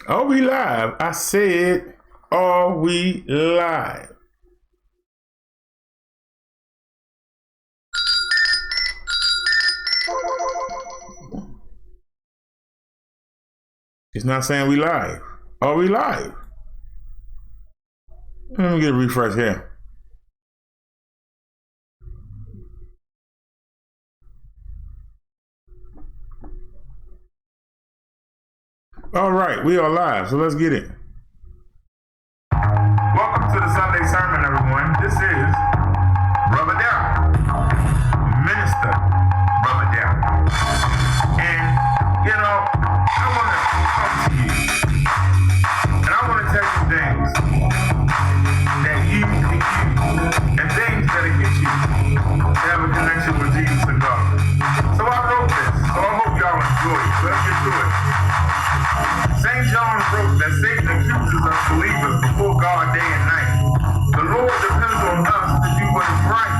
Are we live? I said, are we live? It's not saying we live. Are we live? Let me get a refresh here. All right, we are live, so let's get it. Welcome to the Sunday sermon, everyone. This is Brother Derrick, Minister Brother Derrick. And, I want to talk to you. And I want to tell you things that you can use and things that'll get you to have a connection with Jesus and God. So I wrote this, so I hope y'all enjoy it. Let's get to it. St. John wrote that Satan accuses us believers before God day and night. The Lord depends on us to do what is right,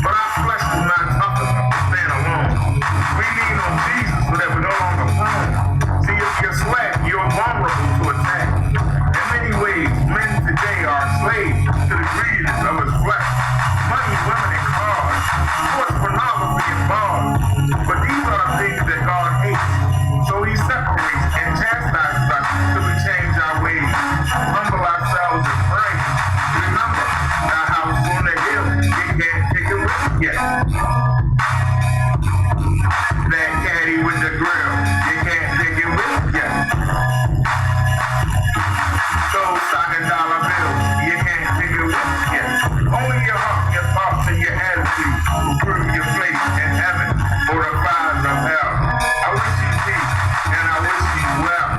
but our flesh is not tough enough to stand alone. We lean on Jesus so that we're no longer prone. See, if you're slack, you're vulnerable to attack. In many ways, men today are slaves to the greediness of his flesh. Money, women, and cars. Of course, pornography and bars. But these are the things that God hates. So he separates and chastises us till we change our ways, humble ourselves and pray. Remember, the house on the hill, you can't take it with you yet. That caddy with the grill, you can't take it with you yet. Those stocking dollar bills, you can't take it with you yet. Only your heart, your thoughts, and your attitude will prove your place in heaven or the fires of hell. I wish you peace, and I wish you well.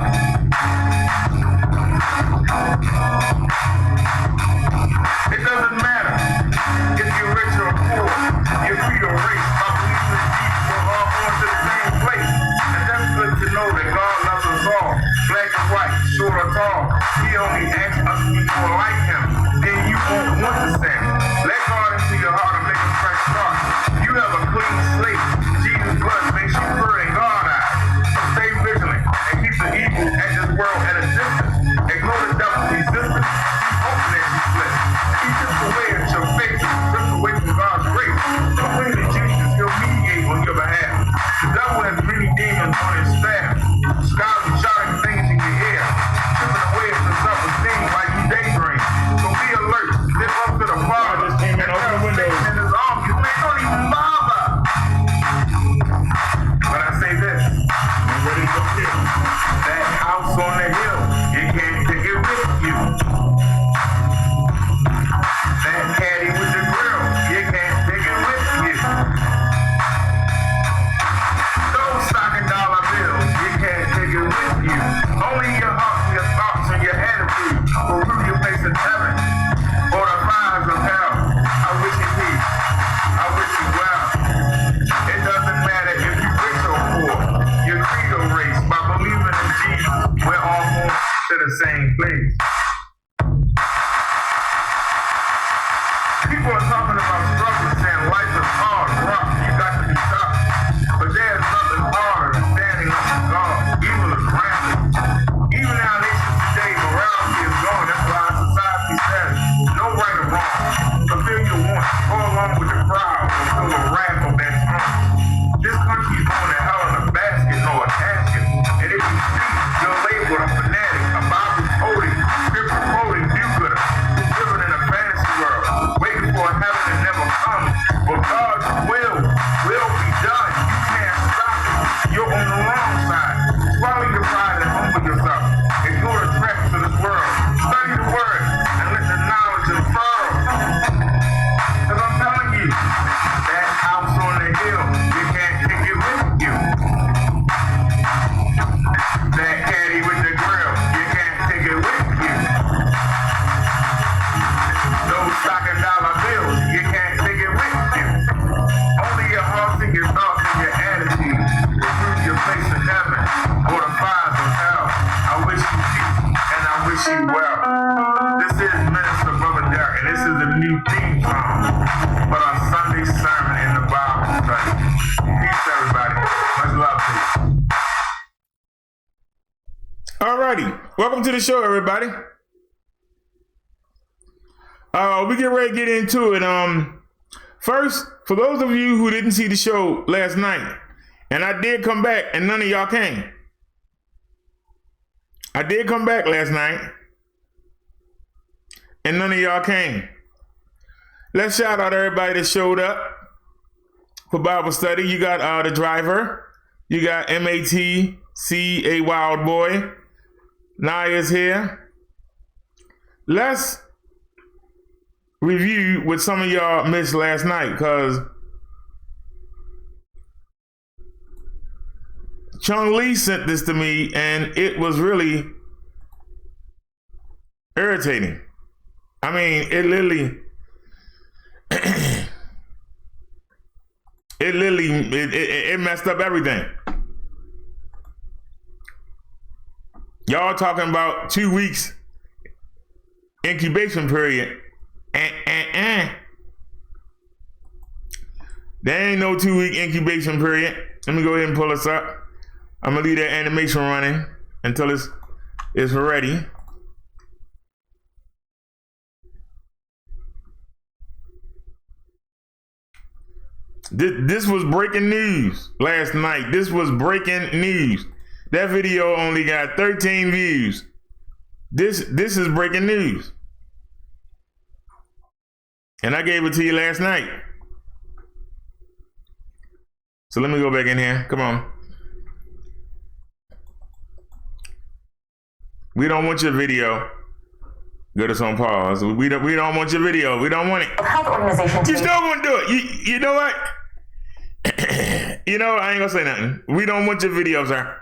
It doesn't matter if you're rich or poor, you're free or race. My belief in Jesus will all going to the same place. And that's good to know that God loves us all, black and white, short or tall. He only asks us to be more like him. Then you won't want to sin. Let God into your heart and make a fresh start. You have a clean slate. Jesus' blood makes you pure in God's eyes. So stay vigilant and keep the evil at this world at a distance. Ignore the devil's resistance. He's hoping that you slip. He chips away at your face, strips away from God's grace. So when to Jesus, he'll mediate on your behalf. The devil has many demons on his staff. Scouts and shouting things in your ear, chipping away at your self-esteem while you daydream. So be alert, live up to the Father, and tell Satan in his arms, you don't even bother. But I say this, that house on the hill, you can't take it with you. That caddy with the grill, you can't take it with you. Those stocking dollar bills, you can't take it with you. Only your heart, your thoughts, and your attitude will prove your place in heaven or the fires of hell. I wish you peace. I wish you well. It doesn't matter if you're rich or poor. Your creed or race. By believing in Jesus, we're all going to the same place. People are talking about struggling, saying life is hard, rough, you got to be tough. But there's nothing harder than standing up to God. Evil is rampant. Even in our nation today, morality is gone. That's why our society says no right or wrong. Fulfill your wants, go along with the crowd, or feel the wrath of that tongue. This country is going to hell in a basket, no a casket. And if you speak, you're labeled a fanatic, a Bible quoting, scripture quoting do-gooder, who's living in a fantasy world, waiting for a heaven that never comes. But God's will be done. You can't stop it. You're on the wrong side. Swallow your pride and humble yourself. Ignore the traps of this world. Study the word and let the knowledge unfurl. Because I'm telling you, that house on the hill, you can't take it with you. That caddy with the grill, you can't take it with you. Those stocking dollar bills, you can't take it with you. Only your heart and your thoughts and your attitude will prove your place in heaven or the fires of hell. I wish you peace and I wish you well. This is Minister Brother Derrick, and this is a new theme song for our Sunday sermon in the Bible study. Peace, everybody. Much love to you. Alrighty. Welcome to the show, everybody. We get ready to get into it. First, for those of you who didn't see the show last night, and I did come back and none of y'all came. I did come back last night and none of y'all came. Let's shout out everybody that showed up for Bible study. You got the driver. You got MATC, a wild boy. Naya's here. Let's review what some of y'all missed last night, because Chung Lee sent this to me and it was really irritating. I mean, it literally it messed up everything. Y'all talking about 2 weeks incubation period. There ain't no 2 week incubation period. Let me go ahead and pull this up. I'm gonna leave that animation running until it's ready. This was breaking news last night. This was breaking news. That video only got 13 views. This is breaking news. And I gave it to you last night. So let me go back in here. Come on. We don't want your video. Get us on pause. We don't want your video. We don't want it. Health organization. You still gonna do it. You know what? You know, I ain't gonna say nothing. We don't want your video, sir.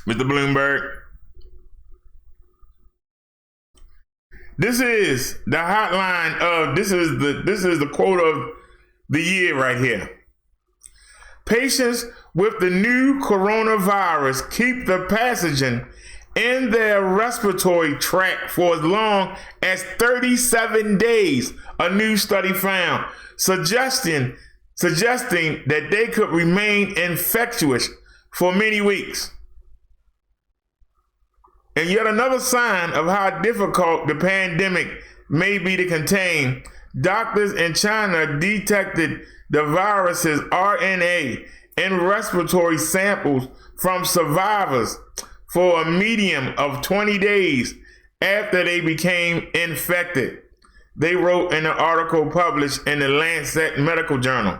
Mr. Bloomberg. This is the hotline of this is the quote of the year right here. Patients with the new coronavirus keep the pathogen in their respiratory tract for as long as 37 days, a new study found, suggesting that they could remain infectious for many weeks. And yet another sign of how difficult the pandemic may be to contain, doctors in China detected the virus's RNA in respiratory samples from survivors for a median of 20 days after they became infected. They wrote in an article published in the Lancet Medical Journal.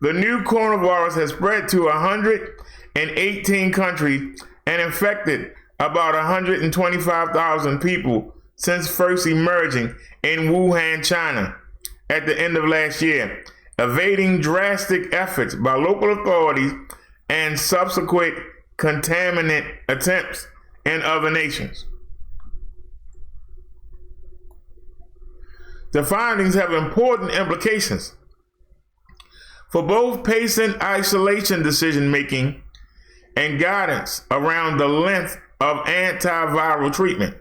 The new coronavirus has spread to 118 countries and infected about 125,000 people since first emerging in Wuhan, China at the end of last year, evading drastic efforts by local authorities and subsequent contaminant attempts in other nations. The findings have important implications for both patient isolation decision-making and guidance around the length of antiviral treatment.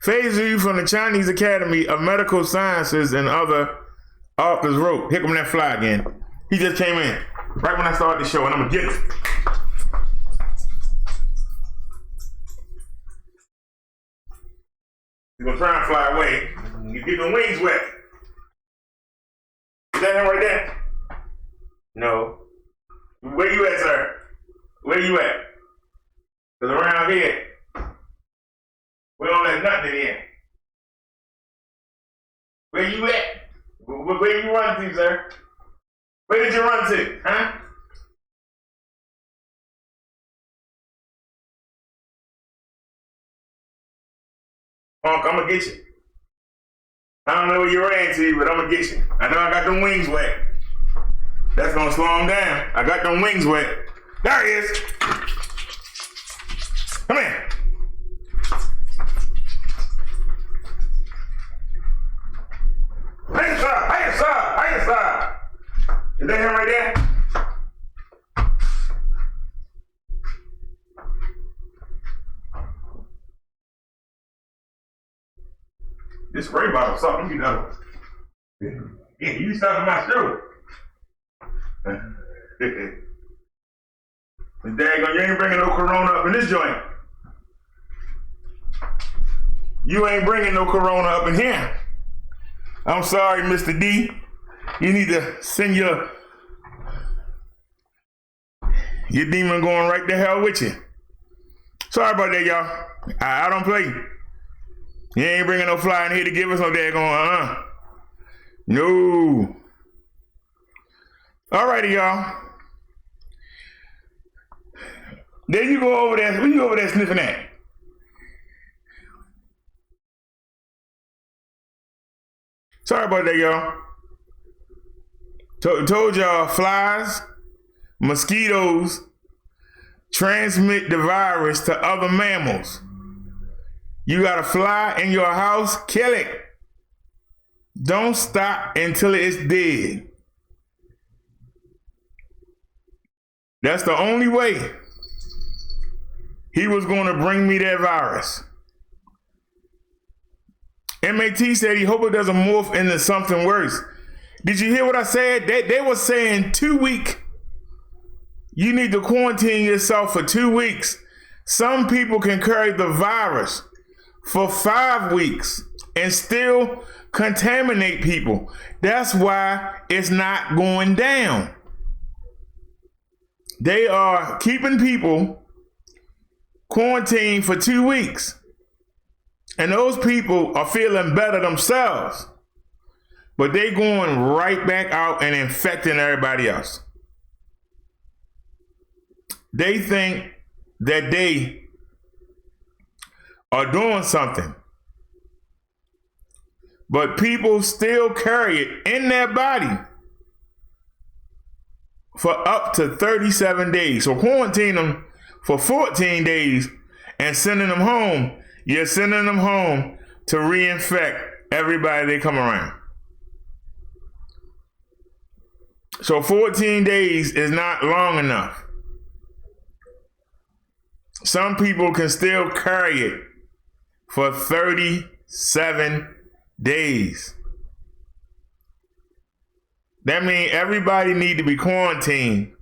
Phase Yu from the Chinese Academy of Medical Sciences and other authors wrote, here come that fly again. He just came in right when I started the show, and I'm gonna get it. He's gonna try and fly away. You get the wings wet. Is that him right there? No. Where you at, sir? Where you at? Because around here, we don't let nothing in here. Where you at? Where you run to, sir? Where did you run to, huh? Punk, I'm gonna get you. I don't know where you ran to, but I'm gonna get you. I know I got them wings wet. That's gonna slow him down. I got them wings wet. There he is. Come here. Hey, sir. Hey, sir. Hey, sir. Is that him right there? This spray bottle something you know. Yeah, you stuck in my shoe. Daggone, you ain't bringing no corona up in this joint. You ain't bringing no corona up in here. I'm sorry, Mr. D. You need to send your demon going right the hell with you. Sorry about that, y'all. I don't play. You ain't bringing no fly in here to give us no daggone, No. Alrighty, y'all. There you go over there. Where you over there sniffing at? Sorry about that, y'all. Told y'all flies, mosquitoes transmit the virus to other mammals. You got a fly in your house, kill it. Don't stop until it's dead. That's the only way he was going to bring me that virus. MAT said he hope it doesn't morph into something worse. Did you hear what I said? They were saying 2 weeks. You need to quarantine yourself for 2 weeks. Some people can carry the virus for 5 weeks and still contaminate people. That's why it's not going down. They are keeping people quarantined for 2 weeks. And those people are feeling better themselves. But they going right back out and infecting everybody else. They think that they are doing something. But people still carry it in their body for up to 37 days. So quarantine them for 14 days and sending them home. You're sending them home to reinfect everybody they come around. So 14 days is not long enough. Some people can still carry it for 37 days. That means everybody need to be quarantined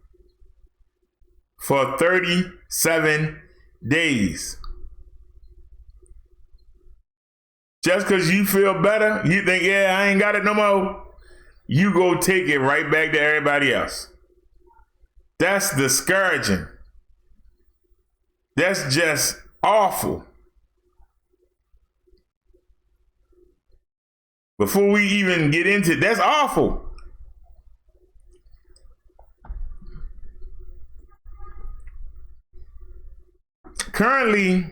for 37 days. Just because you feel better, you think, yeah, I ain't got it no more. You go take it right back to everybody else. That's discouraging. That's just awful. Before we even get into it, that's awful. Currently,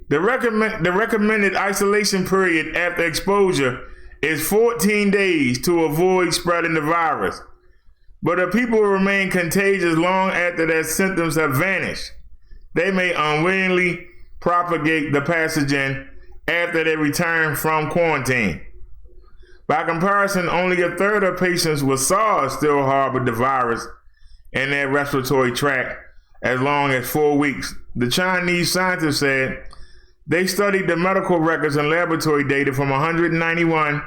the recommended isolation period after exposure is 14 days to avoid spreading the virus. But if people remain contagious long after their symptoms have vanished, they may unwittingly propagate the pathogen after they return from quarantine. By comparison, only a third of patients with SARS still harbored the virus in their respiratory tract as long as 4 weeks. The Chinese scientists said they studied the medical records and laboratory data from 191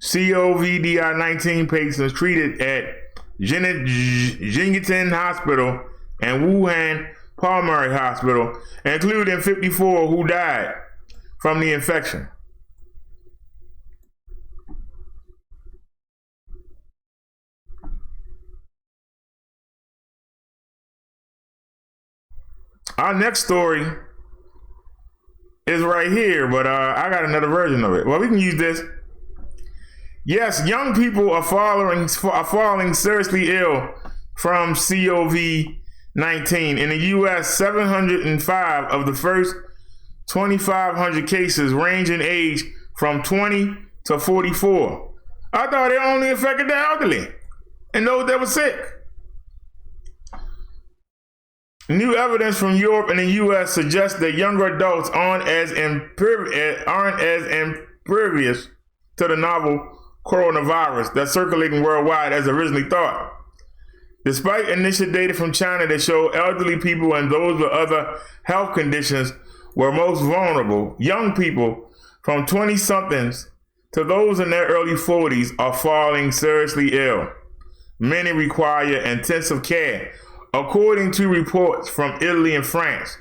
COVID-19 patients treated at Jingjiang Hospital and Wuhan Primary Hospital, including 54 who died from the infection. Our next story is right here, but I got another version of it. Well, we can use this. Yes, young people are falling seriously ill from COVID-19. In the U.S., 705 of the first 2,500 cases range in age from 20 to 44. I thought it only affected the elderly and those that were sick. New evidence from Europe and the U.S. suggests that younger adults aren't as impervious to the novel coronavirus that's circulating worldwide as originally thought. Despite initial data from China that show elderly people and those with other health conditions were most vulnerable, young people from 20-somethings to those in their early 40s are falling seriously ill. Many require intensive care, according to reports from Italy and France.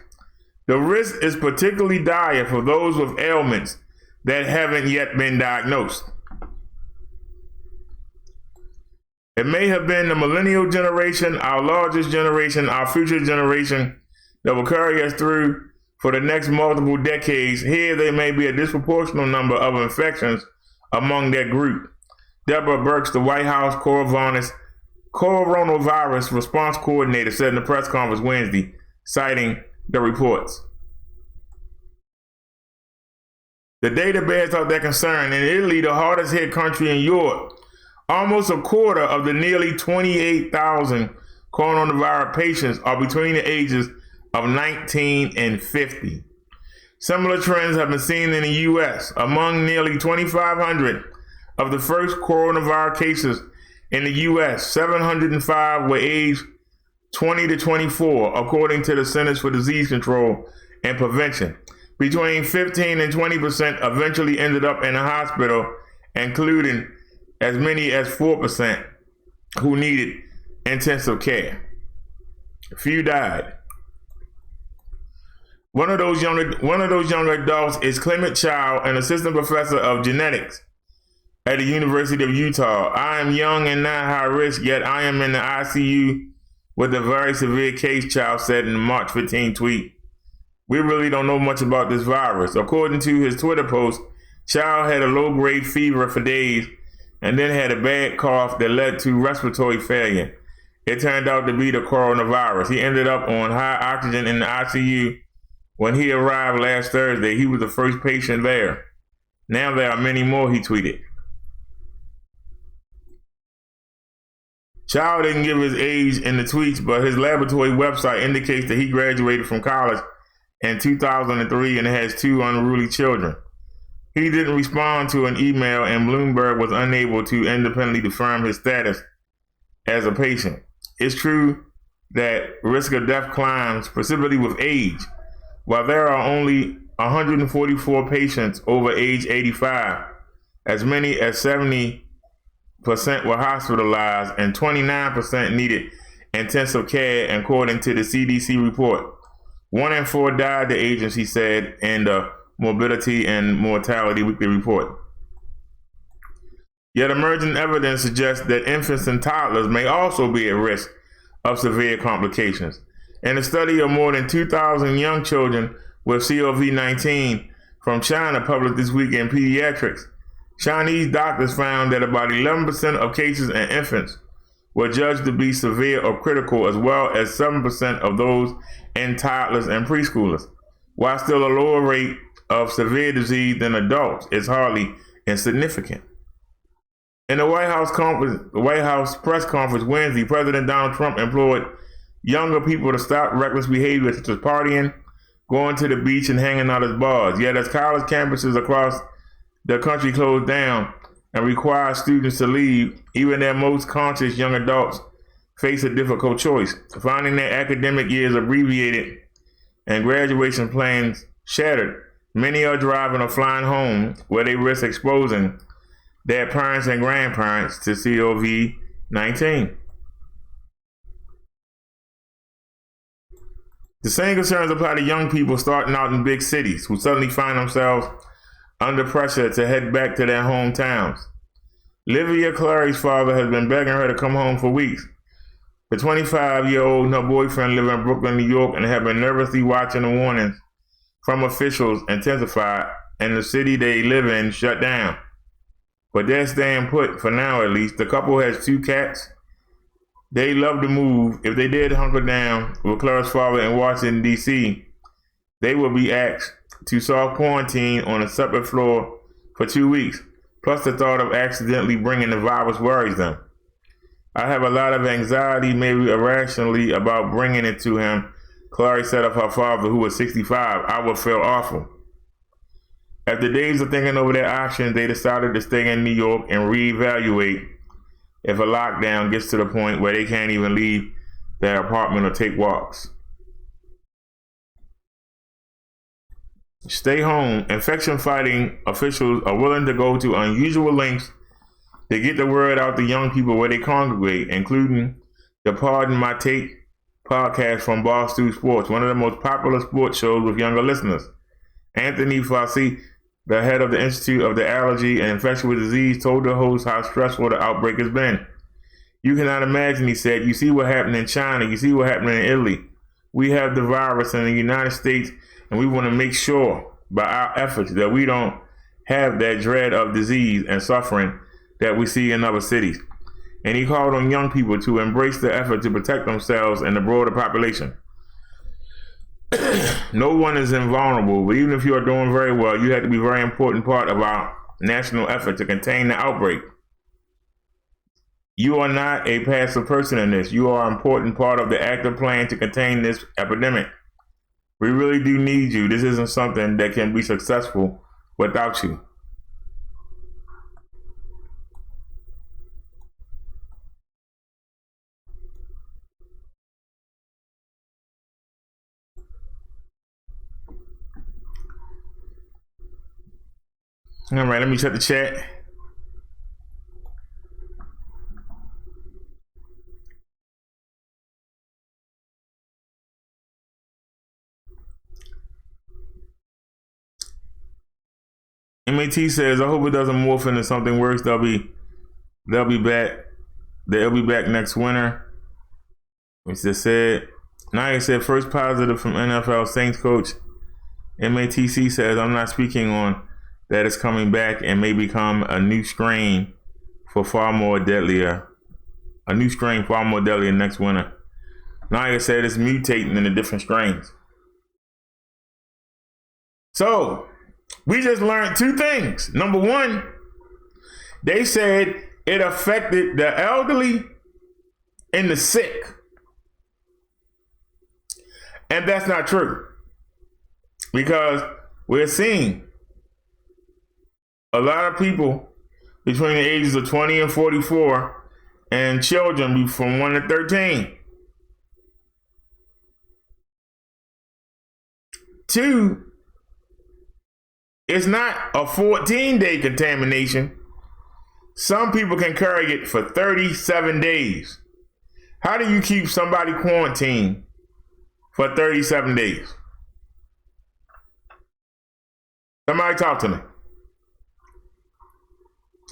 The risk is particularly dire for those with ailments that haven't yet been diagnosed. It may have been the millennial generation, our largest generation, our future generation that will carry us through for the next multiple decades. Here, there may be a disproportionate number of infections among that group. Deborah Birx, the White House coronavirus response coordinator, said in a press conference Wednesday, citing the reports. The data bears out that concern. In Italy, the hardest hit country in Europe, almost a quarter of the nearly 28,000 coronavirus patients are between the ages of 19 and 50. Similar trends have been seen in the U.S. Among nearly 2,500 of the first coronavirus cases in the U.S., 705 were aged 20 to 24, according to the Centers for Disease Control and Prevention. Between 15 and 20% eventually ended up in a hospital, including as many as 4% who needed intensive care. Few died. One of those young adults is Clement Child, an assistant professor of genetics at the University of Utah. I am young and not high risk, yet I am in the ICU with a very severe case, Child said in a March 15 tweet. We really don't know much about this virus. According to his Twitter post, Child had a low-grade fever for days and then had a bad cough that led to respiratory failure. It turned out to be the coronavirus. He ended up on high oxygen in the ICU. When he arrived last Thursday, he was the first patient there. Now there are many more, he tweeted. Child didn't give his age in the tweets, but his laboratory website indicates that he graduated from college in 2003 and has 2 unruly children. He didn't respond to an email, and Bloomberg was unable to independently confirm his status as a patient. It's true that risk of death climbs precipitously with age. While there are only 144 patients over age 85, as many as 70% were hospitalized and 29% needed intensive care, according to the CDC report. 1 in 4 died, the agency said in the Morbidity and Mortality Weekly Report. Yet emerging evidence suggests that infants and toddlers may also be at risk of severe complications. In a study of more than 2,000 young children with COVID-19 from China published this week in Pediatrics, Chinese doctors found that about 11% of cases in infants were judged to be severe or critical, as well as 7% of those in toddlers and preschoolers. While still a lower rate of severe disease than adults, it's hardly insignificant. In the White House press conference Wednesday, President Donald Trump implored younger people to stop reckless behavior such as partying, going to the beach, and hanging out at bars. Yet as college campuses across the country close down and require students to leave, even their most conscious young adults face a difficult choice. Finding their academic years abbreviated and graduation plans shattered, many are driving or flying home, where they risk exposing their parents and grandparents to COVID-19. The same concerns apply to young people starting out in big cities who suddenly find themselves under pressure to head back to their hometowns. Livia Clary's father has been begging her to come home for weeks. The 25-year-old and her boyfriend live in Brooklyn, New York, and have been nervously watching the warnings from officials intensify and the city they live in shut down. But they're staying put, for now at least. The couple has 2 cats. They love to move. If they did hunker down with Clara's father in Washington, D.C., they will be asked to self-quarantine on a separate floor for 2 weeks. Plus, the thought of accidentally bringing the virus worries them. I have a lot of anxiety, maybe irrationally, about bringing it to him, Clary said of her father, who was 65. I would feel awful. After days of thinking over their options, they decided to stay in New York and reevaluate if a lockdown gets to the point where they can't even leave their apartment or take walks. Stay home. Infection fighting officials are willing to go to unusual lengths to get the word out to young people where they congregate, including the Pardon My Take podcast from Barstool Sports, one of the most popular sports shows with younger listeners. Anthony Fauci, the head of the Institute of the Allergy and Infectious Disease, told the host how stressful the outbreak has been. You cannot imagine, he said. You see what happened in China. You see what happened in Italy. We have the virus in the United States, and we want to make sure by our efforts that we don't have that dread of disease and suffering that we see in other cities. And he called on young people to embrace the effort to protect themselves and the broader population. No one is invulnerable, but even if you are doing very well, you have to be a very important part of our national effort to contain the outbreak. You are not a passive person in this. You are an important part of the active plan to contain this epidemic. We really do need you. This isn't something that can be successful without you. All right, let me check the chat. MAT says, I hope it doesn't morph into something worse. They'll be back. They'll be back next winter. Which just said. Naya said, first positive from NFL Saints coach. MATC says, I'm not speaking on that it's coming back and may become a new strain far more deadlier next winter. Naya said it's mutating in the different strains. So, we just learned two things. Number one, they said it affected the elderly and the sick. And that's not true. Because we're seeing a lot of people between the ages of 20 and 44 and children from 1 to 13. Two, it's not a 14-day contamination. Some people can carry it for 37 days. How do you keep somebody quarantined for 37 days? Somebody talk to me.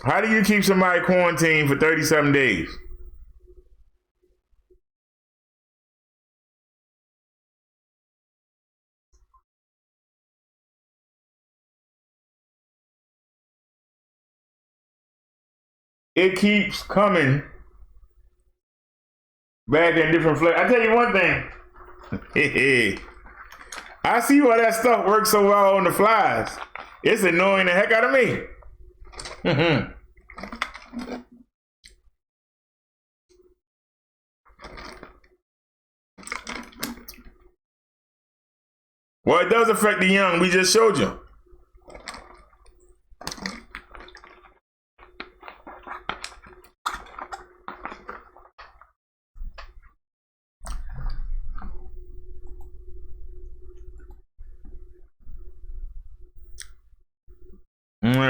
How do you keep somebody quarantined for 37 days? It keeps coming back in different flavors. I tell you one thing. I see why that stuff works so well on the flies. It's annoying the heck out of me. Well, it does affect the young. We just showed you.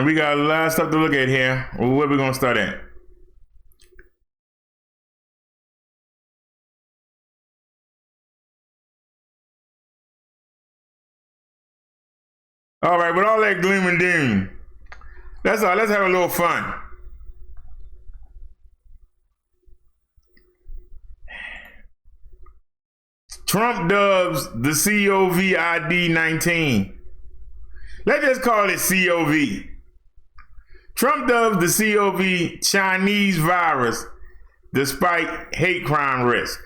We got a lot of stuff to look at here. Where we gonna start at? All right, with all that gloom and doom, that's all. Let's have a little fun. Trump dubs the COVID-19. Let's just call it COVID. Trump dubs the COVID Chinese virus despite hate crime risk.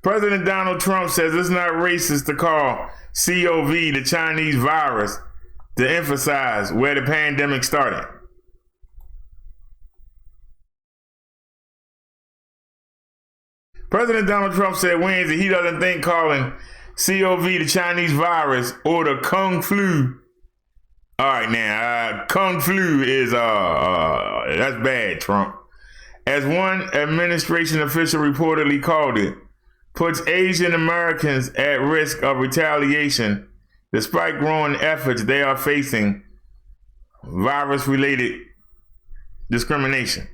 President Donald Trump says it's not racist to call COVID the Chinese virus to emphasize where the pandemic started. President Donald Trump said Wednesday he doesn't think calling COVID the Chinese virus or the Kung Flu. All right, now, Kung Flu is, that's bad, Trump. As one administration official reportedly called it, puts Asian Americans at risk of retaliation despite growing efforts they are facing virus-related discrimination.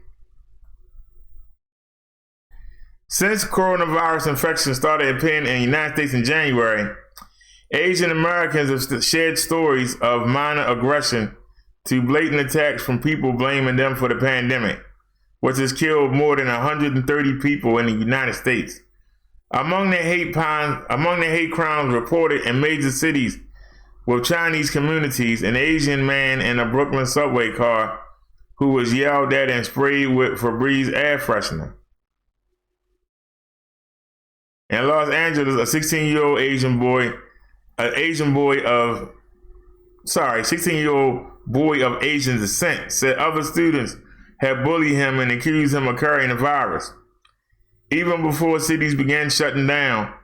Since coronavirus infection started appearing in the United States in January, Asian Americans have shared stories of minor aggression to blatant attacks from people blaming them for the pandemic, which has killed more than 130 people in the United States. Among the hate crimes reported in major cities with Chinese communities, an Asian man in a Brooklyn subway car who was yelled at and sprayed with Febreze air freshener. In Los Angeles, a 16-year-old 16-year-old boy of Asian descent said other students had bullied him and accused him of carrying the virus. Even before cities began shutting down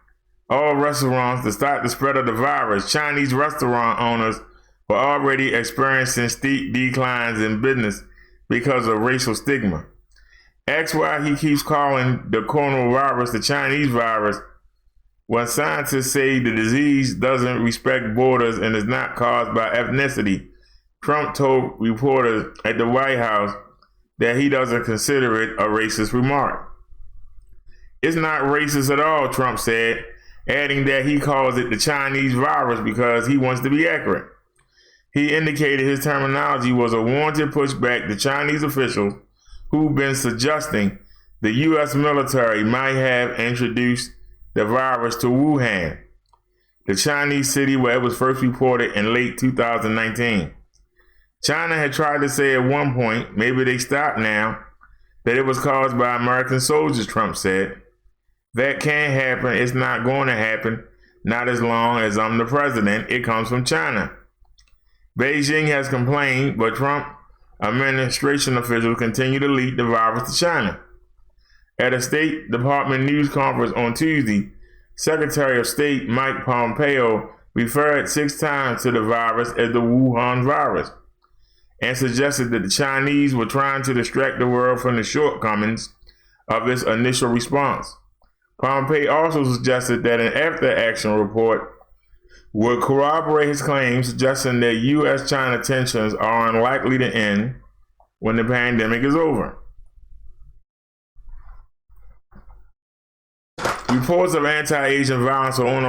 all restaurants to stop the spread of the virus, Chinese restaurant owners were already experiencing steep declines in business because of racial stigma. Asked why he keeps calling the coronavirus the Chinese virus when scientists say the disease doesn't respect borders and is not caused by ethnicity, Trump told reporters at the White House that he doesn't consider it a racist remark. It's not racist at all, Trump said, adding that he calls it the Chinese virus because he wants to be accurate. He indicated his terminology was a warranted pushback to Chinese officials who've been suggesting the U.S. military might have introduced the virus to Wuhan, the Chinese city where it was first reported in late 2019. China had tried to say at one point, maybe they stopped now, that it was caused by American soldiers, Trump said. That can't happen. It's not going to happen. Not as long as I'm the president. It comes from China. Beijing has complained, but Trump administration officials continue to leak the virus to China. At a State Department news conference on Tuesday, Secretary of State Mike Pompeo referred 6 times to the virus as the Wuhan virus and suggested that the Chinese were trying to distract the world from the shortcomings of its initial response. Pompeo also suggested that an after-action report would corroborate his claims, suggesting that U.S.-China tensions are unlikely to end when the pandemic is over. Reports of anti-Asian violence are on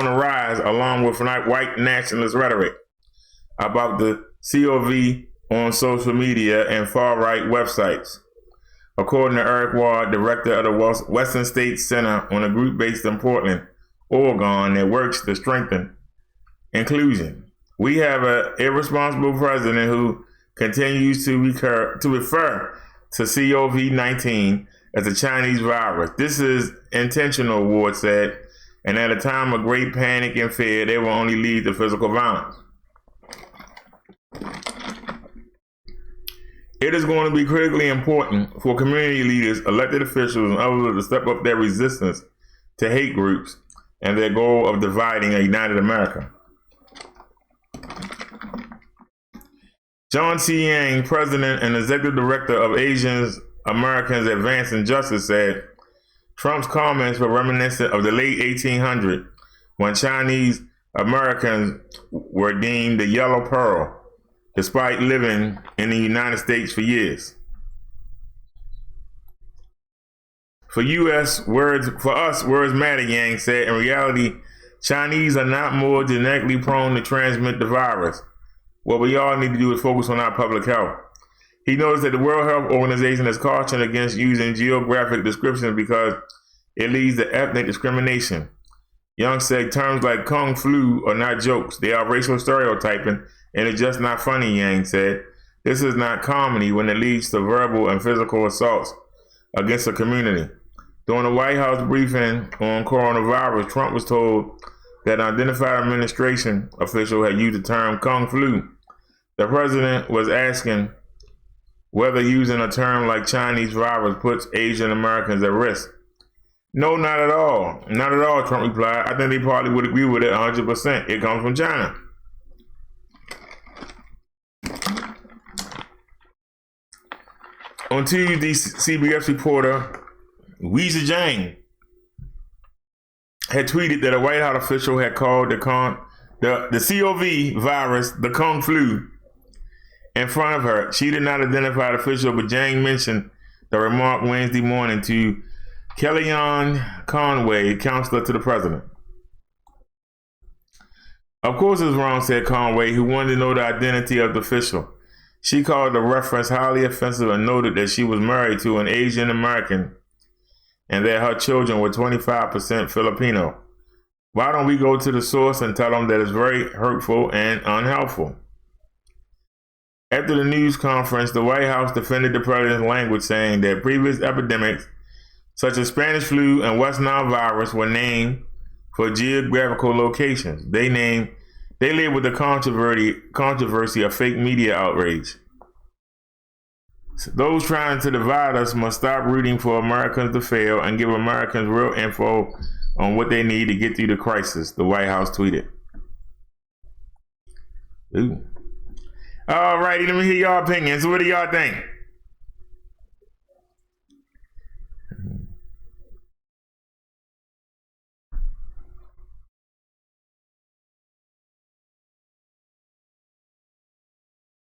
the rise, along with white nationalist rhetoric about the COV on social media and far-right websites. According to Eric Ward, director of the Western States Center, on a group based in Portland, Oregon, that works to strengthen inclusion. We have an irresponsible president who continues to refer to COVID-19 as a Chinese virus. This is intentional, Ward said, and at a time of great panic and fear, they will only lead to physical violence. It is going to be critically important for community leaders, elected officials, and others to step up their resistance to hate groups and their goal of dividing a united America. John C. Yang, president and executive director of Asian Americans Advancing Justice, said Trump's comments were reminiscent of the late 1800s when Chinese Americans were deemed the yellow pearl, despite living in the United States for years. For us, words matter, Yang said. In reality, Chinese are not more genetically prone to transmit the virus. What we all need to do is focus on our public health. He noticed that the World Health Organization has cautioned against using geographic descriptions because it leads to ethnic discrimination. Young said terms like Kung Flu are not jokes. They are racial stereotyping, and it's just not funny, Yang said. This is not comedy when it leads to verbal and physical assaults against the community. During the White House briefing on coronavirus, Trump was told that an identified administration official had used the term Kung Flu. The president was asking whether using a term like Chinese virus puts Asian Americans at risk. No, not at all. Not at all, Trump replied. I think they probably would agree with it 100%. It comes from China. On Tuesday, CBS reporter Weijia Jiang had tweeted that a White House official had called the COV virus the Kung Flu in front of her. She did not identify the official, but Jiang mentioned the remark Wednesday morning to Kellyanne Conway, counselor to the president. Of course it's wrong, said Conway, who wanted to know the identity of the official. She called the reference highly offensive and noted that she was married to an Asian American and that her children were 25% Filipino. Why don't we go to the source and tell them that it's very hurtful and unhelpful? After the news conference, the White House defended the president's language, saying that previous epidemics, such as Spanish flu and West Nile virus, were named for geographical locations. They labeled the controversy a fake media outrage. So those trying to divide us must stop rooting for Americans to fail and give Americans real info on what they need to get through the crisis, the White House tweeted. Ooh. All righty, let me hear y'all opinions. What do y'all think?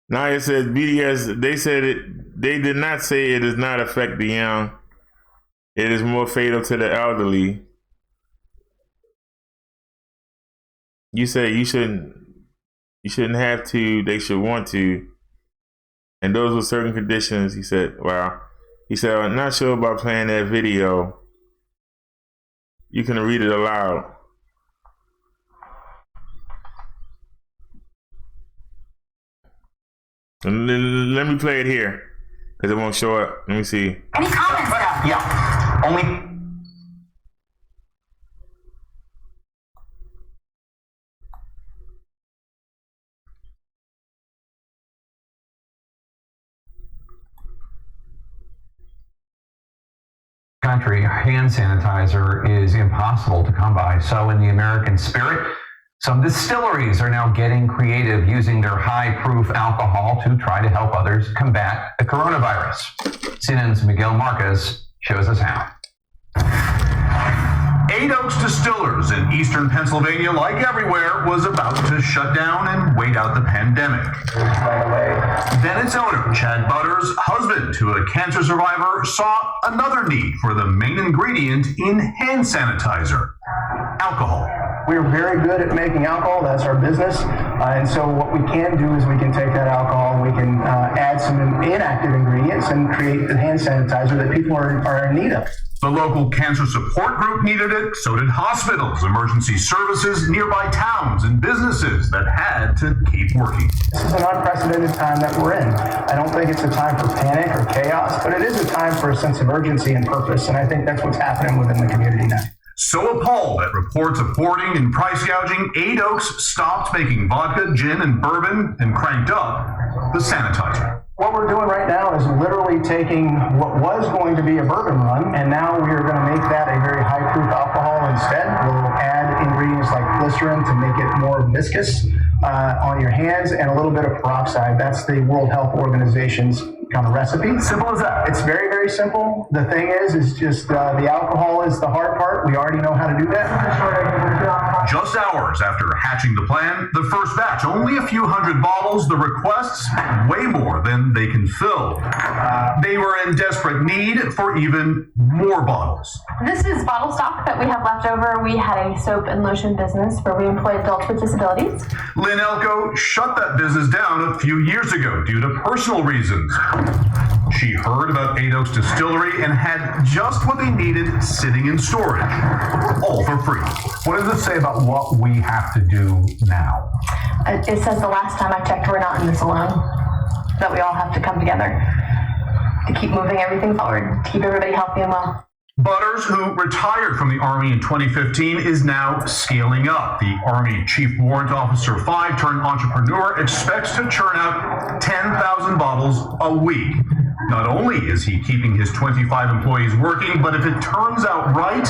Naya says BDS, they did not say it does not affect the young. It is more fatal to the elderly. You say you shouldn't have to, they should want to. And those with certain conditions, he said, wow. He said, I'm not sure about playing that video. You can read it aloud. Let me play it here, because it won't show up. Let me see. Any comments though? Yeah, only. Country, hand sanitizer is impossible to come by. So in the American spirit, some distilleries are now getting creative, using their high-proof alcohol to try to help others combat the coronavirus. CNN's Miguel Marquez shows us how. 8 Oaks Distillers in eastern Pennsylvania, like everywhere, was about to shut down and wait out the pandemic. Then its owner, Chad Butters, husband to a cancer survivor, saw another need for the main ingredient in hand sanitizer: alcohol. We're very good at making alcohol. That's our business. And so what we can do is we can take that alcohol, we can add some inactive ingredients and create the hand sanitizer that people are in need of. The local cancer support group needed it, so did hospitals, emergency services, nearby towns, and businesses that had to keep working. This is an unprecedented time that we're in. I don't think it's a time for panic or chaos, but it is a time for a sense of urgency and purpose, and I think that's what's happening within the community now. So appalled at reports of hoarding and price gouging, 8 Oaks stopped making vodka, gin, and bourbon and cranked up the sanitizer. What we're doing right now is literally taking what was going to be a bourbon run, and now we are going to make that a very high-proof alcohol instead. We'll add ingredients like glycerin to make it more viscous on your hands, and a little bit of peroxide. That's the World Health Organization's kind of recipe. Simple as that. It's very, very simple. The thing is just the alcohol is the hard part. We already know how to do that. Just hours after hatching the plan, the first batch, only a few hundred bottles, the requests, way more than they can fill. They were in desperate need for even more bottles. This is bottle stock that we have left over. We had a soap and lotion business where we employed adults with disabilities. Lynn Elko shut that business down a few years ago due to personal reasons. She heard about 8 Oaks Distillery and had just what they needed sitting in storage, all for free. What does it say about what we have to do now? It says the last time I checked, we're not in this alone. That we all have to come together to keep moving everything forward, to keep everybody healthy and well. Butters, who retired from the Army in 2015, is now scaling up. The Army Chief Warrant Officer 5 turned entrepreneur expects to churn out 10,000 bottles a week. Not only is he keeping his 25 employees working, but if it turns out right,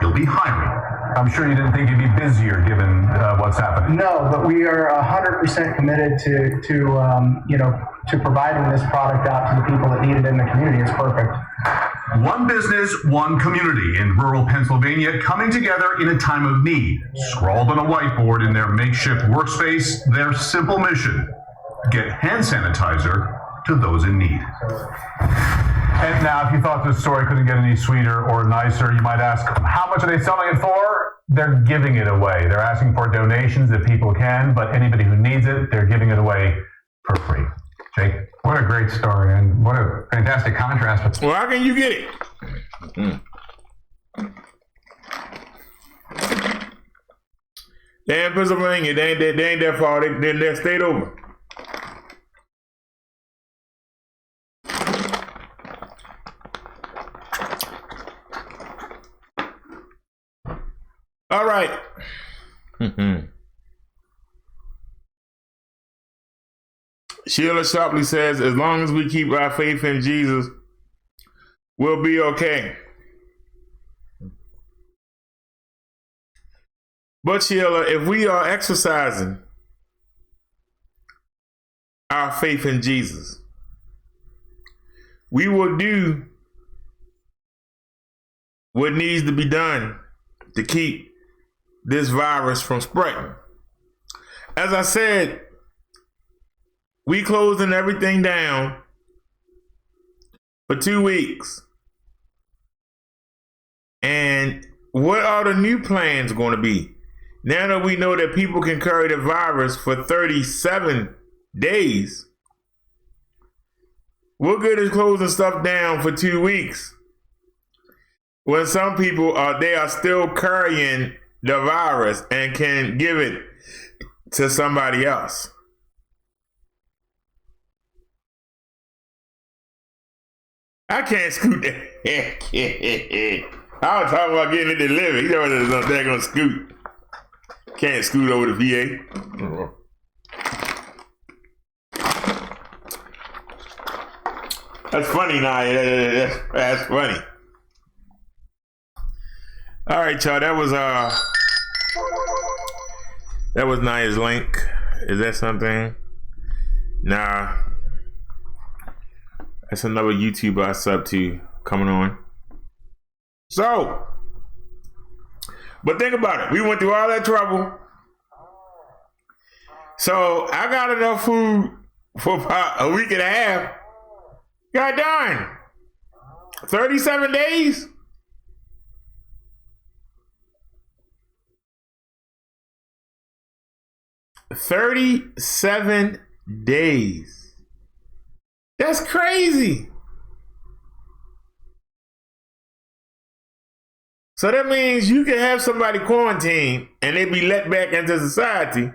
he'll be hiring. I'm sure you didn't think you'd be busier given what's happening. No, but we are 100% committed to providing this product out to the people that need it in the community. It's perfect. One business, one community in rural Pennsylvania coming together in a time of need. Scrawled on a whiteboard in their makeshift workspace, their simple mission: get hand sanitizer to those in need. And now, if you thought this story couldn't get any sweeter or nicer, you might ask, how much are they selling it for? They're giving it away. They're asking for donations if people can, but anybody who needs it, they're giving it away for free. Jake? What a great story, and what a fantastic contrast. Well, how can you get it? They in Pennsylvania. They ain't that far. They're that state over. All right. Sheila Shapley says, as long as we keep our faith in Jesus, we'll be okay. But Sheila, if we are exercising our faith in Jesus, we will do what needs to be done to keep this virus from spreading. As I said, we closing everything down for 2 weeks. And what are the new plans going to be? Now that we know that people can carry the virus for 37 days, what good is closing stuff down for 2 weeks when some people they are still carrying the virus and can give it to somebody else? I can't scoot that. I was talking about getting it delivered. You know what they're gonna scoot. Can't scoot over the VA. That's funny, now. That's funny. All right, y'all. That was Naya's link. Is that something? Nah. That's another YouTuber I sub to coming on. So, but think about it. We went through all that trouble. So I got enough food for about a week and a half. God darn. 37 days? $37 days. That's crazy. So that means you can have somebody quarantined and they be let back into society and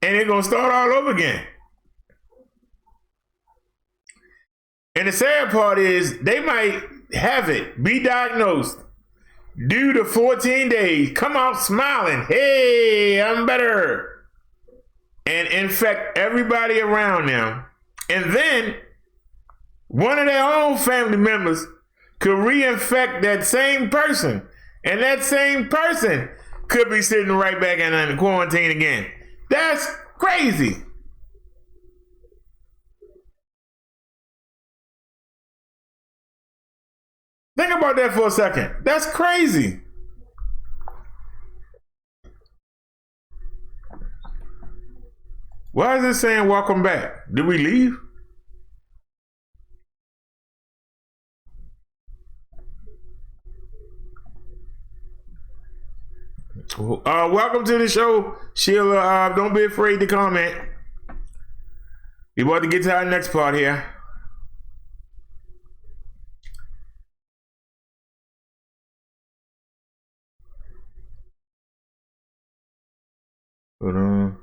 they're going to start all over again. And the sad part is they might have it, be diagnosed, do the 14 days, come out smiling, hey, I'm better, and infect everybody around them. And then one of their own family members could reinfect that same person. And that same person could be sitting right back in quarantine again. That's crazy. Think about that for a second. That's crazy. Why is it saying welcome back? Did we leave? Welcome to the show, Sheila. Don't be afraid to comment. We about to get to our next part here. Hold on.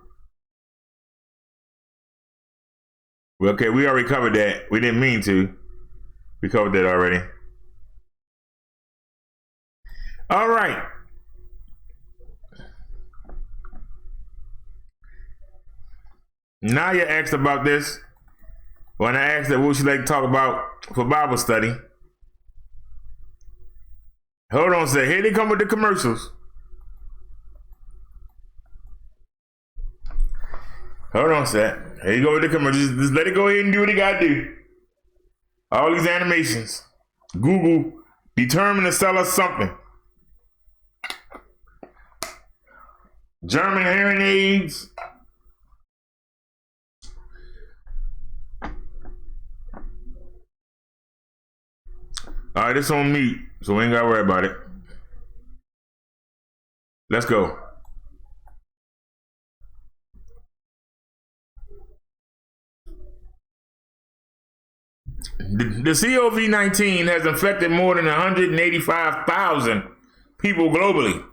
Okay, we already covered that. We didn't mean to. We covered that already. All right. Naya asked about this. When I asked her what would she like to talk about for Bible study. Hold on a second. Here they come with the commercials. Hold on a sec. Here you go with the commercials. Just let it go ahead and do what it gotta do. All these animations. Google determined to sell us something. German hearing aids. All right, it's on mute, so we ain't gotta worry about it. Let's go. The COVID-19 has infected more than 185,000 people globally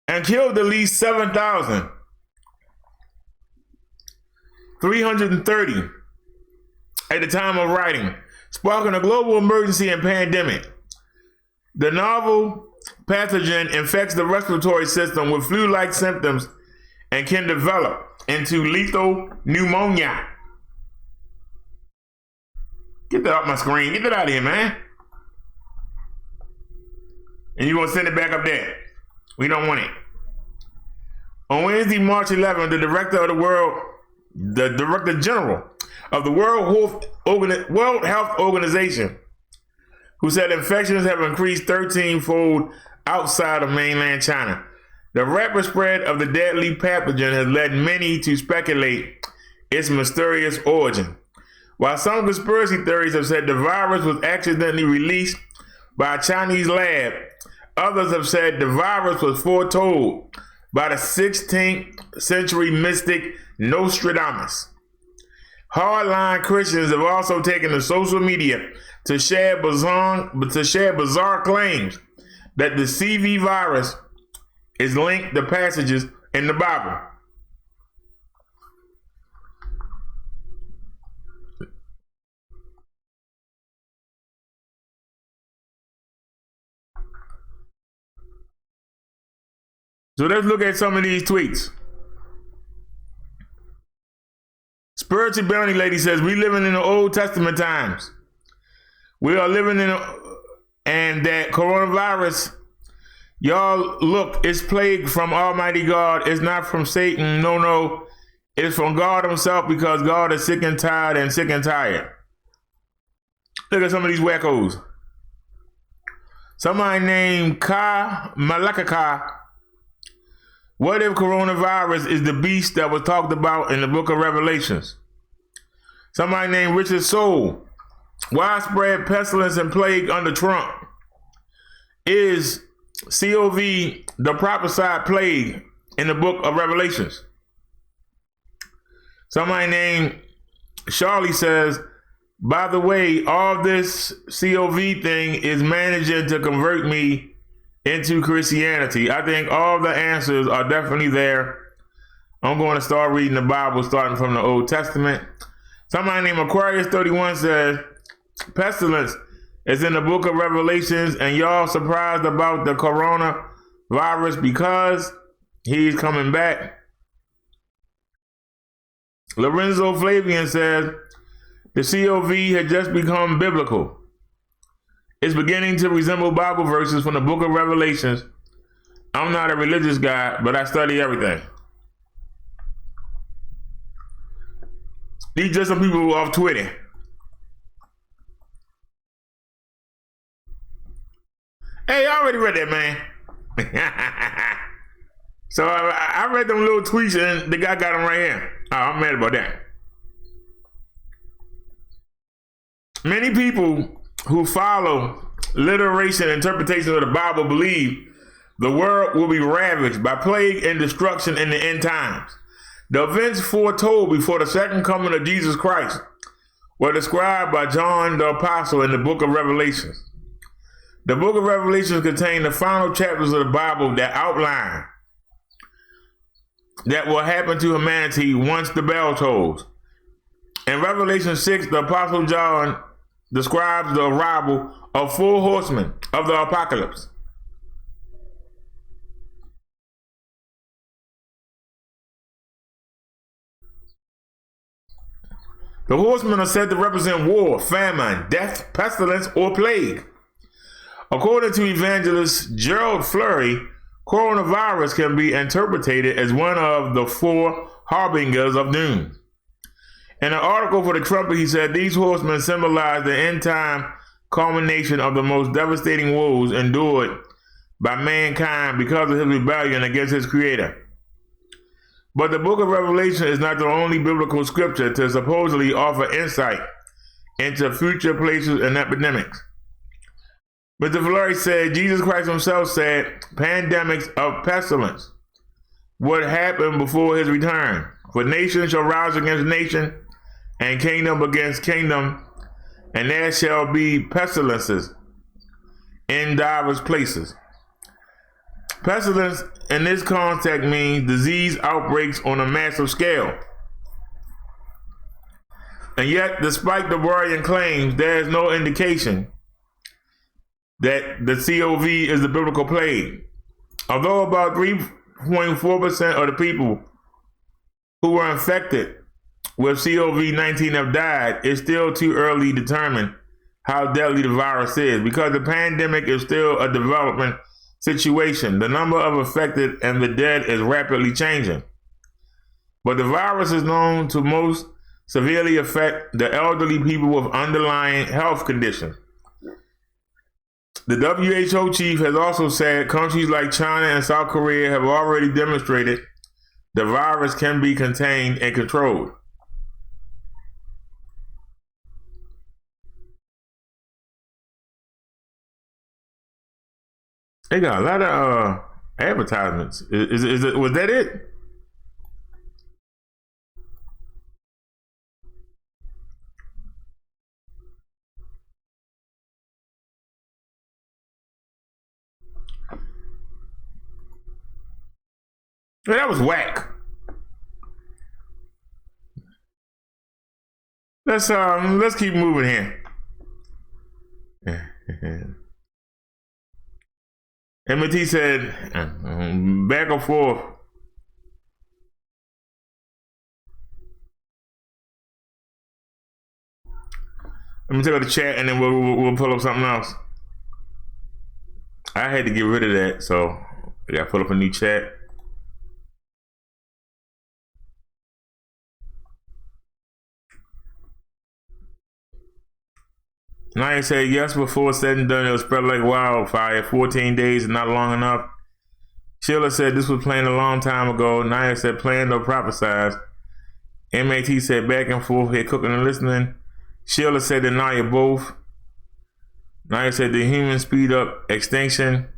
and killed at least 7,330 at the time of writing, sparking a global emergency and pandemic. The novel pathogen infects the respiratory system with flu-like symptoms and can develop into lethal pneumonia. Get that off my screen. Get that out of here, man. And you're going to send it back up there. We don't want it. On Wednesday, March 11th, the Director General of the World Health Organization, who said infections have increased 13-fold outside of mainland China. The rapid spread of the deadly pathogen has led many to speculate its mysterious origin. While some conspiracy theories have said the virus was accidentally released by a Chinese lab, others have said the virus was foretold by the 16th century mystic Nostradamus. Hardline Christians have also taken to social media to share bizarre claims that the CV virus is linked to passages in the Bible. So let's look at some of these tweets. Spiritual Bounty Lady says, we living in the Old Testament times. We are living and that coronavirus, y'all look, it's plague from Almighty God. It's not from Satan. No. It's from God himself, because God is sick and tired and sick and tired. Look at some of these wackos. Somebody named Ka Malakaka. What if coronavirus is the beast that was talked about in the book of Revelations? Somebody named Richard Soul. Widespread pestilence and plague under Trump. Is COV the prophesied plague in the book of Revelations? Somebody named Charlie says, by the way, all this COV thing is managing to convert me into Christianity. I think all the answers are definitely there. I'm going to start reading the Bible starting from the Old Testament. Somebody named Aquarius 31 says, pestilence is in the book of Revelations, and y'all surprised about the coronavirus because he's coming back. Lorenzo Flavian says, the COV had just become biblical. It's beginning to resemble Bible verses from the book of Revelations. I'm not a religious guy, but I study everything. These just some people off Twitter. Hey, I already read that, man. So I read them little tweets and the guy got them right here. Oh, I'm mad about that. Many people who follow literation and interpretation of the Bible believe the world will be ravaged by plague and destruction in the end times. The events foretold before the second coming of Jesus Christ were described by John the Apostle in the book of Revelations. The book of Revelations contains the final chapters of the Bible that outline that will happen to humanity once the bell tolls. In Revelation 6, the Apostle John describes the arrival of 4 horsemen of the apocalypse. The horsemen are said to represent war, famine, death, pestilence, or plague. According to evangelist Gerald Fleury, coronavirus can be interpreted as one of the 4 harbingers of doom. In an article for the Trumpet, he said these horsemen symbolize the end-time culmination of the most devastating woes endured by mankind because of his rebellion against his creator. But the book of Revelation is not the only biblical scripture to supposedly offer insight into future places and epidemics. Mr. Valeri said, Jesus Christ himself said, pandemics of pestilence would happen before his return. For nation shall rise against nation, and kingdom against kingdom, and there shall be pestilences in divers places. Pestilence in this context means disease outbreaks on a massive scale. And yet, despite the worrying claims, there is no indication that the COV is the biblical plague. Although about 3.4% of the people who were infected with COVID-19 have died, it's still too early to determine how deadly the virus is because the pandemic is still a development situation. The number of affected and the dead is rapidly changing. But the virus is known to most severely affect the elderly, people with underlying health conditions. The WHO chief has also said countries like China and South Korea have already demonstrated the virus can be contained and controlled. They got a lot of advertisements. Was that it? Yeah, that was whack. Let's keep moving here. MT said, back and forth. Let me take out the chat and then we'll pull up something else. I had to get rid of that, so I got to pull up a new chat. Naya said, yes, before said and done, it was spread like wildfire. 14 days is not long enough. Sheila said, this was planned a long time ago. Naya said, planned or prophesied. MAT said, back and forth here, cooking and listening. Sheila said, Naya both. Naya said, the human speed up extinction.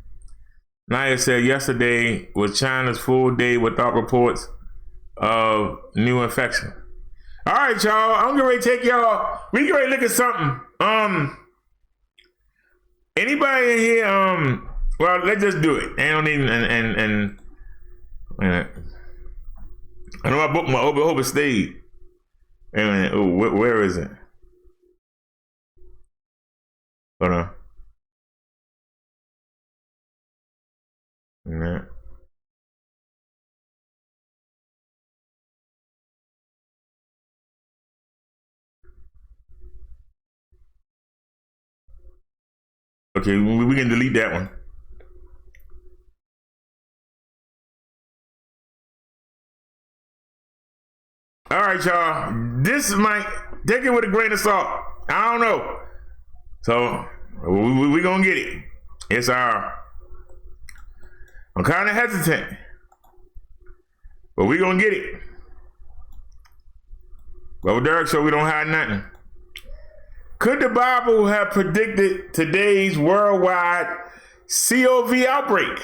Naya said, yesterday was China's full day without reports of new infection. All right, y'all. I'm getting ready to take y'all. We get ready to look at something. Anybody in here? Well, let's just do it. I don't even I know I booked my Open Hope it stayed. Wait a minute. Oh, where is it? Hold on. Yeah. Okay, we can delete that one. All right, y'all. This might take it with a grain of salt. I don't know. So we gonna get it. It's I'm kind of hesitant, but we gonna get it. Well, with Derrick, so we don't hide nothing. Could the Bible have predicted today's worldwide COV outbreak?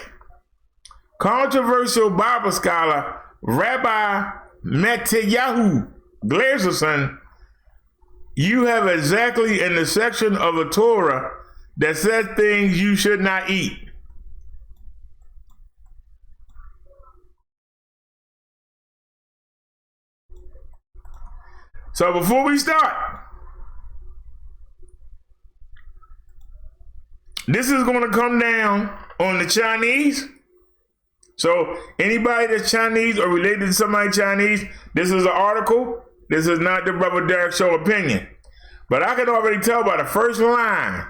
Controversial Bible scholar Rabbi Matthew Glazerson, you have exactly in the section of the Torah that says things you should not eat. So before we start, this is going to come down on the Chinese. So anybody that's Chinese or related to somebody Chinese, this is an article. This is not the Brother Derrick Show opinion. But I can already tell by the first line.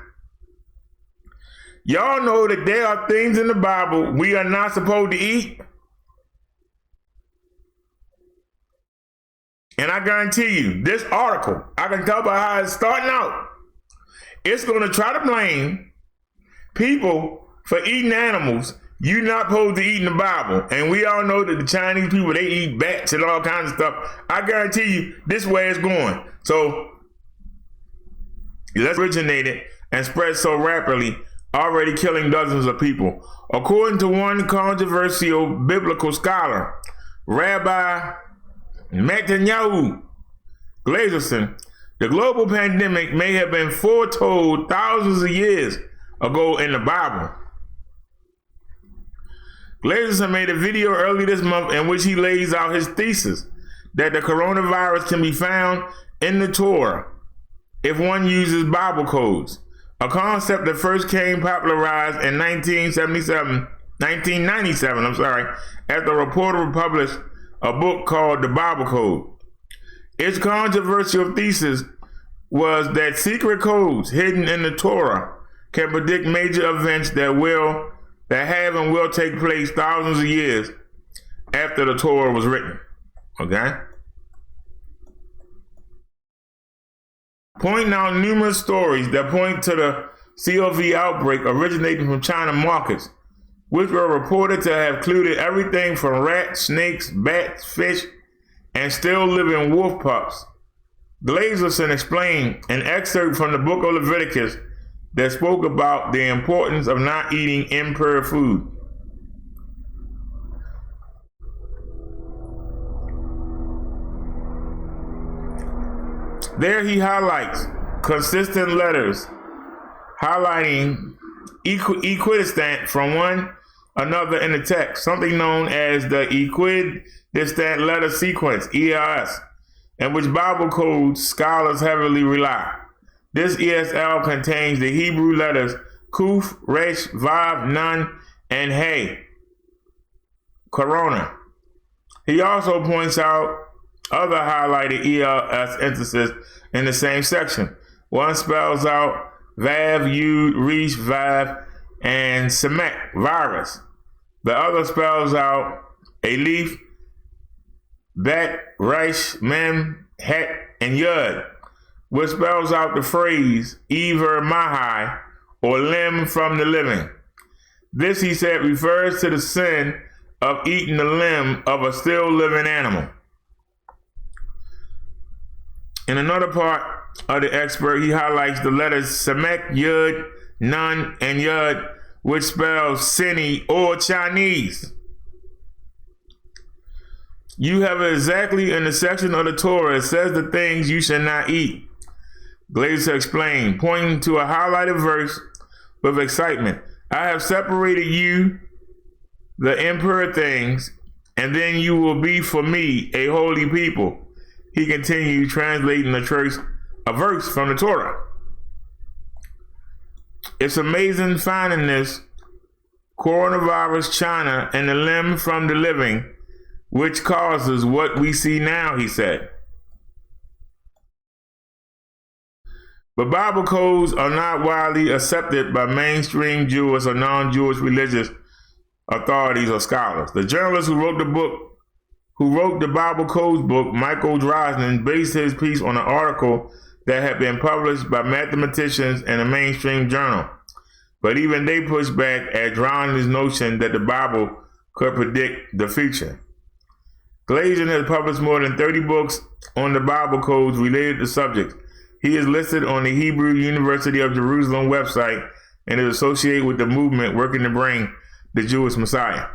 Y'all know that there are things in the Bible we are not supposed to eat. And I guarantee you, this article, I can tell by how it's starting out. It's going to try to blame people for eating animals you're not supposed to eat in the Bible. And we all know that the Chinese people, they eat bats and all kinds of stuff. I guarantee you, this way it's going. So It originated and spread so rapidly, already killing dozens of people. According to one controversial biblical scholar, Rabbi Netanyahu Glazerson, the global pandemic may have been foretold thousands of years ago in the Bible. Glazerson made a video early this month in which he lays out his thesis that the coronavirus can be found in the Torah if one uses Bible codes, a concept that first came popularized in 1997, after a reporter published a book called The Bible Code. Its controversial thesis was that secret codes hidden in the Torah can predict major events that have and will take place thousands of years after the Torah was written. Okay? Pointing out numerous stories that point to the COVID outbreak originating from China markets, which were reported to have included everything from rats, snakes, bats, fish, and still living wolf pups. Glazerson explained an excerpt from the book of Leviticus that spoke about the importance of not eating impure food. There he highlights consistent letters highlighting equidistant from one another in the text, something known as the equidistant letter sequence, ELS, in which Bible code scholars heavily rely. This ESL contains the Hebrew letters Kuf, Resh, Vav, Nun, and Hey, Corona. He also points out other highlighted ELS instances in the same section. One spells out Vav, Yud, Resh, Vav, and Semek, virus. The other spells out Elif, Bet, Resh, Mem, Het, and Yud, which spells out the phrase Ever Mahai, or limb from the living. This, he said, refers to the sin of eating the limb of a still living animal. In another part of the expert, he highlights the letters Semek, Yud, Nun, and Yud, which spells Sini or Chinese. You have it exactly in the section of the Torah that says the things you should not eat. Glazer explained, pointing to a highlighted verse with excitement. I have separated you, the impure things, and then you will be for me a holy people. He continued translating a verse from the Torah. It's amazing finding this coronavirus China and the limb from the living, which causes what we see now, he said. But Bible codes are not widely accepted by mainstream Jewish or non-Jewish religious authorities or scholars. The journalist who wrote the Bible codes book, Michael Drosnin, based his piece on an article that had been published by mathematicians in a mainstream journal. But even they pushed back at Drosnin's notion that the Bible could predict the future. Glazer has published more than 30 books on the Bible codes related to subjects. He is listed on the Hebrew University of Jerusalem website and is associated with the movement working to bring the Jewish Messiah.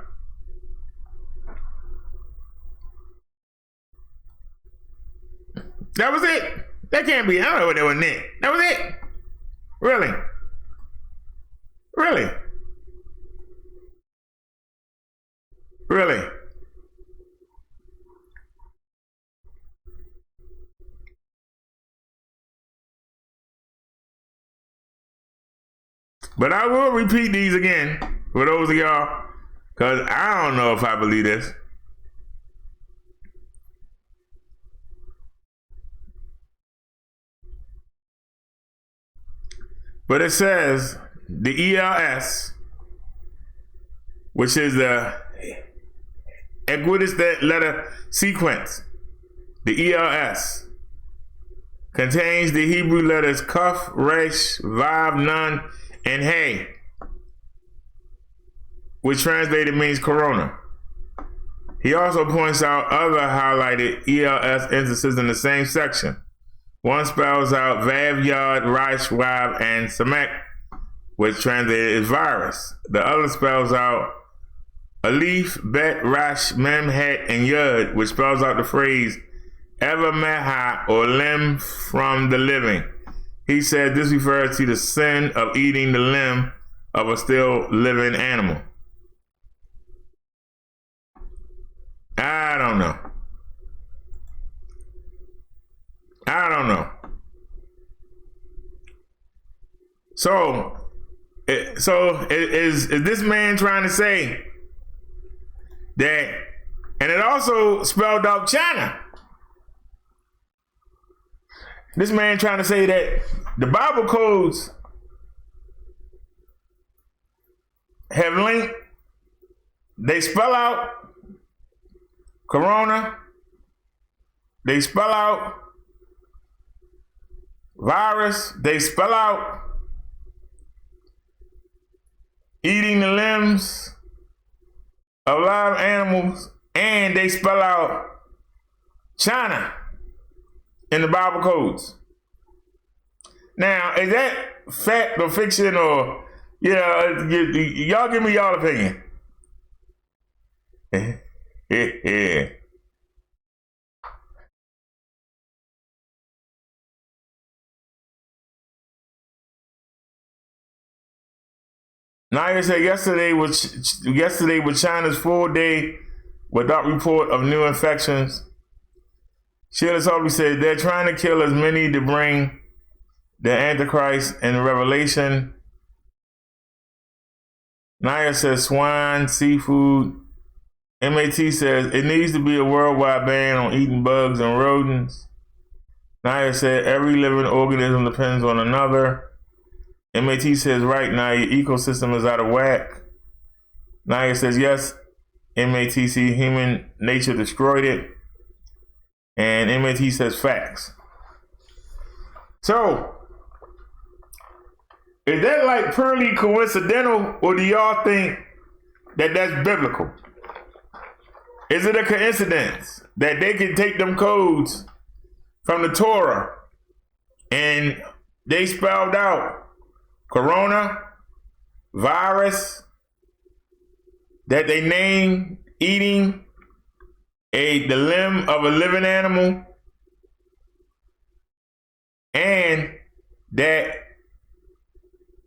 That was it. That can't be. I don't know what that was it. That was it. Really? Really? Really? But I will repeat these again for those of y'all, because I don't know if I believe this. But it says the ELS, which is the equidistant letter sequence, the ELS, contains the Hebrew letters Kuf, Resh, Vav, Nun, and Hey, which translated means corona. He also points out other highlighted ELS instances in the same section. One spells out Vav, Yod, Resh, Wav, and Samek, which translated is virus. The other spells out Alif, Bet, Rash, Mem, Het, and Yud, which spells out the phrase Ever Meha, or limb from the living. He said this refers to the sin of eating the limb of a still living animal. I don't know. So is this man trying to say that, and it also spelled out China. This man trying to say that the Bible codes have linked, they spell out corona, they spell out virus, they spell out eating the limbs of live animals, and they spell out China in the Bible codes. Now, is that fact or fiction, or y'all give me y'all opinion? Naya said yesterday was China's full day without report of new infections. Sheila Toby said they're trying to kill as many to bring the Antichrist in Revelation. Naya says swine, seafood. MAT says it needs to be a worldwide ban on eating bugs and rodents. Naya said every living organism depends on another. MAT says right now your ecosystem is out of whack. Naya says yes, MATC human nature destroyed it. And MAT says facts. So, is that like purely coincidental, or do y'all think that that's biblical? Is it a coincidence that they can take them codes from the Torah and they spelled out corona, virus, that they named eating the limb of a living animal, and that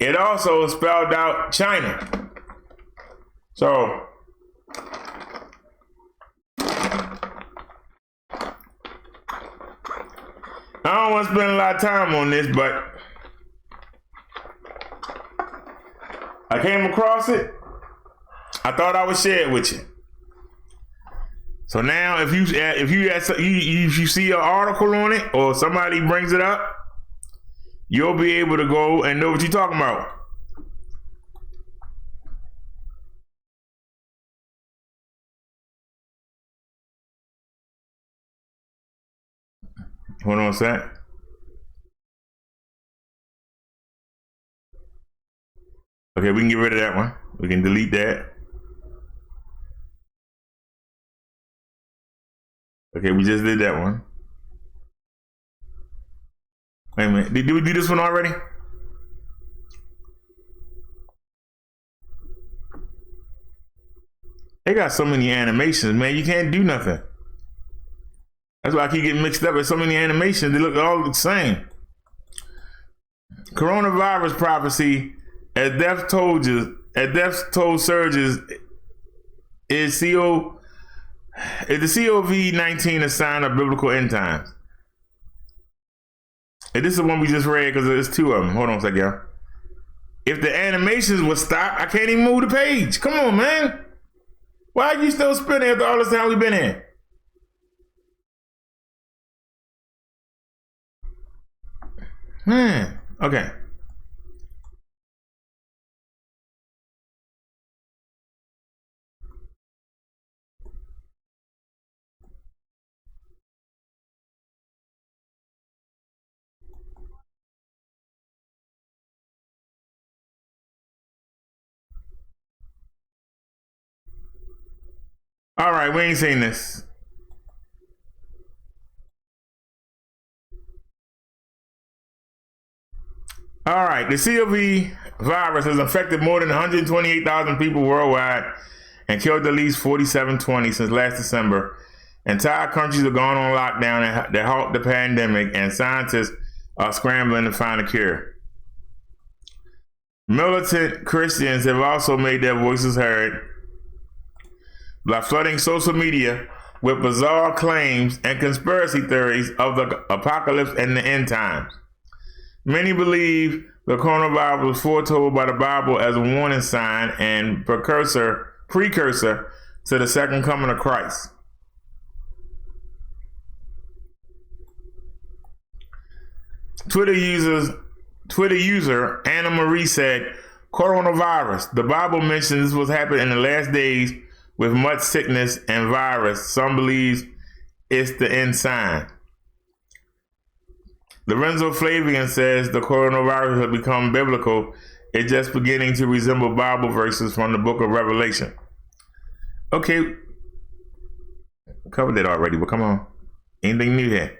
it also spelled out China? So I don't want to spend a lot of time on this, but I came across it. I thought I would share it with you. So now, if you see an article on it or somebody brings it up, you'll be able to go and know what you're talking about. Hold on a sec. Okay, we can get rid of that one. We can delete that. Okay, we just did that one. Wait a minute. Did we do this one already? They got so many animations, man. You can't do nothing. That's why I keep getting mixed up with so many animations. They look all the same. Coronavirus prophecy, as death toll surges, is the COVID-19 a sign of biblical end times? And this is the one we just read because there's two of them. Hold on a second, y'all. If the animations would stop, I can't even move the page. Come on, man. Why are you still spinning after all this time we've been here? Man, okay. All right, we ain't seen this. All right, the COV virus has infected more than 128,000 people worldwide and killed at least 4,720 since last December. Entire countries have gone on lockdown to halt the pandemic, and scientists are scrambling to find a cure. Militant Christians have also made their voices heard by flooding social media with bizarre claims and conspiracy theories of the apocalypse and the end times. Many believe the coronavirus was foretold by the Bible as a warning sign and precursor to the second coming of Christ. Twitter user Anna Marie said, "Coronavirus. The Bible mentions this was happening in the last days with much sickness and virus. Some believe it's the end sign." Lorenzo Flavian says the coronavirus has become biblical. It's just beginning to resemble Bible verses from the book of Revelation. Okay, covered that already, but come on. Anything new here?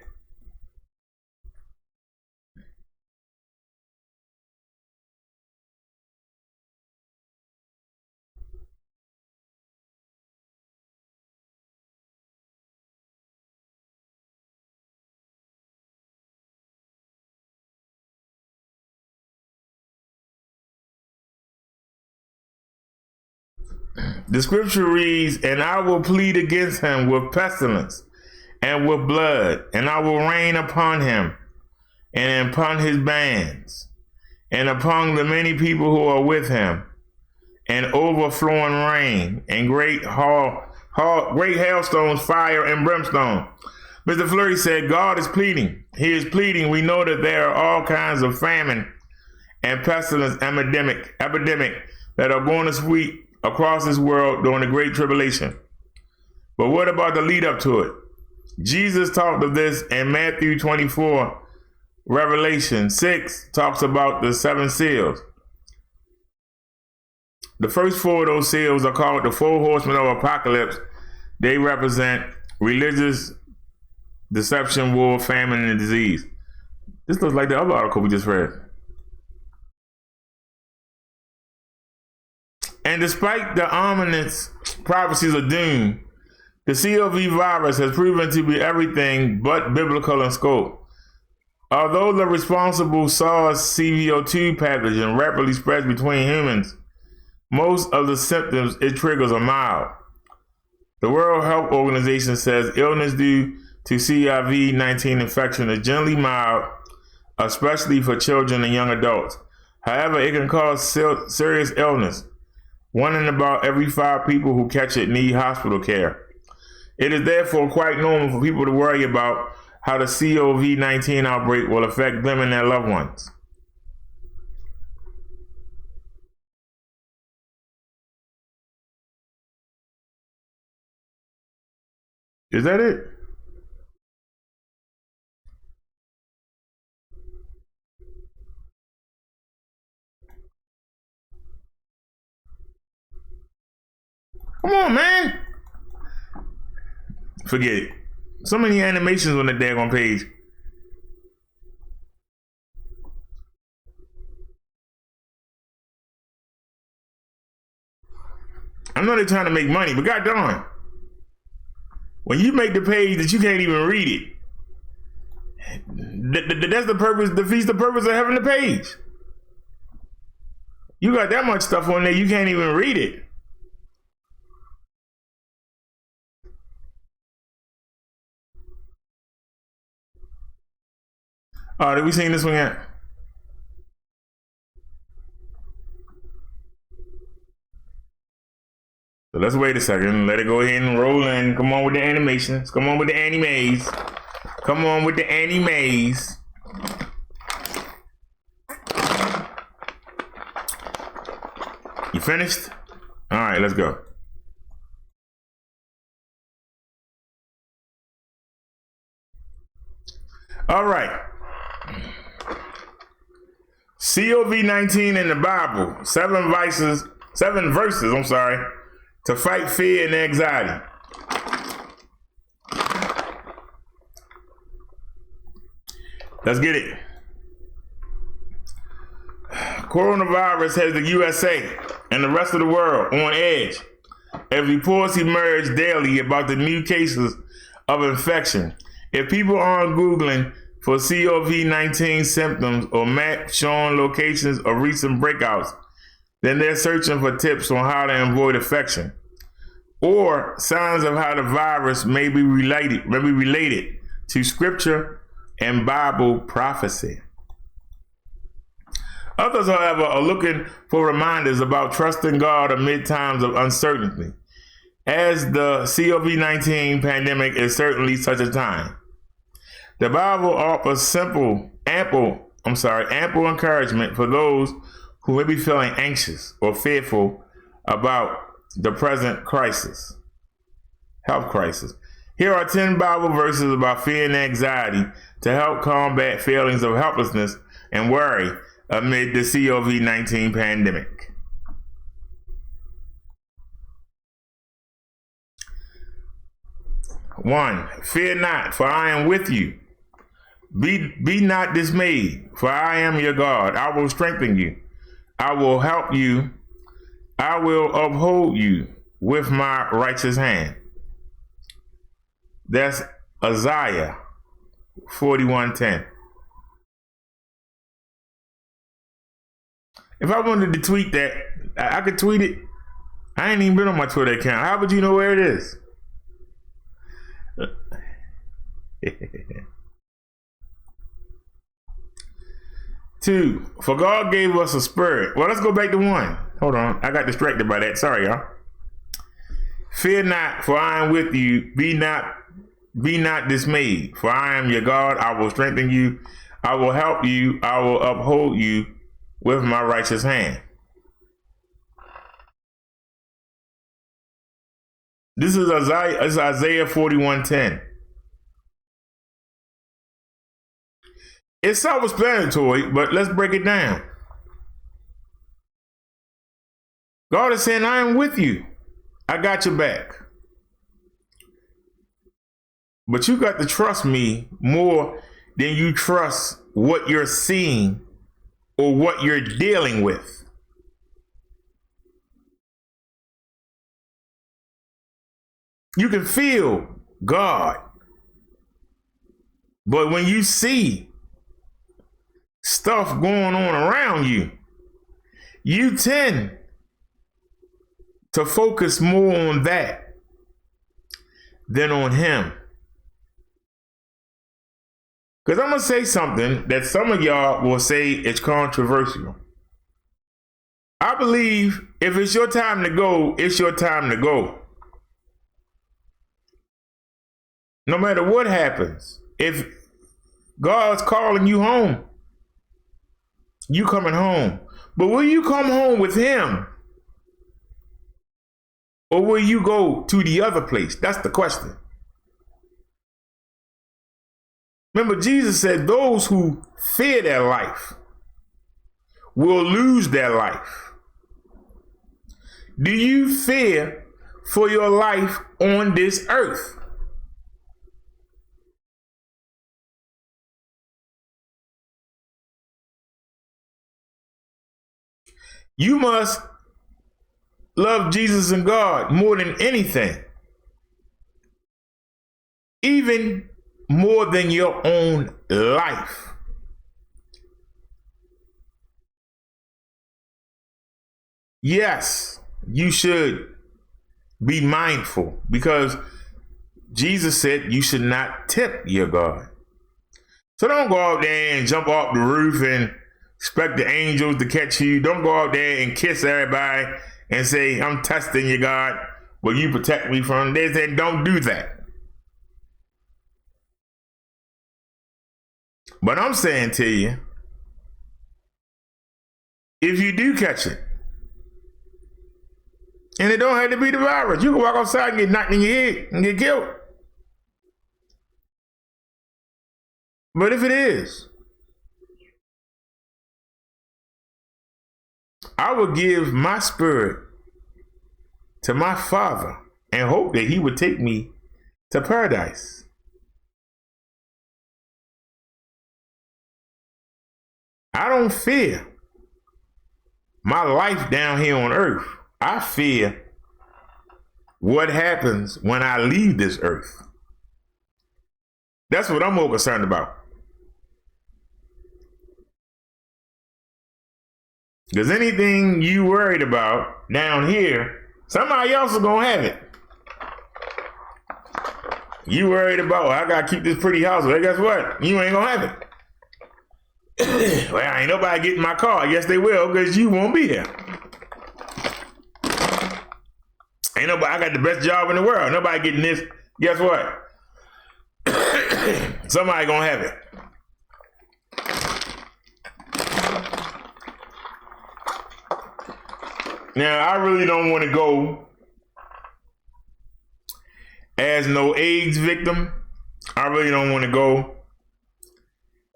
The scripture reads, "And I will plead against him with pestilence and with blood, and I will rain upon him and upon his bands and upon the many people who are with him, and overflowing rain and great hailstones, fire and brimstone." Mr. Fleury said, God is pleading. He is pleading. We know that there are all kinds of famine and pestilence epidemic that are going to sweep across this world during the Great Tribulation. But what about the lead up to it? Jesus talked of this in Matthew 24. Revelation 6 talks about the 7 seals. The first 4 of those seals are called the 4 horsemen of apocalypse. They represent religious deception, war, famine, and disease. This looks like the other article we just read. And despite the ominous prophecies of doom, the COV virus has proven to be everything but biblical in scope. Although the responsible SARS-CoV-2 pathogen rapidly spreads between humans, most of the symptoms it triggers are mild. The World Health Organization says illness due to COVID-19 infection is generally mild, especially for children and young adults. However, it can cause serious illness. 1 in about every 5 people who catch it need hospital care. It is therefore quite normal for people to worry about how the COVID-19 outbreak will affect them and their loved ones. Is that it? Come on, man. Forget it. So many animations on the daggone page. I know they're trying to make money, but god darn. When you make the page that you can't even read it, that's the purpose, defeats the purpose of having the page. You got that much stuff on there, you can't even read it. Oh, did we seen this one yet? So let's wait a second. Let it go ahead and roll in. Come on with the animations. Come on with the animes. Come on with the animes. You finished? All right, let's go. All right. COVID-19 in the Bible, 7 verses, to fight fear and anxiety. Let's get it. coronavirus has the USA and the rest of the world on edge as reports emerge daily about the new cases of infection. If people aren't Googling for COVID-19 symptoms or maps showing locations of recent breakouts, then they're searching for tips on how to avoid infection or signs of how the virus may be related to scripture and Bible prophecy. Others, however, are looking for reminders about trusting God amid times of uncertainty, as the COVID-19 pandemic is certainly such a time. The Bible offers ample encouragement for those who may be feeling anxious or fearful about the present health crisis. Here are 10 Bible verses about fear and anxiety to help combat feelings of helplessness and worry amid the COVID-19 pandemic. One, fear not, for I am with you. Be not dismayed, for I am your God. I will strengthen you. I will help you. I will uphold you with my righteous hand. That's Isaiah 41:10. If I wanted to tweet that, I could tweet it. I ain't even been on my Twitter account. How would you know where it is? 2, for God gave us a spirit. Well, let's go back to 1. Hold on. I got distracted by that. Sorry, y'all. Fear not, for I am with you. Be not dismayed, for I am your God. I will strengthen you. I will help you. I will uphold you with my righteous hand. This is Isaiah 41:10. It's self-explanatory, but let's break it down. God is saying, I am with you. I got your back. But you got to trust me more than you trust what you're seeing or what you're dealing with. You can feel God, but when you see stuff going on around you, you tend to focus more on that than on Him. Because I'm going to say something that some of y'all will say is controversial. I believe if it's your time to go, it's your time to go. No matter what happens, if God's calling you home, you coming home. But will you come home with Him? Or will you go to the other place? That's the question. Remember, Jesus said those who fear their life will lose their life. Do you fear for your life on this earth? You must love Jesus and God more than anything, even more than your own life. Yes, you should be mindful because Jesus said you should not tempt your God. So don't go out there and jump off the roof and expect the angels to catch you. Don't go out there and kiss everybody and say, I'm testing you, God. Will you protect me from this? And don't do that. But I'm saying to you, if you do catch it, and it don't have to be the virus, you can walk outside and get knocked in your head and get killed. But if it is, I would give my spirit to my Father and hope that He would take me to paradise. I don't fear my life down here on earth, I fear what happens when I leave this earth. That's what I'm more concerned about. Because anything you worried about down here, somebody else is going to have it. You worried about, well, I got to keep this pretty house. Well, guess what? You ain't going to have it. Well, ain't nobody getting my car. Yes, they will, because you won't be here. Ain't nobody, I got the best job in the world. Nobody getting this. Guess what? Somebody going to have it. Now, I really don't want to go as no AIDS victim. I really don't want to go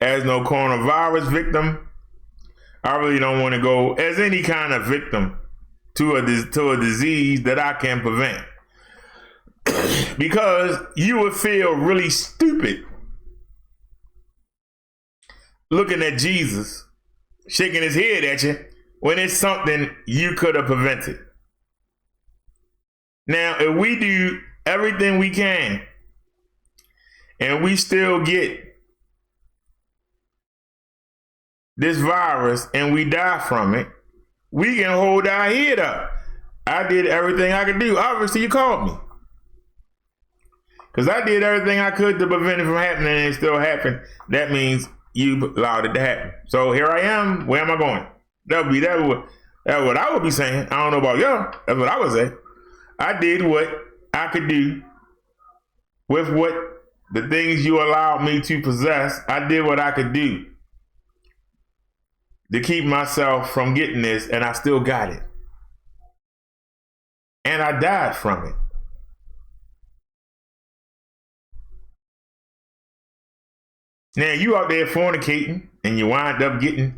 as no coronavirus victim. I really don't want to go as any kind of victim to a disease that I can prevent. Because you would feel really stupid looking at Jesus, shaking his head at you, when it's something you could have prevented. Now, if we do everything we can and we still get this virus and we die from it, we can hold our head up. I did everything I could do. Obviously, you called me. Because I did everything I could to prevent it from happening and it still happened. That means you allowed it to happen. So here I am. Where am I going? That's what I would be saying. I don't know about y'all. That's what I would say. I did what I could do with what the things you allowed me to possess. I did what I could do to keep myself from getting this, and I still got it. And I died from it. Now you out there fornicating and you wind up getting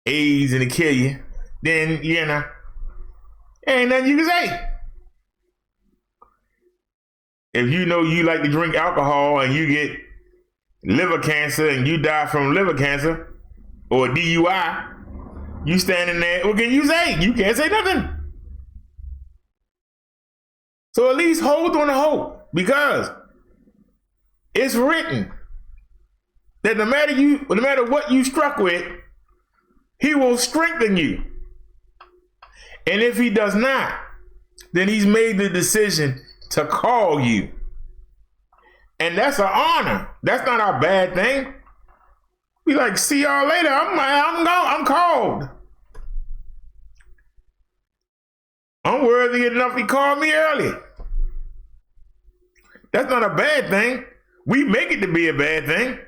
AIDS and it kill you, then, you know, ain't nothing you can say. If you know you like to drink alcohol and you get liver cancer and you die from liver cancer or DUI, you standing there, what can you say? You can't say nothing. So at least hold on to hope, because it's written that no matter what you struck with, he will strengthen you. And if he does not, then he's made the decision to call you. And that's an honor. That's not a bad thing. Be like, see y'all later. I'm called. I'm worthy enough he called me early. That's not a bad thing. We make it to be a bad thing.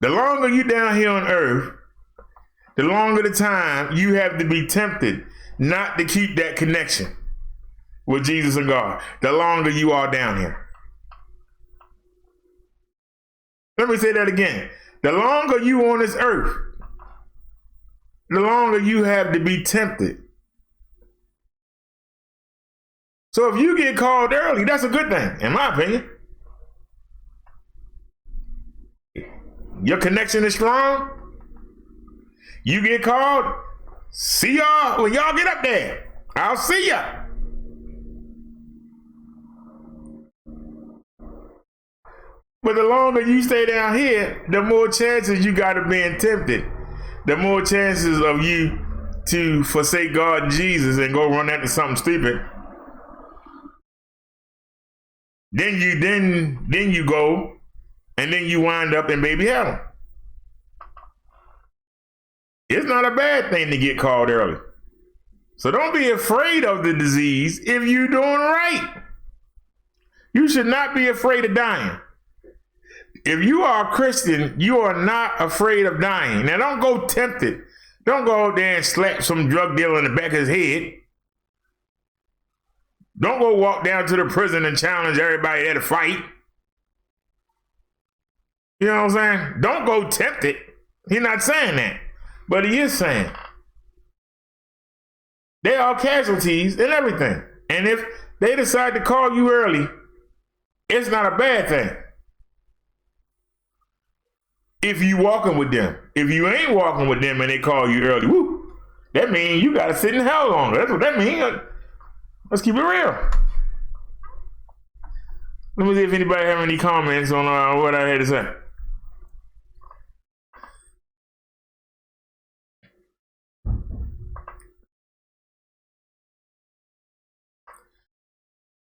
The longer you down here on earth, the longer the time you have to be tempted not to keep that connection with Jesus and God. The longer you are down here. Let me say that again. The longer you on this earth, the longer you have to be tempted. So if you get called early, that's a good thing, in my opinion. Your connection is strong. You get called. See y'all when y'all get up there. I'll see ya. But the longer you stay down here, the more chances you got of being tempted. The more chances of you to forsake God and Jesus and go run after something stupid. Then you go, and then you wind up in baby hell. It's not a bad thing to get called early. So don't be afraid of the disease if you're doing right. You should not be afraid of dying. If you are a Christian, you are not afraid of dying. Now don't go tempted. Don't go out there and slap some drug dealer in the back of his head. Don't go walk down to the prison and challenge everybody there to fight. You know what I'm saying? Don't go tempted. He's not saying that. But he is saying there are casualties and everything. And if they decide to call you early, it's not a bad thing. if you walking with them. If you ain't walking with them and they call you early, woo, that means you got to sit in hell longer. That's what that means. Let's keep it real. Let me see if anybody have any comments on what I had to say.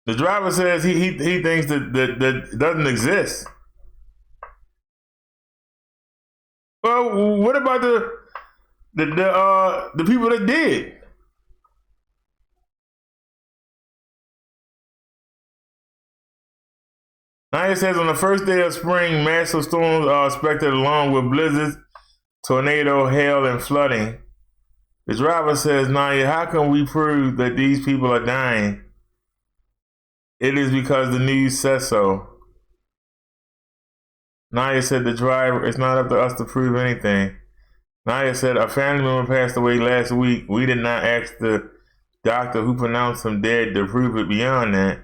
The driver says he thinks that doesn't exist. Well, what about the people that did? Now it says on the first day of spring, massive storms are expected along with blizzards, tornado, hail, and flooding. The driver says, Naya, how can we prove that these people are dying? It is because the news says so. Naya said, the driver, it's not up to us to prove anything. Naya said, a family member passed away last week. We did not ask the doctor who pronounced him dead to prove it beyond that.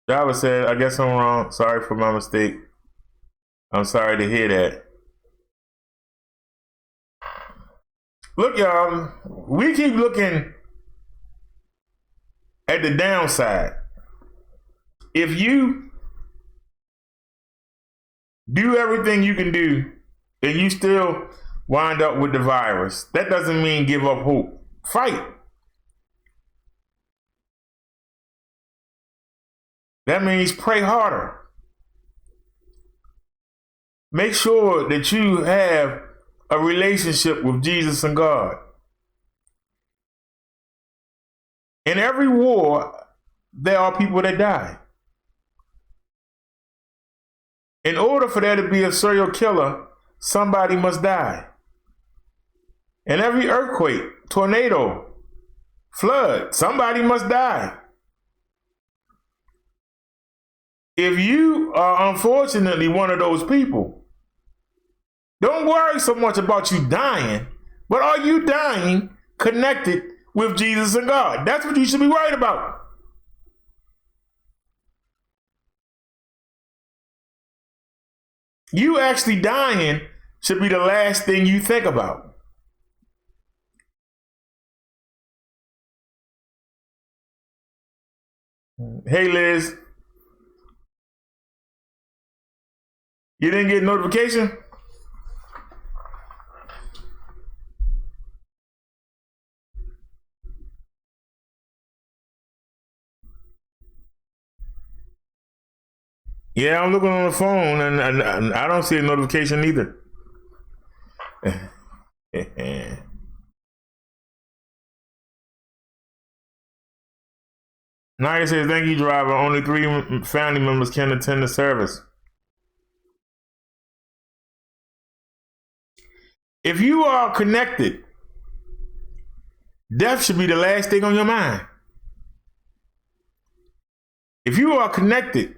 Driver said, I guess I'm wrong. Sorry for my mistake. I'm sorry to hear that. Look, y'all, we keep looking at the downside. If you do everything you can do and you still wind up with the virus, that doesn't mean give up hope. Fight. That means pray harder. Make sure that you have a relationship with Jesus and God. In every war, there are people that die. In order for there to be a serial killer, somebody must die. In every earthquake, tornado, flood, somebody must die. If you are unfortunately one of those people, don't worry so much about you dying, but are you dying connected with Jesus and God? That's what you should be worried about. You actually dying should be the last thing you think about. Hey, Liz. You didn't get a notification? Yeah, I'm looking on the phone and I don't see a notification either. Naya says, thank you, driver. Only 3 family members can attend the service. If you are connected, death should be the last thing on your mind. If you are connected,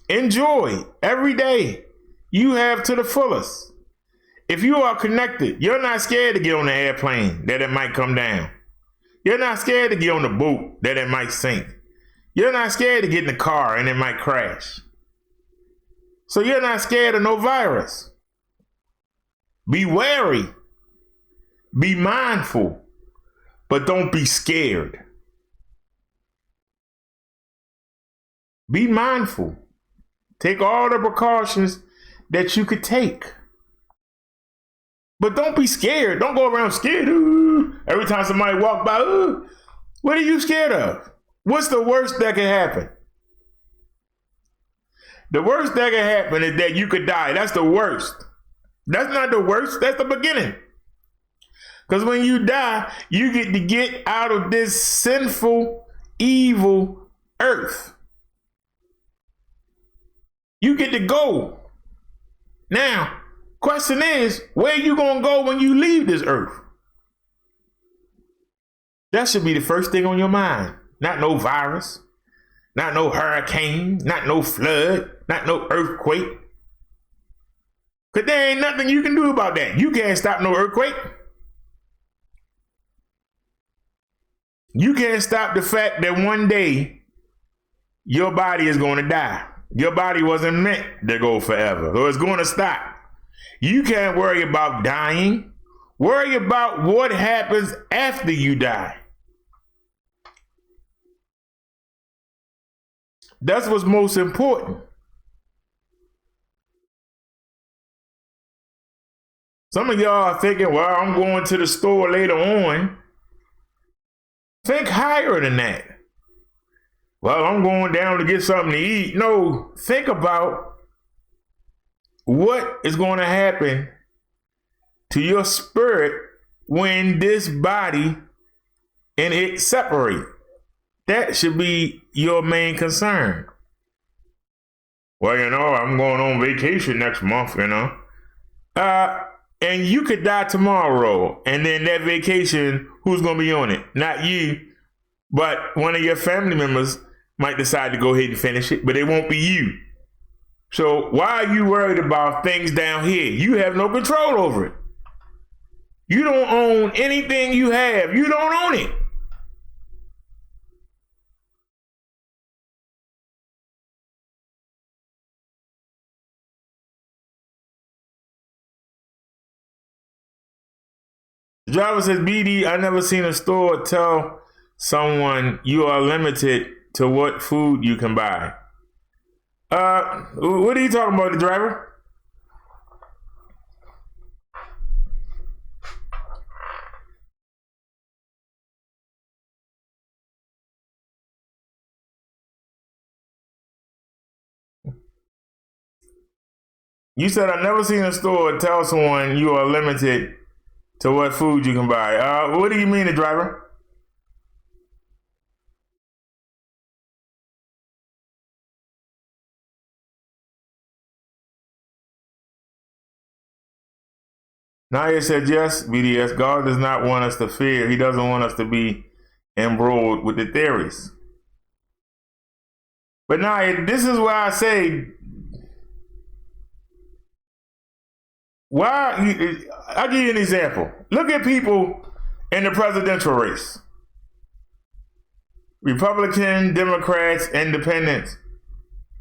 enjoy every day you have to the fullest. If you are connected, you're not scared to get on the airplane that it might come down. You're not scared to get on the boat that it might sink. You're not scared to get in the car and it might crash. So you're not scared of no virus. Be wary. Be mindful. But don't be scared. Be mindful. Take all the precautions that you could take. But don't be scared. Don't go around scared. Ooh. Every time somebody walk by, ooh. What are you scared of? What's the worst that can happen? The worst that can happen is that you could die. That's the worst. That's not the worst. That's the beginning. Because when you die, you get to get out of this sinful, evil earth. You get to go. Now, question is, where you going to go when you leave this earth? That should be the first thing on your mind. Not no virus. Not no hurricane, not no flood, not no earthquake. Because there ain't nothing you can do about that. You can't stop no earthquake. You can't stop the fact that one day your body is going to die. Your body wasn't meant to go forever, so it's going to stop. You can't worry about dying. Worry about what happens after you die. That's what's most important. Some of y'all are thinking, well, I'm going to the store later on. Think higher than that. Well, I'm going down to get something to eat. No, think about what is going to happen to your spirit when this body and it separate. That should be your main concern. Well, I'm going on vacation next month, and you could die tomorrow, and then that vacation, who's going to be on it? Not you, but one of your family members might decide to go ahead and finish it, but it won't be you. So why are you worried about things down here? You have no control over it. You don't own anything you have. You don't own it. The driver says, BD, I never seen a store tell someone you are limited to what food you can buy. What are you talking about, the driver? You said I never seen a store tell someone you are limited to what food you can buy. What do you mean, the driver? Naya said, yes, BDS, God does not want us to fear. He doesn't want us to be embroiled with the theories. But Naya, this is why I say, I'll give you an example. Look at people in the presidential race. Republican, Democrats, Independents.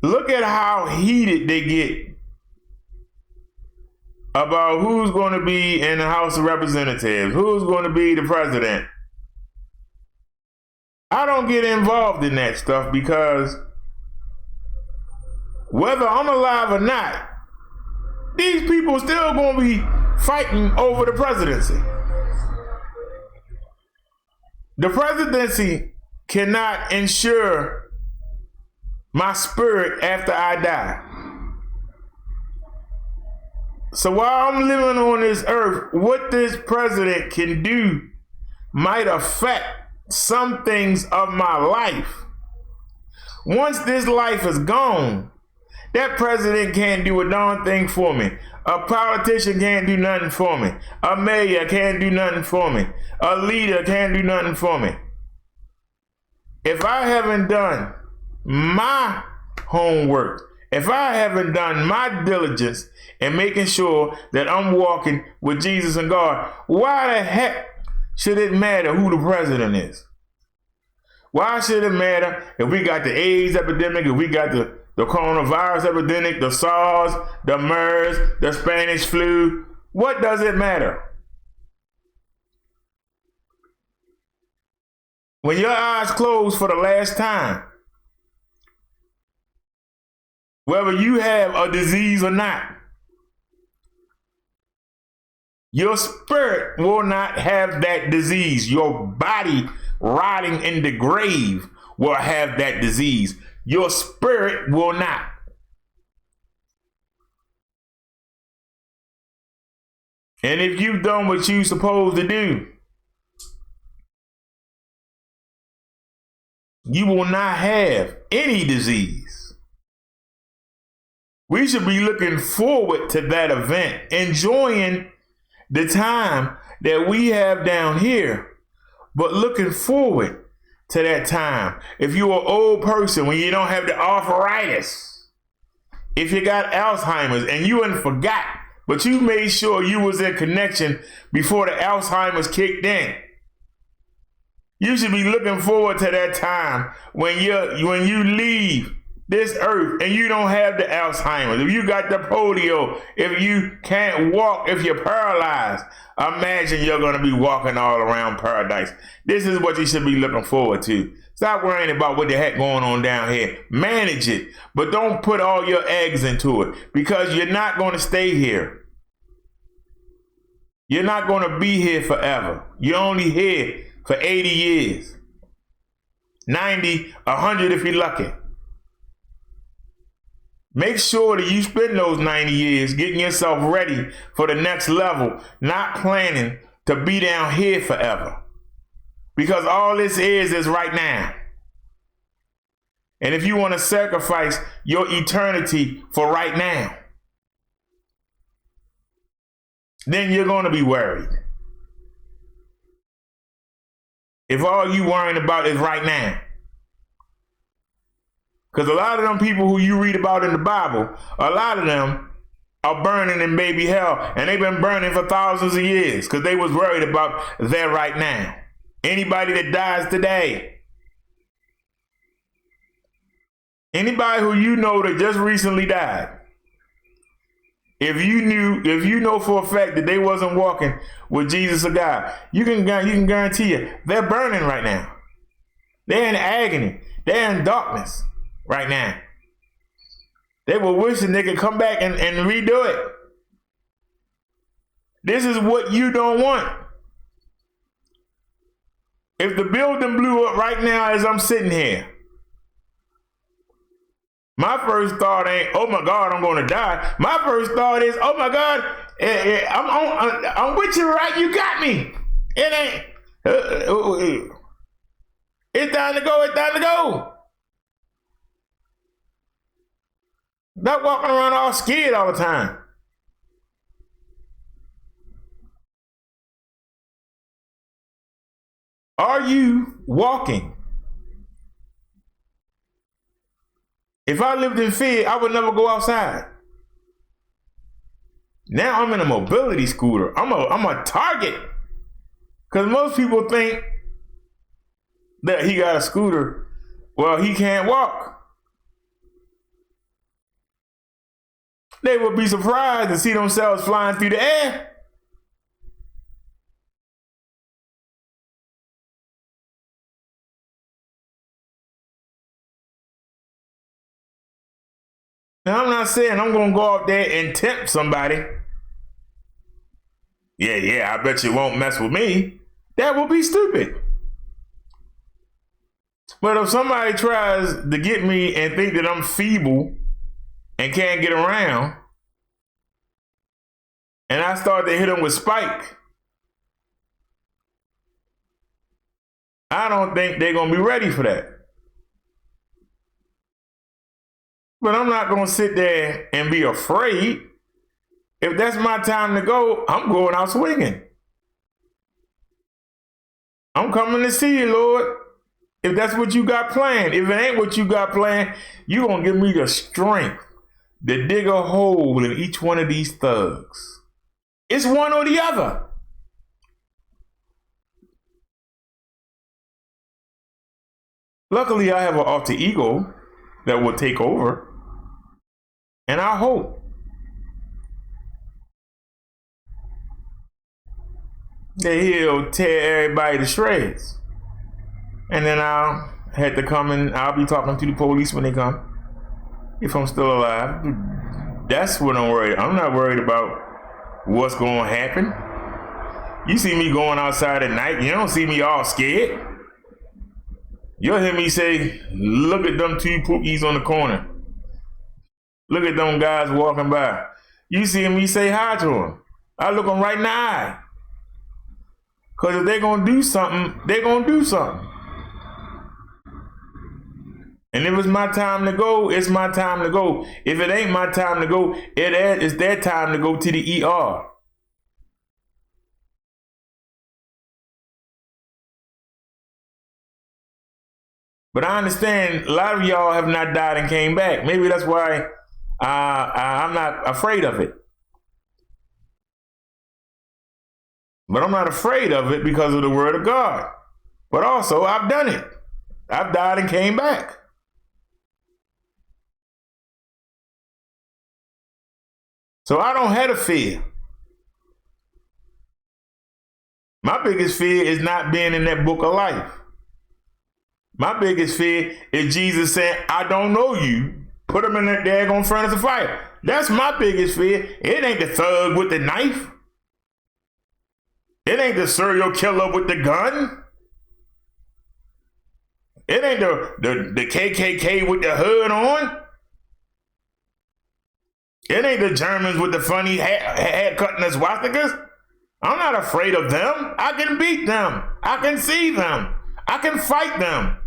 Look at how heated they get about who's going to be in the House of Representatives, who's going to be the president. I don't get involved in that stuff because whether I'm alive or not, these people still going to be fighting over the presidency. The presidency cannot ensure my spirit after I die. So while I'm living on this earth, what this president can do might affect some things of my life. Once this life is gone, that president can't do a darn thing for me. A politician can't do nothing for me. A mayor can't do nothing for me. A leader can't do nothing for me. If I haven't done my homework, if I haven't done my diligence in making sure that I'm walking with Jesus and God, why the heck should it matter who the president is? Why should it matter if we got the AIDS epidemic, if we got the coronavirus epidemic, the SARS, the MERS, the Spanish flu? What does it matter? When your eyes close for the last time, whether you have a disease or not, your spirit will not have that disease. Your body rotting in the grave will have that disease. Your spirit will not. And if you've done what you're supposed to do, you will not have any disease. We should be looking forward to that event, enjoying the time that we have down here, but looking forward to that time. If you're an old person, when you don't have the arthritis, if you got Alzheimer's and you ain't forgot, but you made sure you was in connection before the Alzheimer's kicked in. You should be looking forward to that time when you leave this earth and you don't have the Alzheimer's, if you got the polio, if you can't walk, if you're paralyzed. Imagine you're going to be walking all around paradise. This is what you should be looking forward to. Stop worrying about what the heck going on down here. Manage it, but don't put all your eggs into it, because you're not going to stay here. You're not going to be here forever. You're only here for 80 years, 90, 100 if you're lucky. Make sure that you spend those 90 years getting yourself ready for the next level, not planning to be down here forever. Because all this is right now. And if you want to sacrifice your eternity for right now, then you're going to be worried. If all you worrying about is right now. Because a lot of them people who you read about in the Bible, a lot of them are burning in baby hell. And they've been burning for thousands of years because they was worried about their right now. Anybody that dies today, anybody who you know that just recently died, if you know for a fact that they wasn't walking with Jesus or God, you can guarantee you they're burning right now. They're in agony. They're in darkness right now. They were wishing they could come back and redo it. This is what you don't want. If the building blew up right now as I'm sitting here, my first thought ain't, oh my God, I'm going to die. My first thought is, oh my God, I'm with you, right? You got me. It ain't. It's time to go. It's time to go. Not walking around all scared all the time. Are you walking? If I lived in fear, I would never go outside. Now I'm in a mobility scooter. I'm a target. Because most people think that he got a scooter. Well, he can't walk. They would be surprised to see themselves flying through the air. Now, I'm not saying I'm going to go out there and tempt somebody. Yeah, I bet you won't mess with me. That would be stupid. But if somebody tries to get me and think that I'm feeble and can't get around, and I start to hit them with spike, I don't think they're going to be ready for that. But I'm not going to sit there and be afraid. If that's my time to go, I'm going out swinging. I'm coming to see you, Lord. If that's what you got planned. If it ain't what you got planned, you're going to give me the strength to dig a hole in each one of these thugs. It's one or the other. Luckily, I have an alter ego that will take over. And I hope that he'll tear everybody to shreds. And then I'll have to come and I'll be talking to the police when they come. If I'm still alive. That's what I'm worried. I'm not worried about what's going to happen. You see me going outside at night. You don't see me all scared. You'll hear me say, look at them two pookies on the corner. Look at them guys walking by. You see me say hi to them. I look them right in the eye. Because if they're going to do something, they're going to do something. And if it's my time to go, it's my time to go. If it ain't my time to go, it's their time to go to the ER. But I understand a lot of y'all have not died and came back. Maybe that's why I'm not afraid of it. But I'm not afraid of it because of the word of God. But also, I've done it. I've died and came back. So I don't have a fear. My biggest fear is not being in that book of life. My biggest fear is Jesus saying, I don't know you. Put him in that daggone furnace of fire. That's my biggest fear. It ain't the thug with the knife. It ain't the serial killer with the gun. It ain't the KKK with the hood on. It ain't the Germans with the funny haircut and the swastikas. I'm not afraid of them. I can beat them. I can see them. I can fight them.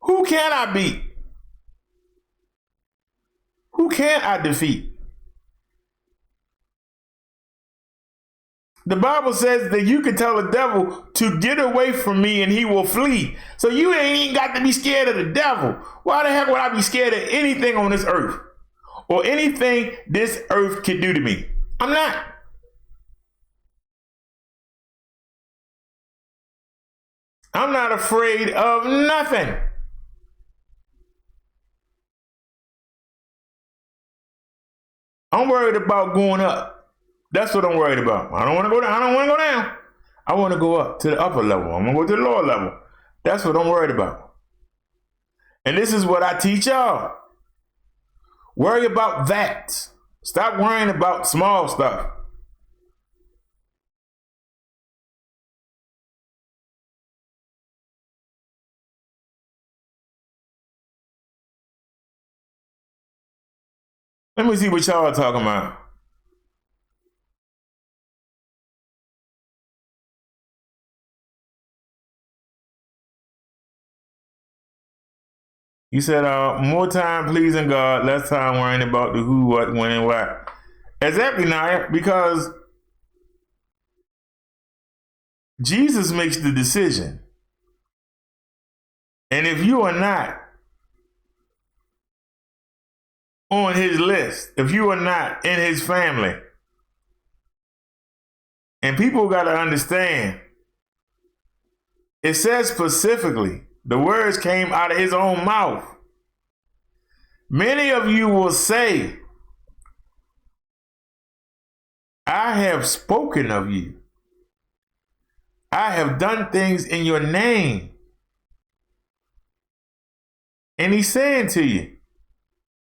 Who can I beat? Who can I defeat? The Bible says that you can tell the devil to get away from me and he will flee. So you ain't even got to be scared of the devil. Why the heck would I be scared of anything on this earth? Or anything this earth can do to me? I'm not. I'm not afraid of nothing. I'm worried about going up. That's what I'm worried about. I don't want to go down. I don't want to go down. I want to go up to the upper level. I'm going to go to the lower level. That's what I'm worried about. And this is what I teach y'all. Worry about that. Stop worrying about small stuff. Let me see what y'all are talking about. You said, more time pleasing God, less time worrying about the who, what, when, and why. Exactly, Naya, because Jesus makes the decision. And if you are not on his list, if you are not in his family, and people got to understand, it says specifically, the words came out of his own mouth. Many of you will say, I have spoken of you. I have done things in your name. And he's saying to you,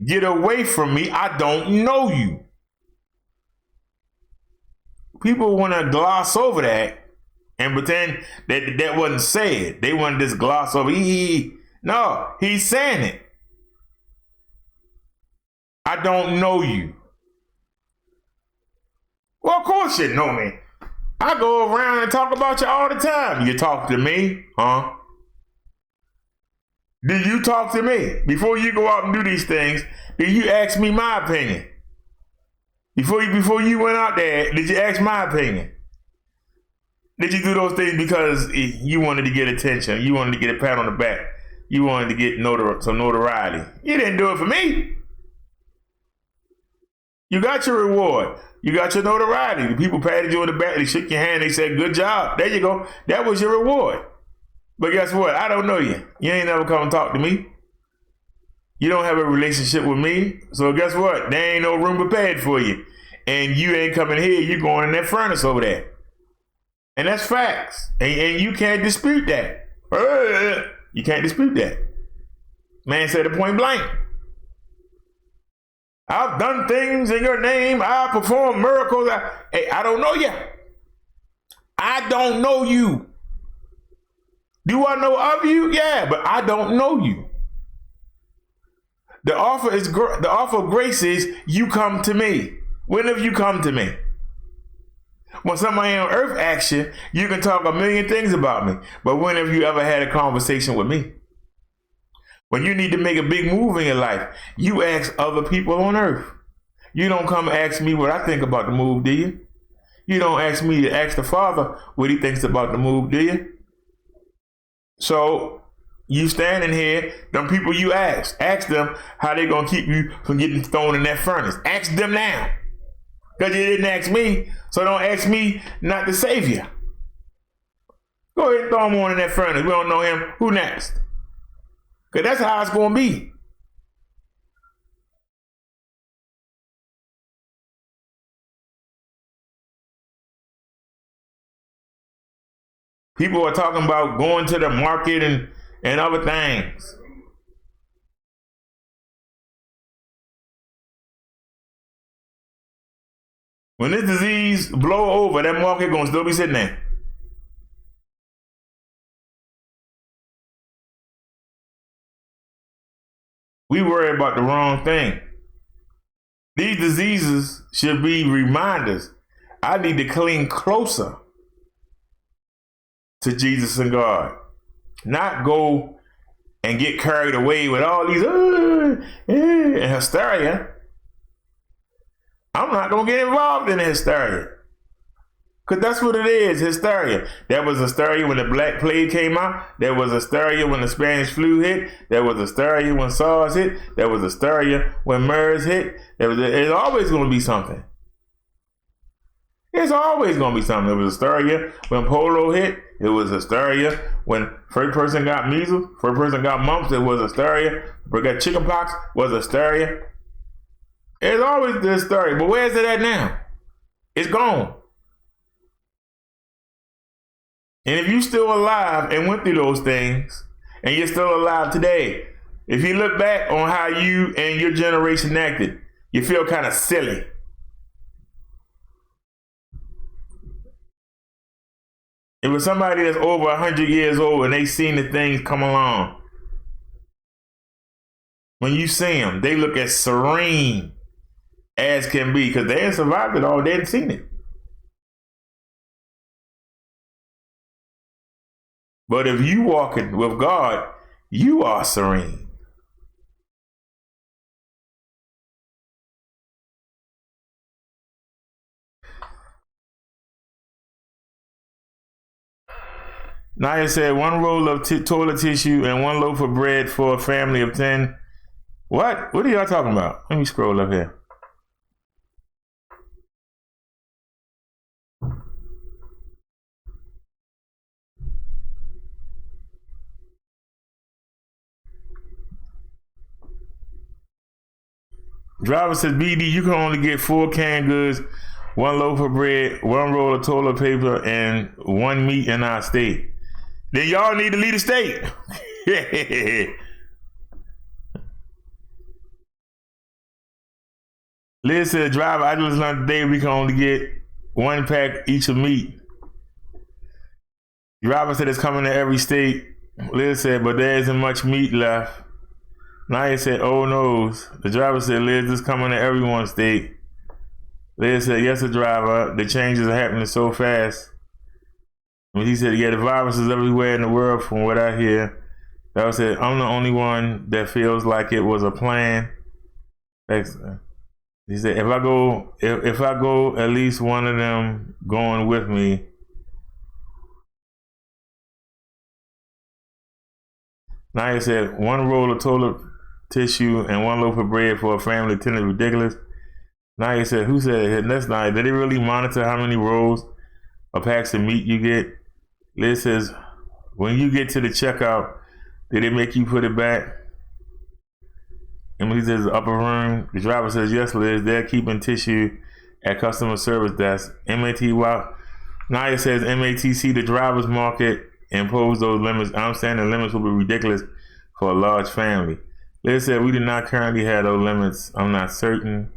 get away from me. I don't know you. People want to gloss over that and pretend that that wasn't said. They want to just gloss over. No, he's saying it. I don't know you. Well, of course you know me. I go around and talk about you all the time. You talk to me, huh? Do you talk to me? Before you go out and do these things, did you ask me my opinion? Before you went out there, did you ask my opinion? Did you do those things because you wanted to get attention? You wanted to get a pat on the back? You wanted to get some notoriety? You didn't do it for me. You got your reward. You got your notoriety. The people patted you on the back. They shook your hand. They said, good job. There you go. That was your reward. But guess what? I don't know you. You ain't never come and talk to me. You don't have a relationship with me. So guess what? There ain't no room prepared for you. And you ain't coming here. You going in that furnace over there. And that's facts. And you can't dispute that. You can't dispute that. Man said it point blank. I've done things in your name. I performed miracles. I don't know you. I don't know you. Do I know of you? Yeah, but I don't know you. The offer of grace is you come to me. When have you come to me? When somebody on earth asks you, you can talk a million things about me. But when have you ever had a conversation with me? When you need to make a big move in your life, you ask other people on earth. You don't come ask me what I think about the move, do you? You don't ask me to ask the Father what he thinks about the move, do you? So you standing here, them people you ask them how they gonna keep you from getting thrown in that furnace. Ask them now. Because you didn't ask me, so don't ask me not to save you. Go ahead and throw him on in that furnace. We don't know him. Who next? Because that's how it's going to be. People are talking about going to the market and other things. When this disease blow over, that market going to still be sitting there. We worry about the wrong thing. These diseases should be reminders. I need to cling closer to Jesus and God. Not go and get carried away with all these and hysteria. I'm not going to get involved in the hysteria. Because that's what it is, hysteria. There was hysteria when the Black Plague came out. There was hysteria when the Spanish flu hit. There was hysteria when SARS hit. There was hysteria when MERS hit. There's always going to be something. It's always going to be something. There was hysteria when polio hit. It was hysteria when first person got measles. First person got mumps. It was hysteria. We got chickenpox. Was hysteria. It's always the hysteria. But where is it at now? It's gone. And if you're still alive and went through those things, and you're still alive today, if you look back on how you and your generation acted, you feel kind of silly. It was somebody that's over 100 years old and they seen the things come along. When you see them, they look as serene as can be because they ain't survived it all. They hadn't seen it. But if you walking with God, you are serene. Naya said 1 roll of toilet tissue and 1 loaf of bread for a family of 10. What? What are y'all talking about? Let me scroll up here. Driver says, BD, you can only get 4 canned goods, 1 loaf of bread, 1 roll of toilet paper, and 1 meat in our state. Then y'all need to leave the state. Liz said, driver, I just learned today we can only get 1 pack each of meat. Driver said it's coming to every state. Liz said, but there isn't much meat left. Naya said, oh noes. The driver said, Liz, it's coming to everyone's state. Liz said, yes, the driver. The changes are happening so fast. And he said, yeah, the virus is everywhere in the world from what I hear. I said, I'm the only one that feels like it was a plan. Excellent. He said, if I go, at least one of them going with me. Naya said, 1 roll of toilet tissue and 1 loaf of bread for a family of 10 is ridiculous. Naya said, who said it? That's not. Did they really monitor how many rolls or packs of meat you get? Liz says, when you get to the checkout, did they make you put it back? Emily says, upper room. The driver says, yes, Liz, they're keeping tissue at customer service desk. MATY. Naya says, MATC, the driver's market, impose those limits. I'm saying the limits will be ridiculous for a large family. Liz said, we do not currently have those limits. I'm not certain.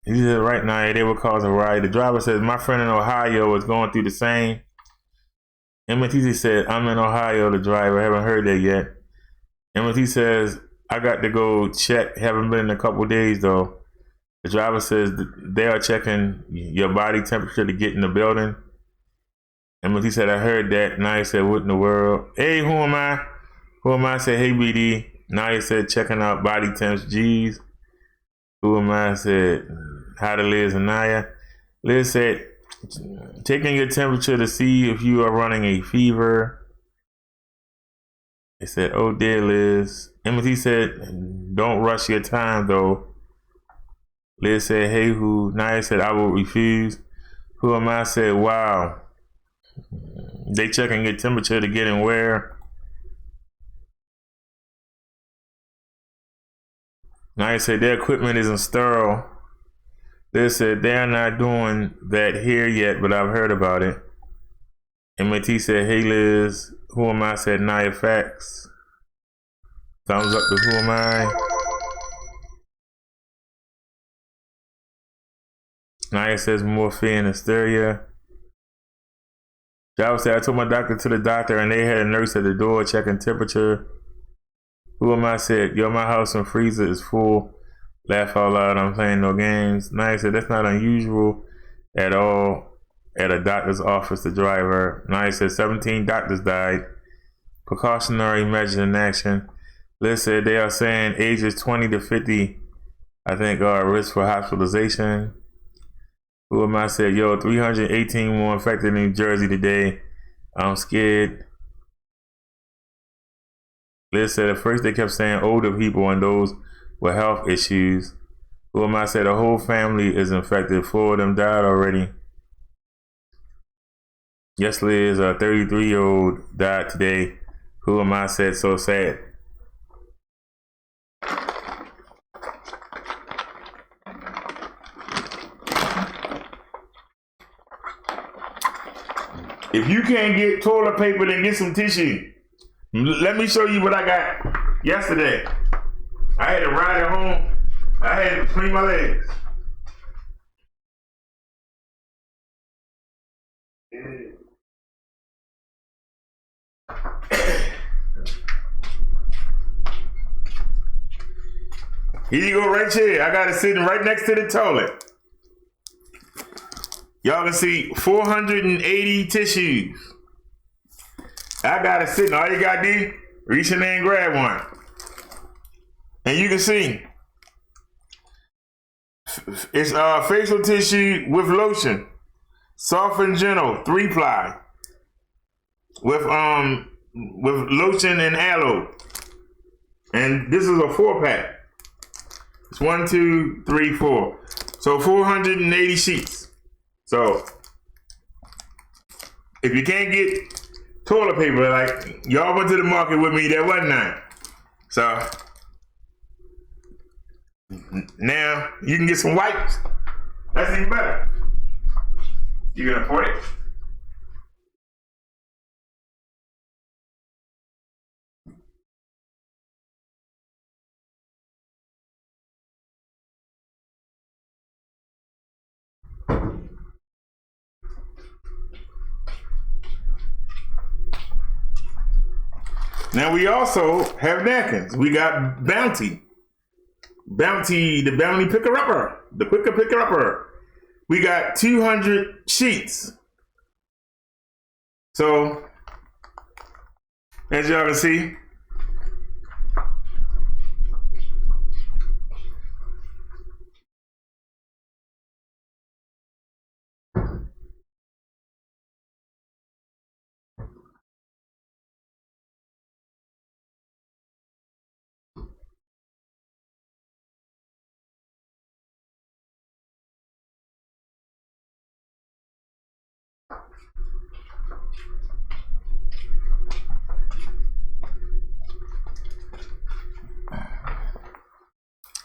He said, right now, they will cause a riot. The driver says, my friend in Ohio is going through the same. MTC said, I'm in Ohio, the driver. I haven't heard that yet. MTC says, I got to go check. Haven't been in a couple days, though. The driver says they are checking your body temperature to get in the building. MTC said, I heard that. Naya said, what in the world? Hey, who am I? Who am I? I said, hey, BD. Naya said, checking out body temps. G's. Who am I? I said, hi to Liz and Naya. Liz said, taking your temperature to see if you are running a fever. They said, oh dear Liz. MT said, don't rush your time though. Liz said, hey who? Naya said, I will refuse. Who am I? Said, wow. They checking your temperature to get in where? Naya said, their equipment isn't sterile. Liz said, they're not doing that here yet, but I've heard about it. MT said, hey Liz, who am I? Said, Naya facts. Thumbs up to who am I? Naya says morphine and hysteria. Java said, I took my doctor to the doctor and they had a nurse at the door checking temperature. Who am I? Said, yo, my house and freezer is full. Laugh out loud, I'm playing no games. Naya said, that's not unusual at all at a doctor's office, the driver. Naya said, 17 doctors died. Precautionary measures in action. Liz said, they are saying ages 20 to 50, I think, are at risk for hospitalization. Who am I? Said, yo, 318 more infected in New Jersey today. I'm scared. Liz said, at first they kept saying older people and those with health issues. Who am I? Said, the whole family is infected. 4 of them died already. Yes, Liz, a 33-year-old died today. Who am I? Said, so sad. If you can't get toilet paper, then get some tissue. Let me show you what I got yesterday. I had to ride it home. I had to clean my legs. Here you go, right here. I got it sitting right next to the toilet. Y'all can see 480 tissues. I got it sitting. All you got to do, reach in there and grab one. And you can see it's facial tissue with lotion, soft and gentle, 3-ply, with lotion and aloe. And this is a 4-pack. It's 1, 2, 3, 4. So 480 sheets. So if you can't get toilet paper, like y'all went to the market with me, there wasn't none. So now you can get some wipes. That's even better. You can afford it. Now we also have napkins. We got Bounty. Bounty, the Bounty Picker-Upper. The Quicker Picker-Upper. We got 200 sheets. So, as y'all can see,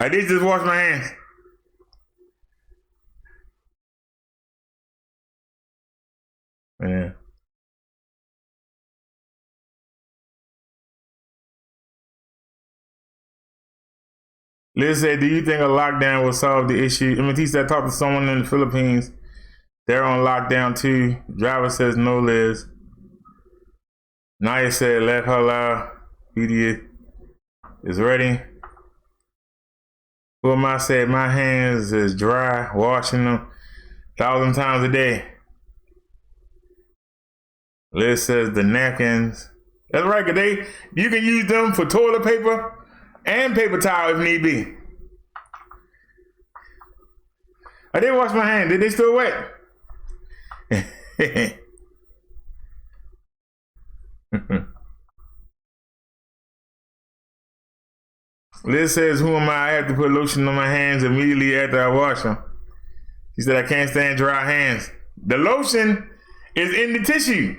I did just wash my hands. Yeah. Liz said, do you think a lockdown will solve the issue? MT said, I talked to someone in the Philippines. They're on lockdown too. Driver says, no, Liz. Naya said, laugh out loud. BD is ready. Who am I? Said, my hands is dry, washing them 1,000 times a day. Liz says, the napkins. That's right, cause you can use them for toilet paper and paper towel if need be. I did wash my hands. Did they still wet? Liz says, who am I? I have to put lotion on my hands immediately after I wash them. She said, I can't stand dry hands. The lotion is in the tissue.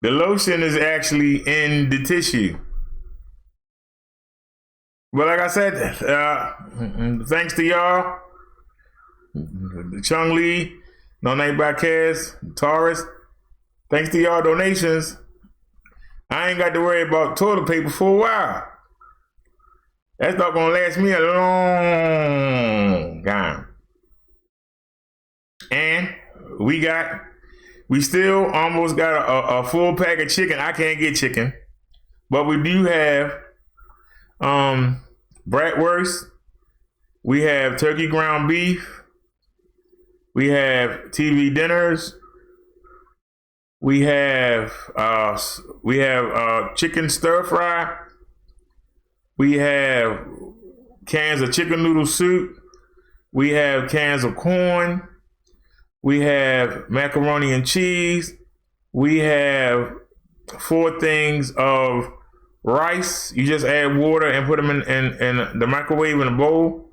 The lotion is actually in the tissue. But like I said, thanks to y'all, Chung Lee, No Name by Kaz, Taurus, thanks to y'all donations, I ain't got to worry about toilet paper for a while. That's not gonna last me a long time. And we still almost got a full pack of chicken. I can't get chicken, but we do have bratwurst. We have turkey ground beef. We have TV dinners. We have chicken stir fry. We have cans of chicken noodle soup. We have cans of corn. We have macaroni and cheese. We have 4 things of rice. You just add water and put them in the microwave in a bowl.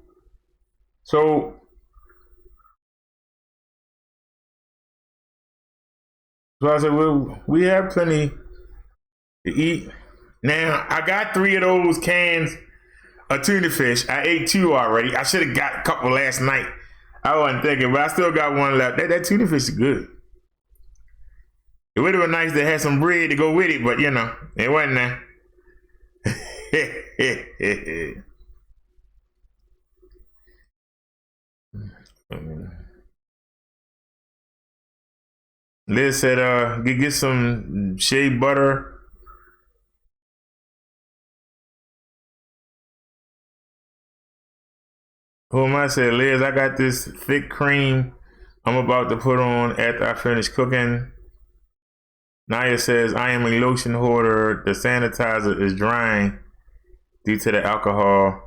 So I said, well, we have plenty to eat. Now, I got 3 of those cans of tuna fish. I ate 2 already. I should have got a couple last night. I wasn't thinking, but I still got 1 left. That tuna fish is good. It would have been nice to have some bread to go with it, but you know, it wasn't there. Liz said, get some shea butter. Who am I? Said Liz, I got this thick cream I'm about to put on after I finish cooking. Naya says, I am a lotion hoarder. The sanitizer is drying due to the alcohol.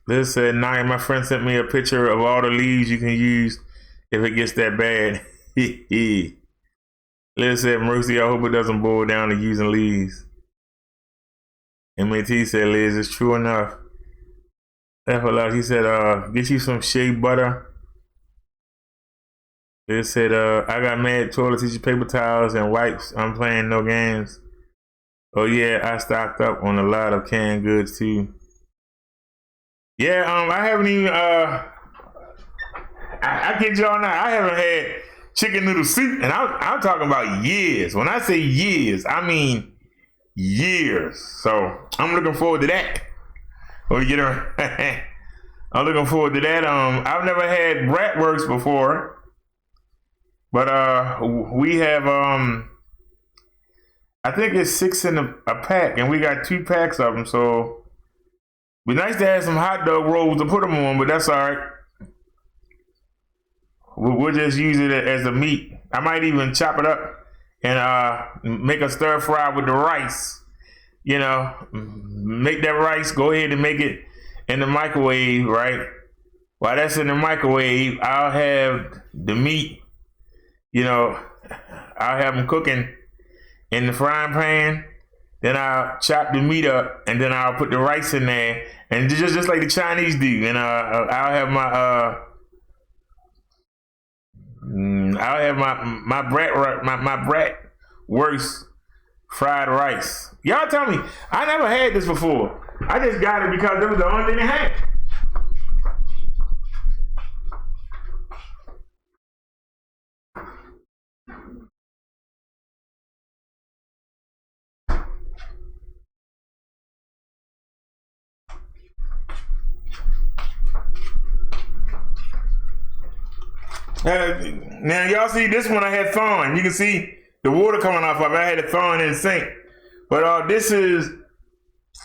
Liz said, Naya, my friend sent me a picture of all the leaves you can use if it gets that bad. Liz said, Mercy, I hope it doesn't boil down to using leaves. MAT said, Liz, it's true enough. He said, get you some shea butter. Liz said, I got mad toilet tissue, paper towels, and wipes. I'm playing no games. Oh yeah, I stocked up on a lot of canned goods too. Yeah, I haven't even, I kid y'all now, I haven't had chicken noodle soup, and I'm talking about years. When I say years, I mean years. So I'm looking forward to that. I'm looking forward to that. I've never had bratwurst before, but we have I think it's 6 in a pack, and we got 2 packs of them. So it'd be nice to have some hot dog rolls to put them on, but that's all right. We'll just use it as a meat. I might even chop it up and make a stir fry with the rice. You know, make that rice, go ahead and make it in the microwave, right? While that's in the microwave, I'll have the meat, you know, I'll have them cooking in the frying pan. Then I'll chop the meat up, and then I'll put the rice in there, and just like the Chinese do. And I'll have my bratwurst fried rice. Y'all tell me, I never had this before. I just got it because it was the only thing they had. Now y'all see this one I had thawing. You can see the water coming off of it. I had it thawing in the sink. But this is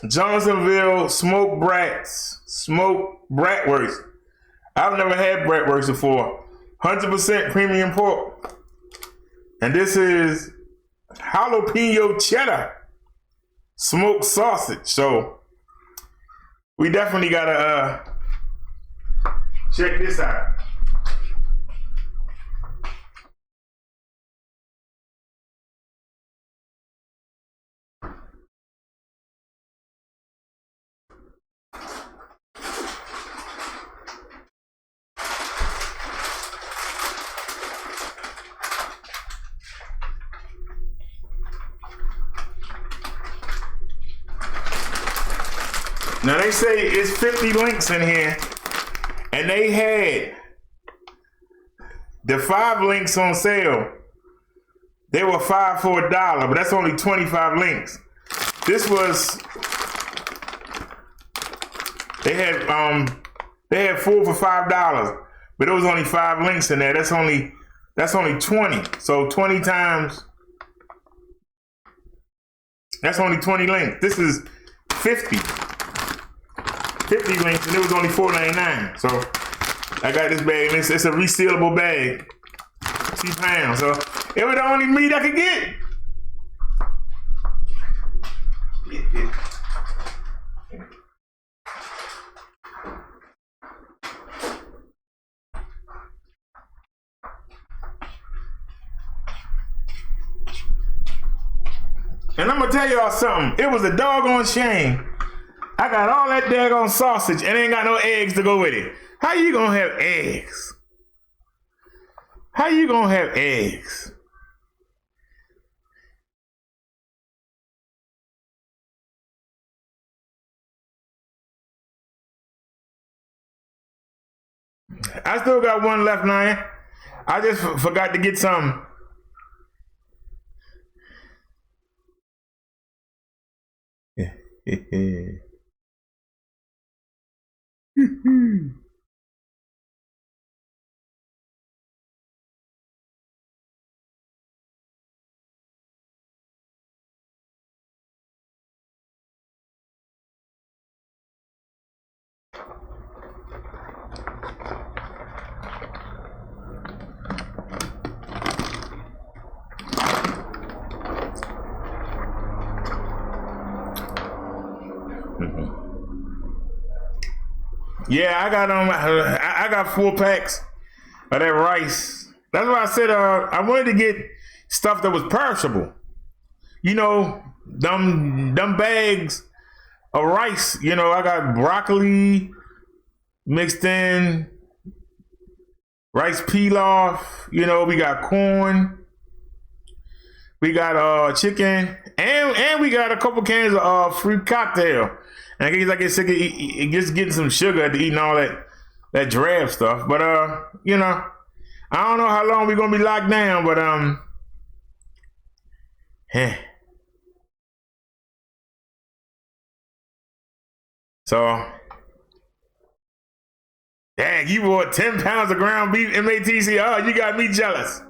Johnsonville smoked bratwurst. I've never had bratwurst before. 100% premium pork. And this is jalapeno cheddar smoked sausage. So we definitely gotta Check this out. Now they say it's 50 links in here, and they had the 5 links on sale. They were 5 for $1, but that's only 25 links. This was they had 4 for $5, but there was only 5 links in there. That's only 20. So 20 times, that's only 20 links. This is 50 links, and it was only $4.99. So I got this bag, and it's a resealable bag, £2. So it was the only meat I could get. And I'm gonna tell y'all something. It was a doggone shame. I got all that daggone sausage and ain't got no eggs to go with it. How you gonna have eggs? How you gonna have eggs? I still got one left, Naya. I just forgot to get some. Yeah, I got 4 packs of that rice. That's why I said I wanted to get stuff that was perishable. You know, them bags of rice. You know, I got broccoli mixed in, rice pilaf. You know, we got corn, we got chicken, and we got a couple cans of fruit cocktail. And I guess I get sick of just getting some sugar after eating all that draft stuff. But you know, I don't know how long we're gonna be locked down, but So, dang, you bought 10 pounds of ground beef, MATC. Oh, you got me jealous.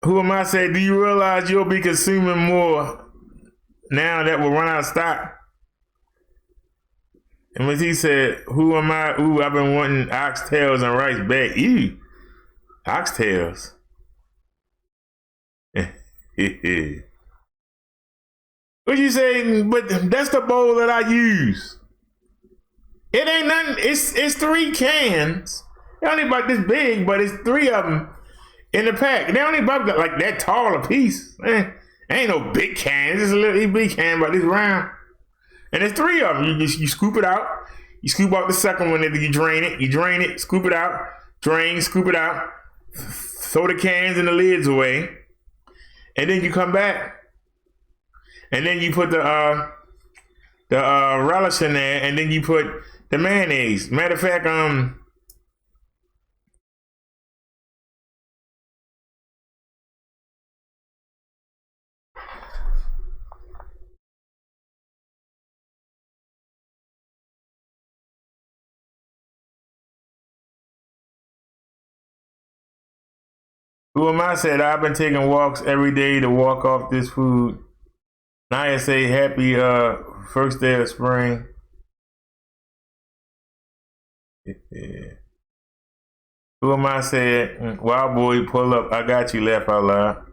Who am I to say, do you realize you'll be consuming more now that we'll run out of stock? And when he said, who am I? Ooh, I've been wanting oxtails and rice back. Ew, oxtails. What you say? But that's the bowl that I use. It ain't nothing. It's 3 cans. They only about this big, but it's 3 of them in the pack. They only about like that tall a piece. Ain't no big can. It's just a little big can, but it's round. And there's 3 of them. You scoop it out. You scoop out the second one, and then you drain it. You drain it, scoop it out, drain, scoop it out, throw the cans and the lids away, and then you come back, and then you put the relish in there, and then you put the mayonnaise. Matter of fact, who am I said I've been taking walks every day to walk off this food. Naya say happy first day of spring. Who am I said wild boy pull up. I got you, laugh out loud.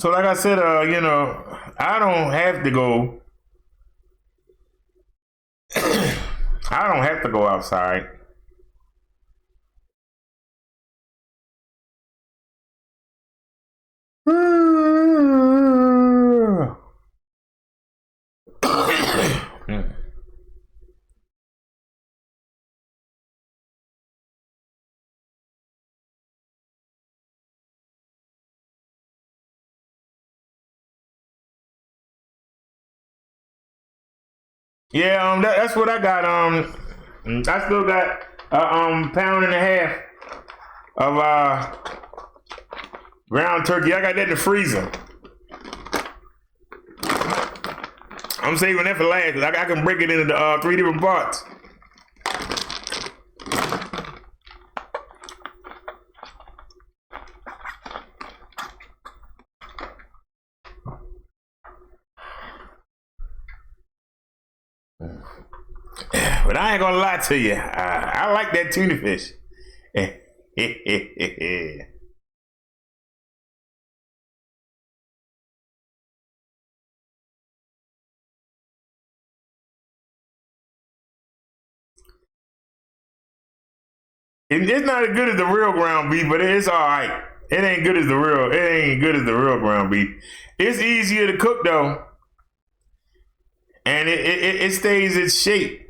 So like I said, you know, I don't have to go. I don't have to go outside. Yeah, that's what I got. I still got a pound and a half of ground turkey. I got that in the freezer. I'm saving that for last. I can break it into 3 different parts. But I ain't gonna lie to you. I like that tuna fish. It's not as good as the real ground beef, but it's all right. It ain't good as the real. It ain't good as the real ground beef. It's easier to cook though, and it stays its shape.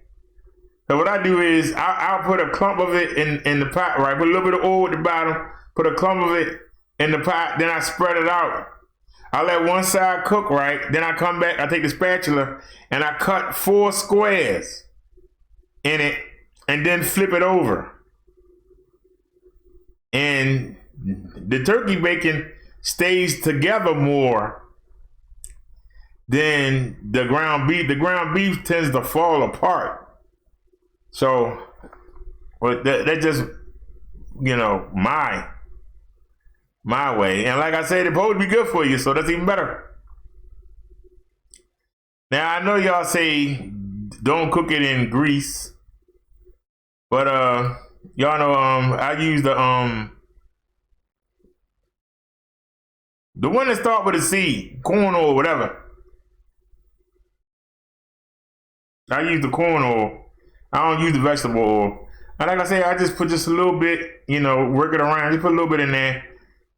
So what I do is I'll put a clump of it in the pot, right? Put a little bit of oil at the bottom. Put a clump of it in the pot. Then I spread it out. I let one side cook, right? Then I come back. I take the spatula and I cut 4 squares in it, and then flip it over. And the turkey bacon stays together more than the ground beef. The ground beef tends to fall apart. So, but that just, you know, my way. And like I said, it's supposed to be good for you, so that's even better. Now I know y'all say don't cook it in grease, but y'all know I use the one that start with a C, corn oil, whatever. I use the corn oil. I don't use the vegetable oil. And like I say, I just put just a little bit, you know, work it around. Just put a little bit in there.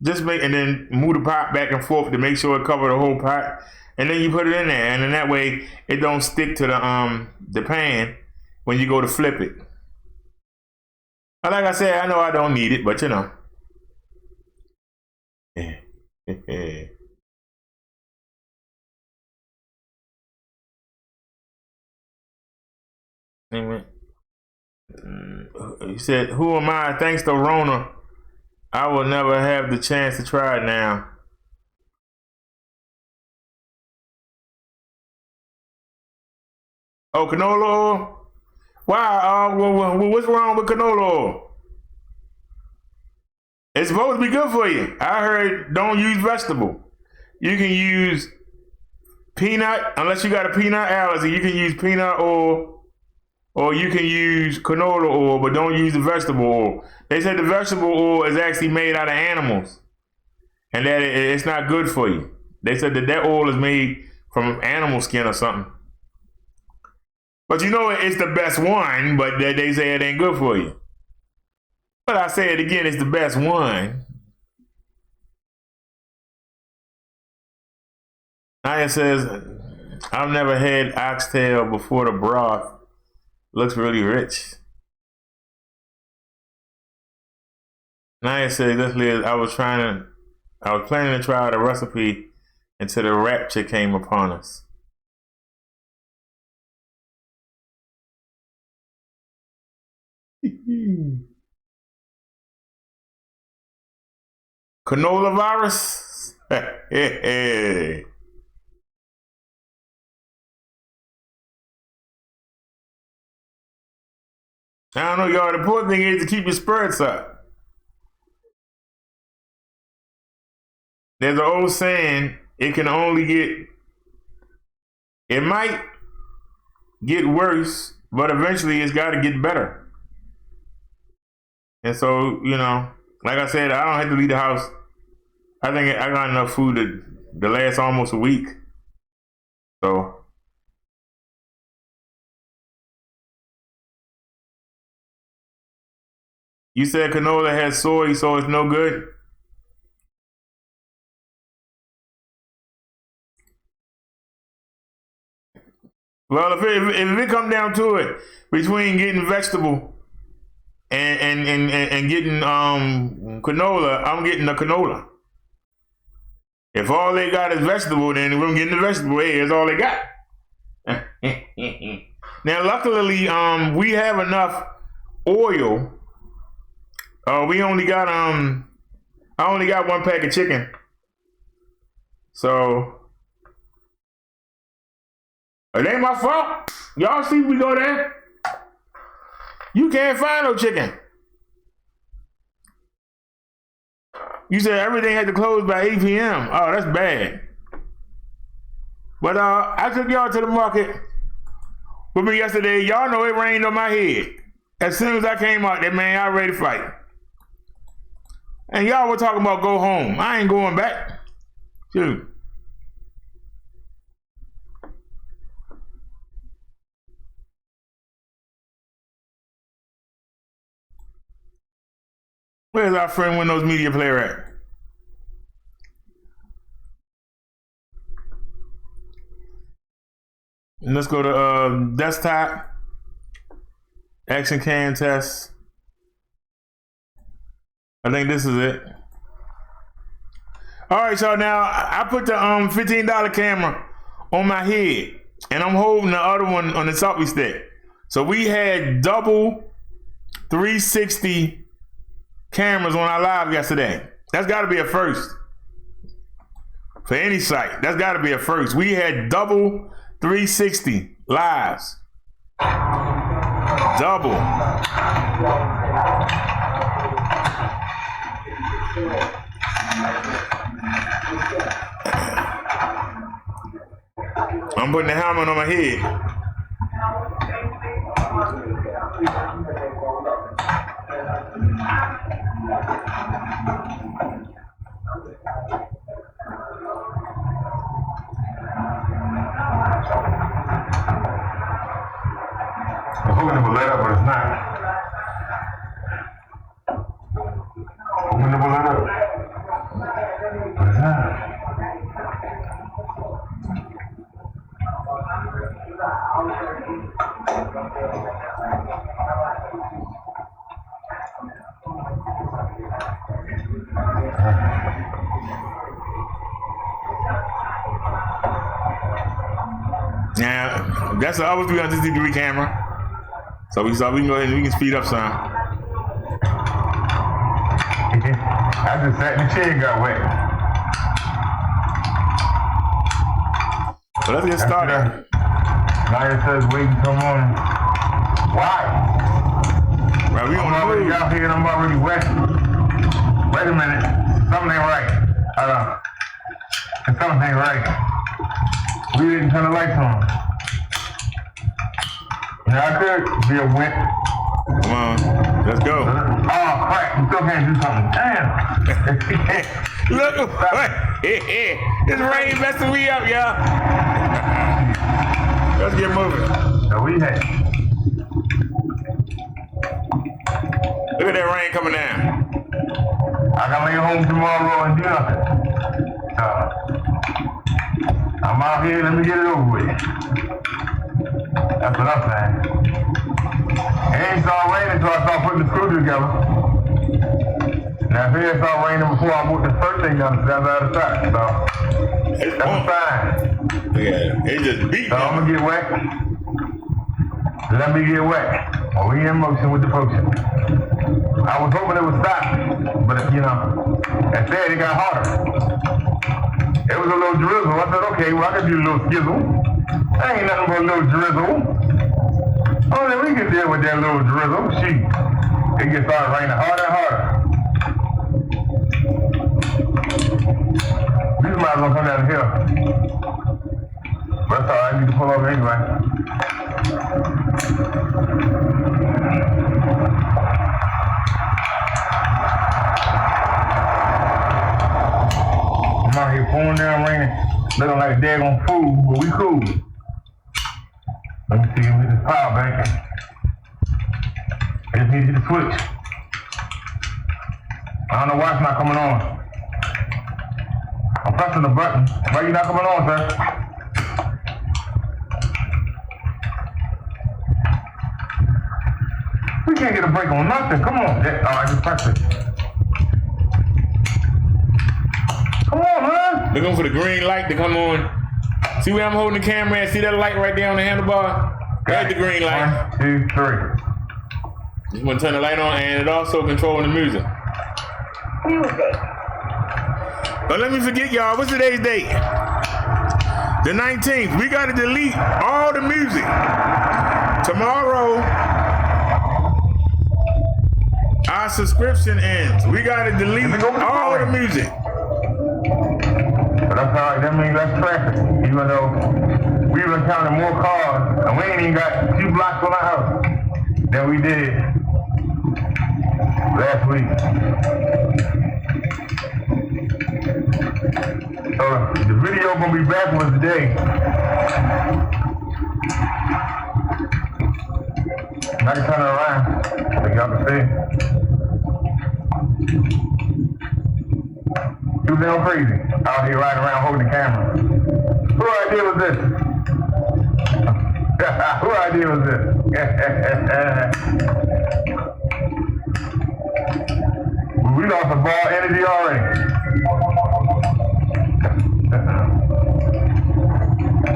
Just make, and then move the pot back and forth to make sure it covers the whole pot. And then you put it in there, and then that way it don't stick to the pan when you go to flip it. And like I said, I know I don't need it, but you know. Amen. He said, "Who am I? Thanks to Rona, I will never have the chance to try it now." Oh, canola oil? Wow. What's wrong with canola oil? It's supposed to be good for you. I heard don't use vegetable. You can use peanut, unless you got a peanut allergy. You can use peanut oil. Or you can use canola oil, but don't use the vegetable oil. They said the vegetable oil is actually made out of animals, and that it's not good for you. They said that oil is made from animal skin or something. But you know it's the best one, but they say it ain't good for you. But I say it again, it's the best one. Naya says, I've never had oxtail before the broth. Looks really rich. Naya said, I was planning to try the recipe until the rapture came upon us. Canola virus? Hey. I don't know, y'all. The important thing is to keep your spirits up. There's an old saying, it might get worse, but eventually it's got to get better. And so, you know, like I said, I don't have to leave the house. I think I got enough food to the last almost a week. So you said canola has soy, so it's no good? Well, if it come down to it, between getting vegetable and getting canola, I'm getting the canola. If all they got is vegetable, then if I'm getting the vegetable, hey, that's all they got. Now, luckily, we have enough oil. We only got I only got 1 pack of chicken, so it ain't my fault. Y'all see we go there, you can't find no chicken. You said everything had to close by 8 p.m. Oh, that's bad. But I took y'all to the market with me yesterday. Y'all know it rained on my head. As soon as I came out there, man, I was ready to fight. And y'all were talking about go home. I ain't going back. Shoot. Where's our friend Windows Media Player at? And let's go to desktop, action cam test. I think this is it. All right, y'all. Now I put the $15 camera on my head, and I'm holding the other one on the selfie stick. So we had double 360 cameras on our live yesterday. That's got to be a first for any site. That's got to be a first. We had double 360 lives. Double. I'm putting the helmet on my head. I'm hoping it will let up, but it's not. Hoping it will let up, but it's not. Now, that's the other 360-degree camera. So we can go ahead and we can speed up some. I just sat in the chair and got wet. So let's get started. Now it says wait until morning. Why? Right, we I'm already out here and I'm already wet. Wait a minute. Something ain't right. Hold on. Something ain't right. We didn't turn the lights on. Now I could be a wet. Come on, let's go. Oh crap, you still can't do something. Damn. Look, this rain messing me up, y'all. Let's get moving. So we had. Look at that rain coming down. I can lay home tomorrow and do nothing. So I'm out here, let me get it over with. That's what I'm saying. It ain't start raining until I start putting the screw together. Now if it ain't start raining before I put the first thing down the other side, so that's a sign. Look at it. It just beat So I'm gonna get wet. Let me get wet. Or we in motion with the potion. I was hoping it would stop, but you know, instead it got harder. It was a little drizzle. I said, okay, well I can do a little skizzle. That ain't nothing but a little drizzle. Oh, then we can deal with that little drizzle. Shoot. It gets started raining harder and harder. We might as well come down here. But that's all right, I need to pull over anyway. I'm out here pouring down raining, looking like a daggone fool, but we cool. Let me see with this power bank. I just need to hit the switch. I don't know why it's not coming on. I'm pressing the button. Why you not coming on, sir? We can't get a break on nothing. Come on. I just pressed it. Come on, man. Looking for the green light to come on. See where I'm holding the camera at? See that light right there on the handlebar? That's the green light. 1, 2, 3. Just want to turn the light on, and it also controlling the music. But let me forget, y'all. What's today's date? The 19th. We got to delete all the music. Tomorrow, our subscription ends. We got to delete all the music. But that's all right. That means less traffic. Even though we even counted more cars, and we ain't even got 2 blocks on our house than we did last week. So the video gonna be backwards today. I can turn it around so y'all can see. Too damn crazy out here riding around holding the camera. Whose idea was this? Whose idea was this? We lost the ball energy already.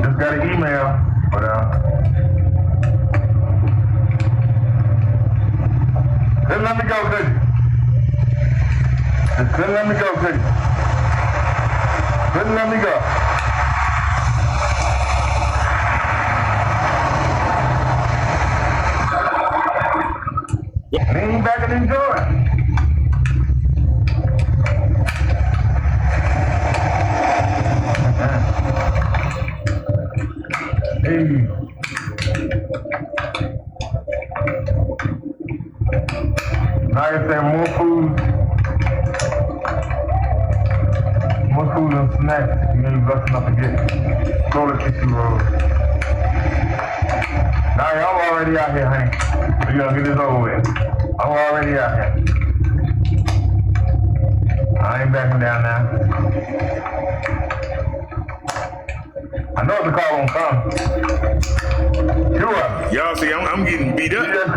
Just got an email, but couldn't let me go, could you? Just couldn't let me go, could you? Couldn't let me go. Lean back and enjoy. Hey. Like I said, more food and snacks. You ain't blessed enough to get toilet tissue rolls. Now I'm already out here, honey. We're gonna get this over with. I'm already out here. I ain't backing down now. I know the car won't come. Sure. Y'all see, I'm getting beat up. You just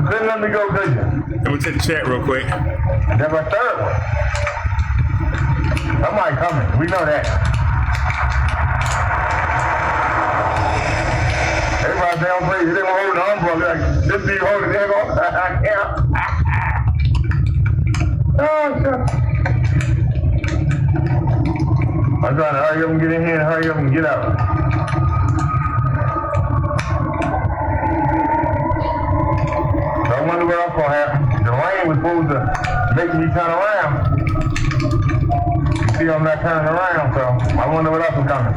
couldn't let me go, could you? I'm gonna check the chat real quick. That's my third one. Somebody coming. We know that. Everybody down crazy. They were holding the umbrella. Like, this dude holding the umbrella. I can't. Oh, shit. I'm trying to hurry up and get in here and hurry up and get out. So I wonder what else gonna happen. The rain was supposed to make me turn around. You see I'm not turning around, so I wonder what else is coming.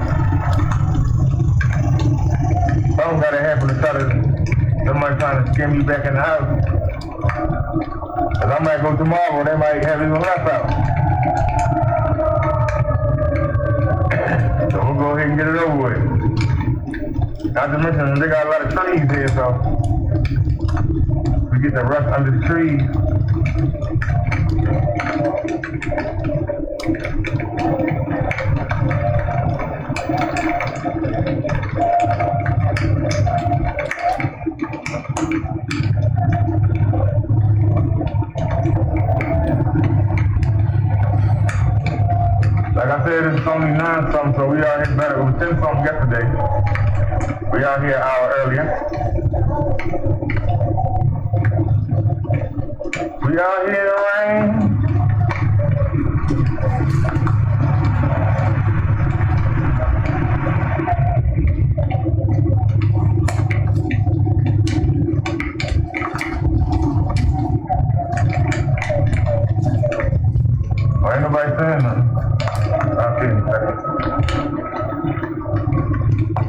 Something gotta happen to try to, somebody trying to scare me back in the house. Cause I might go tomorrow, they might have even less out. So we'll go ahead and get it over with. Not to mention, they got a lot of trees here, so we get the rust under the trees. Like I said, it's only 9 something, so we out here better. It was 10 something yesterday. We out here an hour earlier. We out here in the rain. Oh, ain't nobody saying nothing. I'll see you in a second.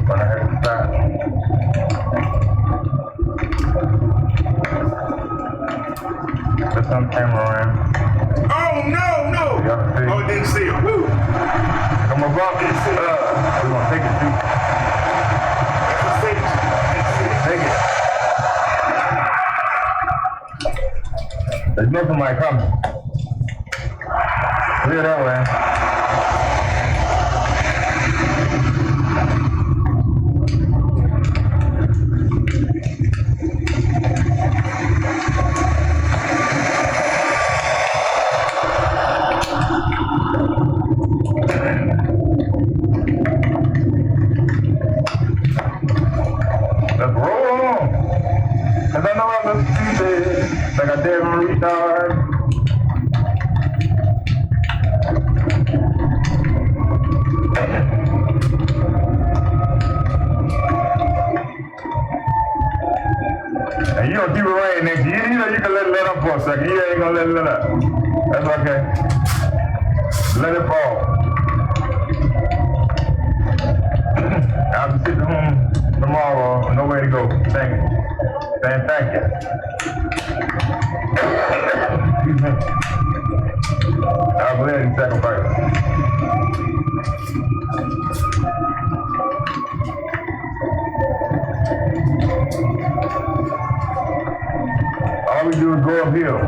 But I have to stop. Put some camera around. Oh, no. Y'all see? Oh, didn't see it. Woo. Bob, we're gonna take it too. That's a stage. Take it. There's no somebody coming. Clear that way. Let's roll on. Cause I know I'm a stupid, like I did on retard. And you don't keep it rain next year. You know you can let it up for a second. You ain't gonna let it up. That's okay. Let it fall. I'll be sitting home tomorrow, nowhere to go. Thank you. Thank you. Excuse me. I'll gladly sacrifice. All we do is go uphill.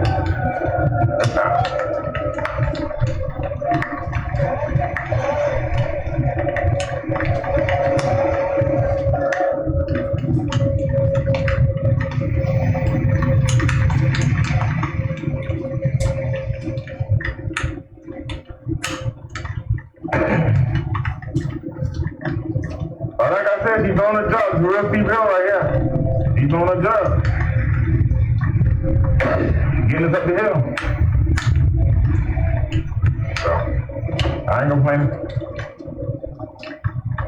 Like I said, he's on the drugs. Real steep hill right here. He's on the drugs. Getting us up the hill. So, I ain't gonna play.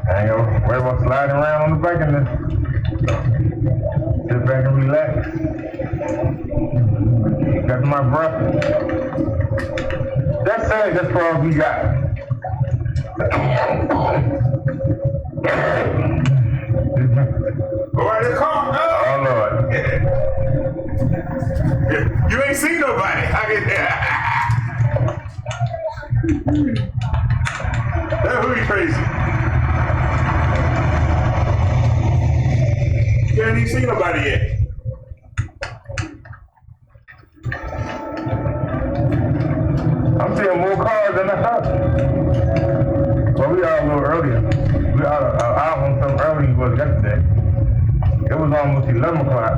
I ain't gonna worry about sliding around on the bike and then sit back and relax. Got my breath. That's it. That's all we got. Go right in the car. Oh, Lord. You ain't seen nobody. I get that who crazy. You ain't even seen nobody yet. I'm seeing more cars than the house. Well, we out a little earlier. We out an hour on some early was yesterday. It was almost 11 o'clock.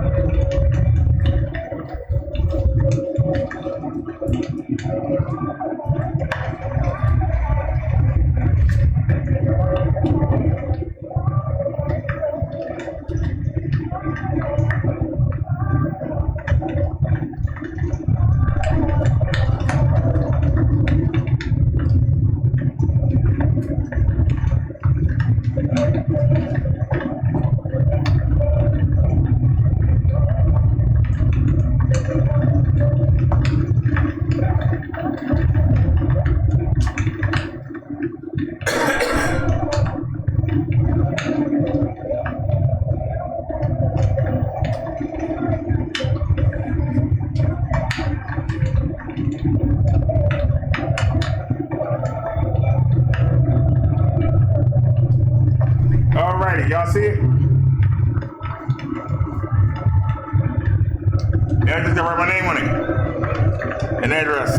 Alrighty, y'all see it? Yeah, I just gotta write my name on it. And address.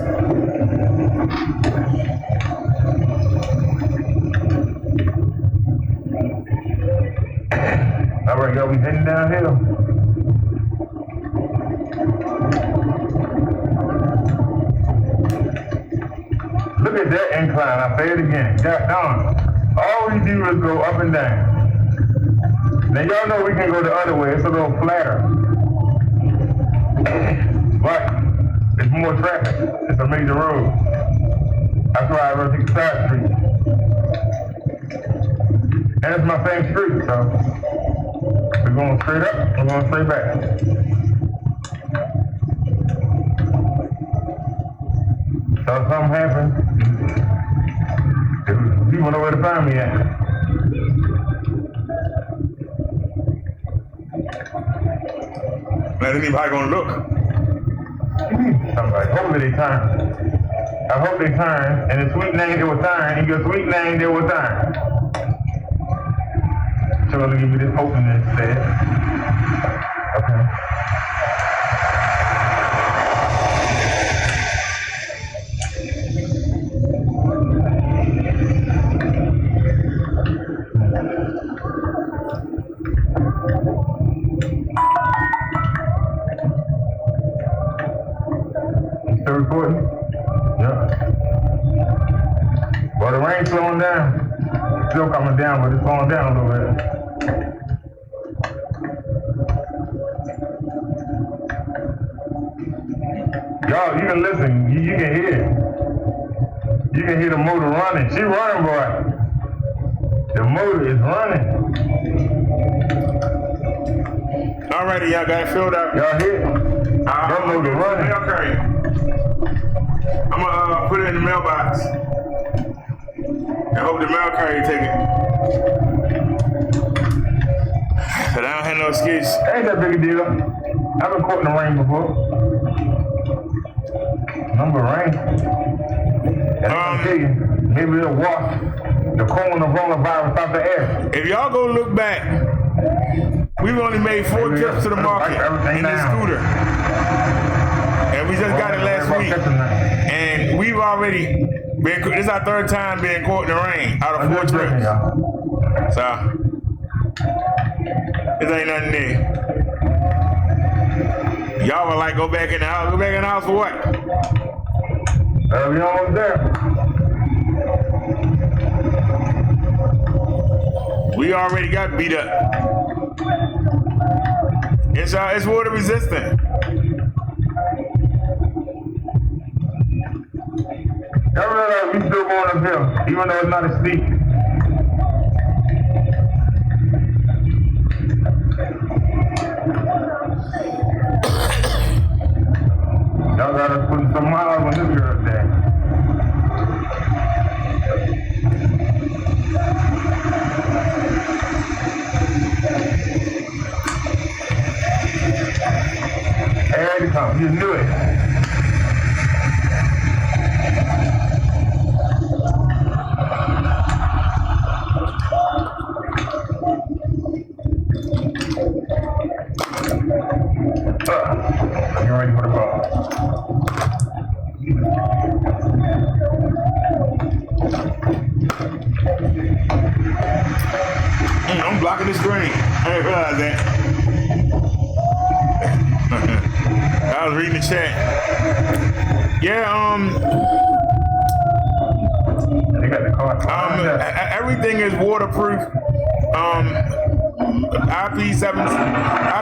Alright, y'all, we heading downhill. Look at that incline. I say it again. God darn. All we do is go up and down. Now y'all know we can go the other way. It's a little flatter. But it's more traffic. It's a major road. That's why I rather take the side street. And it's my same street, so we're going straight up, we're going straight back. So if something happens, people know where to find me at. Let anybody gonna look. Somebody, hopefully they time. I hope they turn. And the sweet name, they will turn. And your sweet name, they will turn. So I'm gonna give you this opening instead. Okay. You still recording? Yeah. Well, the rain's slowing down. Still coming down, but it's slowing down a little bit. Y'all, you can listen. You can hear it. You can hear the motor running. She running, boy. The motor is running. Alrighty, y'all got it filled up. Y'all hear it? That motor running. Mail carrier. I'm gonna put it in the mailbox. I hope the mail carrier take it. But I don't have no excuse. Ain't that big a deal. I've been caught in the rain before. Number rain. And I'll tell you, maybe it'll wash the coronavirus out the air. If y'all go look back, we've only made 4 trips to the market in this scooter. And we just got it last week. And we've already been, this is our 3rd time being caught in the rain out of 4 trips. So, this ain't nothing new. Y'all were like, go back in the house. Go back in the house for what? We almost there. We already got beat up. It's water resistant. Y'all realize we still going uphill, even though it's not as steep. Y'all got us putting some miles on this girl there. There it comes. You knew it. You ready for the ball? I'm blocking the screen. I didn't realize that. I was reading the chat. Yeah, They got the car. everything is waterproof.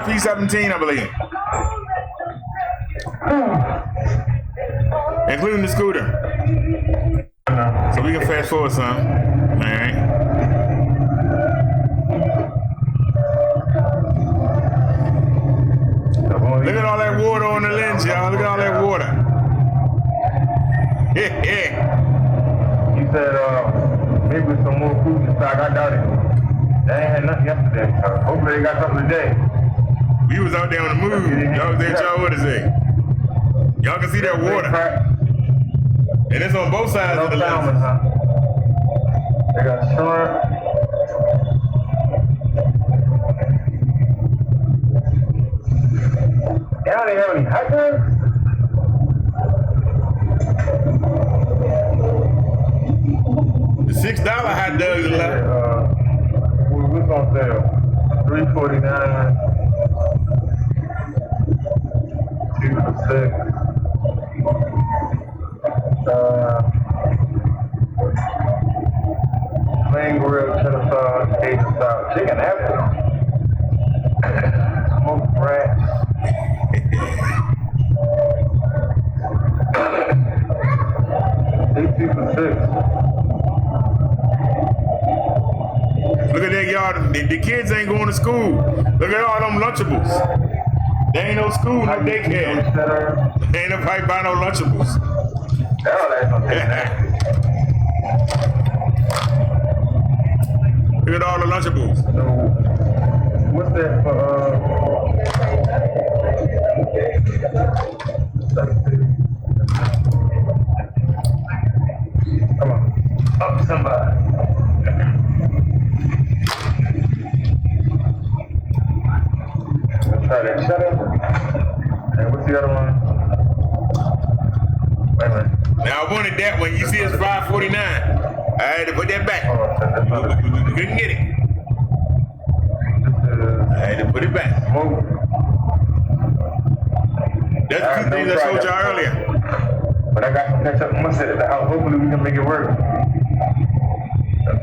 IP17, I believe. Including the scooter. So we can fast forward some. Alright. Look at all that water on the lens, y'all. Look at all that water. Yeah. You said maybe some more food in stock. I doubt it. They ain't had nothing yesterday. Hopefully they got something today. We was out there on the move. Y'all was there, y'all what is it? Y'all can see that water. And it's on both sides of the salmon, lens. huh? They got shrimp. Y'all didn't have any hot dogs? The $6 hot dogs are left. What's on sale? $3.49. 2 for $6. Plain grilled cheddar sauce, Cajun sauce, chicken apple, smoked rats. $2 for $6. Look at that, y'all. The kids ain't going to school. Look at all them Lunchables. There ain't no school, no daycare. Ain't nobody buy no Lunchables. Look at all the Lunchables. So, what's that for, Up somebody. Let's try that shutter. And what's the other one? Wait a minute. Now I wanted that one. You see it's 549. I had to put that back. Oh, that's not it. You couldn't get it. I had to put it back. Smoke. That's the two things I showed y'all earlier. But I got to catch up with my set at the house. Hopefully we can make it work. Up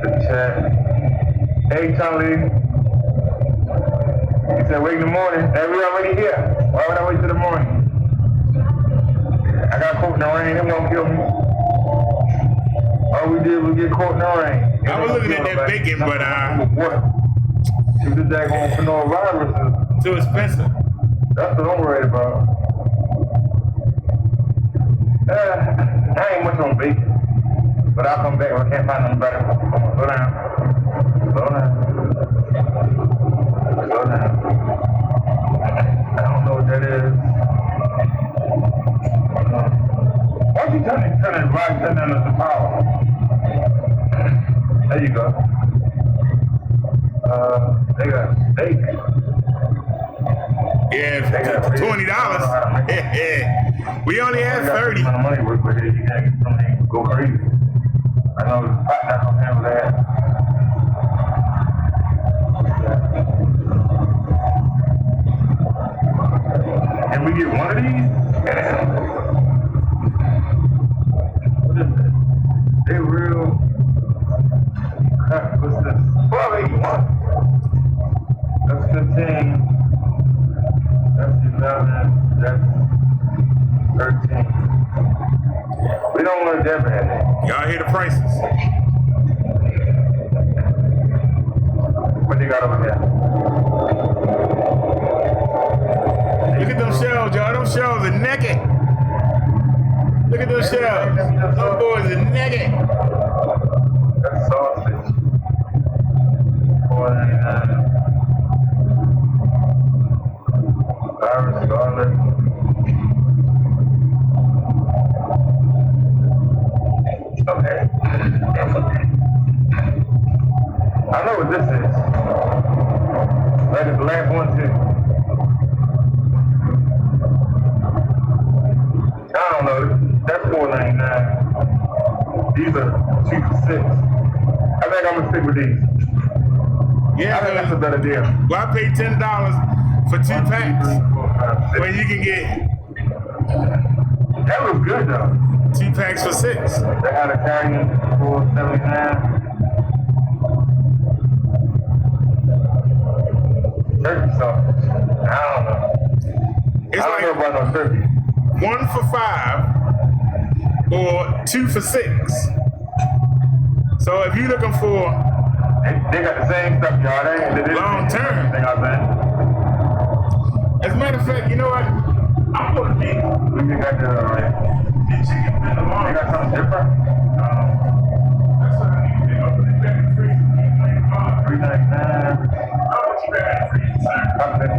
to the chat. Hey, Charlie. He said, wait in the morning. Hey, we already here. Why would I wait till the morning? I got caught in the rain. It won't kill me. All we did was get caught in the rain. I was looking at that bacon, but what? If this daggone coronavirus is too expensive. that's what I'm worried about. I ain't much on bacon. But I'll come back if I can't find nothing better. Come on, slow down. Slow down. Slow down. I don't know what that is. Why you turn it right, turn down the power? There you go. They got steak. Yeah, $20. We only had 30. The money work with it. You can't get something go crazy. I know the pot not gonna handle that. Can we get one of these? What is it? They real. What's this? 1281. That's 15. That's 11. That's 13. We don't want to debit it. Y'all hear the prices? What they got over there? Look at them shells, y'all. Them shells are naked. Look at those shells. Those boys are naked. That's sausage. $4.99. Irish garlic. Okay. I know what this is. Like the last one too. I don't know. That's $4.99. These are 2 for $6. I think I'm gonna stick with these. Yeah, I think that's a better deal. well, I paid $10 for 2 packs. 4, 5, 6. When you can get That was good though. 2 packs for $6. They had Italian for $4.79. Turkey sausage. I don't know. It's I don't know like about no turkey. 1 for $5 or 2 for $6. So if you're looking for They got the same stuff, y'all. They long term, thing I bet. as a matter of fact, you know what? I'm gonna be We got the chicken in the they morning. got something different. That's what I need to do. I'll put it back in the freezer. $3.99. I'll put you back in the freezer, sir. Okay.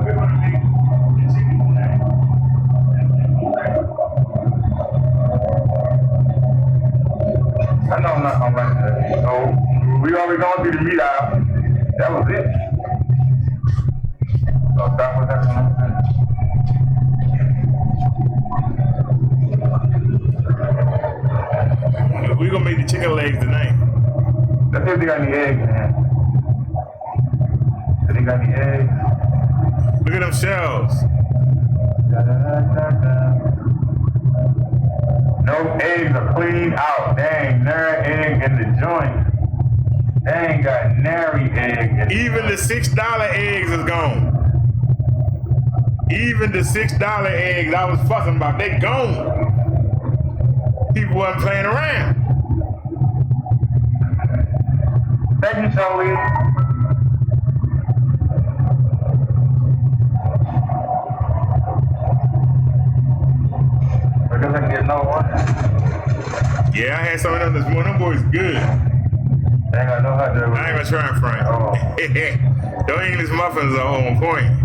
We're gonna make the chicken today. I know I'm not gonna like that. So we already going through the meat aisle. That was it. So that was that one. We're gonna make the chicken legs tonight. Let's see if they got any eggs, man. If they got any eggs. Look at them shells. No eggs are cleaned out. They ain't nary egg in the joint. They ain't got nary egg in Even the $6 eggs is gone. Even the $6 eggs I was fussing about, they gone. People wasn't playing around. Thank you, Charlie. I guess I can get another one. Yeah, I had some of them this morning. Them boys good. They ain't got no hot dog. I ain't gonna try them, Frank. Oh. Those English muffins are on point.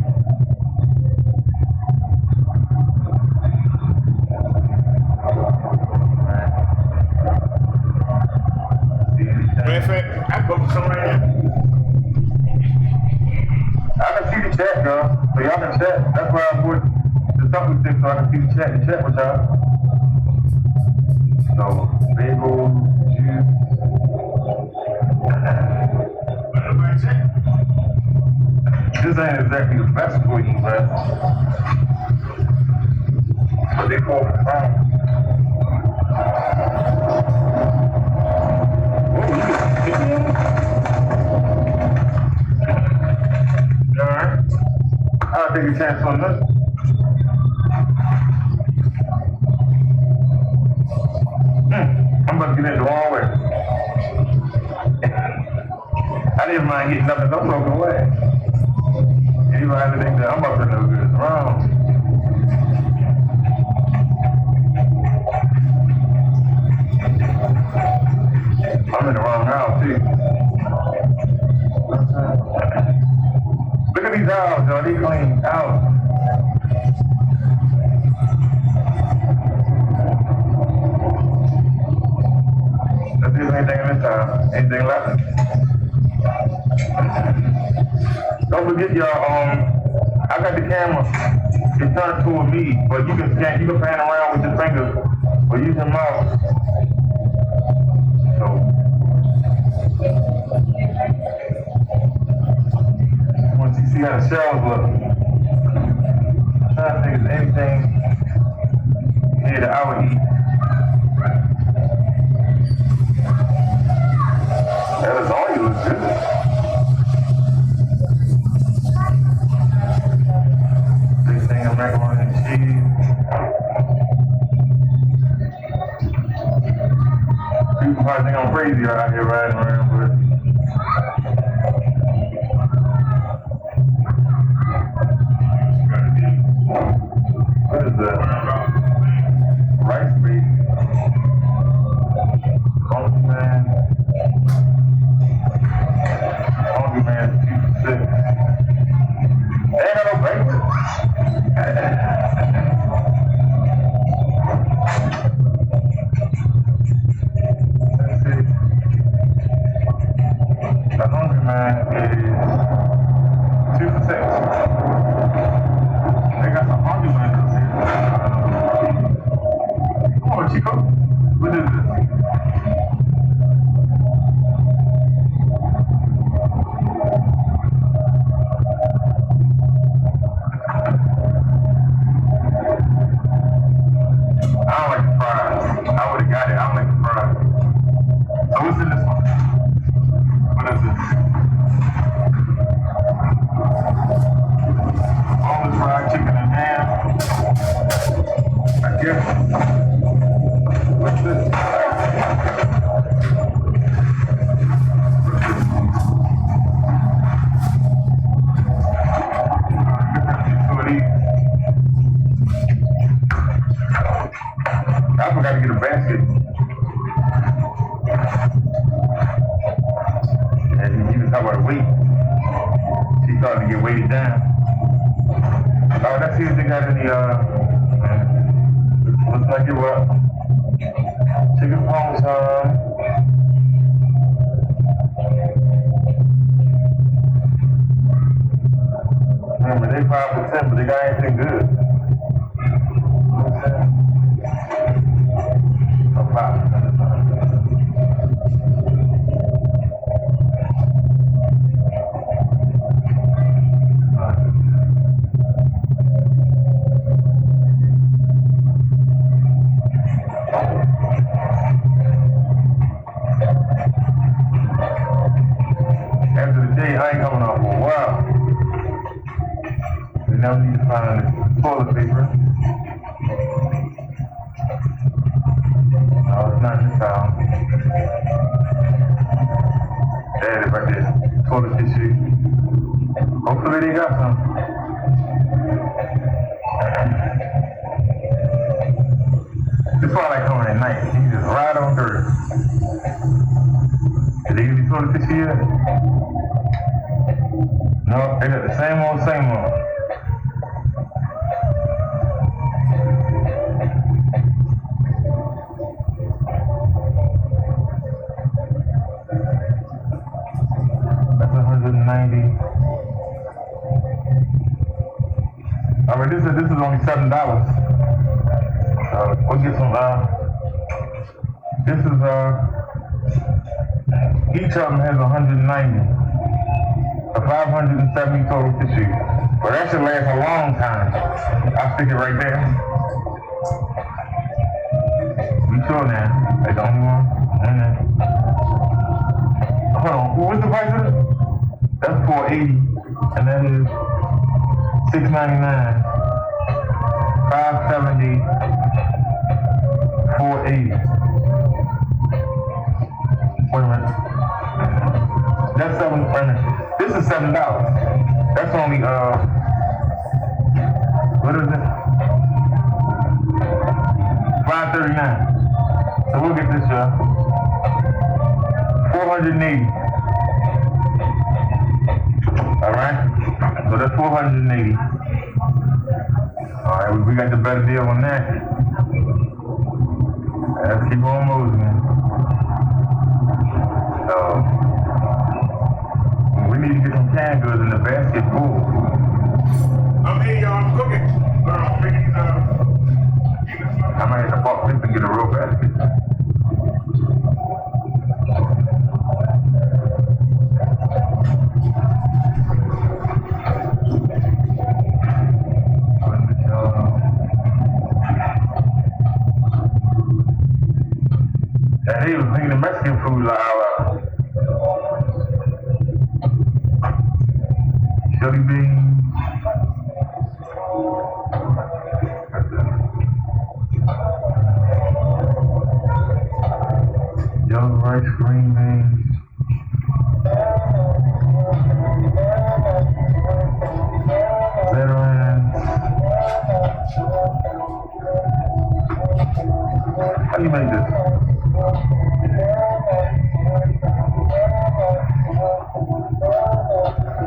of fact, I go for some right now. I can see the chat, girl. So y'all can chat. That's why I put the topic stick so I can see the chat and chat with y'all. So, bagel, juice. This ain't exactly the best for you, man. But they call it fine. Alright. I'll take a chance on this. I'm about to get in the wrong way. I didn't mind getting up and no broken way. Anybody think that I'm up to no good is wrong. I'm in the wrong house too. Look at these owls, y'all. They clean owls. Let's see if anything in this house. Anything left? Don't forget, y'all. I got the camera. It's turned toward me, but you can scan. You can pan around with your fingers or use your mouth. So, once you see how the shells look, I'm trying to think if there's anything here that I would eat. That is all you look good. Big thing of macaroni and cheese. People probably think I'm crazy out here riding around, but what is that? Rice bake. Hungry man. Hungry man 2 for 6. They ain't got no banquet. Let's see. The hungry man is 2 for 6. They got some hungry man up here. Come on, Chico. What is this? I don't like the fries. I would have got it. I don't like the fries. So what's in this one? What is this? All the fried chicken and ham. I guess. What's this? I forgot to get a basket. And you can talk about weight. She started to get weighted down. Oh, let's see if they got any, looks like it was chicken palm time. Remember, they 5%, but they got anything good. You know what I'm saying? After the day, I ain't coming off for a while. We now need to find toilet paper. No, it's not in this house. There it is right there. Toilet tissue. Hopefully they got some. This is why I like coming at night. You just ride on dirt. Did they give you toilet tissue yet? No, they got the same old. said this is only $7. We'll get some, this is, each of them has 190. So 570 total tissues. Well, that should last a long time. I'll stick it right there. Be sure now. That's the only one. Hold on. What's the price of it? That's $480. And that is $699. 570. $480. Wait a minute. That's $7. This is $7. That's only what is it? $539. So we'll get this, 480. All right. So that's 480. All right, we got the better deal on that. Let's keep on moving, man. So we need to get some canned goods in the basket full. Hey, y'all, I'm cooking. I might have to pop this and get a real basket. And he was bringing the Mexican food like chili beans. Yellow rice, green beans. Veterans. How do you make this?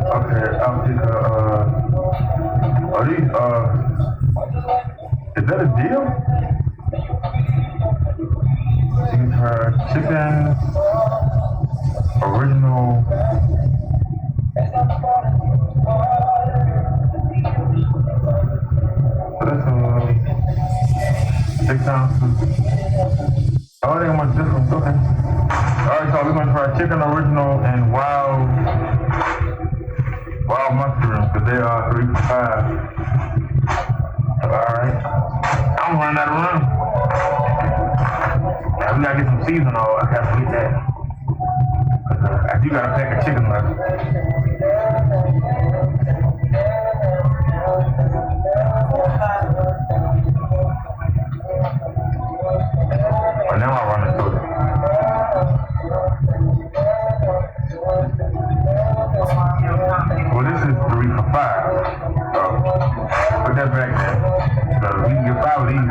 Okay, I'll take are these, is that a deal? These are chicken, original, so that's 6 ounces. Oh, they want different, okay. Alright, so we're gonna try chicken original and wild mushrooms, because they are 3 for $5. Alright. I'm running out of room. Now we gotta get some seasoning on. I gotta get that. I do got a pack of chicken left. But now I run into it. Well, this is 3 for $5. So put that back there. So we can get 5 of these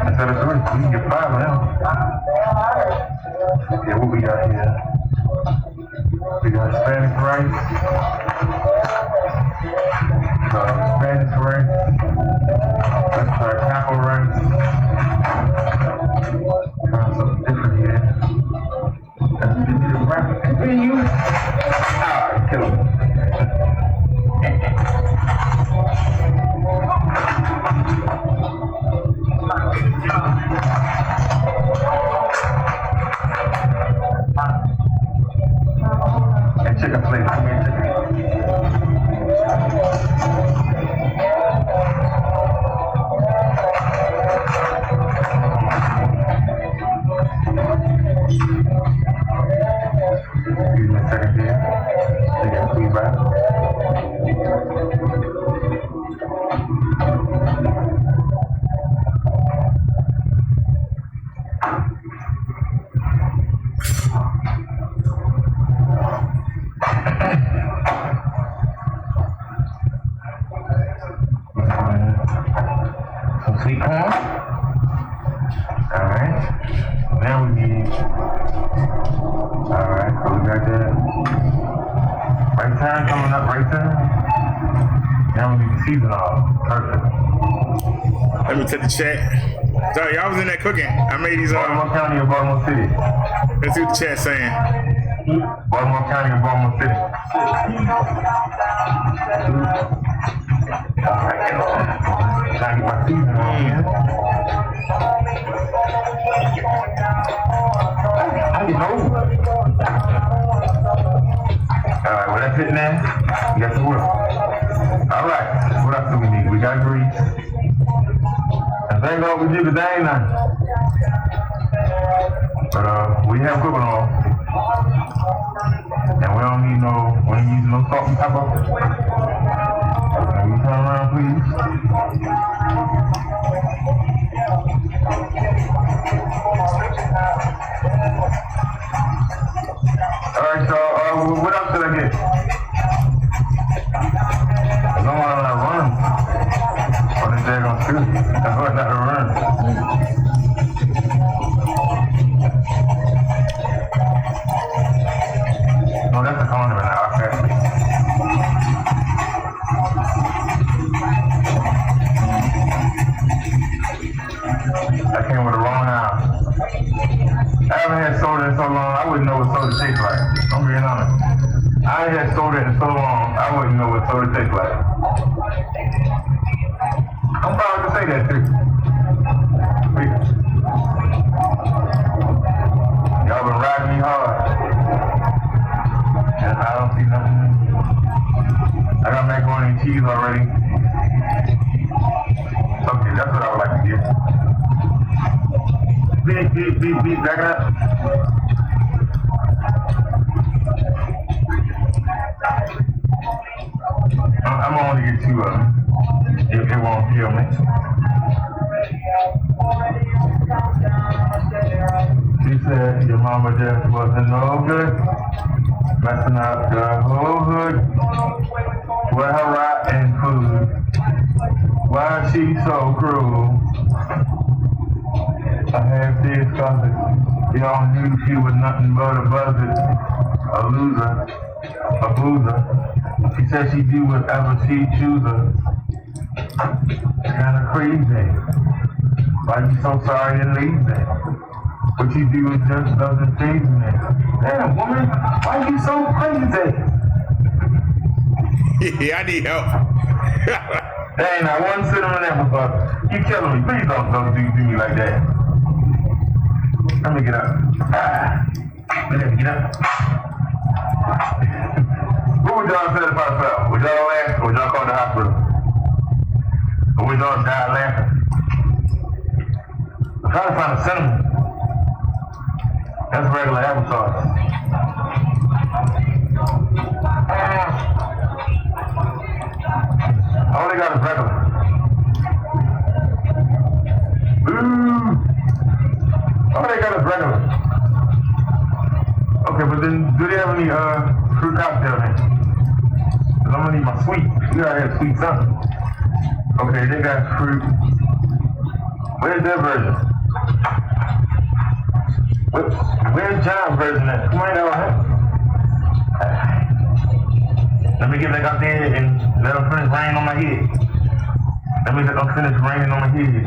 instead of 3. We can get 5 of them. Yeah, what we got here? We got Spanish rice. Spanish rice. Let's try taco rice. Try something different here. Let's give you the rice. Continue. Ah, kill him. And chicken flavor. Give me a chicken. Give me a second here. Chicken feedback. Some sweet corn. Alright. Now we need. Alright, so we got that. Right time coming up, right time. Now we need the season off. Perfect. Let me take the chat. Sorry, y'all was in there cooking. I made these. Baltimore County or Baltimore City? Let's see what the chat's saying. Baltimore County or Baltimore City? Alright, trying to get my season on here. I get over. Alright, well that's it now. We got the work. Alright, what else do we need? We got grease. And thank God we did today, ain't nothing. But we have cooking oil. And we don't need we ain't using no salt and pepper. Can you turn around, please? Alright, so what else did I get? I don't want to run. Or this day gonna shoot. That's why not to run. No, that's the condiment. Okay. I came with the wrong house. I haven't had soda in so long, I wouldn't know what soda tastes like. I'm being honest. I ain't had soda in so long, I wouldn't know what soda tastes like. I'm proud to say that too. Y'all been riding me hard. And I don't see nothing. I got macaroni and cheese already. Okay, that's what I would like to get. Beep, back up. I'm only get 2 of them. It won't kill me. She said your mama just wasn't no good, messing up the whole hood with her rotten food. Why she so cruel? I had this cousin. Y'all knew she was nothing but a buzzard, a loser, a boozer. She said she'd do whatever she chooses. Kinda crazy. Why you so sorry and lazy? What you do is just doesn't faze me. Damn, woman, why you so crazy? Yeah, I need help. There ain't not one cinnamon apple butter. You killing me. Please don't do me like that. Let me get up. Let me get up. What would y'all say if I fell? Would y'all laugh or would y'all call the hospital? Or would y'all die laughing? I'm trying to find a cinnamon. That's regular applesauce. All they got is regular. Ooh. All they got is regular. Okay, but then do they have any fruit cocktail in? Cause I'm gonna need my sweet. You gotta have sweet something. Okay, they got fruit. Where's their version? Where's John's version at? Come on out. Let me get back up there and let them finish raining on my head. Let me let them finish raining on my head.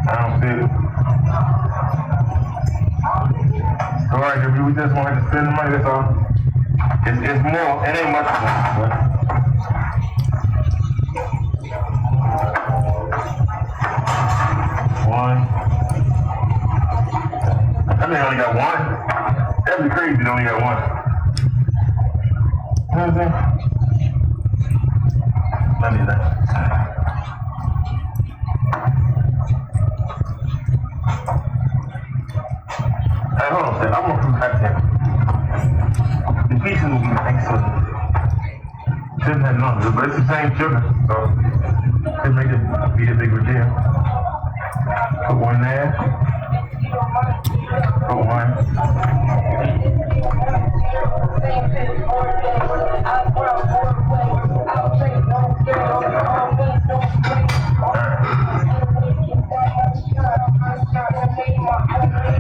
I don't see it. Alright, we just wanted to spend the money, that's all. It's more, it ain't much more. One. I mean, I only got one. That'd be crazy, they only got one. You know what I'm saying? I need that. Hey, hold on a second. I'm gonna fruit cocktail. The pieces will be nice, so shouldn't have none, but it's the same sugar, so it make it be a bigger deal. Put one there. Put one.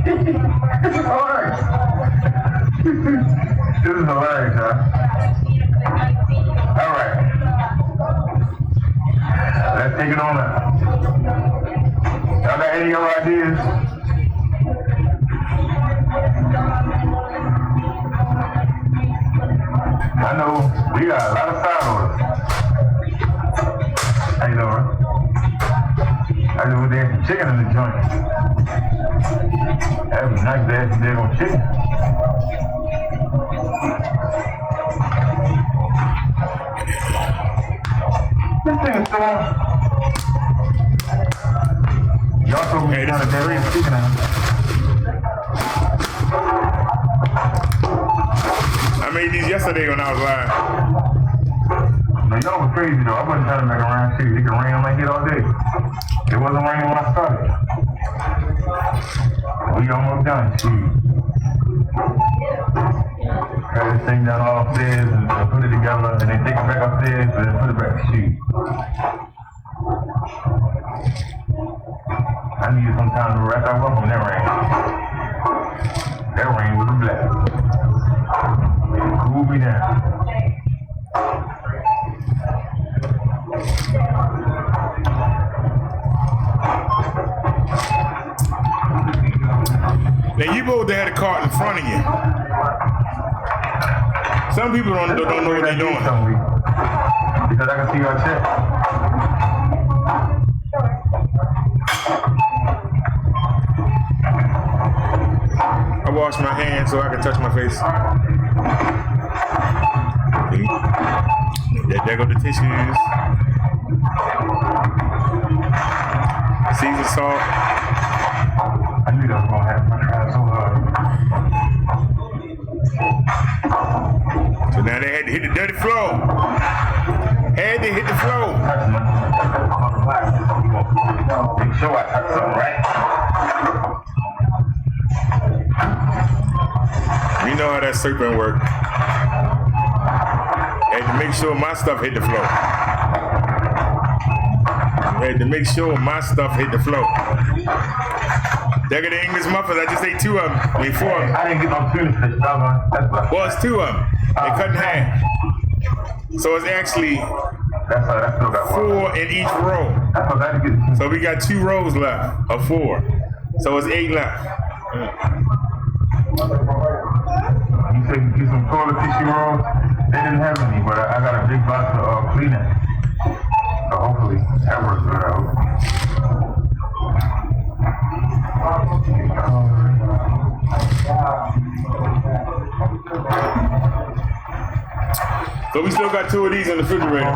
This is hilarious. This is hilarious, huh? All right. Let's take it on up. Y'all got any other ideas? I know we got a lot of side orders. How you doing? I just went there some chicken in the joint. That was nice to have some daggone chicken. This thing is still on. Y'all told me Hey, to this kind of is daggone crazy. chicken out. I made these yesterday when I was live. No, y'all was crazy though. I wasn't trying to make around shit. It can rain like it all day. It wasn't raining when I started. We almost done. Shoot. Cut this thing down upstairs and put it together, and then take it back upstairs and then put it back. Shoot. I needed some time to wrap up on that rain. That rain was a blessing. It cooled me down. Now you both had a cart in front of you. Some people don't know what they're doing. Because I can see your check. I wash my hands so I can touch my face. There go the tissues. Seasoned salt. I knew that was gonna happen. I tried so hard. So now they had to hit the dirty floor. Had to hit the floor. Make sure I touch something right. You know how that serpent works. Had to make sure my stuff hit the floor. Had to make sure my stuff hit the floor. There go the English muffins. I just ate 2 of them. I mean 4 of them. I didn't get no tuna fish, doggone. That's what. Well, it's 2 of them. They cut in half. So it's actually That's how that still got 4 in each row. That's what I didn't get. So we got 2 rows left of 4. So it's 8 left. You said you get some toilet tissue rolls. They didn't have any, but I got a big box of Kleenex. So hopefully that works good out. So we still got 2 of these in the refrigerator.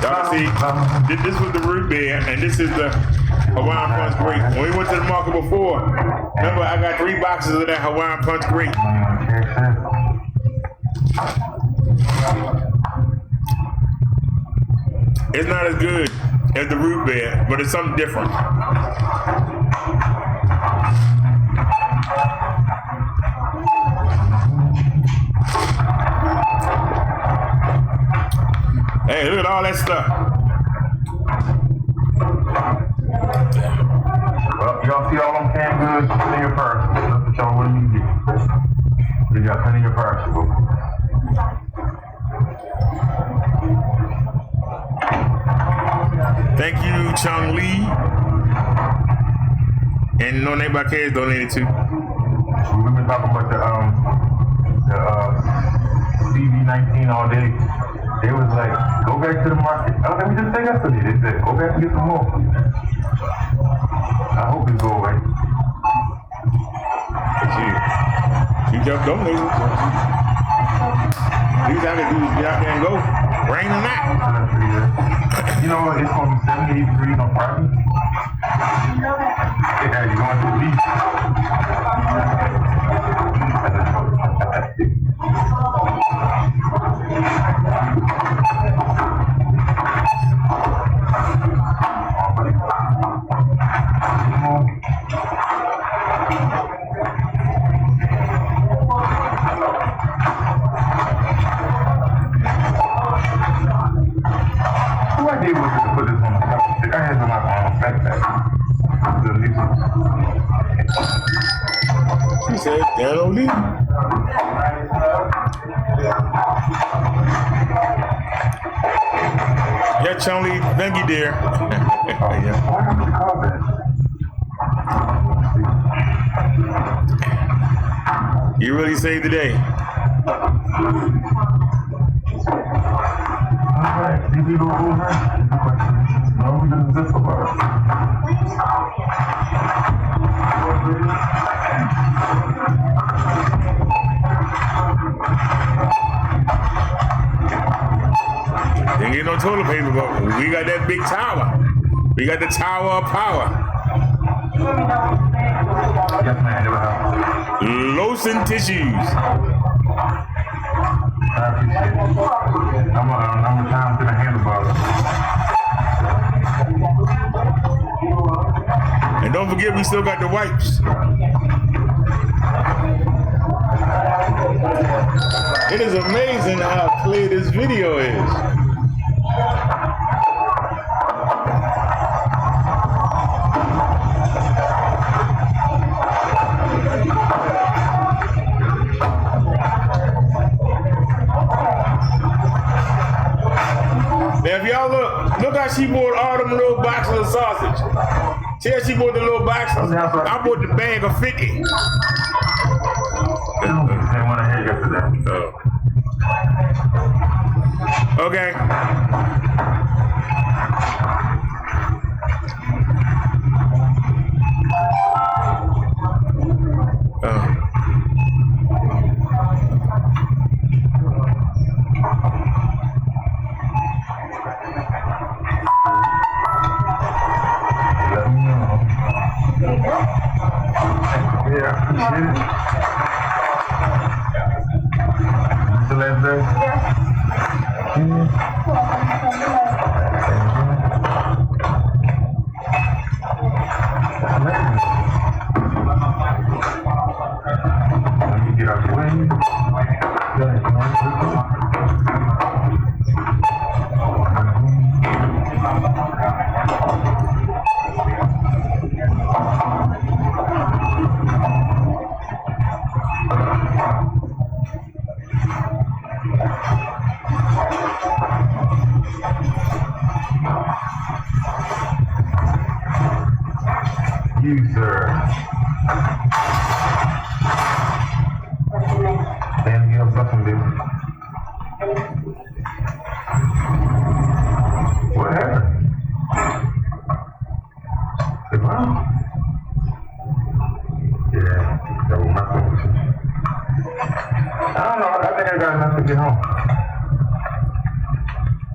Y'all see, this was the root beer, and this is the Hawaiian Punch Grape. When we went to the market before, remember I got 3 boxes of that Hawaiian Punch Grape. It's not as good as the root beer, but it's something different. Hey, look at all that stuff. Well, y'all see all them canned goods in your purse. That's what y'all want to get. You got plenty in your purse. Thank you, Chung Lee. And No Name by Kids donated too. We've been talking about the CV19 all day. They was like, go back to the market. Oh, let me just say that to me. They said, go back and get some more. I hope it go away. You just donated. These I can do is get out there and go. Rain or not. That's pretty good. You know what? It's going to be 78 degrees on Friday. Yeah, you're going to the beach. Who I did was to put this on the top. I had some on my backpack. He said, Daniel Lee. Yeah, Chung Lee, thank you, dear. Yeah. You really saved the day. Alright, did we go over? No, we didn't just about Didn't get no toilet paper, but we got that big tower. We got the tower of power. Yes, man, it will help. Lotion tissues. I appreciate it. I'm time to the handlebars. And don't forget, we still got the wipes. It is amazing how clear this video is. Now, if y'all look how she bought all them little boxes of sausage. See how she bought the little boxes? I bought the bag of 50. They want to hear yesterday. Okay. You, sir. Damn, you have something, baby. What happened? The ground? Yeah, that was my fault. I don't know, I think I got enough to get home.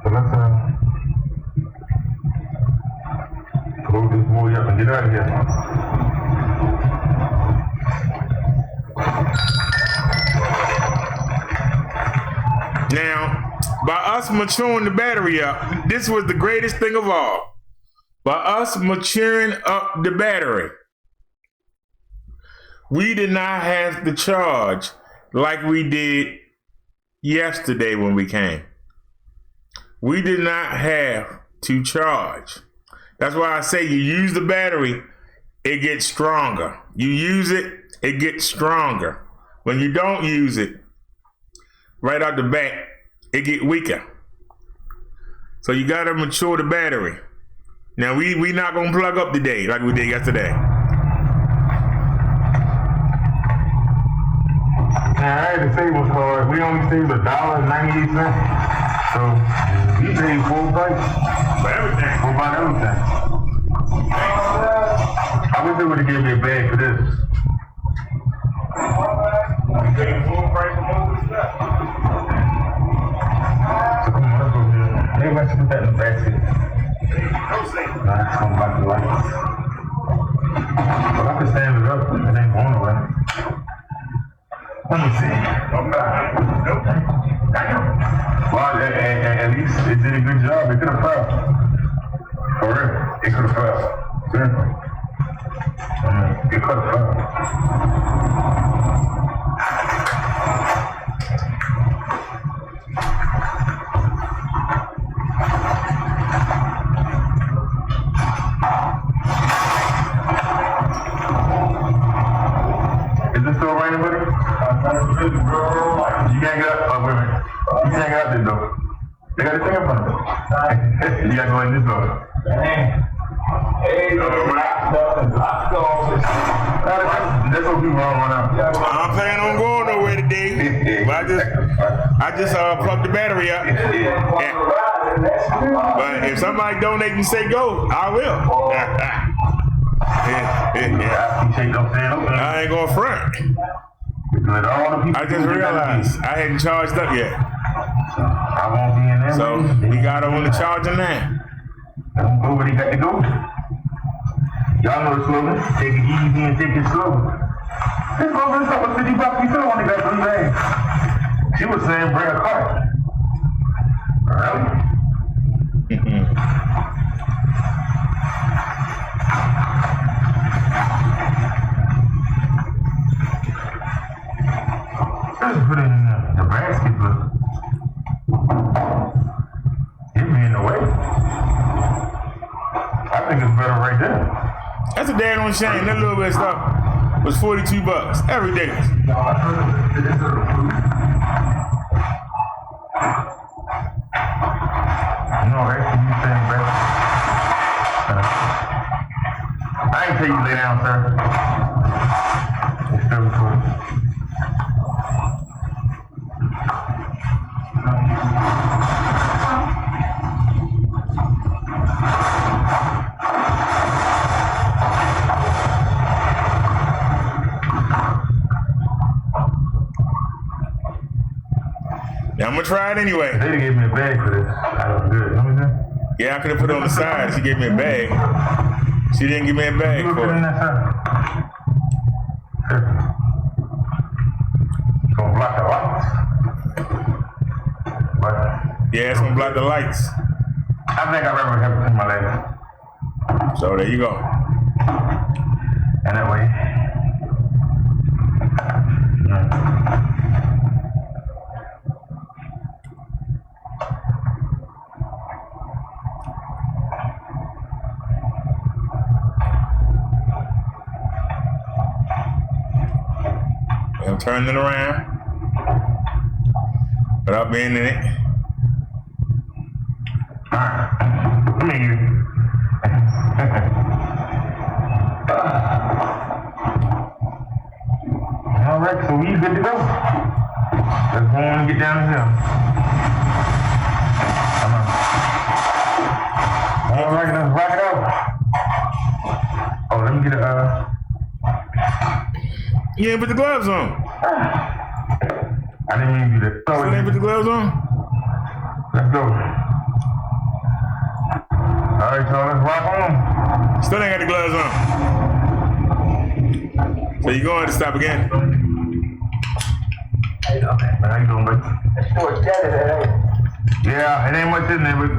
So let's, load this boy up and get out of here. Now, by us maturing the battery up, this was the greatest thing of all. By us maturing up the battery, we did not have to charge like we did yesterday when we came. We did not have to charge. That's why I say you use the battery, it gets stronger. You use it, it gets stronger. When you don't use it, right out the back, it get weaker. So you gotta mature the battery. Now we not gonna plug up today like we did yesterday. Now, I had to say it was hard. We only saved $1.98. So we paid full price. For everything. For about everything. I wish they would have given me a bag for this. We paid full price for most of the stuff. So come on, let's go here. Everybody should put that in the back seat. Nah, it's gonna block the lights. But I can stand it up. It ain't going nowhere. Let me see. Nope. Well, at least it did a good job. It could have failed. For real. It could have failed. Seriously. It could have failed. Is this still raining, buddy? You can't get up. Oh, wait a minute. You can't get out this door. They got a thing up on it. You gotta go in this door. Hey, that's what people want to run out. I'm planning on going nowhere. nowhere today. But I just plugged the battery up. But if somebody donate and say go, I will. I ain't gonna front. I just realized I hadn't charged up yet. I won't be in there. So we got on the charger now. Don't go where they got to go. Y'all know the slogan. Take it easy and take it slow. This over stuff was $50. We still only got 3 bags. She was saying bring a cart. Really? Just put it in the basket, but it be in the way. I think it's better right there. That's a damn on shame. That little bit of stuff was $42 every day. No, that's you saying, bro. I ain't tell you to lay down, sir. It's still recording. Yeah, I'm gonna try it anyway. They gave me a bag for this. I was good. What was that? Yeah, I could have put it on the side. She gave me a bag. She didn't give me a bag You for put it in it. that side. Sure. It's gonna block the lights. But Yeah, it's gonna block the lights. I think I've ever had it in my legs. So there you go. And that way. I'm turning it around without being in it. Alright. Come here. Alright, so we good to go. Let's go on and get down the hill. Come on. Alright, let's rock it out. Oh, let me get a You ain't put the gloves on. I didn't mean you to. You ain't put the gloves on? Let's go. Alright, so let's rock on. Still ain't got the gloves on. So you going to stop again? How you doing, buddy? Yeah, it ain't much in there, but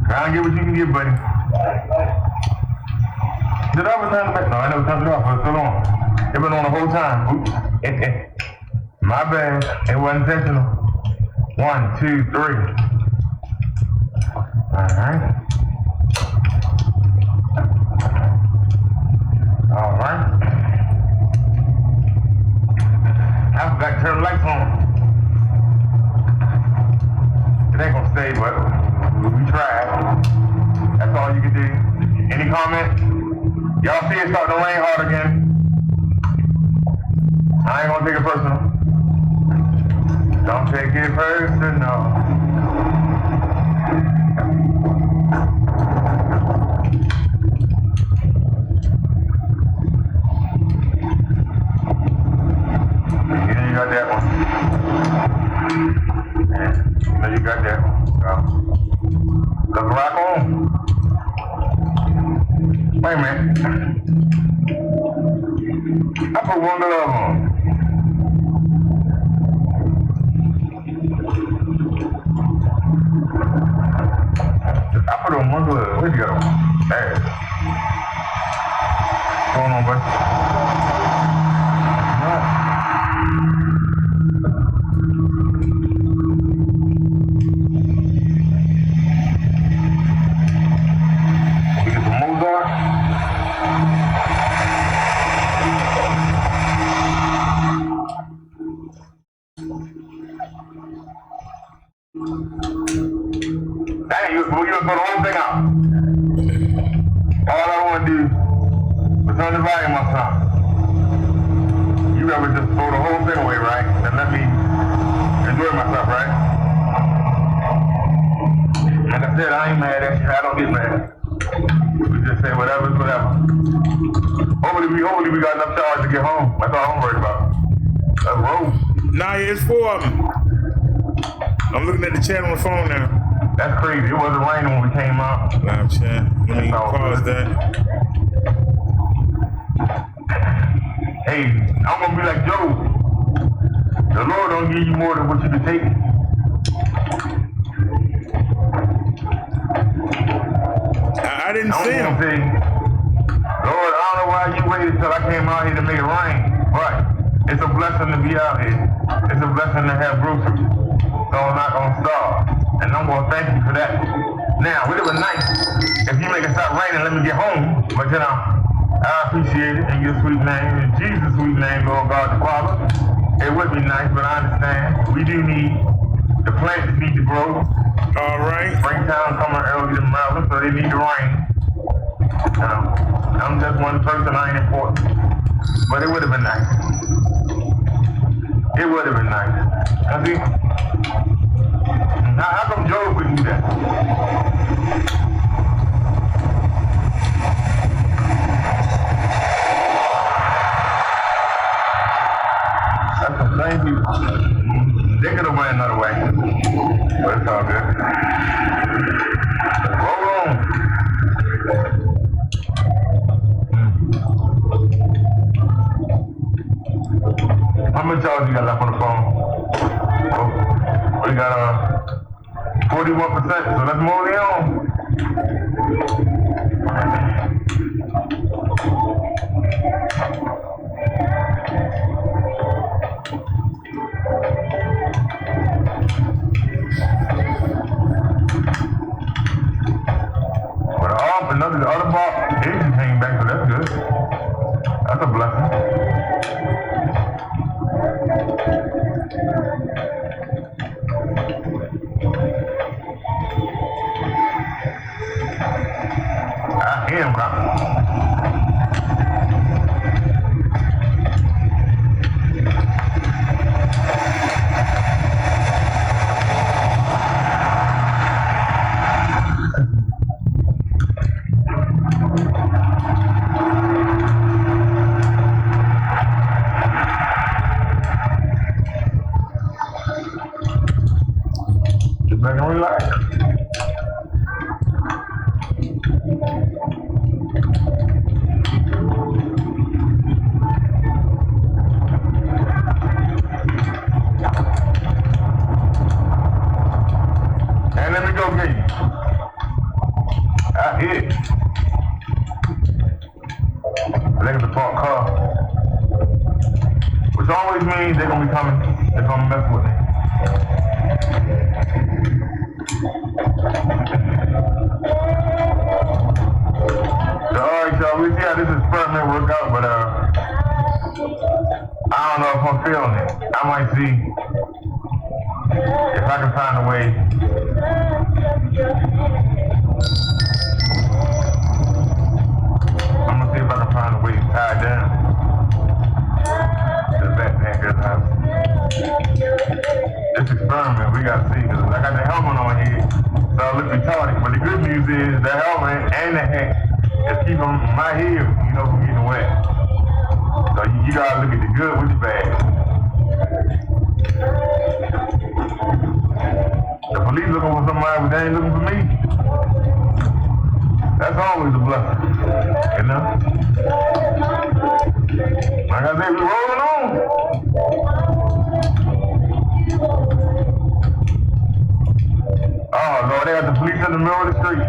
try and get what you can get, buddy. Did I ever turn it back? No, I never turned it off for so long. It been on the whole time. Oops. My bad. It wasn't intentional. 1, 2, 3. Alright. Alright. I forgot to turn the lights on. It ain't gonna stay, but we tried. That's all you can do. Any comment? Y'all see it starting to rain hard again. I ain't gonna take it personal. Don't take it personal. Yeah, you got that one. Yeah, you got that one. So, let's rock on. Wait a minute. I put one glove on. I put on one glove. Where'd you go? There. What's going on, buddy? We get some Mozart. Dang, you put the whole thing out. All I want to do is turn the volume up some. You you ever just throw the whole thing away, right? And let me enjoy myself, right? Like I said, I ain't mad at you. I don't get mad. We just say whatever's whatever. Hopefully we got enough charge to get home. That's all I'm worried about. That's road. Nah, it's 4 of them. I'm looking at the chat on the phone now. That's crazy. It wasn't raining when we came out. Nah, chat. Let me pause that. Hey, I'm gonna be like Job. The Lord don't give you more than what you can take. I didn't see him. Say, Lord, I don't know why you waited till I came out here to make it rain. But it's a blessing to be out here. It's a blessing to have groceries. So I'm not gonna starve. And I'm gonna thank you for that. Now, it would have been nice if you make it stop raining and let me get home. But you know, I appreciate it in your sweet name, in Jesus' sweet name, Lord God the Father. It would be nice, but I understand. We do need, the plants need to grow. All right. Springtime coming early in Maryland, so they need the rain. I'm just one person, I ain't important. But it would have been nice. It would have been nice. I see. Now, how come Job couldn't do that? That's some same people. They could have went another way. But it's all good. Roll on. How much charge you got left on the phone? Oh, we got 41%, so let's move it on. Well, the other box engine came back, so that's good. That's a blessing. I hear him coming. Get back and relax. And let me go get you. I hit. Look at the parked car. Which always means they're gonna be coming. They're gonna mess with me. So, alright, y'all, we see how this experiment work out, but I don't know if I'm feeling it. I might see if I can find a way. I'm gonna see if I can find a way to tie it down. The backpack is out. This experiment, we gotta see, because I got the helmet on here, so I look retarded. But the good news is the helmet and the hat is keeping my heel, from getting wet. So you gotta look at the good with the bad. The police looking for somebody, but they ain't looking for me. That's always a blessing, Like I said, we rolling on. Oh, Lord, they got the police in the middle of the street.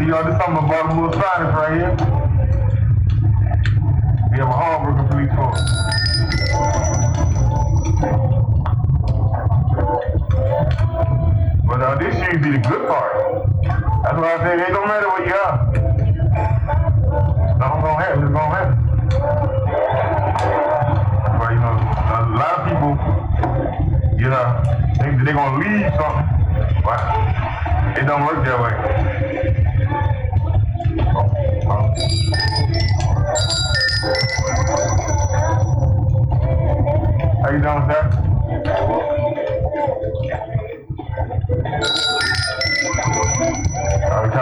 See y'all, this something about Baltimore Finest right here. We have a hardworking police force. But this should be the good part. That's why I say it don't matter where you are. Something's gonna happen, it's gonna happen. But you know, a lot of people, you know, think that they're gonna leave something. But it don't work that way. How you doing, sir?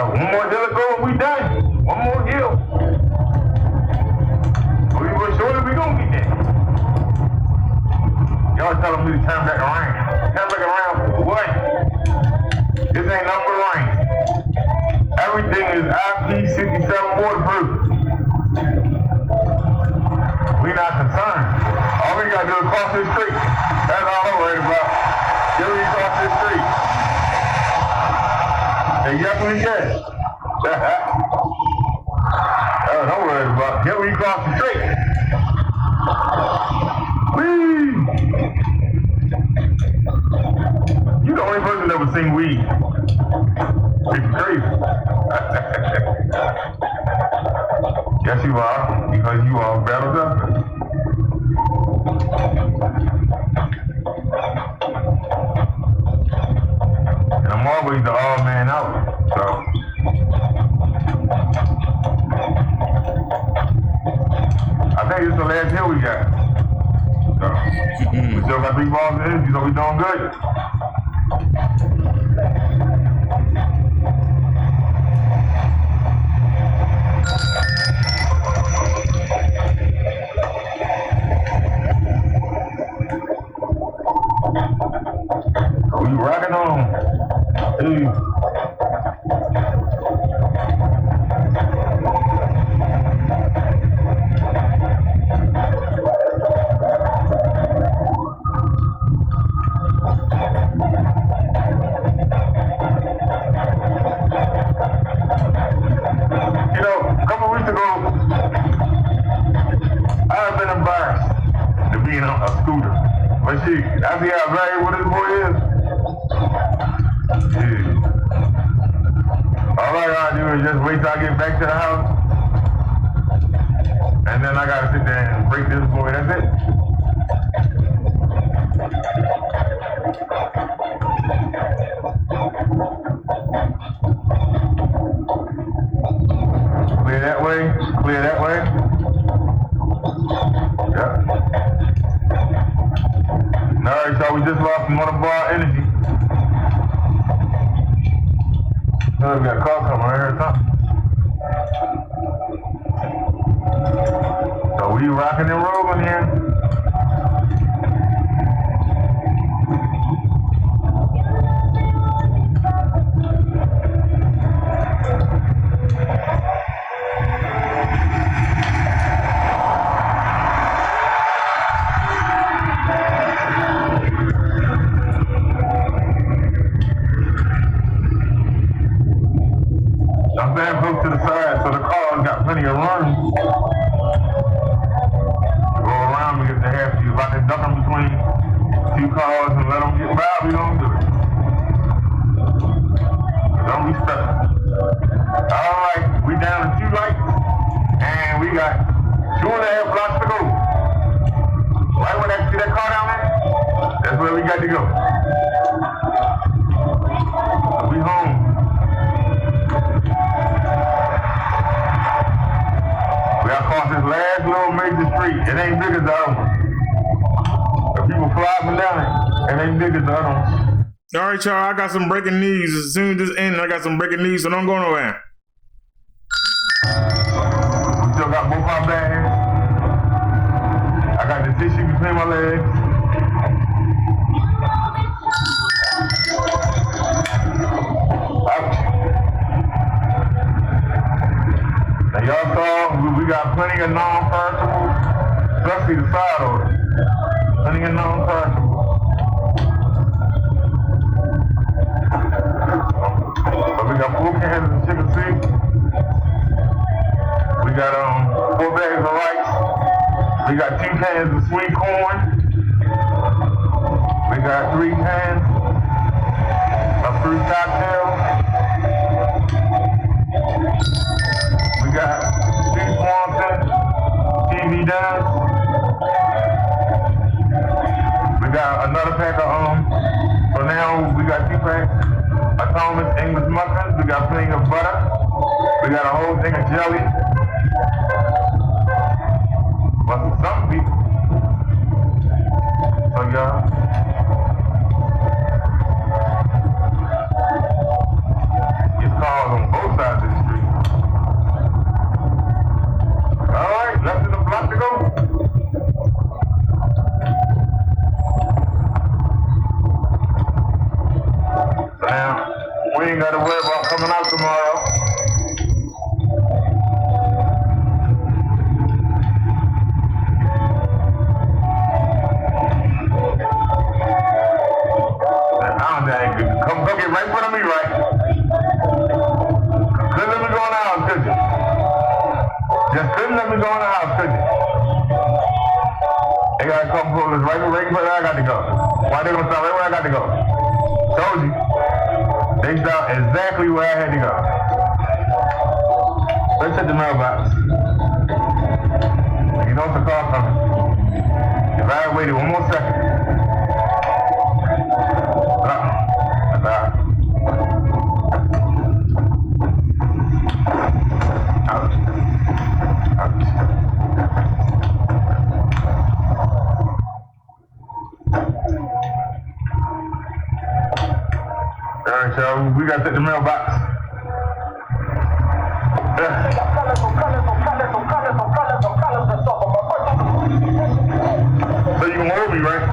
One more deal to go and we done. One more deal. But surely we gonna get there. Y'all telling me to turn back around. Turn back around for what? This ain't nothing but rain. Everything is IP67 waterproof. We not concerned. All we gotta do is cross this street. That's all I'm worried about. Till we cross this street. And yes, we can. Oh, don't worry about it. Till we cross the street. Whee! You the only person that ever seen weed. It's crazy. Yes, you are, because you are battled up. And I'm always the odd man out, so. I think it's the last hill we got. So, we still got 3 balls in, so we doing good. We rocking on. Hey. You know, a couple weeks ago, I've been embarrassed to be in a scooter. But see, I see how valuable this boy is. Yeah. All I gotta do is just wait till I get back to the house. And then I gotta sit there and break this boy, that's it. Clear that way, clear that way. Yep. Alright, so we just lost one of our energy. We got a call coming right here or something. So we rocking and rolling here. I'm saying move to the side so the cars got plenty of room. Go around because they have to. If I can duck them between 2 cars and let them get by, we don't do it. Don't be stuck. Alright, we down to 2 lights and we got 2.5 blocks to go. Right when I see that car down there, that's where we got to go. We home. We got across this last little major street. It ain't big as the other one. The people fly up and down it. It ain't big as the other one. All right, y'all, I got some breaking news. As soon as this ends, I got some breaking news, so don't go nowhere. We still got both our bags. I got the tissue between my legs. Ouch. Now y'all saw, we got plenty of non-perishables, especially the side order. Plenty of non-perishables. But we got 4 cans of chicken soup. We got 4 bags of rice. We got 2 cans of sweet corn. We got 3 cans of fruit cocktail. We got 2 Swanson TV dinners. We got another pack of so now we got 2 packs of Thomas English muffins. We got plenty of butter. We got a whole thing of jelly. But for some people, so y'all, it's cars on both sides of the street. All right, left in the block to go. Now, we ain't got to worry about coming out tomorrow. Come get right in front of me, right? Couldn't let me go in the house, could you? Just couldn't let me go in the house, could you? They gotta come pull us right where I got to go. Why they gonna stop right where I got to go? Told you. They stopped exactly where I had to go. Let's hit the mailbox. You know it's a car coming. If I had waited 1 more second. Alright, y'all, we gotta take the mailbox. So you gonna hold me, right?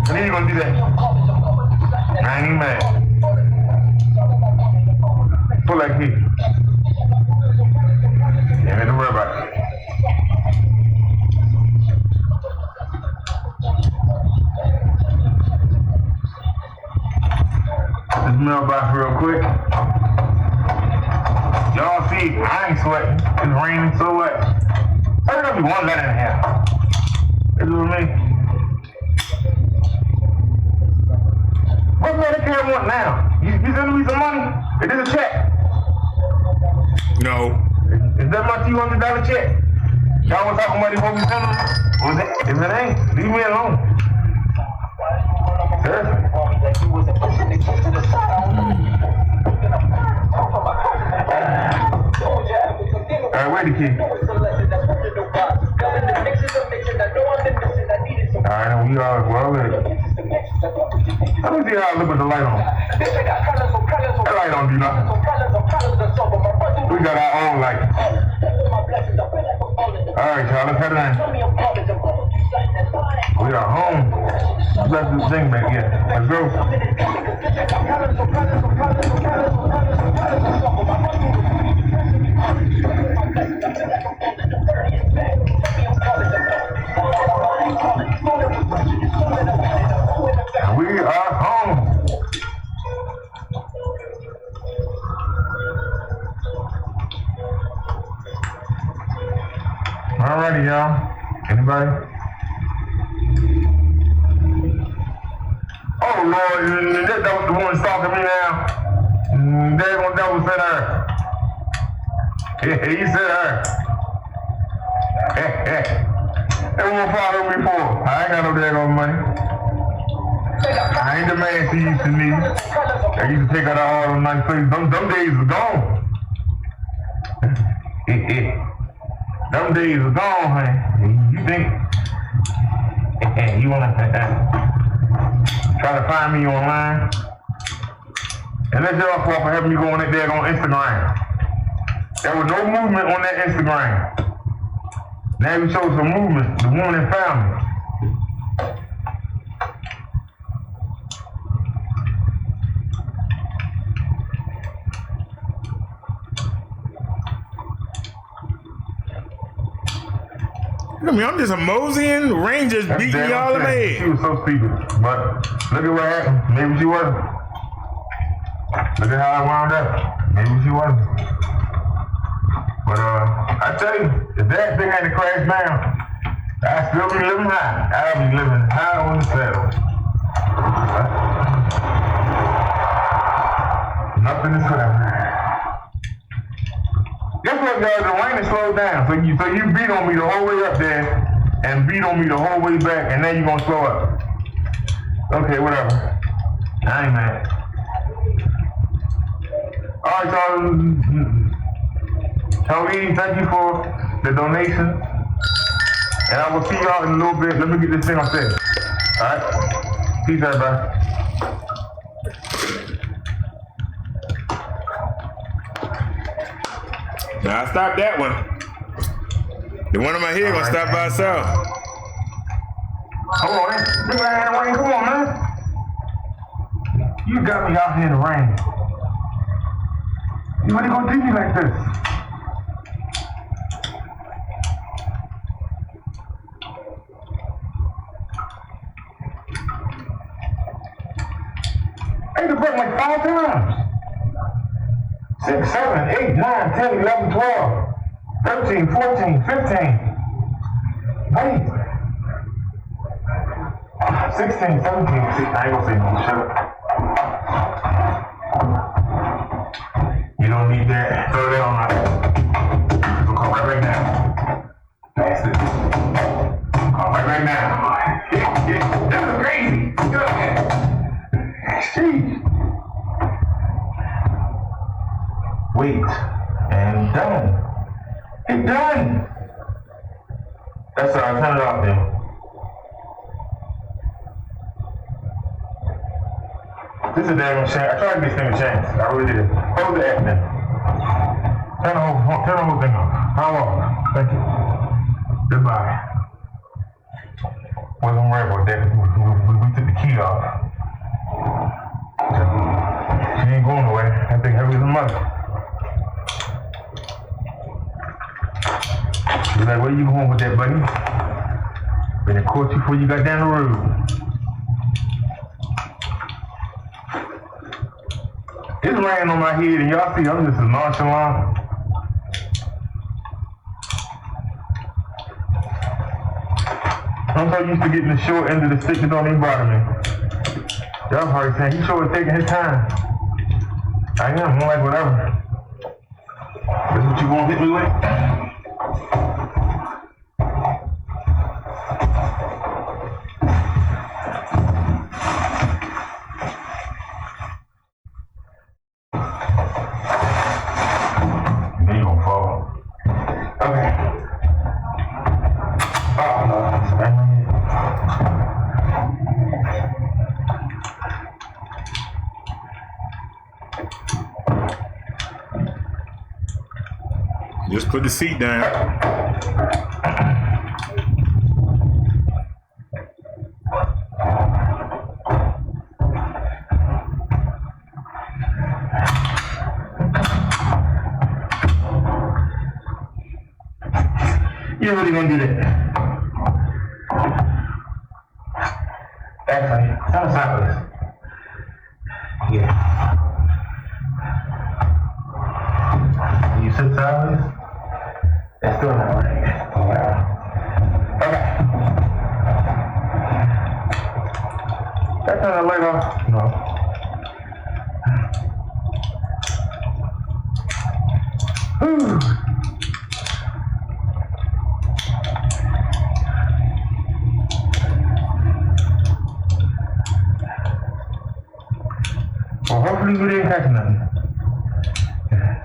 And then you gonna do that. I ain't even mad. Pull that key. You ain't to worry about it. This mailbox real quick. Y'all see, I ain't sweating. It's raining so wet. There's gonna be 1 letter in here. This is with me. What Medicare want now? You sending me some money? Is this a check? No. Is that my $200 check? Y'all want to talk money before we send them? If it ain't, leave me alone. Seriously. Alright, where the key? Alright, we are well ready. Let me see how I look with the light on. That light don't do nothing. We got our own light. Alright, y'all, let's head in. We are home. Let's this thing back here. Let's go. We are home. Alrighty, y'all. Anybody? Oh Lord, that was the one stalking me now. There gonna devil said her. Yeah, he said her. Everyone follow me for. I ain't got no daggone money. I ain't the man she used to need. I used to take her to all them nice places. Them days are gone. Them days are gone, honey. You think you wanna try to find me online? And let's get off for having me go on that there on Instagram. There was no movement on that Instagram. Now we showed some movement. The woman that found me. I mean, I'm just a moseying. Rangers beating y'all in the head. She was so stupid. But look at what happened. Maybe she wasn't. Look at how I wound up. Maybe she wasn't. But I tell you, if that thing had to crash down, I'd still be living high. I'd be living high on the saddle. Nothing is forever. Guess what, guys? The rain has slowed down. So you beat on me the whole way up there and beat on me the whole way back, and then you're gonna slow up. Okay, whatever. I ain't mad. All right, Tony, thank you for the donation. And I will see y'all in a little bit. Let me get this thing upstairs. All right? Peace, everybody. Now I stopped that one. The one in my head gonna stop by itself. Hold on, man. This guy in the rain. Come on, man. You got me out here in the rain. You really gonna treat me like this? I had to break like 5 times. 6, 7, 8, 9, 10, 11, 12, 13, 14, 15. Wait. 16, 17, 16. I ain't gonna say no shit. You don't need that. Throw that on my. We'll call right now. That's it. Call right now. This is crazy. Sheesh. Wait. And done. It's done. That's all right. Turn it off then. This is a damn shame. I tried to give this thing a chance. I really did. Hold the app then. Turn the whole thing off. How long? Thank you. Goodbye. Wasn't worried about that. We took the key off. She ain't going nowhere. That thing heavy as a mother. She's like, where you going with that, buddy? Been to court you before you got down the road. It's raining on my head, and y'all see I'm just as nonchalant. I'm so used to getting the short end of the stick that don't even bother me. Y'all probably saying, he sure is taking his time. I am, I'm like, whatever. That's what you gonna hit me with? Just put the seat down. You really gonna do that? Actually, tell us how it is. Yeah. You sit sideways? That's still not right. Oh, wow. Okay. That turn the light off? No. Whew. Well, hopefully we didn't catch nothing.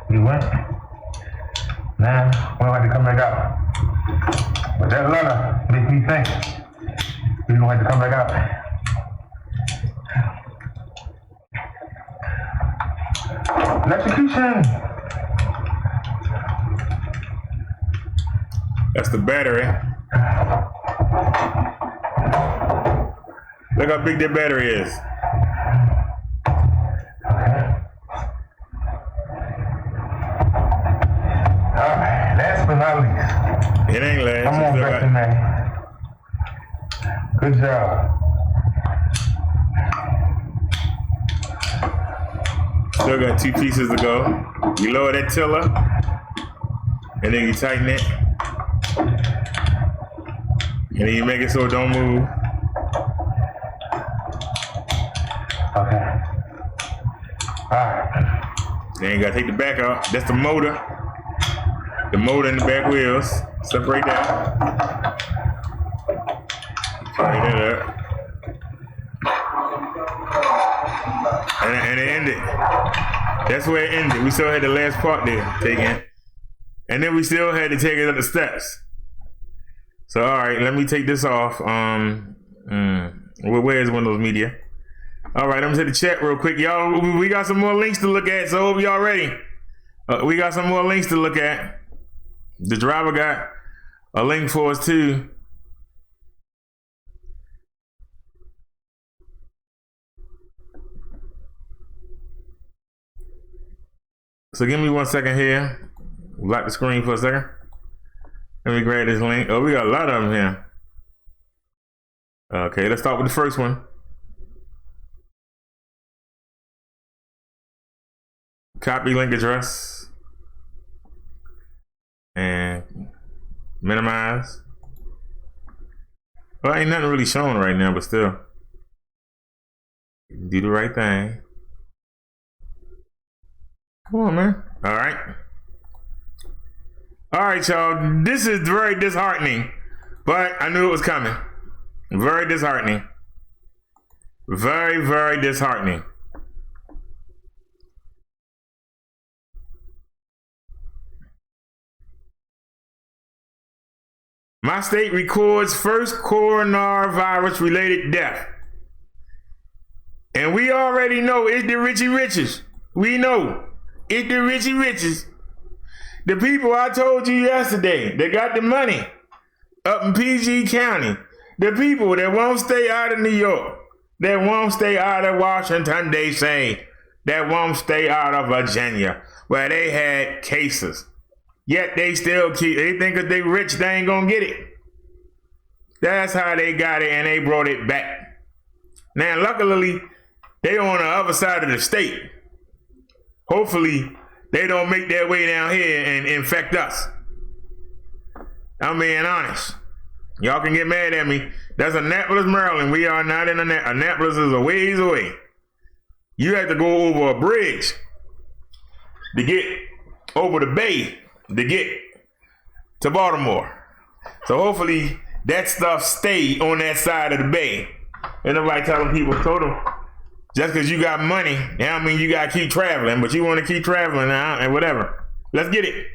We went. Now, we don't have to come back out. But that letter makes me think we don't have to come back out. Electrocution. That's the battery. Look how big that battery is. Last but not least. It ain't last. Come on, back to man. Good job. Still got 2 pieces to go. You lower that tiller, and then you tighten it. And then you make it so it don't move. Okay. Alright. Then you gotta take the back out. That's the motor. The motor and the back wheels. Separate that. Tighten it up. And it ended. That's where it ended. We still had the last part there taken. And then we still had to take it up the steps. So all right, let me take this off. Where is Windows Media? All right, I'm gonna hit the chat real quick, y'all. We got some more links to look at, so hope y'all ready. We got some more links to look at. The driver got a link for us too. So give me 1 second here. Lock the screen for a second. Let me grab this link. Oh, we got a lot of them here. Okay, let's start with the first one. Copy link address. And minimize. Well, ain't nothing really showing right now, but still. Do the right thing. Come on, man. All right. All right, y'all. This is very disheartening, but I knew it was coming. Very disheartening. Very, very disheartening. My state records first coronavirus-related death. And we already know it's the Richie Riches. We know it's the Richie Riches. The people I told you yesterday that got the money up in PG County. The people that won't stay out of New York. That won't stay out of Washington, D.C. That won't stay out of Virginia, where they had cases. Yet they still they think if they rich, they ain't gonna get it. That's how they got it, and they brought it back. Now, luckily, they on the other side of the state. Hopefully, they don't make their way down here and infect us. I'm being honest. Y'all can get mad at me. That's Annapolis, Maryland. We are not in Annapolis is a ways away. You have to go over a bridge to get over the bay to get to Baltimore. So hopefully that stuff stay on that side of the bay. And nobody telling people, told them, just because you got money, that don't mean you got to keep traveling, but you want to keep traveling now and whatever. Let's get it.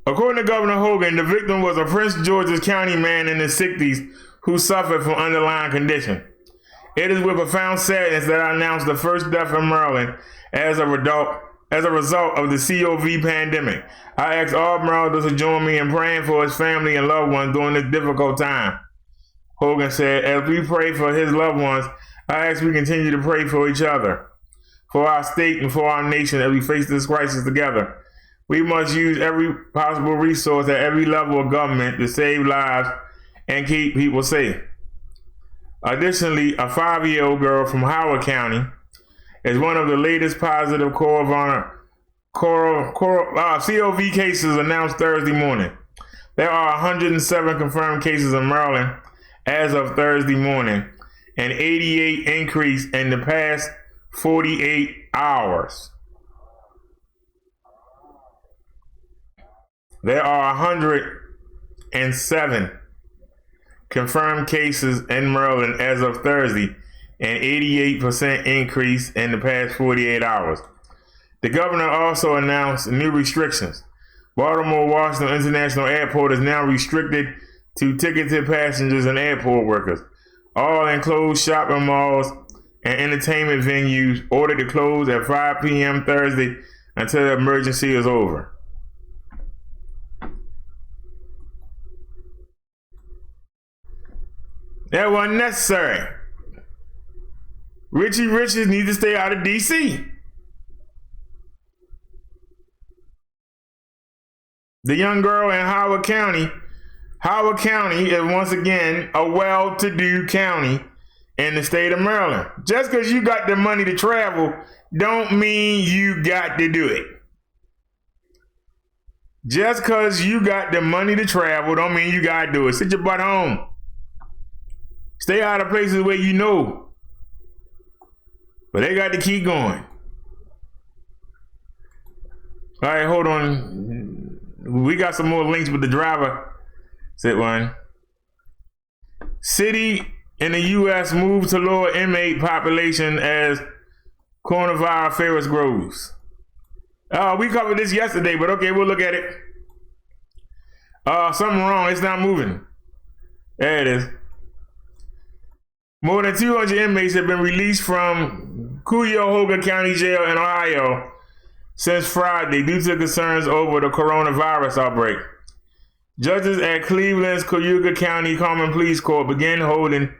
According to Governor Hogan, the victim was a Prince George's County man in his 60s who suffered from underlying condition. It is with profound sadness that I announce the first death in Maryland as a result of the COVID pandemic. I ask all Marylanders to join me in praying for his family and loved ones during this difficult time. Hogan said, as we pray for his loved ones, I ask we continue to pray for each other, for our state and for our nation as we face this crisis together. We must use every possible resource at every level of government to save lives and keep people safe. Additionally, a 5-year-old girl from Howard County is one of the latest positive COVID cases announced Thursday morning. There are 107 confirmed cases in Maryland as of Thursday morning, an 88 increase in the past 48 hours. There are 107 confirmed cases in Maryland as of Thursday, an 88% increase in the past 48 hours. The governor also announced new restrictions. Baltimore-Washington International Airport is now restricted to ticketed passengers and airport workers. All enclosed shopping malls and entertainment venues ordered to close at 5 p.m. Thursday until the emergency is over. That wasn't necessary. Richie Riches need to stay out of D.C. The young girl in Howard County is once again a well-to-do county in the state of Maryland. Just because you got the money to travel don't mean you got to do it. Just because you got the money to travel don't mean you got to do it. Sit your butt home. Stay out of places where you know. But they got to keep going. All right, hold on. We got some more links with the driver. Said one. City in the U.S. moves to lower inmate population as coronavirus virus grows. We covered this yesterday, but okay, we'll look at it. Something wrong. It's not moving. There it is. More than 200 inmates have been released from Cuyahoga County Jail in Ohio since Friday due to concerns over the coronavirus outbreak. Judges at Cleveland's Cuyahoga County Common Pleas Court began holding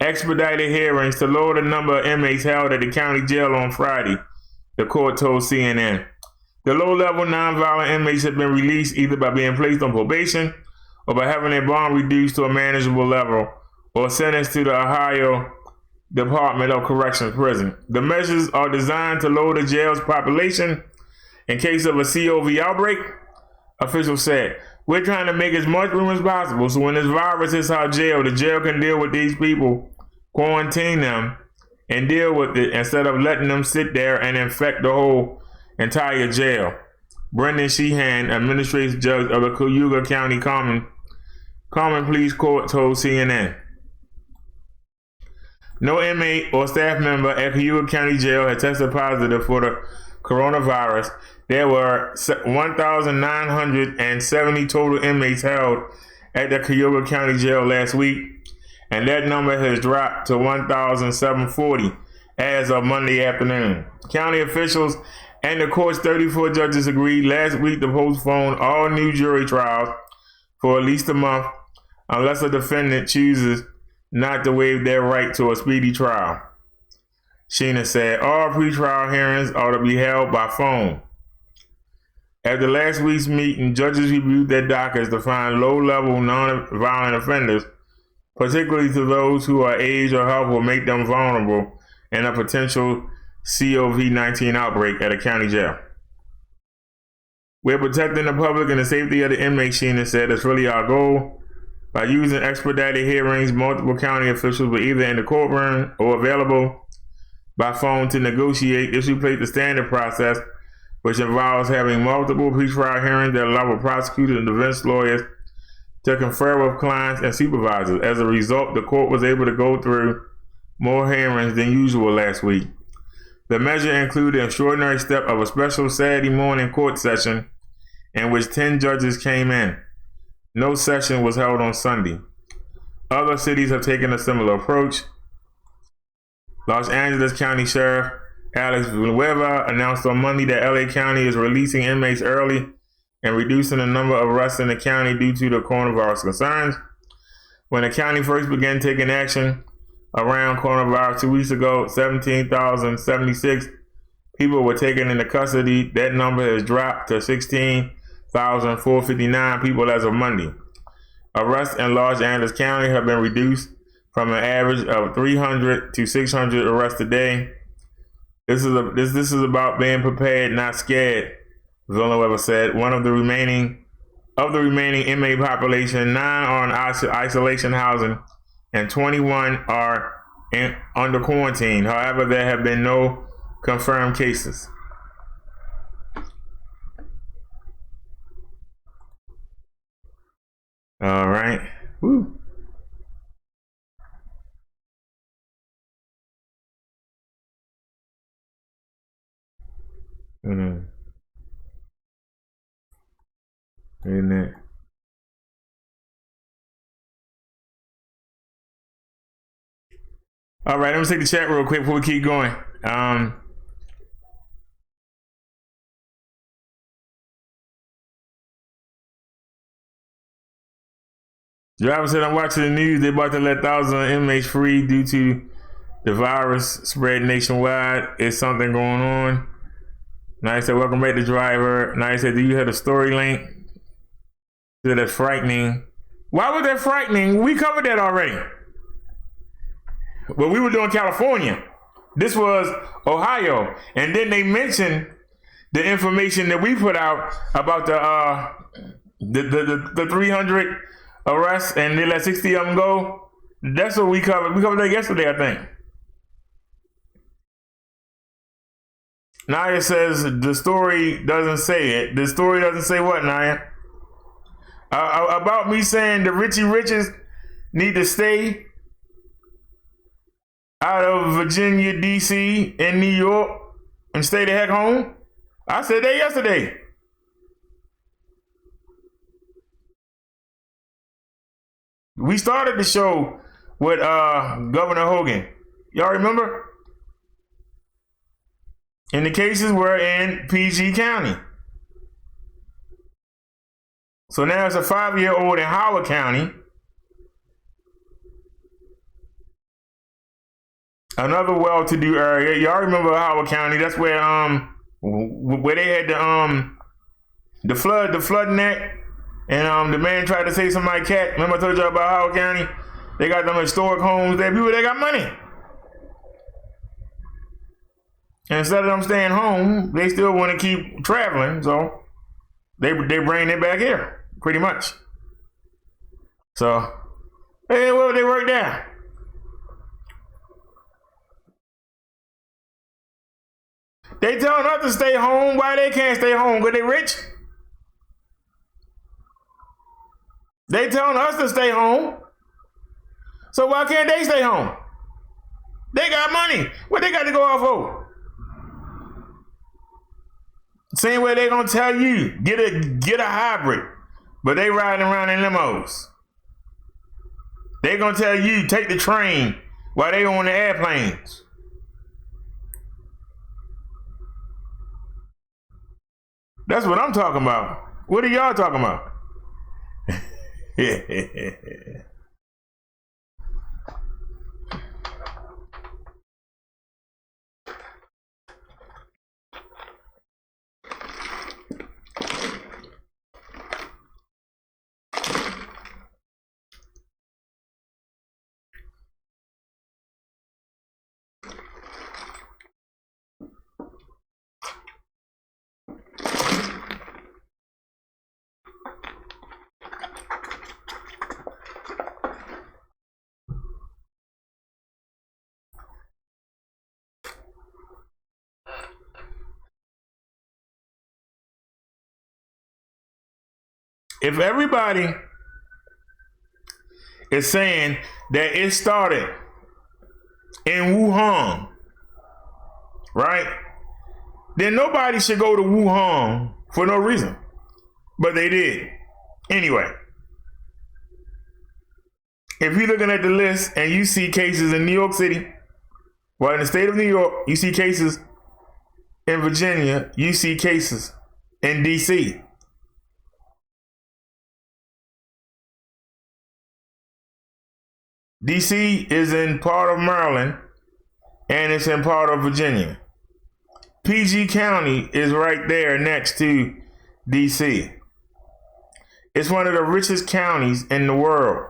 expedited hearings to lower the number of inmates held at the county jail on Friday, the court told CNN. The low-level nonviolent inmates have been released either by being placed on probation or by having their bond reduced to a manageable level or sentenced to the Ohio Department of Corrections prison. The measures are designed to lower the jail's population in case of a COV outbreak, officials said. We're trying to make as much room as possible so when this virus hits our jail, the jail can deal with these people, quarantine them, and deal with it instead of letting them sit there and infect the whole entire jail. Brendan Sheehan, administrative judge of the Cuyahoga County Common Pleas Court, told CNN. No inmate or staff member at Cuyahoga County Jail had tested positive for the coronavirus. There were 1,970 total inmates held at the Cuyahoga County Jail last week, and that number has dropped to 1,740 as of Monday afternoon. County officials and the court's 34 judges agreed last week to postpone all new jury trials for at least a month unless a defendant chooses not to waive their right to a speedy trial. Sheena said all pretrial hearings are to be held by phone. After last week's meeting, judges reviewed their dockets to find low-level non-violent offenders, particularly to those who are age or health will make them vulnerable in a potential COVID-19 outbreak at a county jail. We're protecting the public and the safety of the inmates, Sheena said. It's really our goal. By using expedited hearings, multiple county officials were either in the courtroom or available by phone to negotiate. This replaced the standard process, which involves having multiple pretrial hearings that allow prosecutors and defense lawyers to confer with clients and supervisors. As a result, the court was able to go through more hearings than usual last week. The measure included the extraordinary step of a special Saturday morning court session in which 10 judges came in. No session was held on Sunday. Other cities have taken a similar approach. Los Angeles County Sheriff Alex Villanueva announced on Monday that LA County is releasing inmates early and reducing the number of arrests in the county due to the coronavirus concerns. When the county first began taking action around coronavirus 2 weeks ago, 17,076 people were taken into custody. That number has dropped to 16,459 people as of Monday. Arrests in Los Angeles County have been reduced from an average of 300 to 600 arrests a day. This is about being prepared, not scared, Villanueva said. One of the remaining inmate population, 9 are in isolation housing and 21 are under quarantine. However, there have been no confirmed cases. All right. Woo. Isn't it? All right, let me take the chat real quick before we keep going. Driver said, I'm watching the news. They're about to let thousands of inmates free due to the virus spread nationwide. Is something going on? Nice said, welcome back to Driver. Nice said, do you have a story link? Said, that's frightening. Why was that frightening? We covered that already. Well, we were doing California. This was Ohio. And then they mentioned the information that we put out about the 300 arrests and they let 60 of them go. That's what we covered. We covered that yesterday, I think. Naya says the story doesn't say it. The story doesn't say what, Naya? About me saying the Richie Riches need to stay out of Virginia, D.C., and New York and stay the heck home? I said that yesterday. We started the show with Governor Hogan. Y'all remember? And the cases were in PG County. So now it's a 5-year-old in Howard County. Another well-to-do area. Y'all remember Howard County? That's where they had the flood net, and the man tried to save somebody's cat. Remember I told y'all about Howard County? They got them historic homes there. People, they got money. And instead of them staying home, they still want to keep traveling, so they bring it back here, pretty much. So, hey, well, they work there. They telling us to stay home. Why they can't stay home? Because they rich? They telling us to stay home. So why can't they stay home? They got money. What they got to go off of? Same way they gonna tell you, get a hybrid, but they riding around in limos. They gonna tell you, take the train while they on the airplanes. That's what I'm talking about. What are y'all talking about? If everybody is saying that it started in Wuhan, right? Then nobody should go to Wuhan for no reason. But they did. Anyway, if you're looking at the list and you see cases in New York City, well, in the state of New York, you see cases in Virginia, you see cases in D.C. D.C. is in part of Maryland, and it's in part of Virginia. PG County is right there next to D.C. It's one of the richest counties in the world.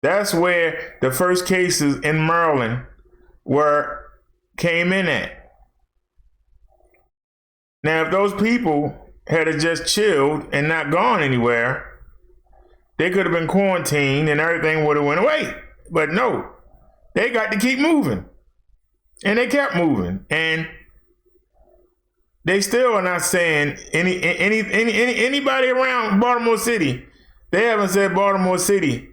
That's where the first cases in Maryland came in at. Now, if those people had just chilled and not gone anywhere, they could have been quarantined and everything would have went away. But no, they got to keep moving. And they kept moving. And they still are not saying anybody around Baltimore City. They haven't said Baltimore City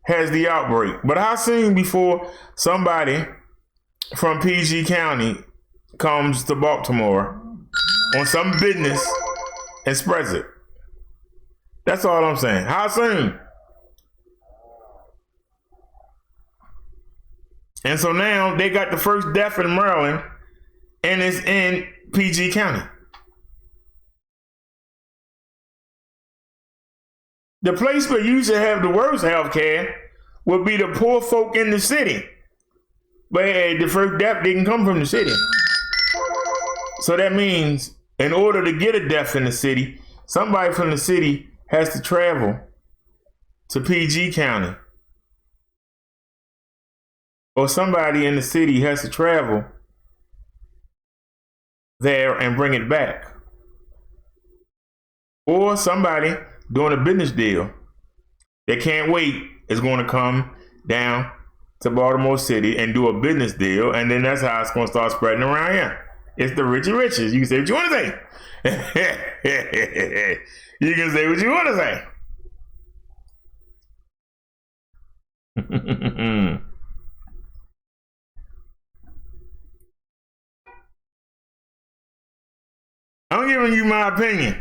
has the outbreak. But how soon before somebody from PG County comes to Baltimore on some business and spreads it? That's all I'm saying. How soon? And so now they got the first death in Maryland, and it's in PG County. The place where you should have the worst health care would be the poor folk in the city. But hey, the first death didn't come from the city. So that means in order to get a death in the city, somebody from the city has to travel to PG County or somebody in the city has to travel there and bring it back. Or somebody doing a business deal that can't wait is going to come down to Baltimore City and do a business deal, and then that's how it's going to start spreading around here. It's the richy riches. You can say what you want to say. You can say what you want to say. I'm giving you my opinion.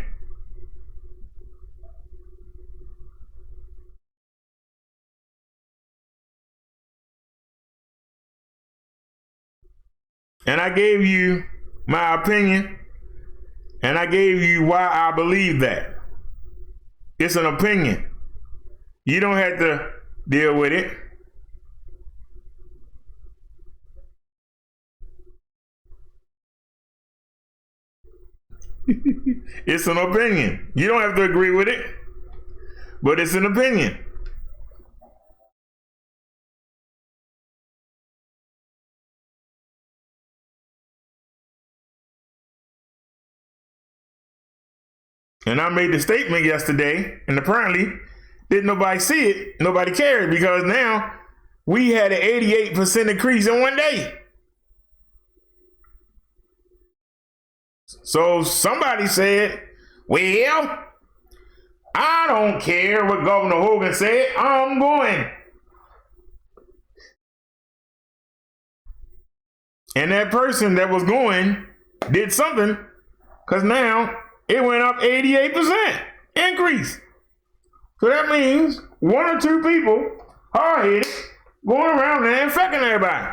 And I gave you my opinion, and I gave you why I believe that. It's an opinion. You don't have to deal with it. It's an opinion. You don't have to agree with it, but it's an opinion. And I made the statement yesterday, and apparently didn't nobody see it, nobody cared, because now we had an 88% increase in one day. So somebody said, well, I don't care what Governor Hogan said, I'm going. And that person that was going did something, because now it went up 88% increase. So that means one or two people hard-headed going around there infecting everybody.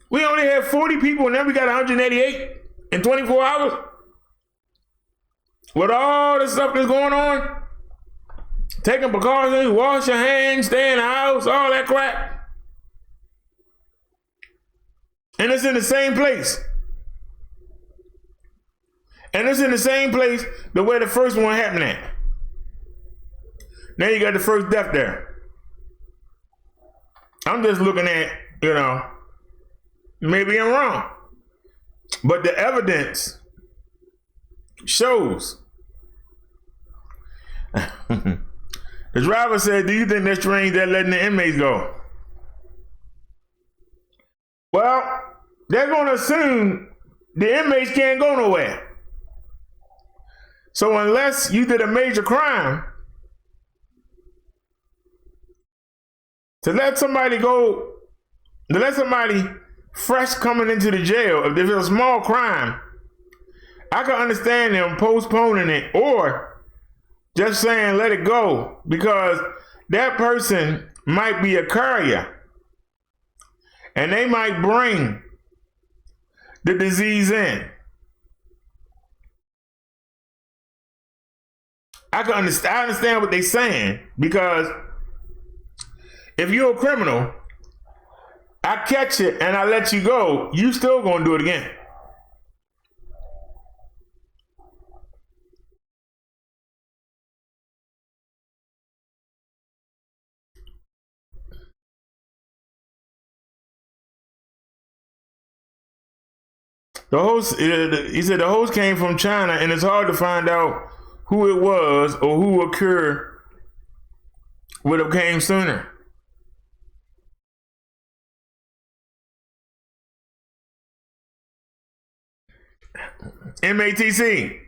We only had 40 people and then we got 188 in 24 hours. With all the stuff that's going on, taking precautions, wash your hands, stay in the house, all that crap. And it's in the same place. And it's in the same place the way the first one happened at. Now you got the first death there. I'm just looking at, maybe I'm wrong. But the evidence shows. The driver said, do you think that's strange that letting the inmates go? Well, they're going to assume the inmates can't go nowhere. So unless you did a major crime, to let somebody fresh coming into the jail, if there's a small crime, I can understand them postponing it or just saying let it go, because that person might be a courier and they might bring the disease in. I understand what they're saying, because if you're a criminal, I catch it and I let you go, you still gonna do it again. He said the host came from China and it's hard to find out who it was or who occurred would have came sooner. MATC.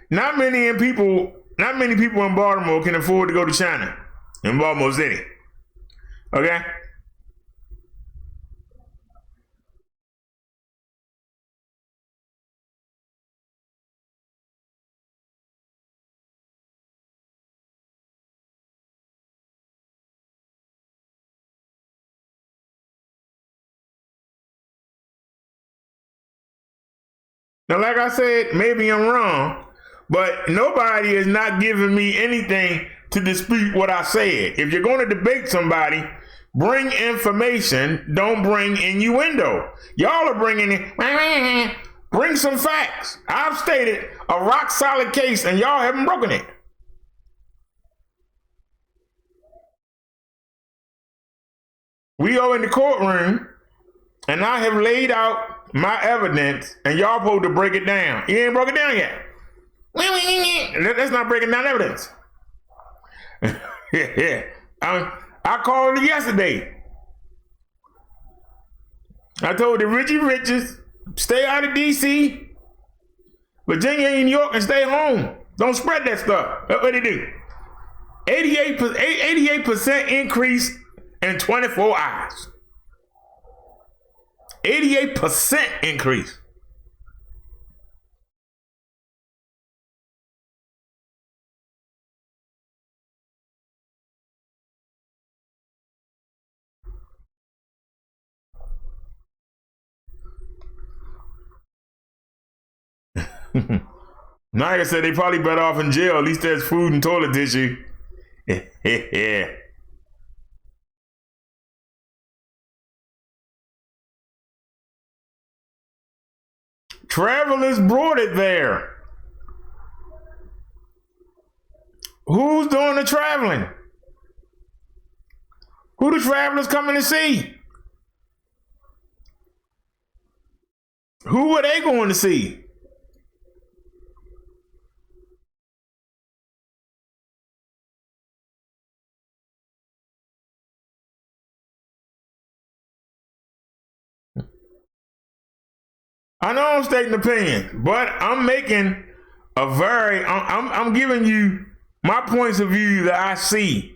Not many people in Baltimore can afford to go to China, in Baltimore City. Okay? Now, like I said, maybe I'm wrong, but nobody is not giving me anything to dispute what I said. If you're going to debate somebody, bring information, don't bring innuendo. Y'all are bringing in, Bring some facts. I've stated a rock solid case and y'all haven't broken it. We are in the courtroom and I have laid out my evidence and y'all supposed to break it down. You ain't broke it down yet. That's not breaking down evidence. Yeah. I called it yesterday. I told the Richie Riches, stay out of D.C., Virginia and New York, and stay home. Don't spread that stuff. That's what they do. 88% increase in 24 hours. 88% increase. Naga said they probably better off in jail. At least there's food and toilet tissue. Yeah. Travelers brought it there. Who's doing the traveling? Who the travelers coming to see? Who are they going to see? I know I'm stating opinion, but I'm making I'm giving you my points of view that I see.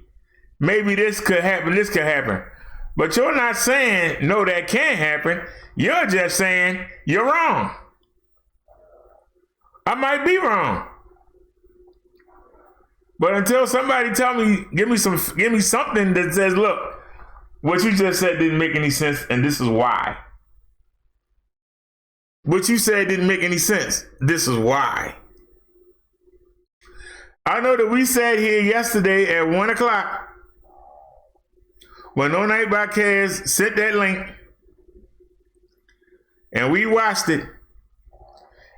Maybe this could happen, this could happen. But you're not saying, no, that can't happen. You're just saying you're wrong. I might be wrong. But until somebody tell me, give me something that says, look, what you just said didn't make any sense, and this is why. What you said didn't make any sense. This is why. I know that we sat here yesterday at 1 o'clock when No Night by Kaz sent that link and we watched it.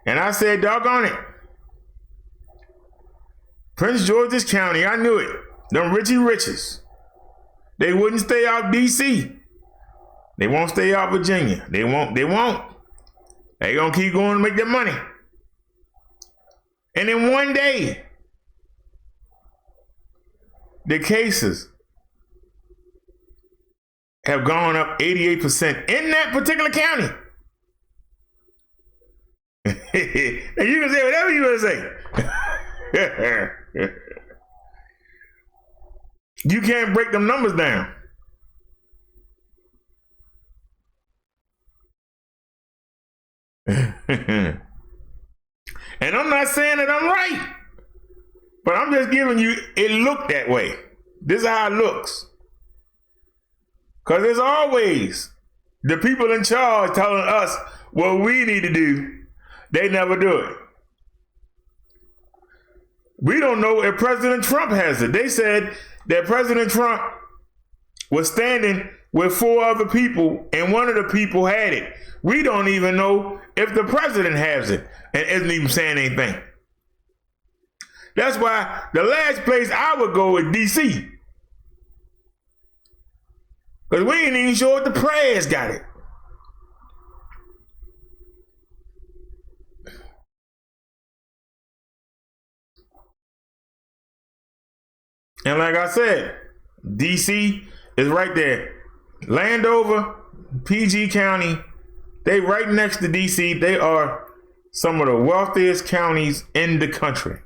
And I said, doggone it. Prince George's County, I knew it. Them Richie Riches. They wouldn't stay out D.C. They won't stay out Virginia. They won't. They gonna keep going to make their money. And in one day, the cases have gone up 88% in that particular county. And you can say whatever you want to say. You can't break them numbers down. And I'm not saying that I'm right, but I'm just giving you, it looked that way. This is how it looks. Because there's always the people in charge telling us what we need to do. They never do it. We don't know if President Trump has it. They said that President Trump was standing with 4 other people and one of the people had it. We don't even know if the president has it and isn't even saying anything. That's why the last place I would go is D.C. Because we ain't even sure if the press got it. And like I said, D.C. is right there. Landover, PG County, they right next to D.C. They are some of the wealthiest counties in the country.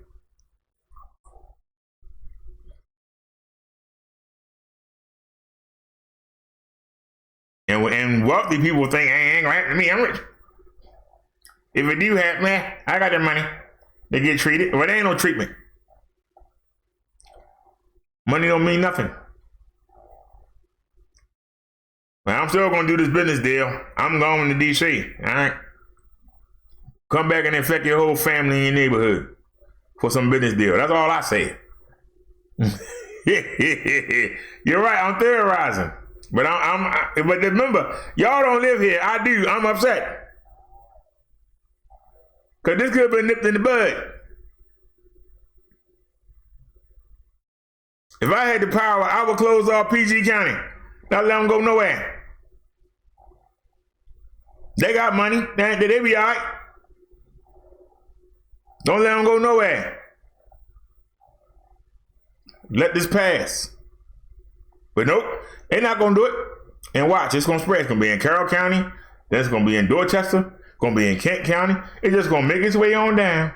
And wealthy people think, hey, ain't gonna happen to me, I'm rich. If it do happen, man, I got that money. They get treated. Well, there ain't no treatment. Money don't mean nothing. But I'm still gonna do this business deal. I'm going to D.C., all right? Come back and infect your whole family in your neighborhood for some business deal. That's all I say. You're right, I'm theorizing. But but remember, y'all don't live here. I do. I'm upset. Because this could have been nipped in the bud. If I had the power, I would close off PG County. Not let them go nowhere. They got money. They be all right. Don't let them go nowhere. Let this pass. But nope, they're not going to do it. And watch, it's going to spread. It's going to be in Carroll County. Then it's going to be in Dorchester. It's going to be in Kent County. It's just going to make its way on down.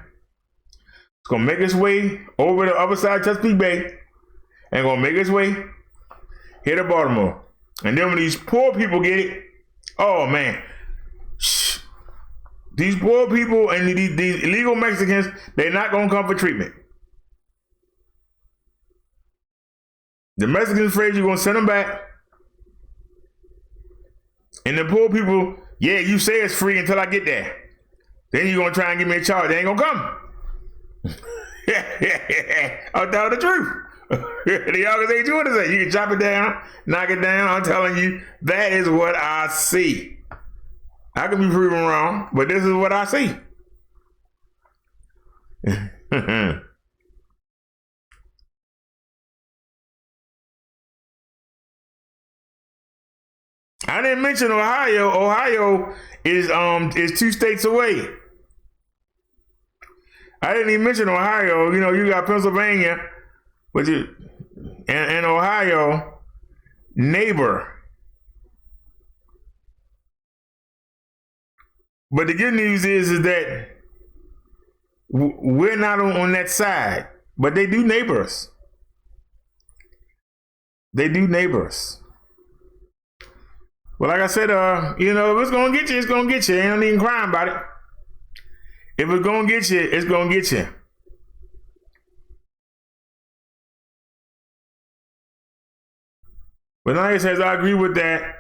It's going to make its way over the other side of Chesapeake Bay. And going to make its way here to Baltimore. And then when these poor people get it, oh man. Shh. These poor people and these illegal Mexicans, they're not going to come for treatment. The Mexicans afraid you're going to send them back. And the poor people, yeah, you say it's free until I get there. Then you're going to try and give me a charge. They ain't going to come. I'll tell the truth. The organization, what is that? You can chop it down, knock it down. I'm telling you, that is what I see. I can be proven wrong, but this is what I see. I didn't mention Ohio. Ohio is 2 states away. I didn't even mention Ohio. You know, you got Pennsylvania, but and Ohio, neighbor. But the good news is that we're not on that side, but they do neighbor us. They do neighbor us. Well, like I said, you know, if it's gonna get you, it's gonna get you. Ain't no need crying about it. If it's gonna get you, it's gonna get you. But Naya says, I agree with that.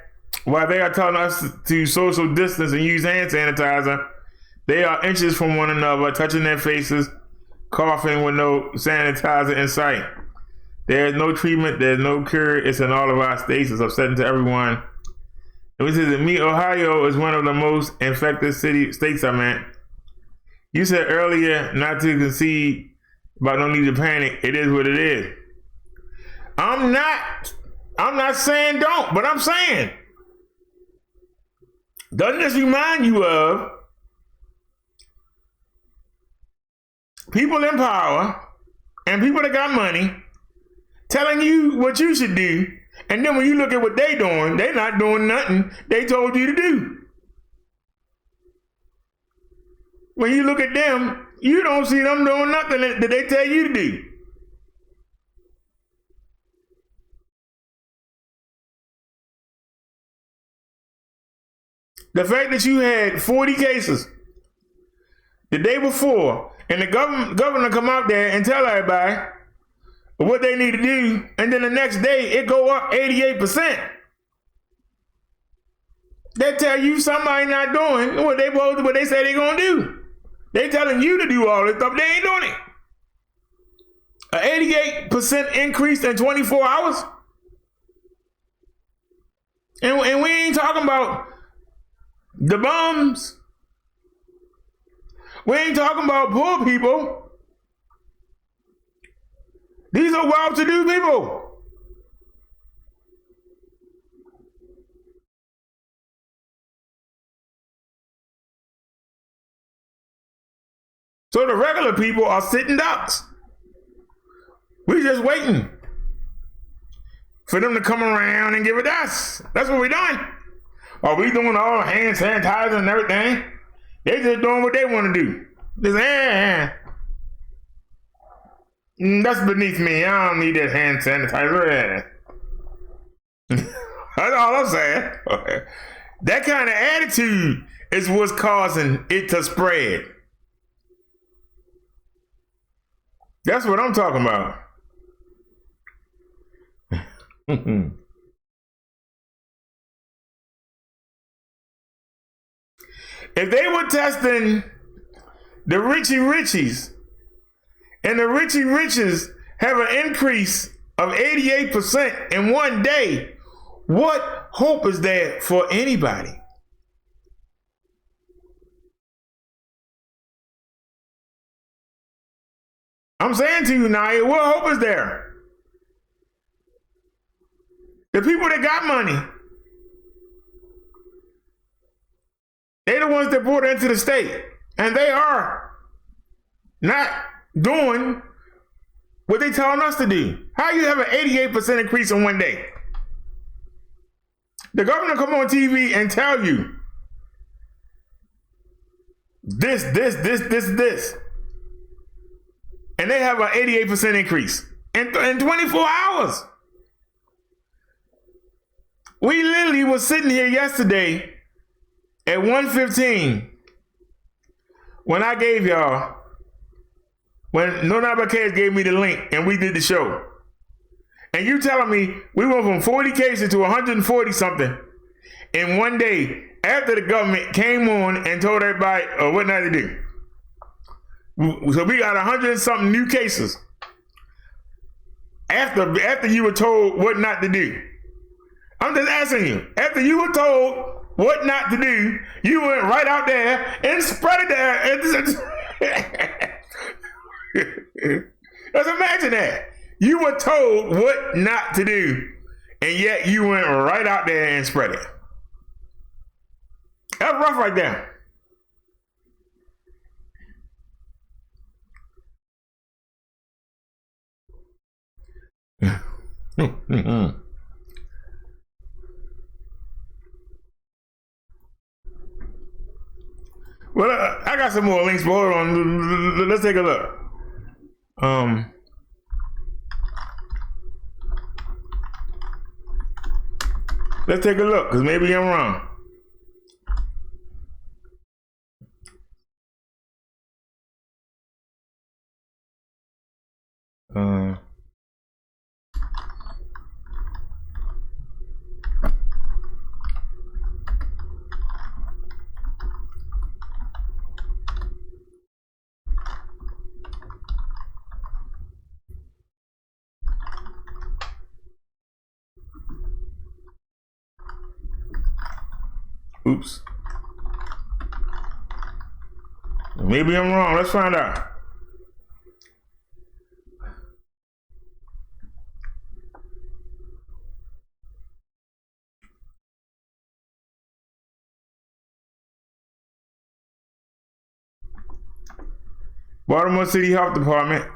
While they are telling us to social distance and use hand sanitizer, they are inches from one another, touching their faces, coughing with no sanitizer in sight. There is no treatment, there's no cure. It's in all of our states. It's upsetting to everyone. And we said that Ohio is one of the most infected states I'm at. You said earlier not to concede, but don't need to panic. It is what it is. I'm not saying don't, but I'm saying, doesn't this remind you of people in power and people that got money telling you what you should do, and then when you look at what they doing, they not doing nothing they told you to do. When you look at them, you don't see them doing nothing that they tell you to do. The fact that you had 40 cases the day before, and the governor come out there and tell everybody what they need to do, and then the next day it go up 88%. They tell you somebody not doing what they say they gonna do. They telling you to do all this stuff, they ain't doing it. An 88% increase in 24 hours. And we ain't talking about the bums. We ain't talking about poor people. These are well-to-do people. So the regular people are sitting ducks. We just waiting for them to come around and give it to us. That's what we doing. Are we doing all hand sanitizer and everything? They just doing what they want to do. They say, that's beneath me. I don't need that hand sanitizer. That's all I'm saying. That kind of attitude is what's causing it to spread. That's what I'm talking about. If they were testing the Richie Richies, and the Richie Riches have an increase of 88% in one day, what hope is there for anybody? I'm saying to you, Naya, what hope is there? The people that got money, they're the ones that brought it into the state. And they are not doing what they telling us to do. How you have an 88% increase in one day? The governor come on TV and tell you this. And they have an 88% increase in 24 hours. We literally was sitting here yesterday at 1:15 when I gave y'all, when No Nabacase gave me the link and we did the show. And you telling me we went from 40 cases to 140 something in one day after the government came on and told everybody what not to do. So we got 100 and something new cases after you were told what not to do. I'm just asking you, after you were told what not to do, you went right out there and spread it there. Let's imagine that. You were told what not to do, and yet you went right out there and spread it. That's rough right there. Well, I got some more links, but hold on. Let's take a look. Let's take a look, because maybe I'm wrong. Oops. Maybe I'm wrong. Let's find out. Baltimore City Health Department,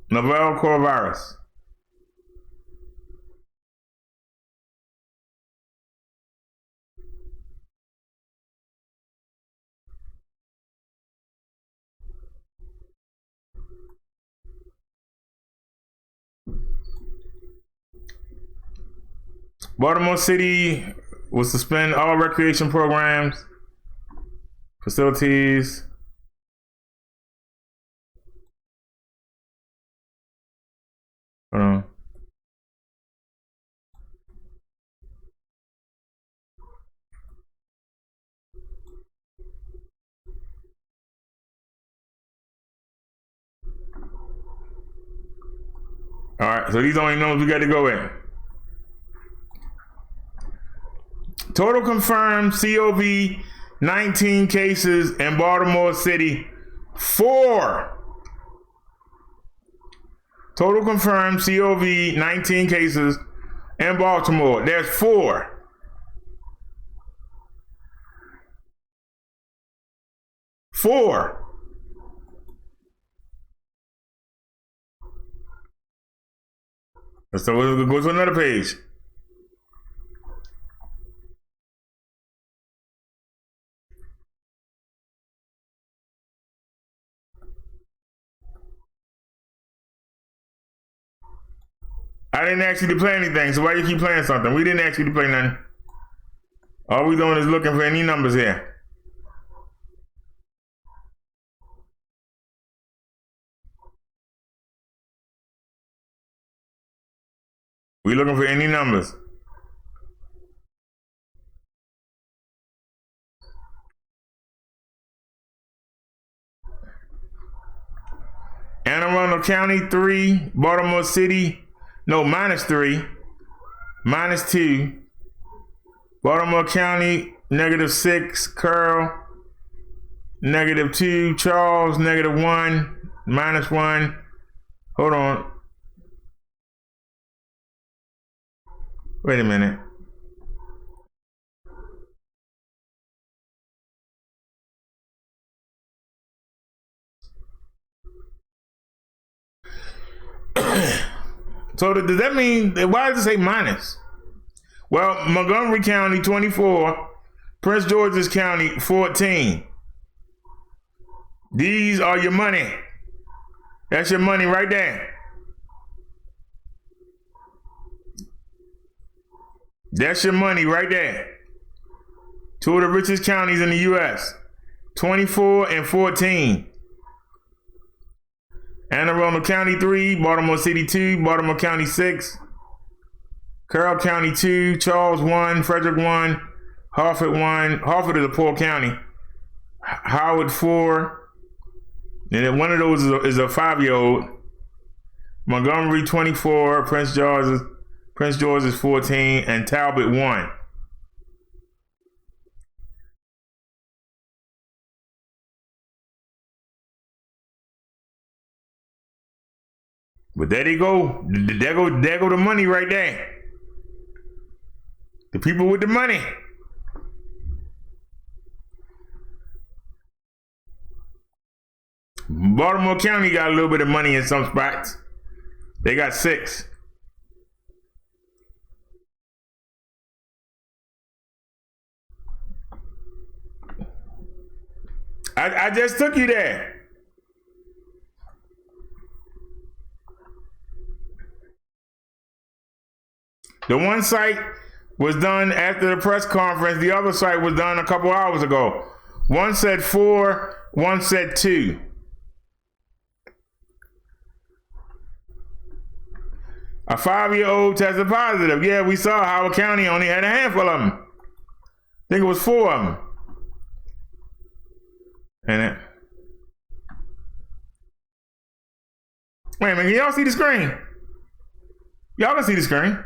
novel coronavirus. Baltimore City will suspend all recreation programs, facilities. Hold on. All right, so these only numbers we got to go in. Total confirmed COVID-19 cases in Baltimore City, 4. Total confirmed COVID-19 cases in Baltimore. There's 4. 4. So we'll go to another page. I didn't ask you to play anything, so why you keep playing something? We didn't ask you to play nothing. All we doing is looking for any numbers here. We looking for any numbers. Anne Arundel County 3, Baltimore City, no, -3, -2. Baltimore County, -6, Carroll, -2, Charles, -1, -1. Hold on. Wait a minute. So does that mean, why does it say minus? Well, Montgomery County 24, Prince George's County 14. These are your money. That's your money right there. That's your money right there. Two of the richest counties in the U.S. 24 and 14. Anne Arundel County 3, Baltimore City 2, Baltimore County 6, Carroll County 2, Charles 1, Frederick 1, Hartford 1. Hartford is a poor county. Howard 4. And then one of those is a 5-year-old. Montgomery 24, Prince George is 14, and Talbot 1. But there they go. There go the money right there. The people with the money. Baltimore County got a little bit of money in some spots. They got 6. I just took you there. The one site was done after the press conference. The other site was done a couple hours ago. One said 4, one said 2. A 5-year-old tested positive. Yeah, we saw Howard County only had a handful of them. I think it was 4 of them. And wait a minute, can y'all see the screen? Y'all can see the screen.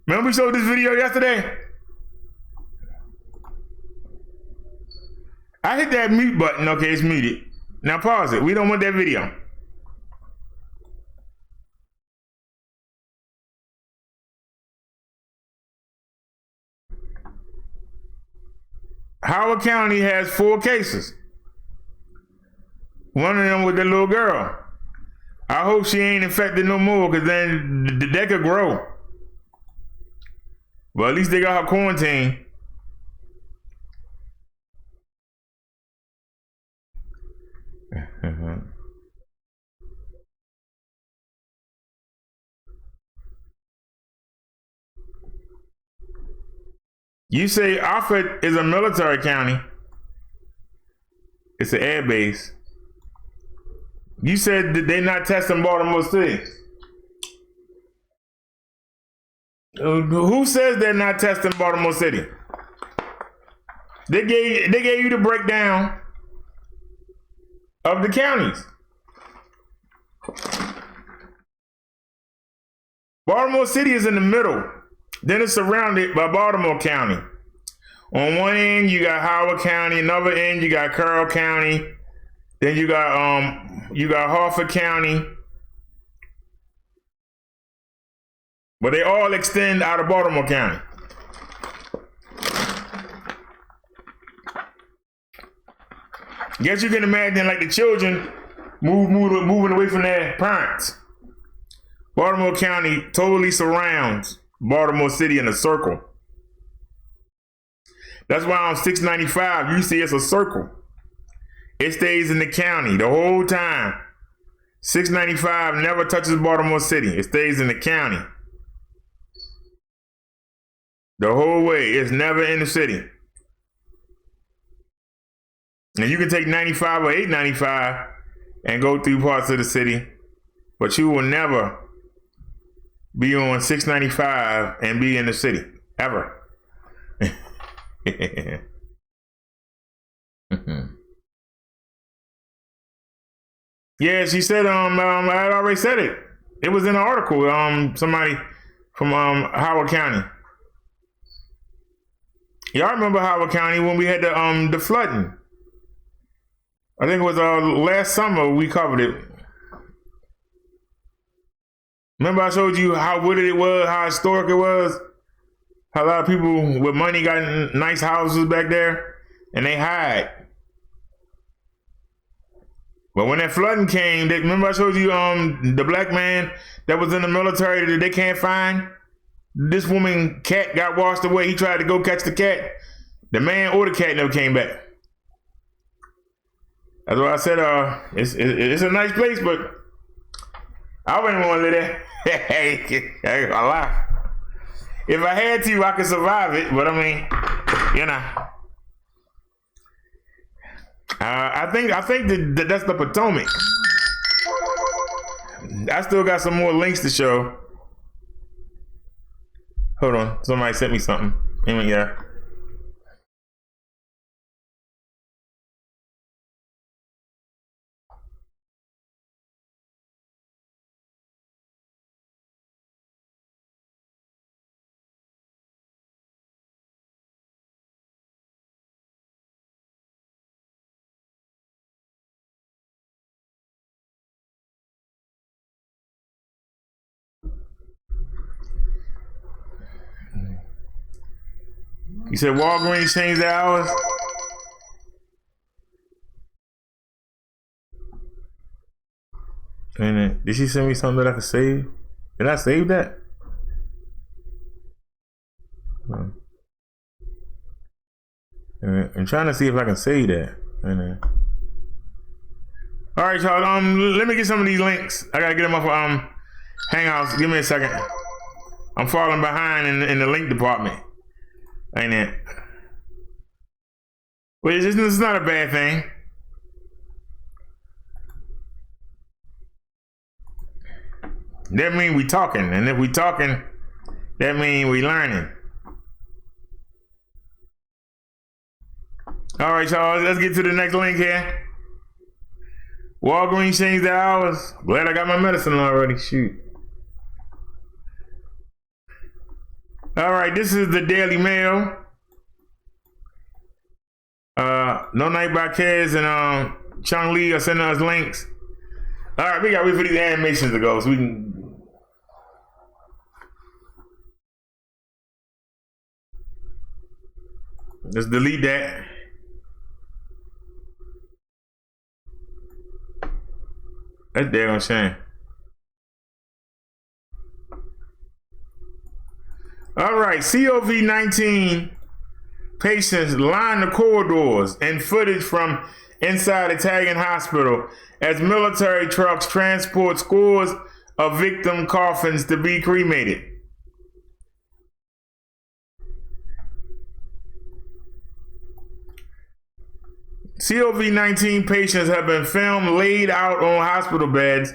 Remember we showed this video yesterday? I hit that mute button. Okay, it's muted. Now pause it. We don't want that video. Howard County has 4 cases. One of them with the little girl. I hope she ain't infected no more, because then that could grow. Well, at least they got her quarantined. You say Alfred is a military county. It's an air base. You said that they're not testing Baltimore City. Who says they're not testing Baltimore City? They gave you the breakdown of the counties. Baltimore City is in the middle. Then it's surrounded by Baltimore County. On one end, you got Howard County. Another end, you got Carroll County. Then you got Hartford County. But they all extend out of Baltimore County. Guess you can imagine, like, the children moving away from their parents. Baltimore County totally surrounds Baltimore City in a circle. That's why on 695, you see it's a circle. It stays in the county the whole time. 695 never touches Baltimore City. It stays in the county. The whole way. It's never in the city. Now you can take 95 or 895 and go through parts of the city, but you will never be on 695 and be in the city, ever. Yeah, she said, I had already said it. It was in an article, somebody from Howard County. Y'all remember Howard County when we had the flooding? I think it was last summer we covered it. Remember I showed you how wooded it was, how historic it was? How a lot of people with money got nice houses back there, and they hide. But when that flooding came, remember I showed you the black man that was in the military that they can't find? This woman cat got washed away. He tried to go catch the cat. The man or the cat never came back. That's why I said it's a nice place, but I wouldn't want to live there. I lie. If I had to, I could survive it, but I mean, you know. I think that's the Potomac. I still got some more links to show. Hold on, somebody sent me something. Yeah. You said Walgreens changed their hours? And did she send me something that I could save? Did I save that? I'm trying to see if I can save that. All right, y'all. Let me get some of these links. I gotta get them off of Hangouts. Give me a second. I'm falling behind in the link department. Ain't it? But it's not a bad thing. That means we talking, and if we talking, that means we learning. All right, y'all. Let's get to the next link here. Walgreens changed their hours. Glad I got my medicine already. Shoot. All right, this is the Daily Mail. No Night by Kez and Chung Lee are sending us links. All right, we got to wait for these animations to go so we can. Let's delete that. That's daggone shame. All right, COVID-19 patients line the corridors and footage from inside Italian hospital as military trucks transport scores of victim coffins to be cremated. COVID-19 patients have been filmed laid out on hospital beds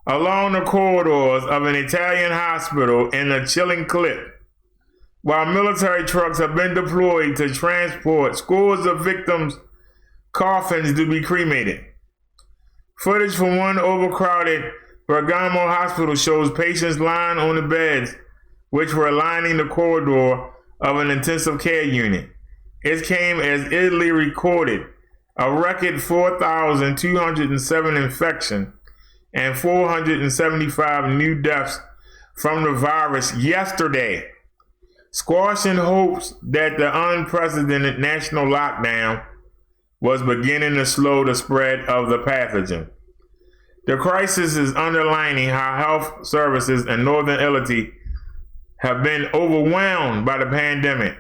along the corridors of an Italian hospital in a chilling clip, while military trucks have been deployed to transport scores of victims' coffins to be cremated. Footage from one overcrowded Bergamo hospital shows patients lying on the beds, which were lining the corridor of an intensive care unit. It came as Italy recorded a record 4,207 infections and 475 new deaths from the virus yesterday, squashing hopes that the unprecedented national lockdown was beginning to slow the spread of the pathogen. The crisis is underlining how health services in northern Italy have been overwhelmed by the pandemic,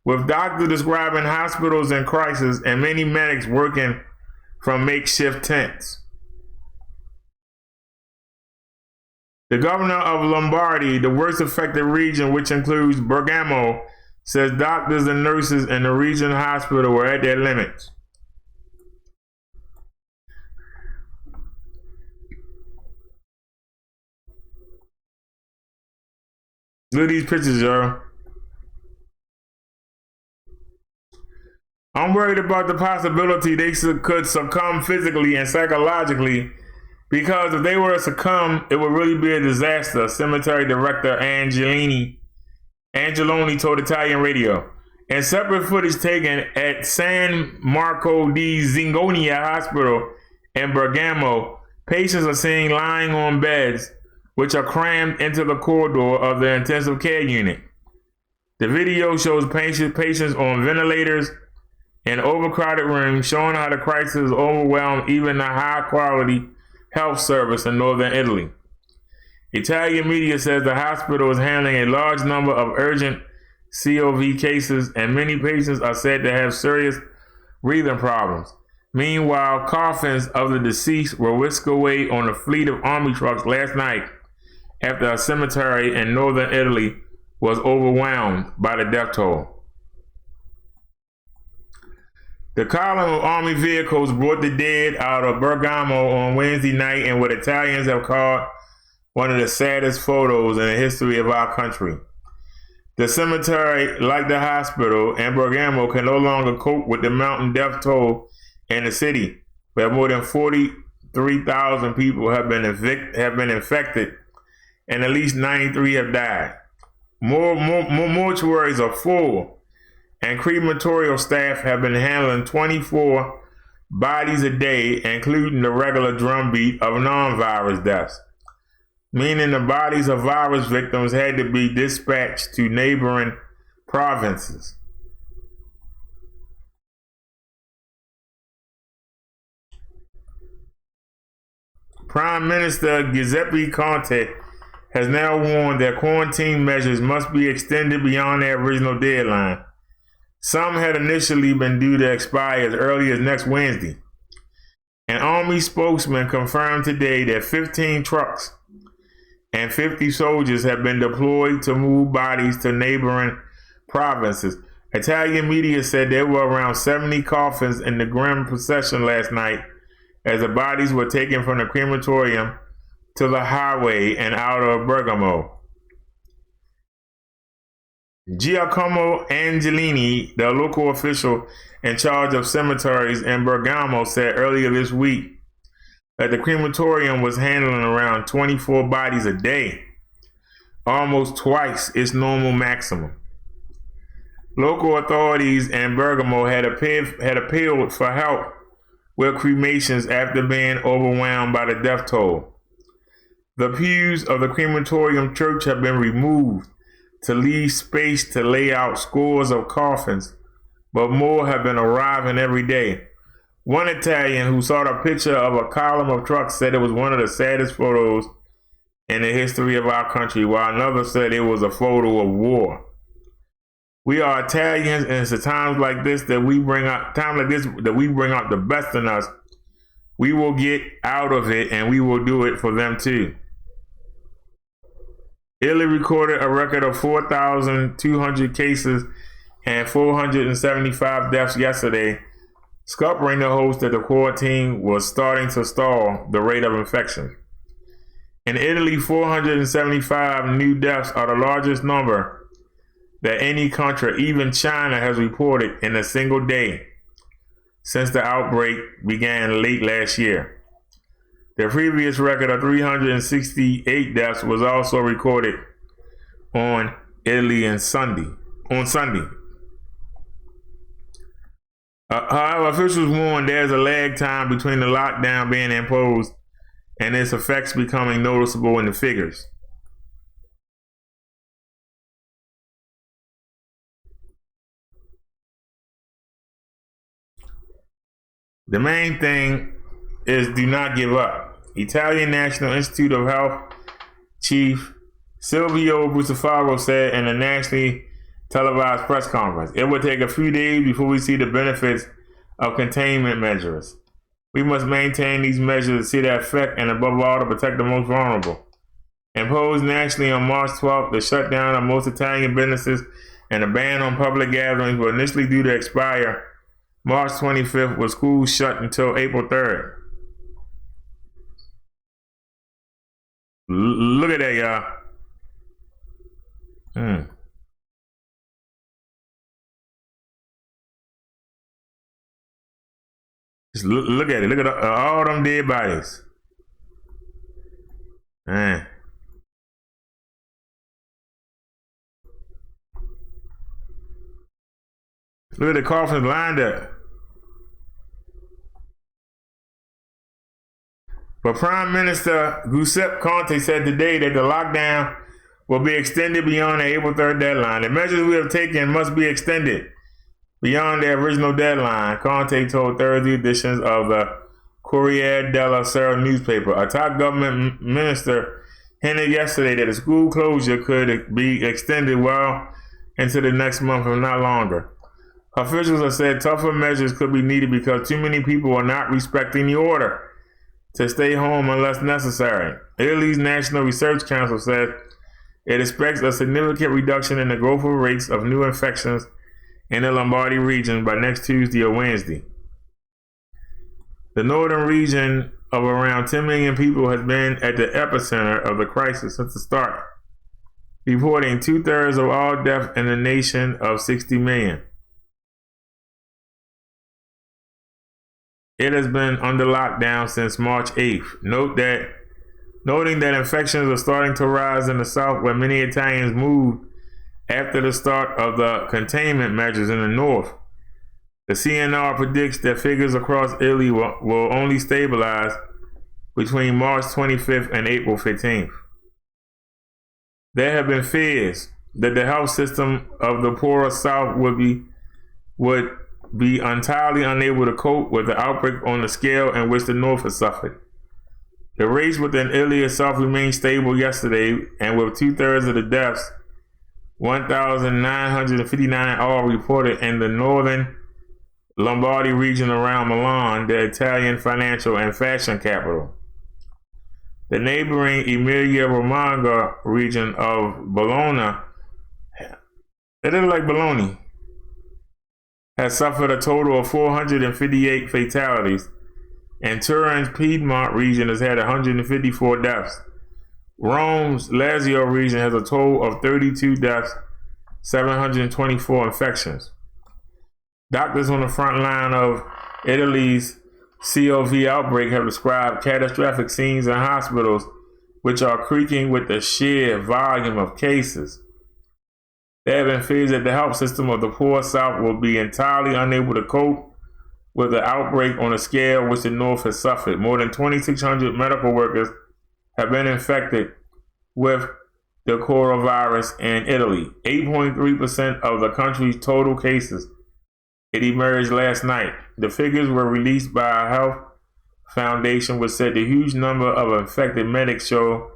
with doctors describing hospitals in crisis and many medics working from makeshift tents. The governor of Lombardy, the worst affected region, which includes Bergamo, says doctors and nurses in the region hospital were at their limits. Look at these pictures, y'all. I'm worried about the possibility they could succumb physically and psychologically, because if they were to succumb, it would really be a disaster, cemetery director Angeloni told Italian radio. In separate footage taken at San Marco di Zingonia Hospital in Bergamo, patients are seen lying on beds which are crammed into the corridor of the intensive care unit. The video shows patients on ventilators in overcrowded rooms, showing how the crisis overwhelmed even the high-quality health service in northern Italy. Italian media says the hospital is handling a large number of urgent COV cases, and many patients are said to have serious breathing problems. Meanwhile, coffins of the deceased were whisked away on a fleet of army trucks last night after a cemetery in northern Italy was overwhelmed by the death toll. The column of army vehicles brought the dead out of Bergamo on Wednesday night in what Italians have called one of the saddest photos in the history of our country. The cemetery, like the hospital in Bergamo, can no longer cope with the mounting death toll in the city, where more than 43,000 people have been infected, and at least 93 have died. More mortuaries are full, and crematorial staff have been handling 24 bodies a day, including the regular drumbeat of non-virus deaths, meaning the bodies of virus victims had to be dispatched to neighboring provinces. Prime Minister Giuseppe Conte has now warned that quarantine measures must be extended beyond their original deadline. Some had initially been due to expire as early as next Wednesday. An army spokesman confirmed today that 15 trucks and 50 soldiers have been deployed to move bodies to neighboring provinces. Italian media said there were around 70 coffins in the grim procession last night as the bodies were taken from the crematorium to the highway and out of Bergamo. Giacomo Angelini, the local official in charge of cemeteries in Bergamo, said earlier this week that the crematorium was handling around 24 bodies a day, almost twice its normal maximum. Local authorities in Bergamo had appealed for help with cremations after being overwhelmed by the death toll. The pews of the crematorium church have been removed to leave space to lay out scores of coffins, but more have been arriving every day. One Italian who saw the picture of a column of trucks said it was one of the saddest photos in the history of our country, while another said it was a photo of war. We are Italians, and it's at times like this that we bring out the best in us. We will get out of it, and we will do it for them too. Italy recorded a record of 4,200 cases and 475 deaths yesterday, scuppering the hopes that the quarantine was starting to stall the rate of infection. In Italy, 475 new deaths are the largest number that any country, even China, has reported in a single day since the outbreak began late last year. The previous record of 368 deaths was also recorded on Italy on Sunday. However, officials warn there's a lag time between the lockdown being imposed and its effects becoming noticeable in the figures. The main thing is do not give up. Italian National Institute of Health Chief Silvio Busafaro said in a nationally televised press conference, "It will take a few days before we see the benefits of containment measures. We must maintain these measures to see their effect and above all to protect the most vulnerable." Imposed nationally on March 12th, the shutdown of most Italian businesses and a ban on public gatherings were initially due to expire March 25th, with schools shut until April 3rd. Look at that, y'all. Just look at it. Look at all them dead bodies. Man. Look at the coffins lined up. But Prime Minister Giuseppe Conte said today that the lockdown will be extended beyond the April 3rd deadline. The measures we have taken must be extended beyond their original deadline, Conte told Thursday editions of the Corriere della Sera newspaper. A top government minister hinted yesterday that a school closure could be extended well into the next month, if not longer. Officials have said tougher measures could be needed because too many people are not respecting the order to stay home unless necessary. Italy's National Research Council said it expects a significant reduction in the growth rates of new infections in the Lombardy region by next Tuesday or Wednesday. The northern region of around 10 million people has been at the epicenter of the crisis since the start, reporting 2/3 of all deaths in a nation of 60 million. It has been under lockdown since March 8th. Noting that infections are starting to rise in the south, where many Italians moved after the start of the containment measures in the north. The CNR predicts that figures across Italy will only stabilize between March 25th and April 15th. There have been fears that the health system of the poorer south would be entirely unable to cope with the outbreak on the scale in which the north has suffered. The rates within Italy itself remained stable yesterday, and with 2/3 of the deaths, 1,959 all reported in the northern Lombardy region around Milan, the Italian financial and fashion capital. The neighboring Emilia-Romagna region of Bologna, it is like Bologna, has suffered a total of 458 fatalities, and Turin's Piedmont region has had 154 deaths. Rome's Lazio region has a total of 32 deaths, 724 infections. Doctors on the front line of Italy's COV outbreak have described catastrophic scenes in hospitals, which are creaking with the sheer volume of cases. There have been fears that the health system of the poor South will be entirely unable to cope with the outbreak on a scale which the North has suffered. More than 2,600 medical workers have been infected with the coronavirus in Italy. 8.3% of the country's total cases. It emerged last night. The figures were released by a health foundation, which said the huge number of infected medics show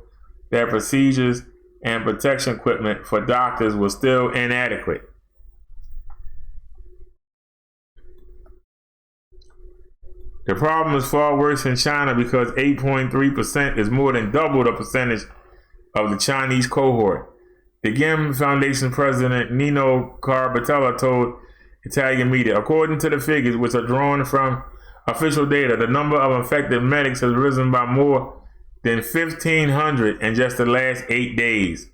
that procedures and protection equipment for doctors was still inadequate. The problem is far worse in China because 8.3% is more than double the percentage of the Chinese cohort. The GIM Foundation president Nino Carbatella told Italian media, according to the figures, which are drawn from official data, the number of infected medics has risen by more than 1,500 in just the last 8 days.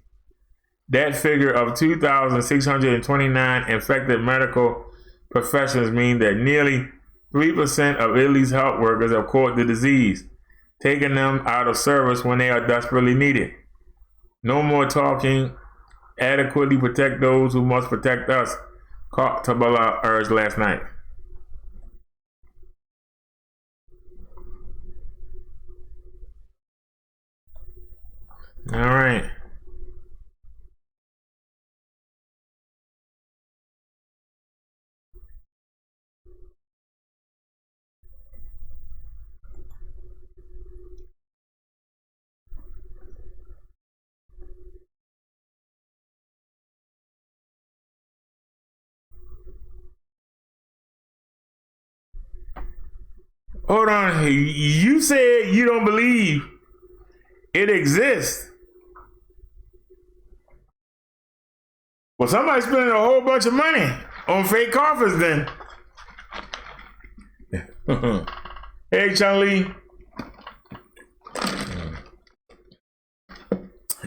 That figure of 2,629 infected medical professionals mean that nearly 3% of Italy's health workers have caught the disease, taking them out of service when they are desperately needed. No more talking. Adequately protect those who must protect us, Cartabella urged last night. All right. Hold on. You said you don't believe it exists. Well, somebody's spending a whole bunch of money on fake coffers then. Hey, Chun-Li.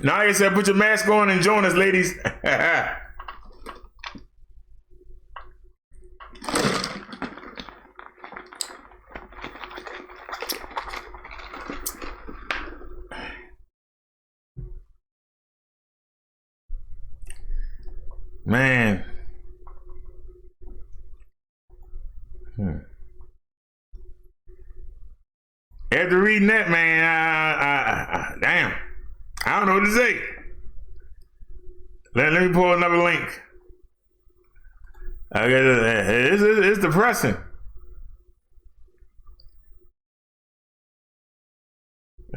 Naya said, put your mask on and join us, ladies. Man. after reading that, man, damn, I don't know what to say. Let me pull another link. It's depressing.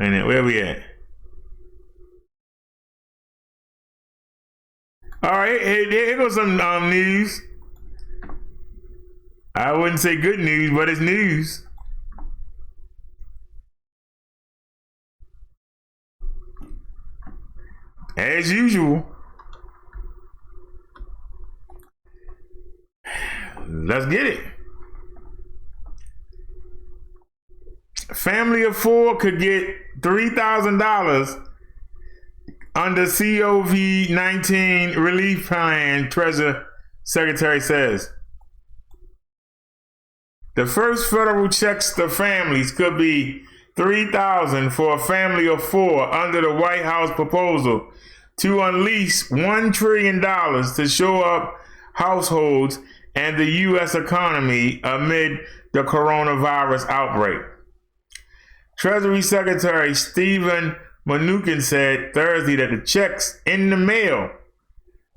And where we at? All right, here goes some news. I wouldn't say good news, but it's news. As usual. Let's get it. A family of 4 could get $3,000 under COVID-19 relief plan, Treasury Secretary says. The first federal checks to families could be $3,000 for a family of 4 under the White House proposal to unleash $1 trillion to shore up households and the U.S. economy amid the coronavirus outbreak. Treasury Secretary Stephen Mnuchin said Thursday that the checks in the mail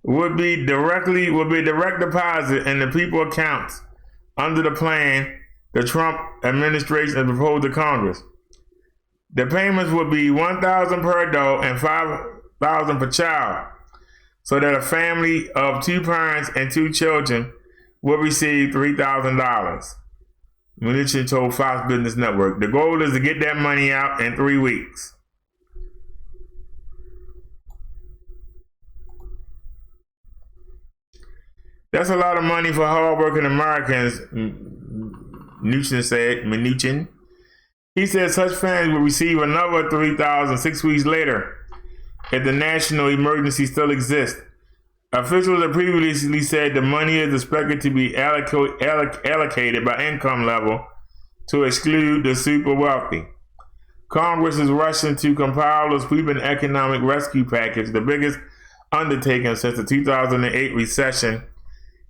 would be direct deposit in the people accounts under the plan the Trump administration has proposed to Congress. The payments would be $1,000 per adult and $5,000 per child, so that a family of 2 parents and 2 children will receive $3,000. Mnuchin told Fox Business Network. The goal is to get that money out in 3 weeks. That's a lot of money for hardworking Americans, Mnuchin said. He said such families will receive another $3,000 6 weeks later if the national emergency still exists. Officials have previously said the money is expected to be allocated by income level to exclude the super wealthy. Congress is rushing to compile a sweeping economic rescue package, the biggest undertaking since the 2008 recession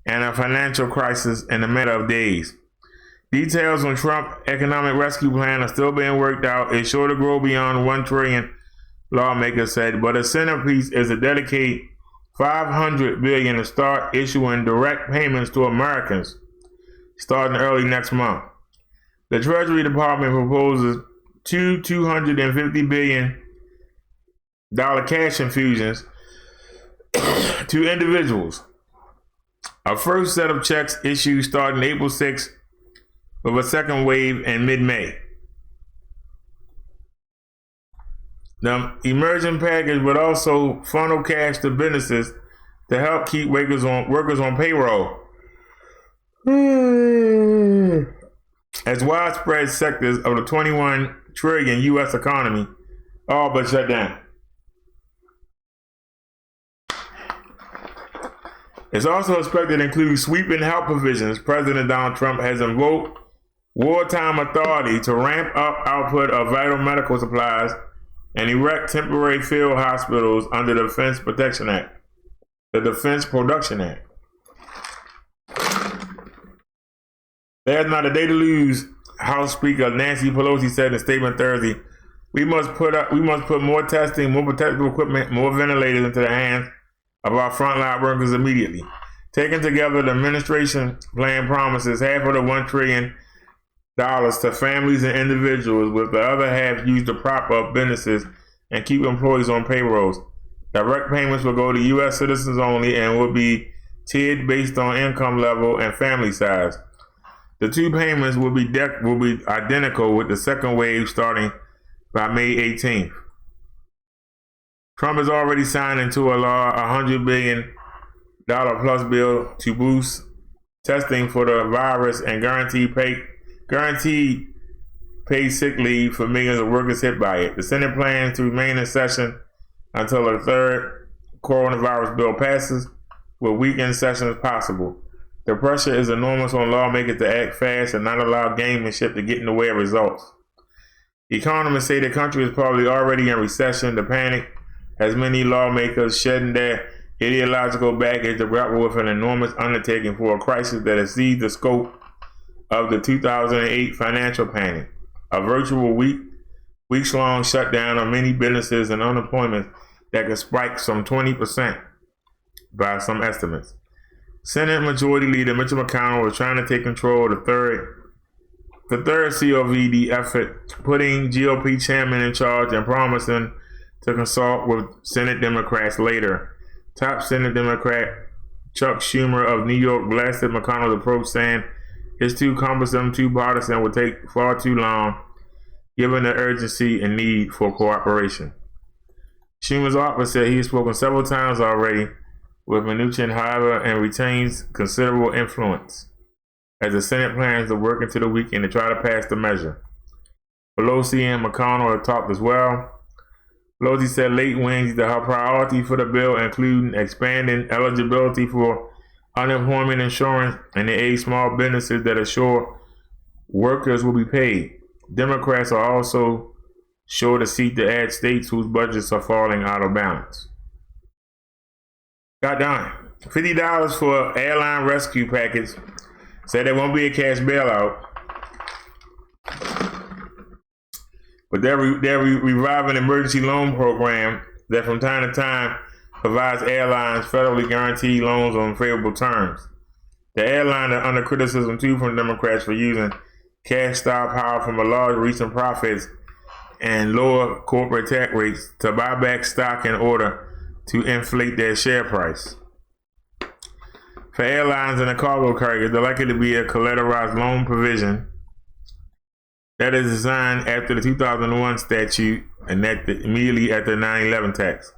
and a financial crisis in a matter of days. Details on Trump's economic rescue plan are still being worked out. It's sure to grow beyond $1 trillion, lawmakers said, but a centerpiece is to dedicate $500 billion to start issuing direct payments to Americans starting early next month. The Treasury Department proposes two $250 billion cash infusions to individuals. A first set of checks issued starting April 6th with a second wave in mid-May. The emerging package would also funnel cash to businesses to help keep workers on payroll, as widespread sectors of the $21 trillion U.S. economy all but shut down. It's also expected to include sweeping health provisions. President Donald Trump has invoked wartime authority to ramp up output of vital medical supplies and erect temporary field hospitals under the Defense Production Act. There's not a day to lose, House Speaker Nancy Pelosi said in a statement Thursday. We must put more testing, more protective equipment, more ventilators into the hands of our frontline workers immediately. Taken together, the administration plan promises half of the $1 trillion to families and individuals, with the other half used to prop up businesses and keep employees on payrolls. Direct payments will go to U.S. citizens only and will be tiered based on income level and family size. The 2 payments will be identical, with the second wave starting by May 18th. Trump has already signed into a law a $100 billion plus bill to boost testing for the virus and guaranteed paid sick leave for millions of workers hit by it. The Senate plans to remain in session until the 3rd coronavirus bill passes, with weekend sessions possible. The pressure is enormous on lawmakers to act fast and not allow gamesmanship to get in the way of results. Economists say the country is probably already in recession. The panic has many lawmakers shedding their ideological baggage to grapple with an enormous undertaking for a crisis that exceeds the scope of the 2008 financial panic. A virtual week weeks-long shutdown of many businesses and unemployment that could spike some 20% by some estimates. Senate Majority Leader Mitch McConnell was trying to take control of the third COVID effort, putting GOP chairman in charge and promising to consult with Senate Democrats later. Top Senate Democrat Chuck Schumer of New York blasted McConnell's approach, saying it's too cumbersome, too partisan, would take far too long, given the urgency and need for cooperation. Schumer's office said he has spoken several times already with Mnuchin, however, and retains considerable influence as the Senate plans to work into the weekend to try to pass the measure. Pelosi and McConnell have talked as well. Pelosi said late Wednesday that her priority for the bill including expanding eligibility for unemployment insurance and to aid small businesses that assure workers will be paid. Democrats are also sure to seek to add states whose budgets are falling out of balance. God darn, $50 for airline rescue package. Said there won't be a cash bailout. But they're reviving an emergency loan program that from time to time provides airlines federally guaranteed loans on favorable terms. The airline are under criticism too from Democrats for using cash stockpile from a large recent profits and lower corporate tax rates to buy back stock in order to inflate their share price. For airlines and the cargo carriers, there likely to be a collateralized loan provision that is designed after the 2001 statute and immediately after the 9/11 tax.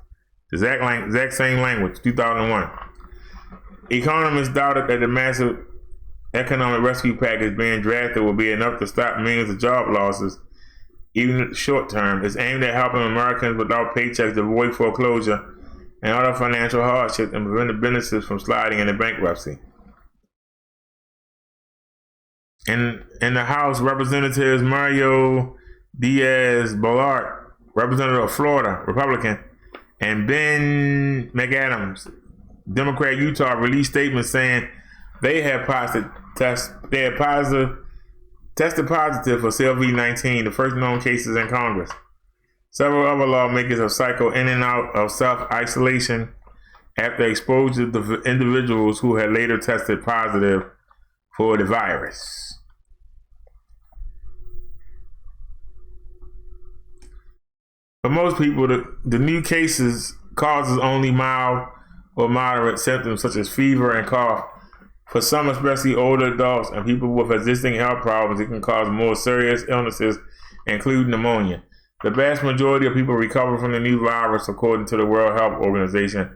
The exact same language, 2001. Economists doubted that the massive economic rescue package being drafted will be enough to stop millions of job losses, even in the short term. It's aimed at helping Americans without paychecks avoid foreclosure and other financial hardships and prevent the businesses from sliding into bankruptcy. In the House, Representatives Mario Diaz-Balart, Representative of Florida, Republican, and Ben McAdams, Democrat Utah, released statements saying they have tested positive for COVID-19, the first known cases in Congress. Several other lawmakers have cycled in and out of self-isolation after exposure to individuals who had later tested positive for the virus. For most people, the new cases causes only mild or moderate symptoms such as fever and cough. For some, especially older adults and people with existing health problems, it can cause more serious illnesses, including pneumonia. The vast majority of people recover from the new virus, according to the World Health Organization.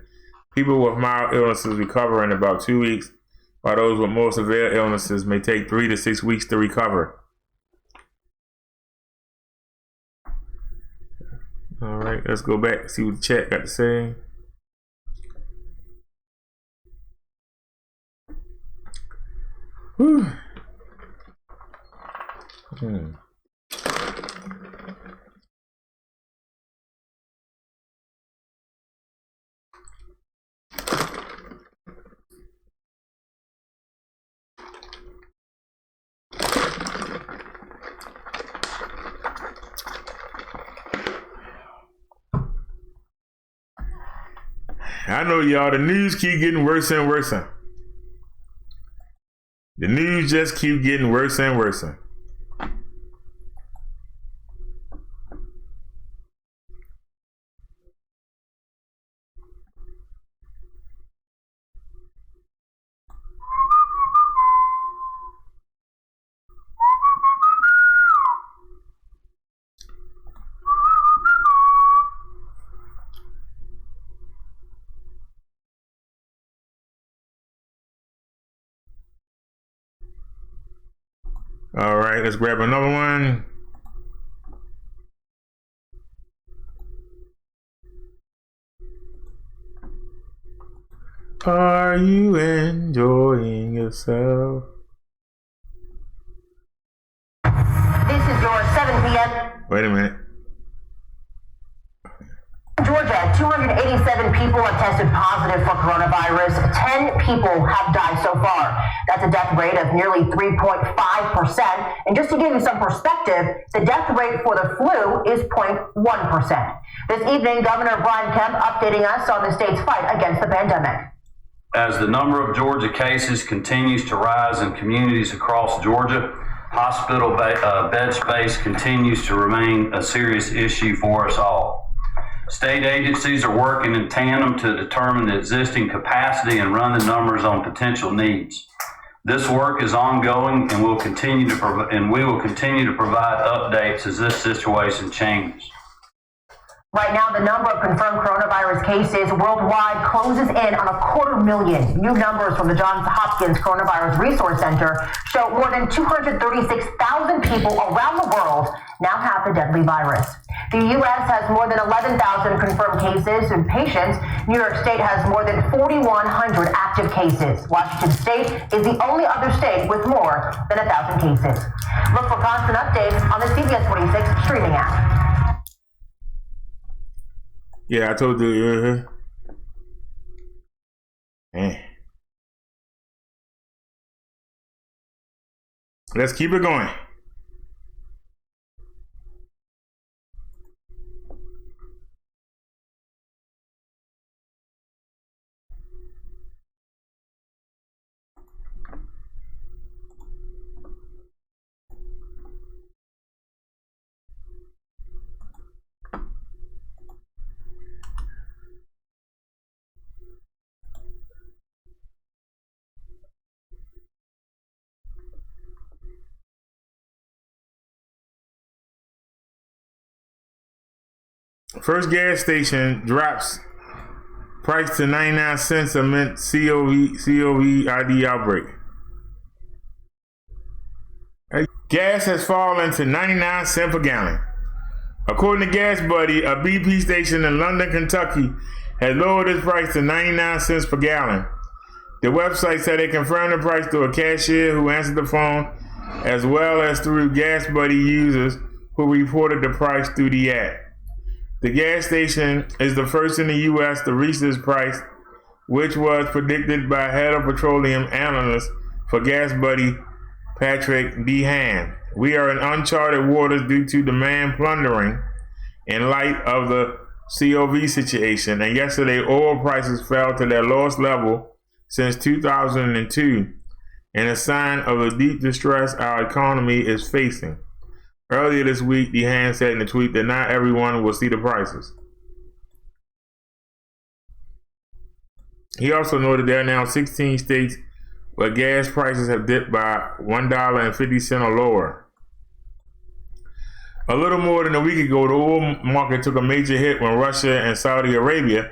People with mild illnesses recover in about 2 weeks, while those with more severe illnesses may take 3 to 6 weeks to recover. All right, let's go back and see what the chat got to say. Whew. I know y'all, the news keep getting worse and worse. The news just keep getting worse and worse. All right, let's grab another one. Are you enjoying yourself? This is your 7 p.m. Wait a minute. George Georgia, 287 people have tested positive for coronavirus. 10 people have died so far. That's a death rate of nearly 3.5%. And just to give you some perspective, the death rate for the flu is 0.1%. This evening, Governor Brian Kemp updating us on the state's fight against the pandemic. As the number of Georgia cases continues to rise in communities across Georgia, hospital bed space continues to remain a serious issue for us all. State agencies are working in tandem to determine the existing capacity and run the numbers on potential needs. This work is ongoing and we will continue to provide updates as this situation changes. Right now, the number of confirmed coronavirus cases worldwide closes in on 250,000. New numbers from the Johns Hopkins Coronavirus Resource Center show more than 236,000 people around the world now have the deadly virus. The U.S. has more than 11,000 confirmed cases and patients. New York State has more than 4,100 active cases. Washington State is the only other state with more than 1,000 cases. Look for constant updates on the CBS 46 streaming app. Yeah, I told you. Let's keep it going. First gas station drops price to 99 cents amid COVID outbreak. Gas has fallen to 99 cents per gallon. According to Gas Buddy, a BP station in London, Kentucky, has lowered its price to 99 cents per gallon. The website said they confirmed the price to a cashier who answered the phone, as well as through Gas Buddy users who reported the price through the app. The gas station is the first in the U.S. to reach this price, which was predicted by head of petroleum analyst for Gas Buddy, Patrick D. Hand. We are in uncharted waters due to demand plundering in light of the COVID situation, and yesterday oil prices fell to their lowest level since 2002, and a sign of the deep distress our economy is facing. Earlier this week, DeHaan said in a tweet that not everyone will see the prices. He also noted there are now 16 states where gas prices have dipped by $1.50 or lower. A little more than a week ago, the oil market took a major hit when Russia and Saudi Arabia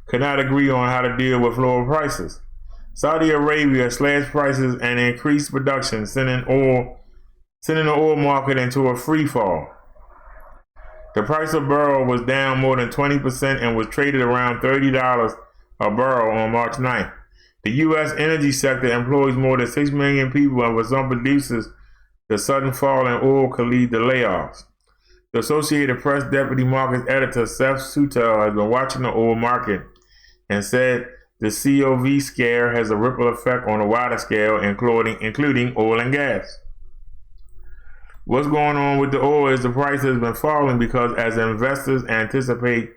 could not agree on how to deal with lower prices. Saudi Arabia slashed prices and increased production, sending the oil market into a free fall. The price of barrel was down more than 20% and was traded around $30 a barrel on March 9th. The U.S. energy sector employs more than 6 million people, and for some producers, the sudden fall in oil could lead to layoffs. The Associated Press deputy markets editor Seth Sutel has been watching the oil market and said the COVID scare has a ripple effect on a wider scale, including oil and gas. What's going on with the oil is the price has been falling because as investors anticipate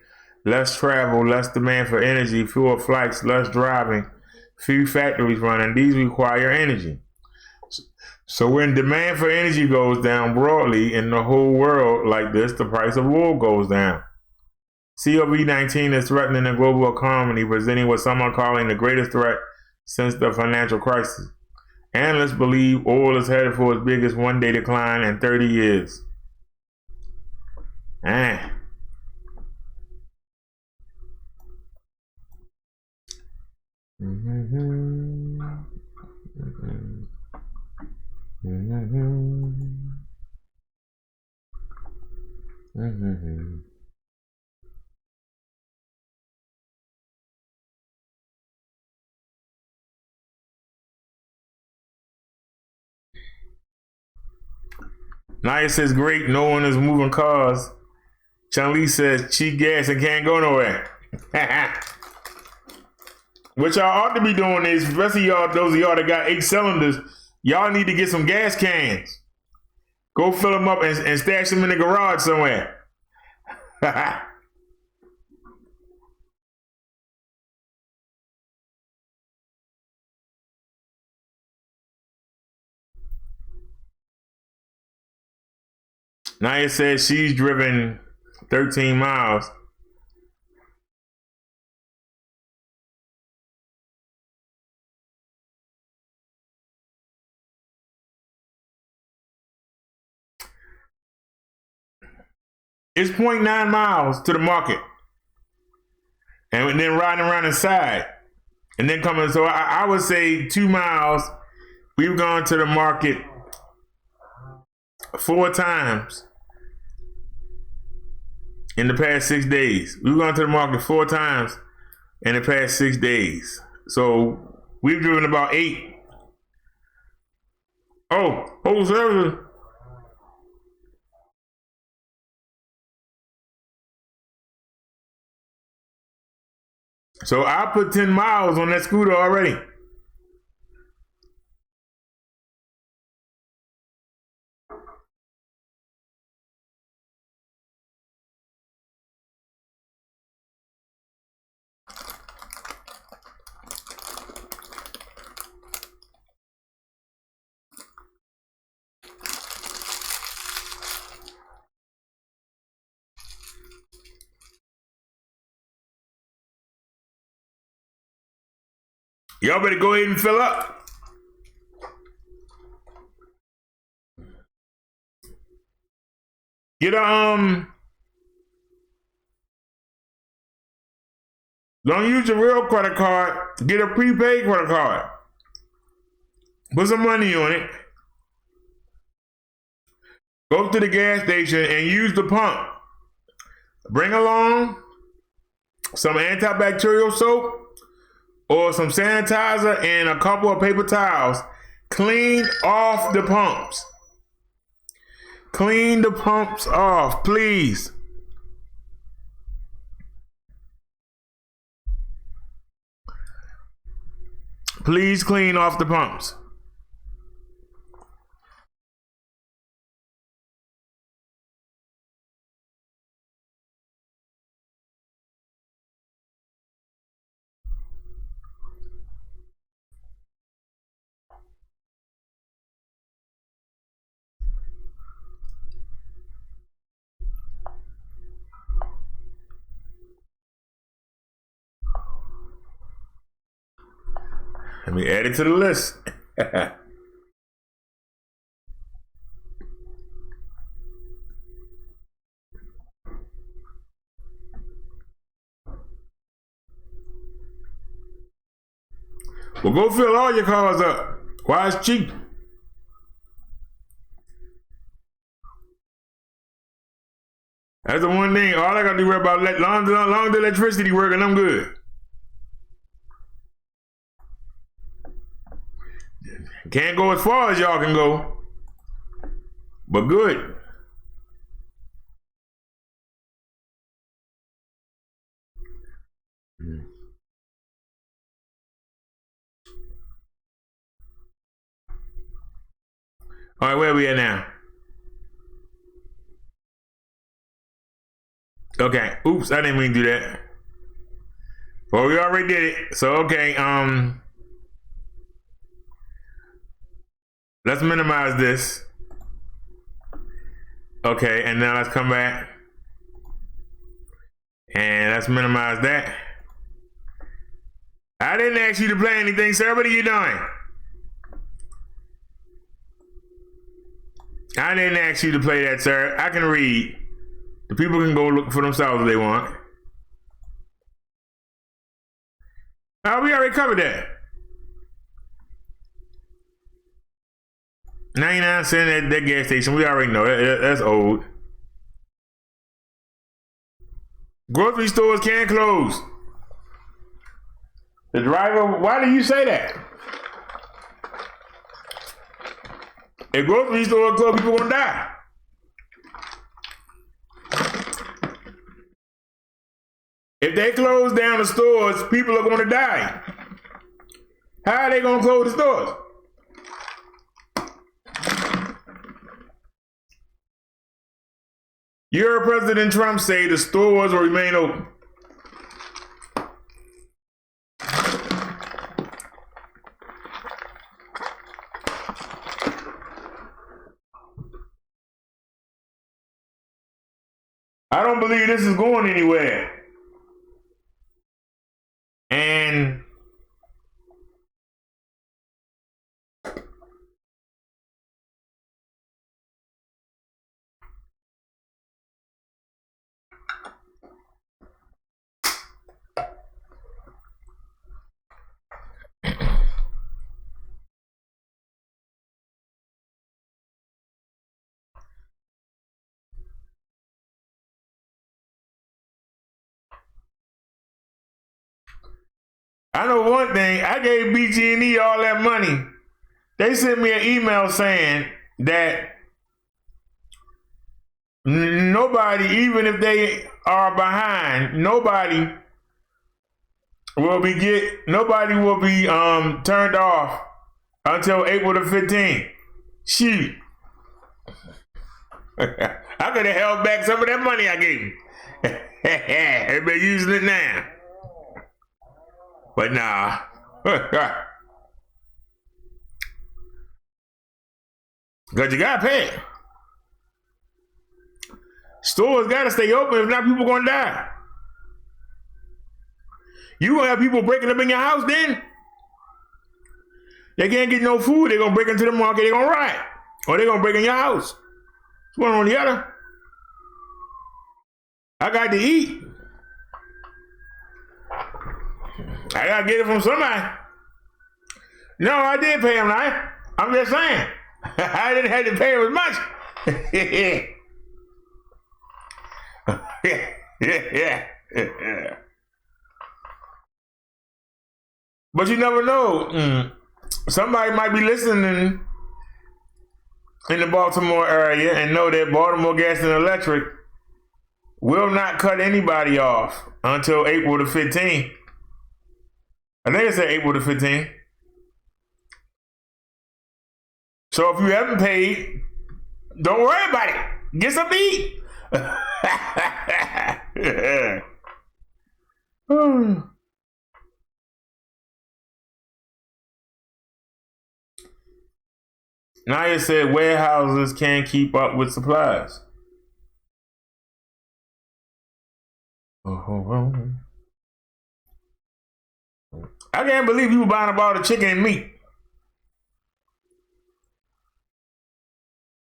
less travel, less demand for energy, fewer flights, less driving, few factories running, these require energy. So when demand for energy goes down broadly in the whole world like this, the price of oil goes down. COVID-19 is threatening the global economy, presenting what some are calling the greatest threat since the financial crisis. Analysts believe oil is headed for its biggest one-day decline in 30 years. Naya says, great, no one is moving cars Chun-Li says cheap gas and can't go nowhere. What y'all ought to be doing is, especially y'all, those of y'all that got 8 cylinders, y'all need to get some gas cans. Go fill them up and stash them in the garage somewhere. Naya says she's driven 13 miles. It's 0.9 miles to the market. And then riding around inside. And then coming, so I would say 2 miles. We've gone to the market 4 times in the past 6 days. We've gone to the market 4 times in the past 6 days. So we've driven about 8. Oh, whole service. So I put 10 miles on that scooter already. Y'all better go ahead and fill up. Get a don't use your real credit card. Get a prepaid credit card. Put some money on it. Go to the gas station and use the pump. Bring along some antibacterial soap or some sanitizer and a couple of paper towels. Clean off the pumps. Clean the pumps off, please. Please clean off the pumps. Let me add it to the list. Well, go fill all your cars up. Why it's cheap? That's the one thing. All I gotta do worry about long as the electricity working, I'm good. Can't go as far as y'all can go, but good. All right, where are we at now? Okay. Oops, I didn't mean to do that. Well, we already did it. So okay, let's minimize this. Okay, and now let's come back. And let's minimize that. I didn't ask you to play anything, sir. What are you doing? I didn't ask you to play that, sir. I can read. The people can go look for themselves if they want. Oh, we already covered that. 99 cents at that gas station. We already know that's old. Grocery stores can't close. The driver, why do you say that? If grocery store close, people gonna die. they close down the stores, people are going to die. How are they going to close the stores? You heard President Trump say the stores will remain open. I don't believe this is going anywhere. And I know one thing, I gave BG&E all that money. They sent me an email saying that nobody, even if they are behind, nobody will be turned off until April the 15th. Shoot. I could have held back some of that money I gave them. Everybody using it now. But nah. Because you gotta pay it. Stores gotta stay open, if not people gonna die. You gonna have people breaking up in your house then? They can't get no food, they gonna break into the market, they gonna riot. Or they gonna break in your house. It's one on the other. I got to eat. I gotta get it from somebody. No, I did pay him, right? I'm just saying. I didn't have to pay him as much. But you never know. Somebody might be listening in the Baltimore area and know that Baltimore Gas and Electric will not cut anybody off until April the 15th. I think it said April the 15th. So if you haven't paid, don't worry about it. Get some to eat. Naya said warehouses can't keep up with supplies. I can't believe you were buying up all the chicken and meat.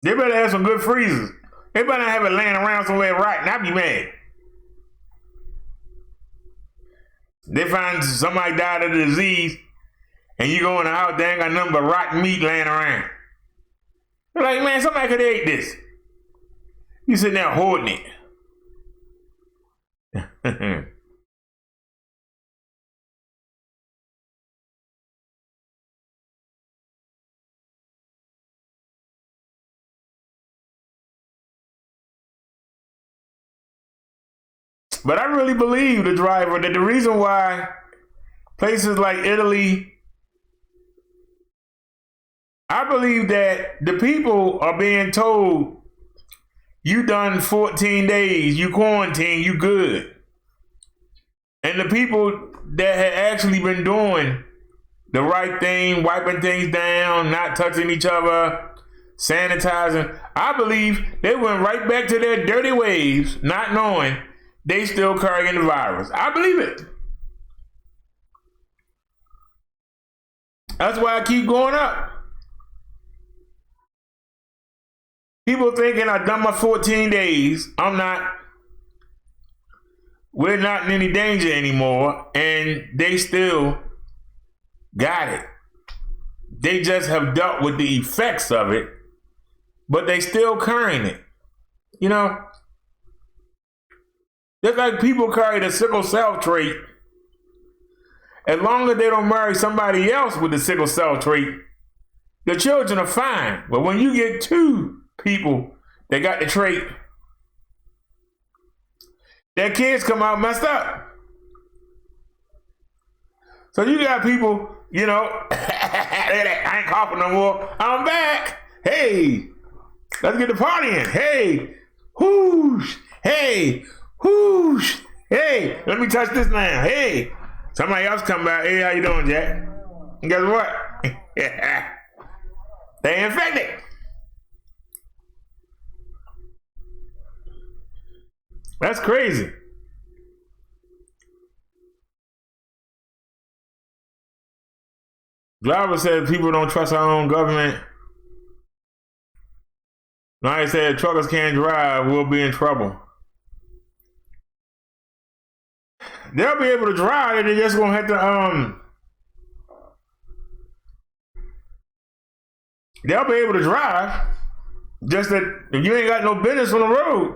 They better have some good freezers. They better not have it laying around somewhere rotting. I'd be mad. They find somebody died of the disease and you go in the house, they ain't got nothing but rotten meat laying around. They're like, man, somebody could have ate this. You sitting there hoarding it. But I really believe the driver that the reason why places like Italy, I believe that the people are being told, you done 14 days, you quarantine, you good. And the people that had actually been doing the right thing, wiping things down, not touching each other, sanitizing, I believe they went right back to their dirty ways, not knowing they still carrying the virus. I believe it. That's why I keep going up. People thinking I've done my 14 days. I'm not. We're not in any danger anymore. And they still got it. They just have dealt with the effects of it, but they still carrying it. You know? Just like people carry the sickle cell trait, as long as they don't marry somebody else with the sickle cell trait, the children are fine. But when you get two people that got the trait, their kids come out messed up. So you got people, you know, I ain't coughing no more. I'm back. Hey, let's get the party in. Hey, whoosh. Hey, whoosh. Hey, let me touch this now. Hey, somebody else come back. Hey, how you doing, Jack? And guess what? They infected. That's crazy. Glover said people don't trust our own government. Now he said truckers can't drive, we'll be in trouble. They'll be able to drive, they're just gonna have to they'll be able to drive. Just that if you ain't got no business on the road,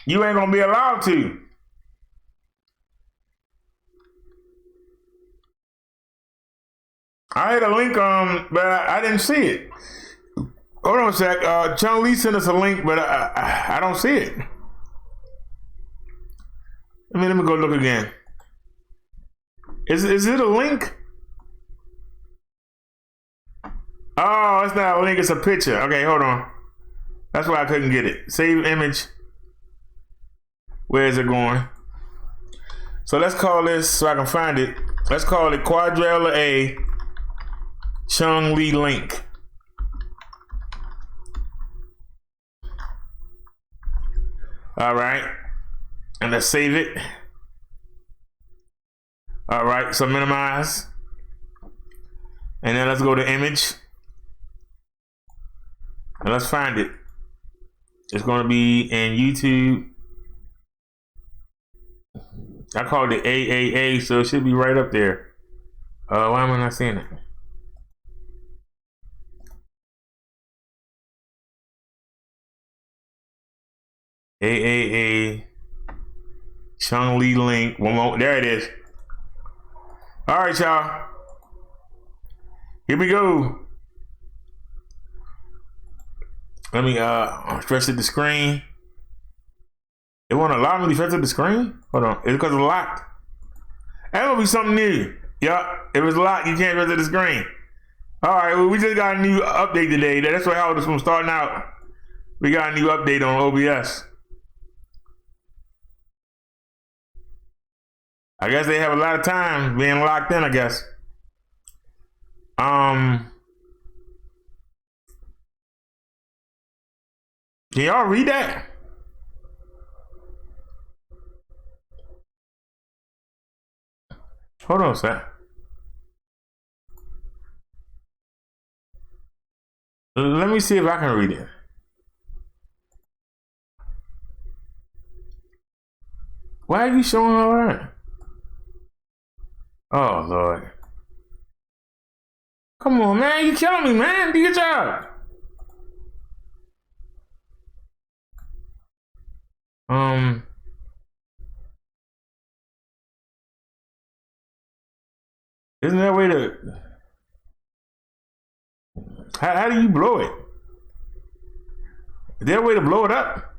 you ain't gonna be allowed to. I had a link but I didn't see it. Hold on a sec. Chung Lee sent us a link, but I don't see it. Let me go look again. Is it a link? Oh, it's not a link, it's a picture. Okay, hold on. That's why I couldn't get it. Save image. Where is it going? So let's call this, so I can find it. Let's call it Quadrilla A Chung Lee link. All right. And let's save it. All right, so minimize. And then let's go to image. And let's find it. It's going to be in YouTube. I called it AAA, so it should be right up there. Why am I not seeing it? AAA Chung Lee link. One more. There it is. All right, y'all. Here we go. Let me stretch to the screen. It won't allow me to stretch to the screen? Hold on. It's because it's locked. That will be something new. Yup. If it's locked, you can't stretch to the screen. All right. Well, we just got a new update today. That's what how this one starting out. We got a new update on OBS. I guess they have a lot of time being locked in, I guess. Can y'all read that? Hold on a sec. Let me see if I can read it. Why are you showing all that? Oh, Lord. Come on, man. You killing me, man. Do your job. Isn't there a way to... How do you blow it? Is there a way to blow it up?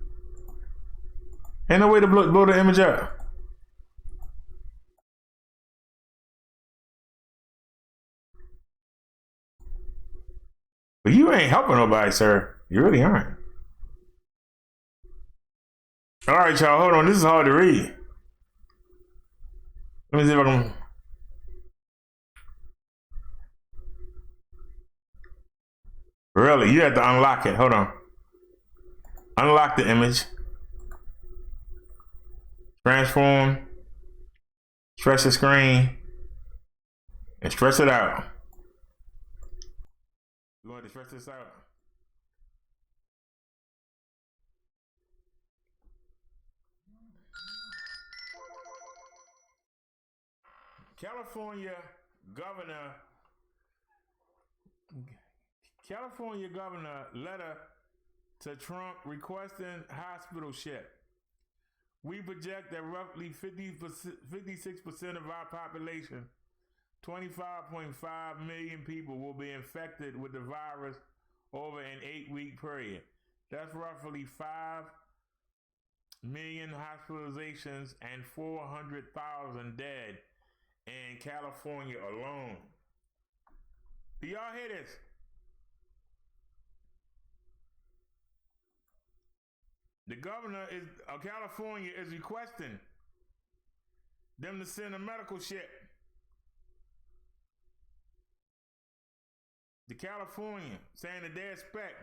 Ain't no way to blow the image up. But you ain't helping nobody, sir. You really aren't. All right, y'all. Hold on. This is hard to read. Let me see if I can... Really? You have to unlock it. Hold on. Unlock the image. Transform. Stretch the screen. And stretch it out. You want to stretch this out? California governor letter to Trump requesting hospital ship. We project that roughly 56% of our population, 25.5 million people, will be infected with the virus over an 8-week period. That's roughly 5 million hospitalizations and 400,000 dead in California alone. Do y'all hear this? The governor of California is requesting them to send a medical ship to California, saying that they expect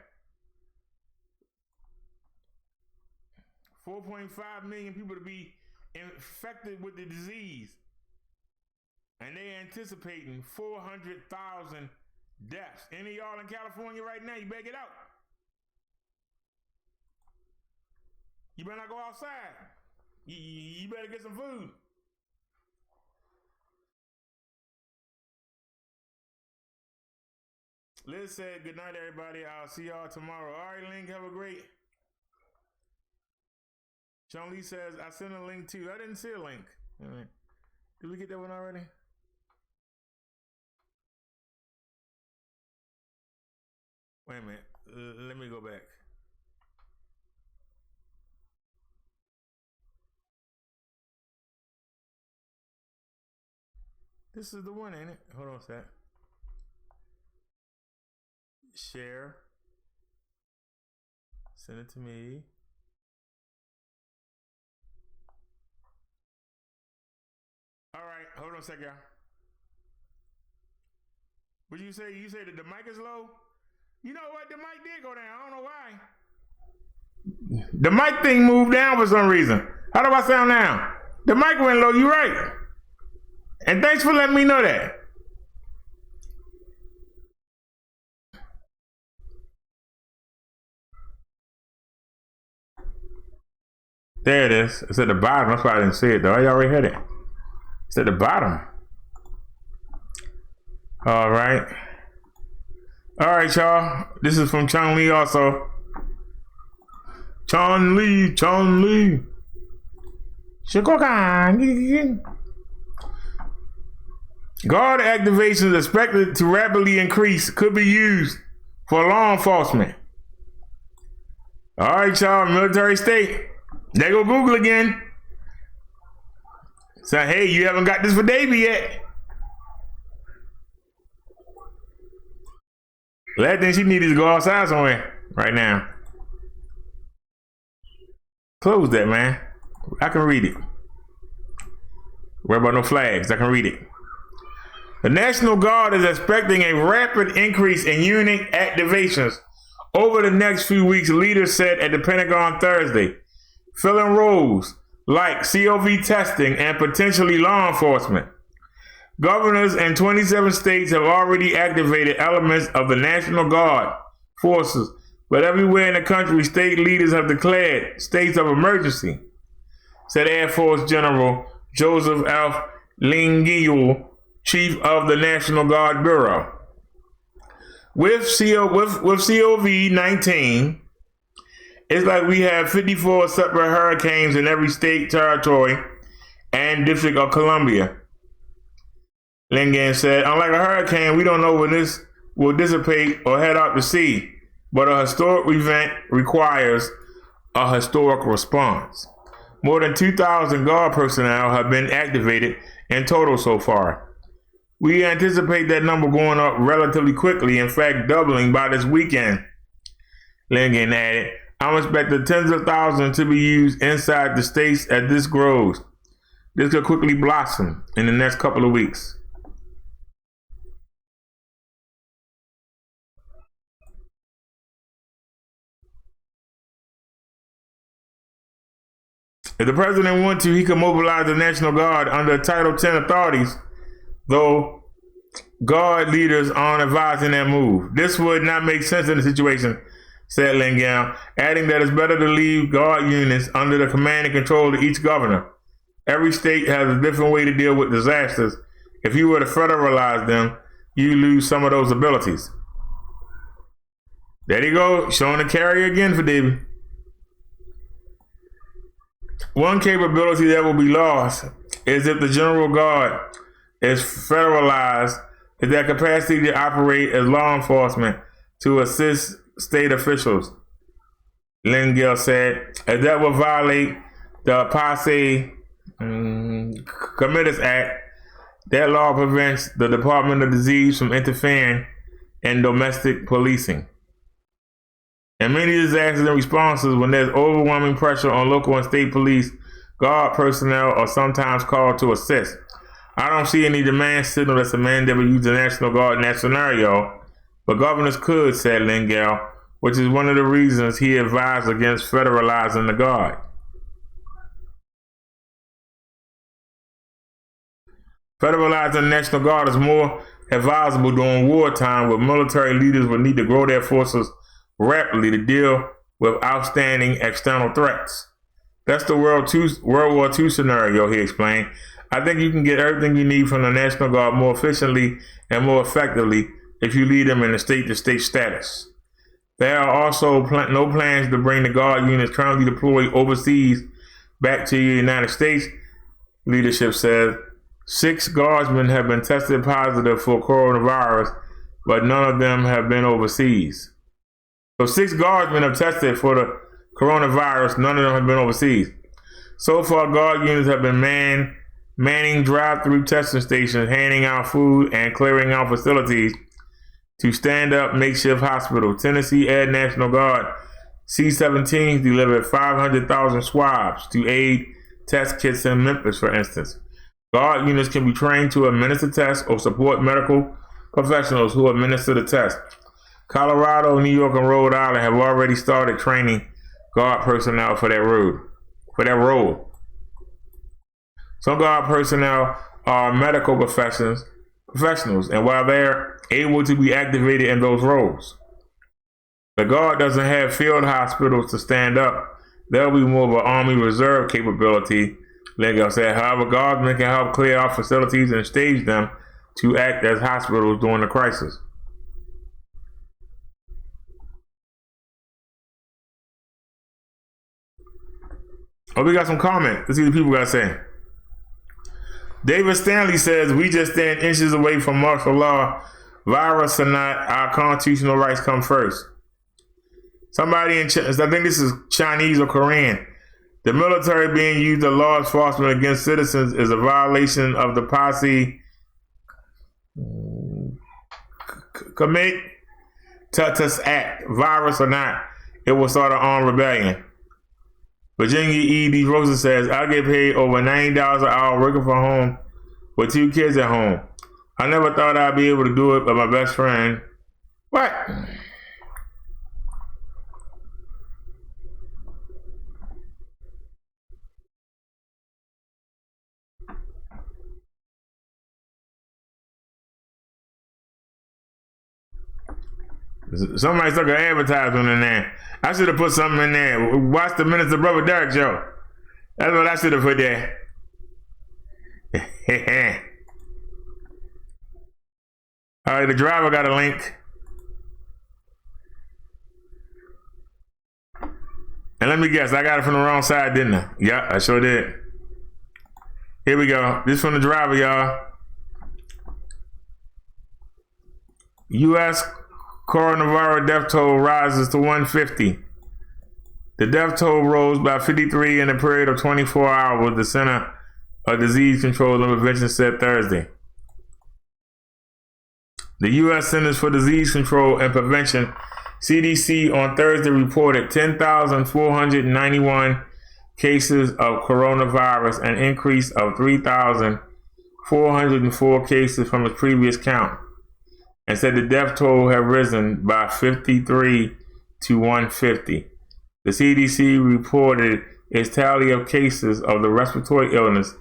4.5 million people to be infected with the disease. And they're anticipating 400,000 deaths. Any of y'all in California right now, you better get out. You better not go outside. You better get some food. Liz said, good night, everybody. I'll see y'all tomorrow. All right, Link, have a great. Sean Lee says, I sent a link too. I didn't see a link. All right. Did we get that one already? Wait a minute. Let me go back. This is the one, ain't it? Hold on a sec. Share. Send it to me. All right, hold on a second, y'all. What you say? You say that the mic is low? You know what? The mic did go down. I don't know why. The mic thing moved down for some reason. How do I sound now? The mic went low. You right. And thanks for letting me know that. There it is. It's at the bottom. That's why I didn't see it though. I already had it. It's at the bottom. All right. All right, y'all. This is from Chong Lee also. Chong Lee. Guard activations expected to rapidly increase could be used for law enforcement. All right, y'all. Military state. There go Google again. So, hey, you haven't got this for Davey yet. Last thing she needs is to go outside somewhere right now. Close that, man. I can read it. Worry about no flags. I can read it. The National Guard is expecting a rapid increase in unit activations over the next few weeks, leaders said at the Pentagon Thursday, filling roles like COV testing and potentially law enforcement. Governors in 27 states have already activated elements of the National Guard forces, but everywhere in the country, state leaders have declared states of emergency, said Air Force General Joseph F. Lingiel, chief of the National Guard Bureau. With COVID-19, it's like we have 54 separate hurricanes in every state, territory, and District of Columbia. Lingen said, unlike a hurricane, we don't know when this will dissipate or head out to sea, but a historic event requires a historic response. More than 2,000 Guard personnel have been activated in total so far. We anticipate that number going up relatively quickly, in fact, doubling by this weekend. Lingen added, I'm expecting tens of thousands to be used inside the states as this grows. This could quickly blossom in the next couple of weeks. If the president wants to, he could mobilize the National Guard under Title 10 authorities, though Guard leaders aren't advising that move. This would not make sense in the situation, said Lingam, adding that it's better to leave Guard units under the command and control of each governor. Every state has a different way to deal with disasters. If you were to federalize them, you lose some of those abilities. There you go, showing the carrier again for Davey. One capability that will be lost is if the General Guard is federalized, is their capacity to operate as law enforcement to assist state officials. Lingel said, as that will violate the Passe Committees Act That law prevents the Department of Disease from interfering in domestic policing. In many disasters and responses, when there's overwhelming pressure on local and state police, Guard personnel are sometimes called to assist. I don't see any demand signal that's a mandate to use the National Guard in that scenario, but governors could, said Lingell, which is one of the reasons he advised against federalizing the Guard. Federalizing the National Guard is more advisable during wartime, where military leaders would need to grow their forces rapidly to deal with outstanding external threats. That's the World War II scenario, he explained. I think you can get everything you need from the National Guard more efficiently and more effectively if you lead them in a state-to-state status. There are also no plans to bring the Guard units currently deployed overseas back to the United States, leadership said. 6 guardsmen have been tested positive for coronavirus, but none of them have been overseas. So 6 guardsmen have tested for the coronavirus, none of them have been overseas. So far, Guard units have been manning drive-through testing stations, handing out food, and clearing out facilities to stand up makeshift hospital. Tennessee Air National Guard C-17s delivered 500,000 swabs to aid test kits in Memphis, for instance. Guard units can be trained to administer tests or support medical professionals who administer the test. Colorado, New York, and Rhode Island have already started training Guard personnel for that role. Some Guard personnel are medical professionals, and while they're able to be activated in those roles, the Guard doesn't have field hospitals to stand up. There'll be more of an Army Reserve capability, Lego said. However, Guardsmen can help clear out facilities and stage them to act as hospitals during the crisis. Oh, we got some comment. Let's see what people got to say. David Stanley says, we just stand inches away from martial law. Virus or not, our constitutional rights come first. Somebody in, I think this is Chinese or Korean. The military being used as law enforcement against citizens is a violation of the Posse Comitatus Act. Virus or not, it will start an armed rebellion. Virginia E.D. Rosa says, I get paid over $90 an hour working from home with 2 kids at home. I never thought I'd be able to do it, but my best friend. What? Somebody stuck an advertisement in there. I should have put something in there. Watch the Minister Brother Derrick show. That's what I should have put there. All right, the driver got a link. And let me guess, I got it from the wrong side, didn't I? Yeah, I sure did. Here we go. This from the driver, y'all. U.S. coronavirus death toll rises to 150. The death toll rose by 53 in a period of 24 hours, the Center of Disease Control and Prevention said Thursday. The U.S. Centers for Disease Control and Prevention, CDC, on Thursday reported 10,491 cases of coronavirus, an increase of 3,404 cases from its previous count, and said the death toll had risen by 53 to 150. The CDC reported its tally of cases of the respiratory illness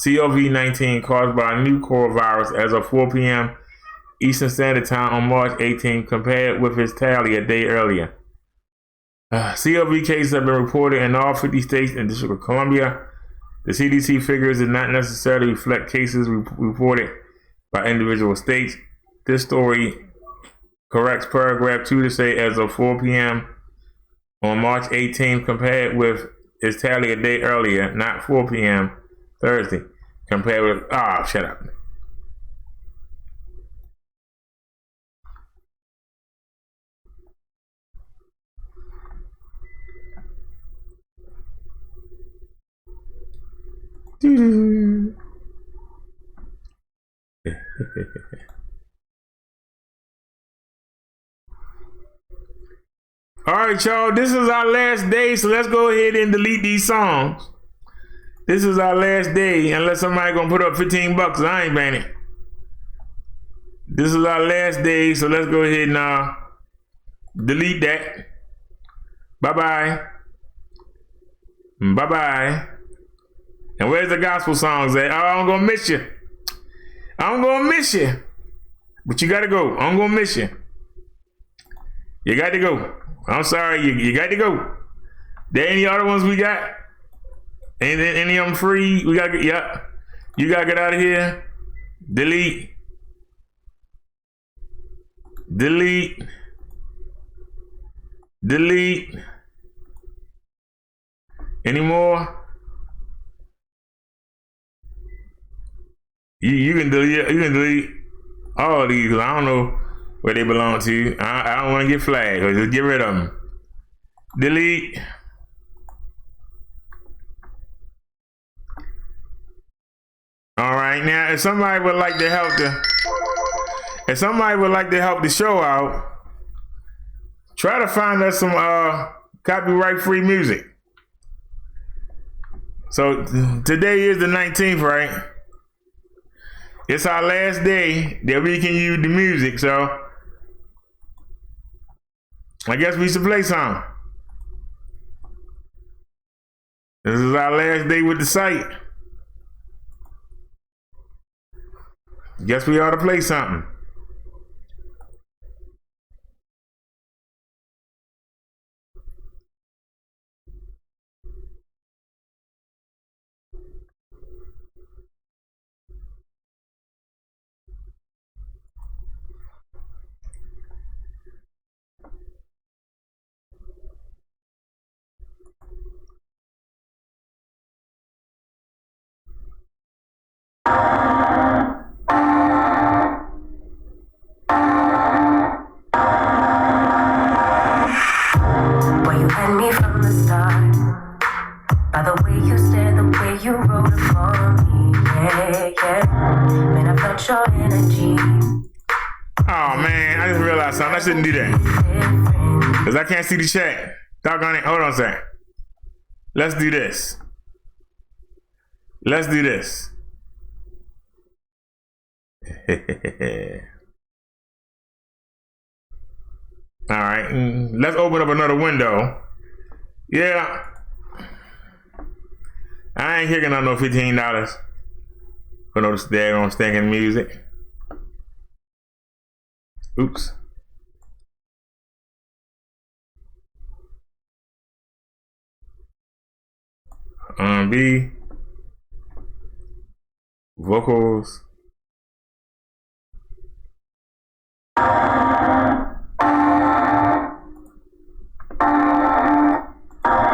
COVID-19 caused by a new coronavirus as of 4 p.m. Eastern Standard Time on March 18, compared with its tally a day earlier. COVID cases have been reported in all 50 states and District of Columbia. The CDC figures did not necessarily reflect cases reported by individual states. This story corrects paragraph 2 to say as of 4 p.m. on March 18th, compared with its tally a day earlier, not 4 p.m. Thursday, compared with, shut up. All right, y'all, this is our last day, so let's go ahead and delete these songs. This is our last day, unless somebody gonna put up $15, I ain't banning. This is our last day, so let's go ahead and delete that. Bye-bye. Bye-bye. And where's the gospel songs at? Oh, I'm gonna miss you. I'm gonna miss you. But you gotta go. I'm gonna miss you. You got to go. I'm sorry, you got to go. There any other ones we got? Any of them free? We gotta get, yeah. You gotta get out of here. Delete. Delete. Delete. Any more? You can delete all of these, 'cause I don't know where they belong to. I don't want to get flagged, so just get rid of them. Delete. All right, now if somebody would like to help the show out, try to find us some copyright free music. So today is the 19th, right? It's our last day that we can use the music, so I guess we should play some. This is our last day with the site. Guess we ought to play something. Me from the start, by the way you stared, the way you wrote it for me, yeah. Man, I felt your energy. Oh man, I just realized something. I shouldn't do that, 'cause I can't see the chat. Doggone it. Hold on a second. Let's do this. Let's do this. All right, let's open up another window. Yeah, I ain't kicking on no $15 for no daggone stinking music. Oops. B. Vocals.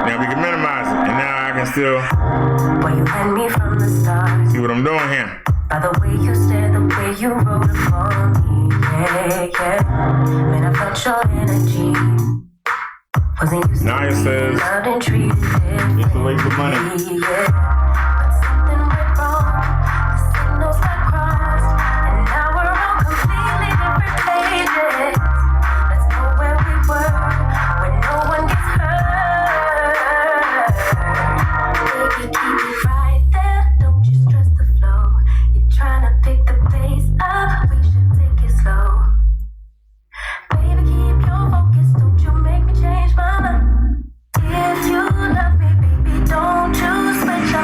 Now we can minimize it, and now I can still see what I'm doing here. By the way you stared, the way you wrote it for me, yeah. Man, I felt your energy. Wasn't you now it says it's a waste of money. But something went wrong. The signals got crossed, and now we're on completely different pages. Let's go where we were, where no one gets hurt. Baby, keep it right there. Don't you stress the flow. You're trying to pick the pace up. We should take it slow. Baby, keep your focus. Don't you make me change my mind. If you love me, baby, don't you switch up.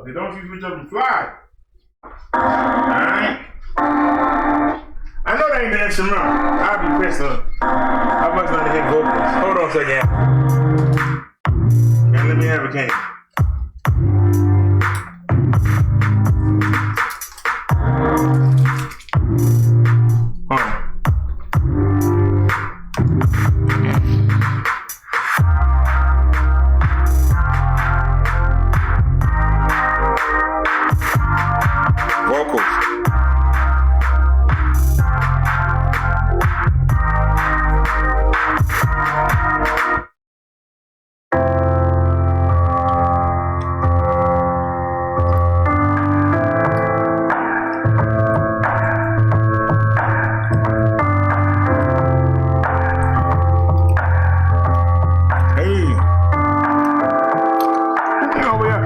up. They don't switch up and fly. Alright? I know that ain't the instrumental. I'll be pissed on. I must not hit vocals. Hold on a second. And let me have a cane. Hold on. Vocals. Hey. Get over here.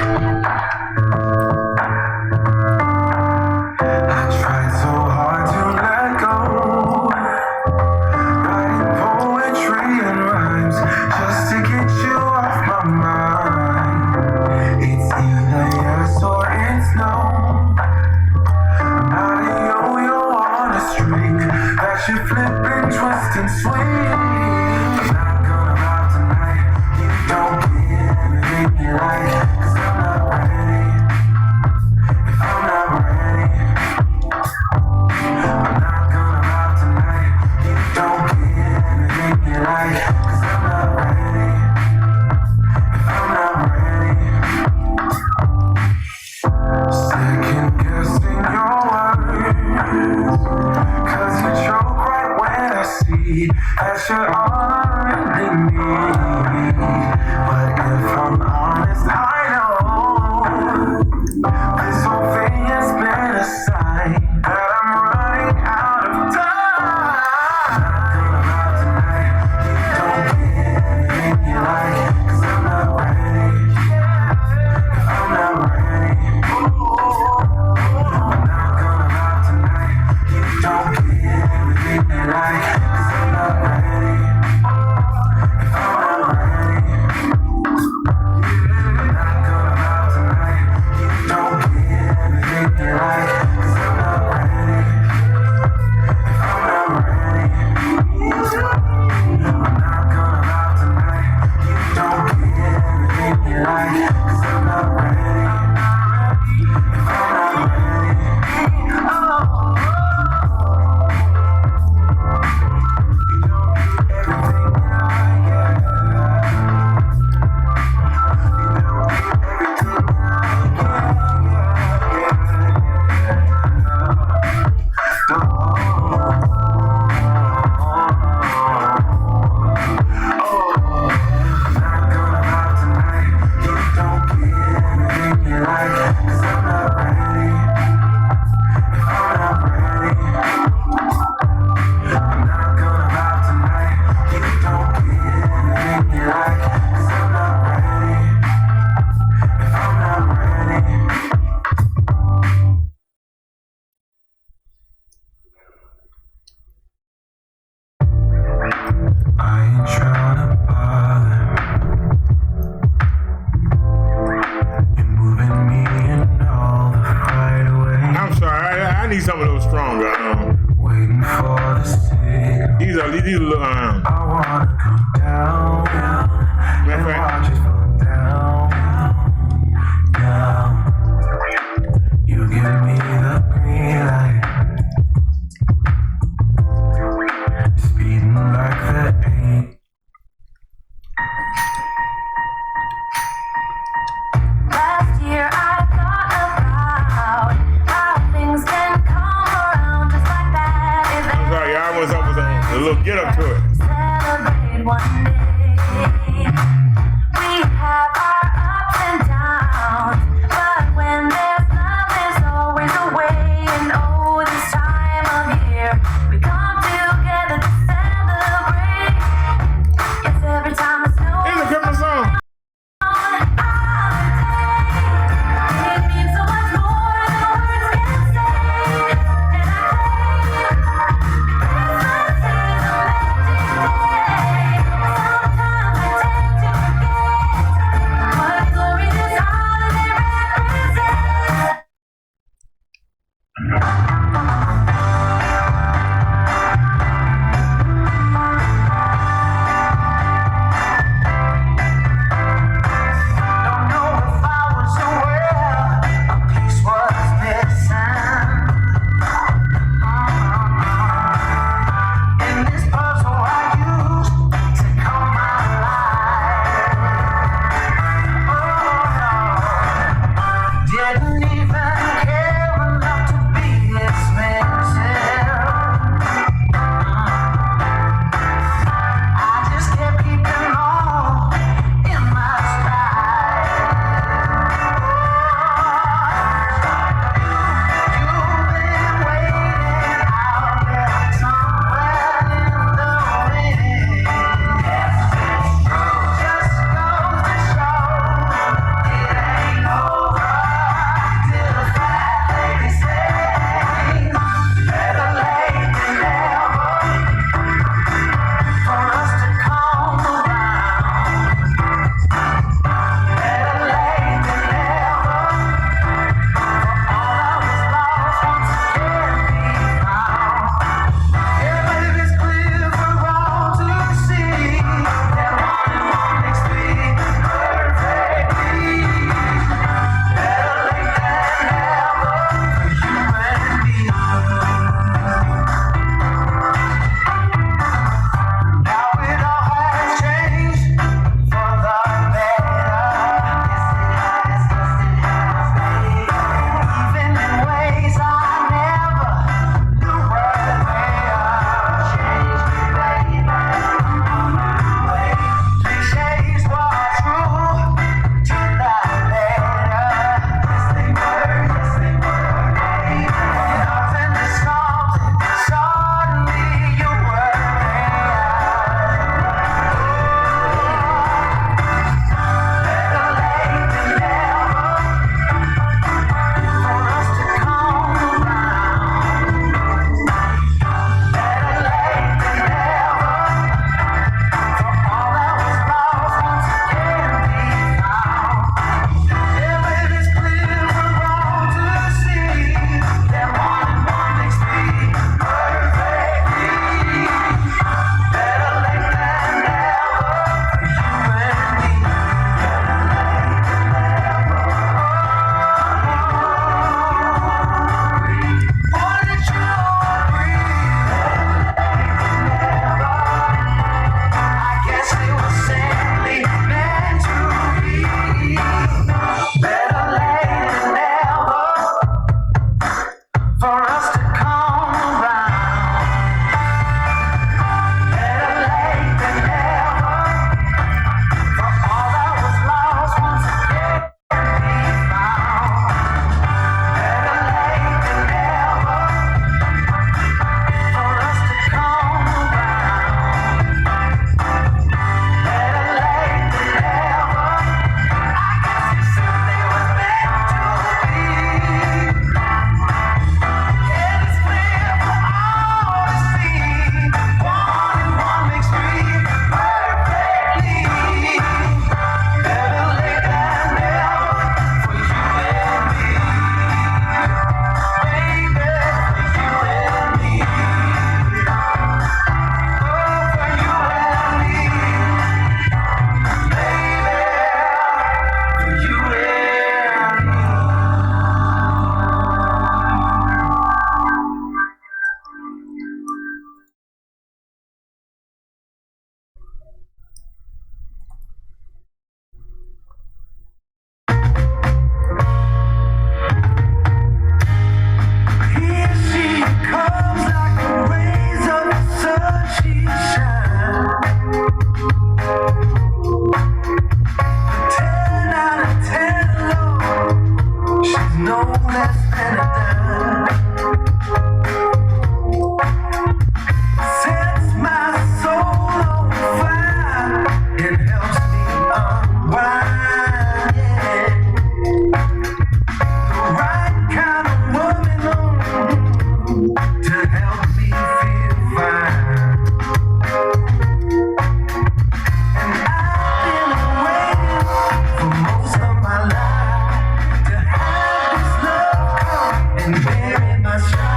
and bury my shine.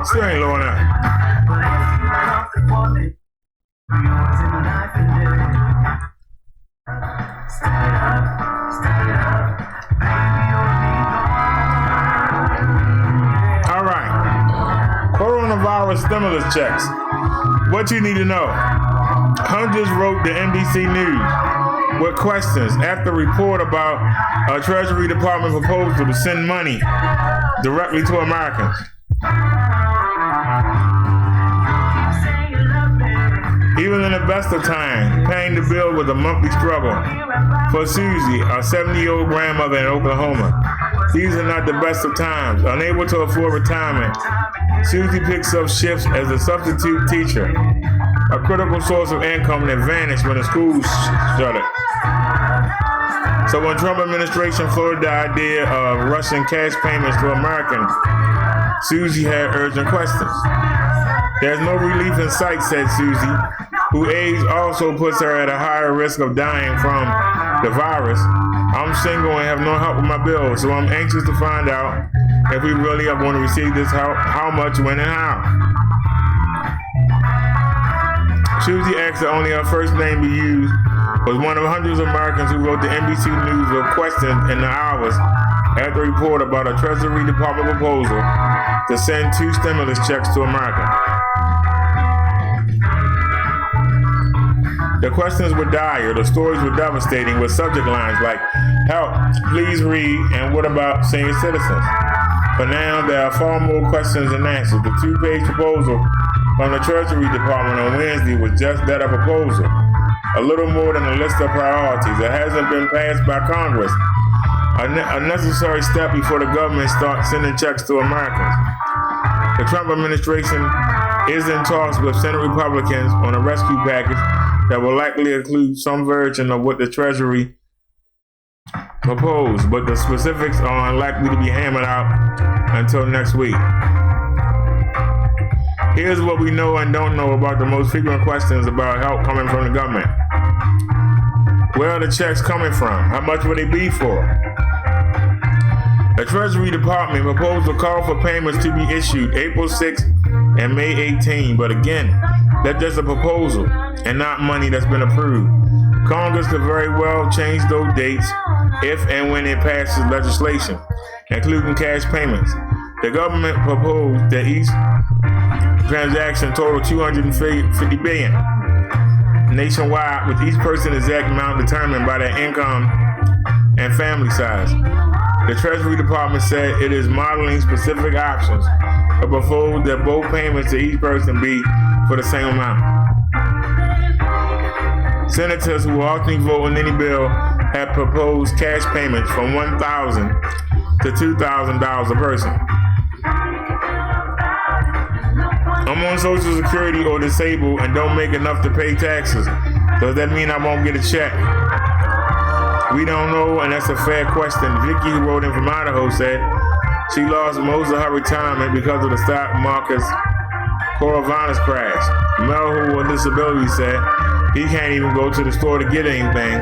Still ain't low enough. All right. Coronavirus stimulus checks. What you need to know. Hundreds wrote the NBC News with questions after a report about a Treasury Department proposal to send money directly to Americans. Even in the best of times, paying the bill was a monthly struggle. For Susie, a 70-year-old grandmother in Oklahoma, these are not the best of times. Unable to afford retirement, Susie picks up shifts as a substitute teacher, a critical source of income that vanished when the schools shuttered. So when Trump administration floated the idea of rushing cash payments to Americans, Susie had urgent questions. There's no relief in sight, said Susie, whose age also puts her at a higher risk of dying from the virus. I'm single and have no help with my bills, so I'm anxious to find out if we really are going to receive this help, how much, when, and how. Susie asked that only her first name be used, was one of hundreds of Americans who wrote the NBC News with questions in the hours after a report about a Treasury Department proposal to send 2 stimulus checks to America. The questions were dire, the stories were devastating, with subject lines like, help, please read, and what about senior citizens? But now there are far more questions than answers. The 2-page proposal from the Treasury Department on Wednesday was just that, a proposal. A little more than a list of priorities. It hasn't been passed by Congress. A necessary step before the government starts sending checks to Americans. The Trump administration is in talks with Senate Republicans on a rescue package that will likely include some version of what the Treasury proposed, but the specifics are unlikely to be hammered out until next week. Here's what we know and don't know about the most frequent questions about help coming from the government. Where are the checks coming from? How much will they be for? The Treasury Department proposed a call for payments to be issued April 6 and May 18, but again, that's just a proposal and not money that's been approved. Congress could very well change those dates if and when it passes legislation, including cash payments. The government proposed that each transaction total $250 billion nationwide, with each person's exact amount determined by their income and family size. The Treasury Department said it is modeling specific options, but proposed that both payments to each person be for the same amount. Senators who often vote on any bill have proposed cash payments from $1,000 to $2,000 a person. I'm on Social Security or disabled and don't make enough to pay taxes. Does that mean I won't get a check? We don't know, and that's a fair question. Vicky, who wrote in from Idaho, said she lost most of her retirement because of the stock market's coronavirus crash. Mel, who on disability, said he can't even go to the store to get anything.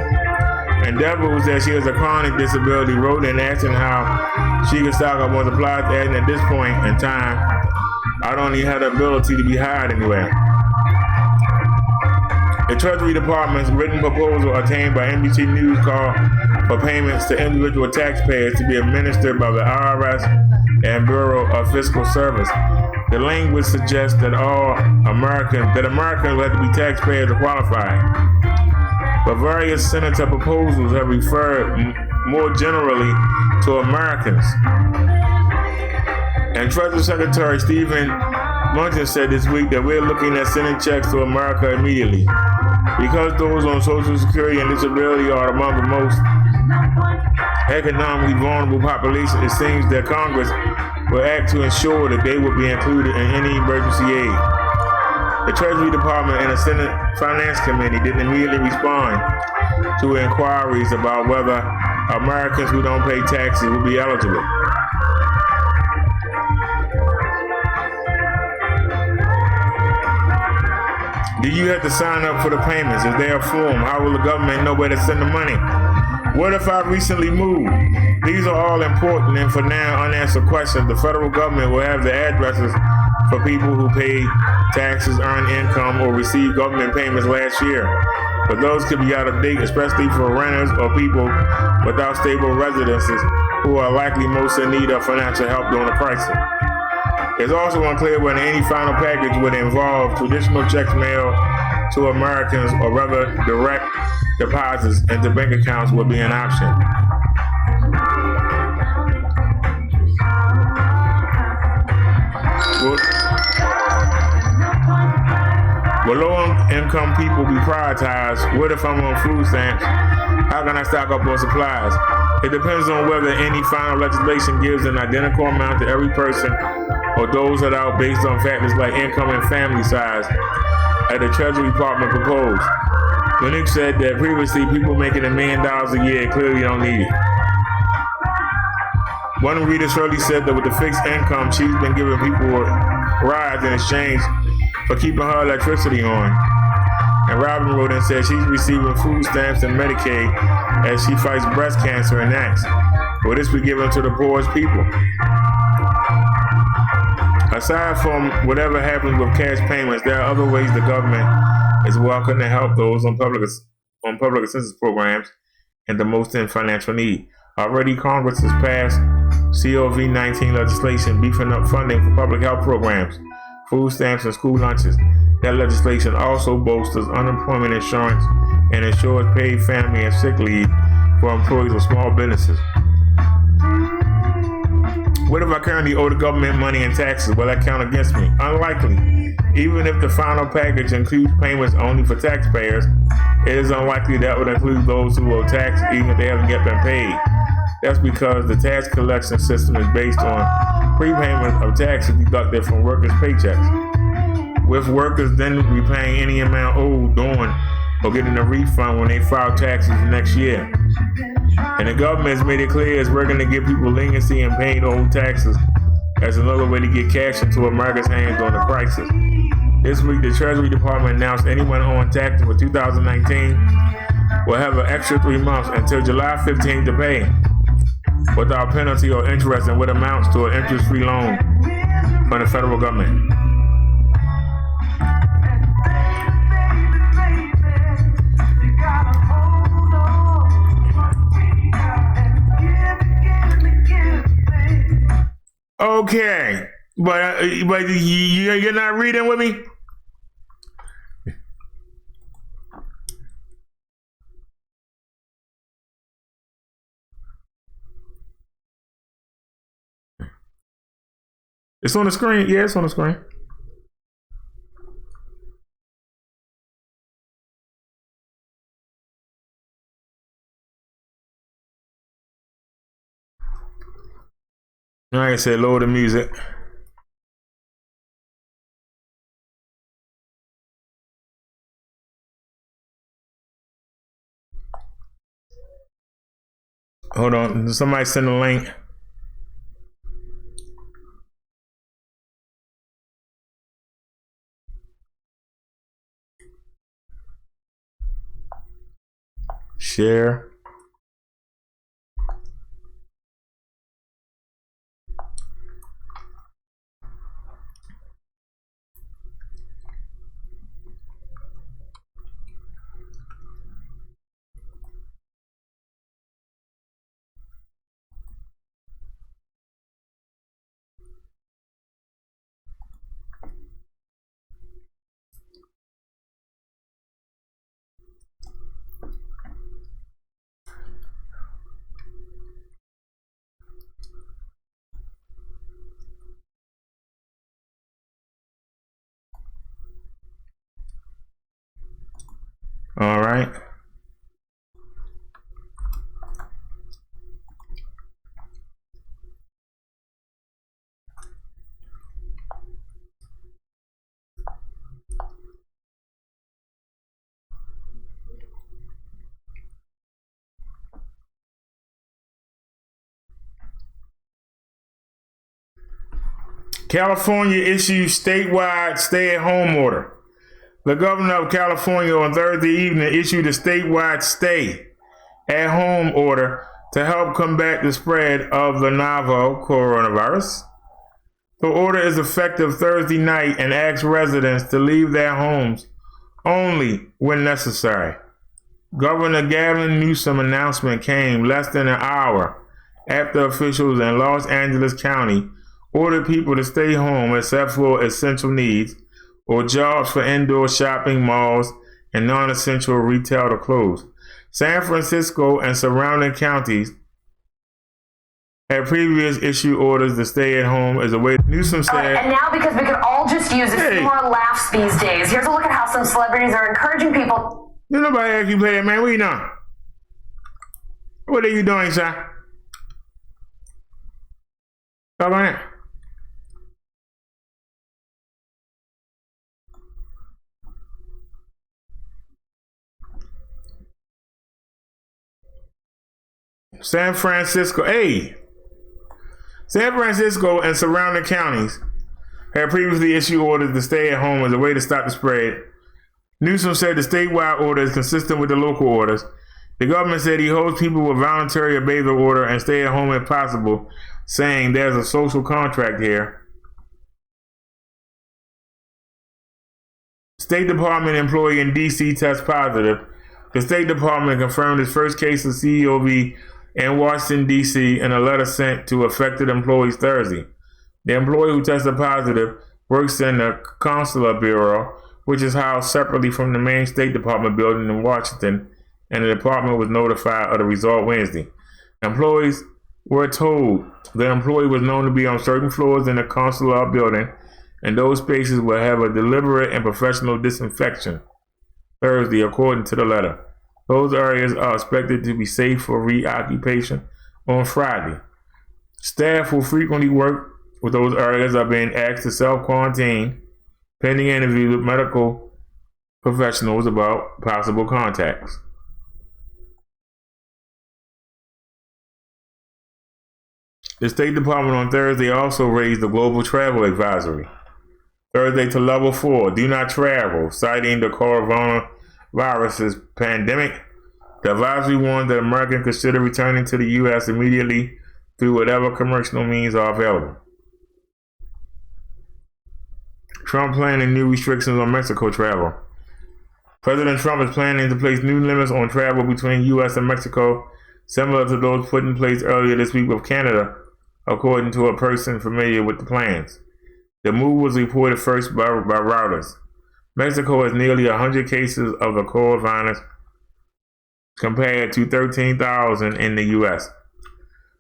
And Deborah, who said she has a chronic disability, wrote in asking how she could stock up on supplies, adding at this point in time, I don't even have the ability to be hired anywhere. The Treasury Department's written proposal obtained by NBC News called for payments to individual taxpayers to be administered by the IRS and Bureau of Fiscal Service. The language suggests that Americans will have to be taxpayers to qualify. But various senator proposals have referred more generally to Americans. And Treasury Secretary Stephen Mnuchin said this week that we're looking at sending checks to America immediately. Because those on Social Security and disability are among the most economically vulnerable populations, it seems that Congress will act to ensure that they will be included in any emergency aid. The Treasury Department and the Senate Finance Committee didn't immediately respond to inquiries about whether Americans who don't pay taxes will be eligible. Do you have to sign up for the payments? Is there a form? How will the government know where to send the money? What if I recently moved? These are all important and for now unanswered questions. The federal government will have the addresses for people who paid taxes, earned income, or received government payments last year. But those could be out of date, especially for renters or people without stable residences who are likely most in need of financial help during the crisis. It's also unclear whether any final package would involve traditional checks mailed to Americans or whether direct deposits into bank accounts will be an option. Will low-income people be prioritized? What if I'm on food stamps? How can I stock up on supplies? It depends on whether any final legislation gives an identical amount to every person or doles it out based on factors like income and family size, as the Treasury Department proposed. Monique said that previously people making $1 million a year clearly don't need it. One reader Shirley said that with the fixed income, she's been giving people a rise in exchange for keeping her electricity on. And Robin wrote and said she's receiving food stamps and Medicaid as she fights breast cancer and acts. Will this be given to the poorest people? Aside from whatever happens with cash payments, there are other ways the government is welcome to help those on public assistance programs and the most in financial need. Already, Congress has passed COVID-19 legislation beefing up funding for public health programs, food stamps, and school lunches. That legislation also bolsters unemployment insurance and ensures paid family and sick leave for employees of small businesses. What if I currently owe the government money and taxes? Will that count against me? Unlikely. Even if the final package includes payments only for taxpayers, it is unlikely that would include those who owe tax even if they haven't yet been paid. That's because the tax collection system is based on prepayment of taxes deducted from workers' paychecks, with workers then repaying any amount owed during or getting a refund when they file taxes next year. And the government has made it clear it's working to give people leniency in paying old taxes as another way to get cash into America's hands during the crisis. This week, the Treasury Department announced anyone owing taxes for 2019 will have an extra 3 months until July 15th to pay, without penalty or interest, and what amounts to an interest-free loan from the federal government. Okay, but you're not reading with me? It's on the screen. Yeah, it's on the screen. Like I said, lower the music. Hold on. Somebody send a link. Share. All right. California issues statewide stay-at-home order. The governor of California on Thursday evening issued a statewide stay-at-home order to help combat the spread of the novel coronavirus. The order is effective Thursday night and asks residents to leave their homes only when necessary. Governor Gavin Newsom's announcement came less than an hour after officials in Los Angeles County ordered people to stay home except for essential needs or jobs for indoor shopping malls and non-essential retail to close. San Francisco and surrounding counties had previously issued orders to stay at home as a way. Newsom said. And now, because we could all just use a few more laughs these days, here's a look at how some celebrities are encouraging people. Nobody asked you to play that, man. What you doing? What are you doing, son? Talk about that. San Francisco and surrounding counties had previously issued orders to stay at home as a way to stop the spread. Newsom said the statewide order is consistent with the local orders. The government said he hopes people will voluntarily obey the order and stay at home if possible, saying there's a social contract here. State Department employee in D.C. tests positive. The State Department confirmed its first case of COV in Washington, D.C. in a letter sent to affected employees Thursday. The employee who tested positive works in the Consular Bureau, which is housed separately from the main State Department building in Washington, and the department was notified of the result Wednesday. Employees were told the employee was known to be on certain floors in the Consular building, and those spaces will have a deliberate and professional disinfection Thursday, according to the letter. Those areas are expected to be safe for reoccupation on Friday. Staff who frequently work with those areas are being asked to self-quarantine pending interviews with medical professionals about possible contacts. The State Department on Thursday also raised the global travel advisory Thursday to level 4, do not travel, citing the coronavirus pandemic. The advisory warned that Americans consider returning to the U.S. immediately through whatever commercial means are available. Trump planning new restrictions on Mexico travel. President Trump is planning to place new limits on travel between U.S. and Mexico, similar to those put in place earlier this week with Canada, according to a person familiar with the plans. The move was reported first by Reuters. Mexico has nearly 100 cases of the coronavirus compared to 13,000 in the U.S.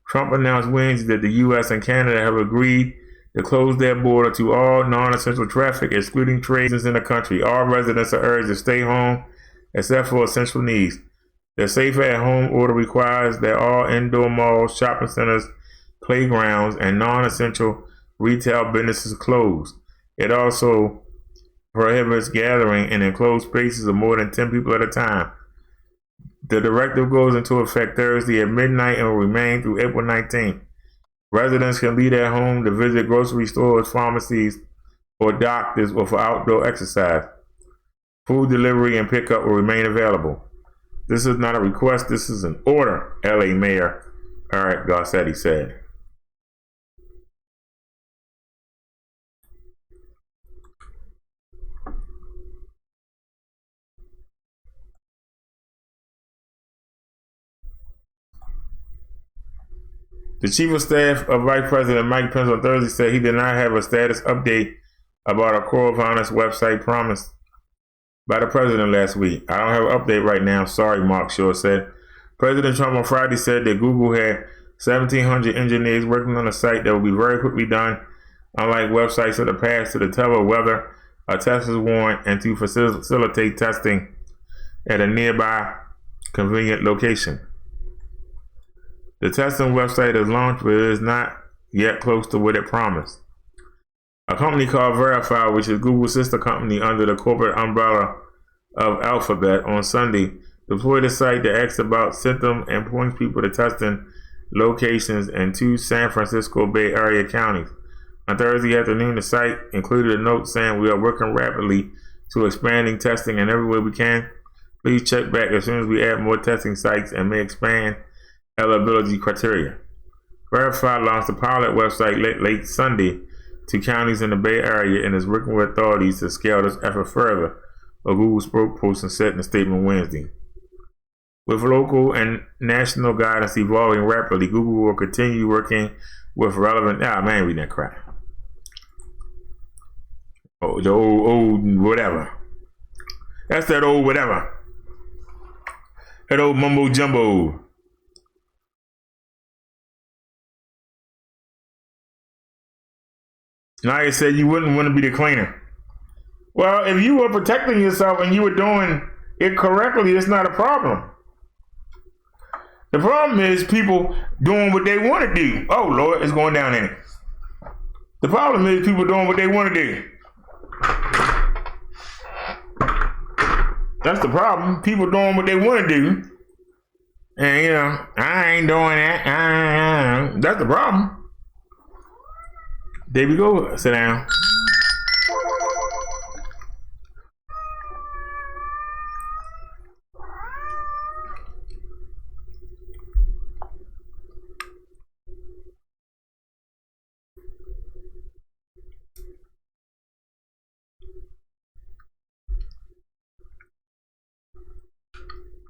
Trump announced Wednesday that the U.S. and Canada have agreed to close their border to all non-essential traffic, excluding trade in the country. All residents are urged to stay home except for essential needs. The safe at home order requires that all indoor malls, shopping centers, playgrounds, and non-essential retail businesses close. It also prohibits gathering in enclosed spaces of more than 10 people at a time. The directive goes into effect Thursday at midnight and will remain through April 19th. Residents can leave their home to visit grocery stores, pharmacies, or doctors, or for outdoor exercise. Food delivery and pickup will remain available. This is not a request, this is an order, LA Mayor Eric Garcetti said. The Chief of Staff of Vice President Mike Pence on Thursday said he did not have a status update about a coronavirus website promised by the president last week. I don't have an update right now. Sorry, Mark Shore said. President Trump on Friday said that Google had 1,700 engineers working on a site that will be very quickly done, unlike websites of the past, to tell whether a test is warranted and to facilitate testing at a nearby convenient location. The testing website is launched, but it is not yet close to what it promised. A company called Verify, which is Google's sister company under the corporate umbrella of Alphabet, on Sunday deployed a site that asks about symptoms and points people to testing locations in 2 San Francisco Bay Area counties. On Thursday afternoon, the site included a note saying we are working rapidly to expanding testing in every way we can. Please check back as soon as we add more testing sites and may expand eligibility criteria. Verify launched the pilot website late Sunday to counties in the Bay Area and is working with authorities to scale this effort further, a Google spokesperson said in a statement Wednesday. With local and national guidance evolving rapidly, Google will continue working with relevant... man, I ain't reading that crap. Oh, the old whatever. That's that old whatever. That old mumbo jumbo. Now you said you wouldn't want to be the cleaner. Well, if you were protecting yourself and you were doing it correctly, it's not a problem. The problem is people doing what they want to do. Oh, Lord, it's going down in it. The problem is people doing what they want to do. That's the problem. People doing what they want to do. And, you know, I ain't doing that. That's the problem. There we go. Sit down.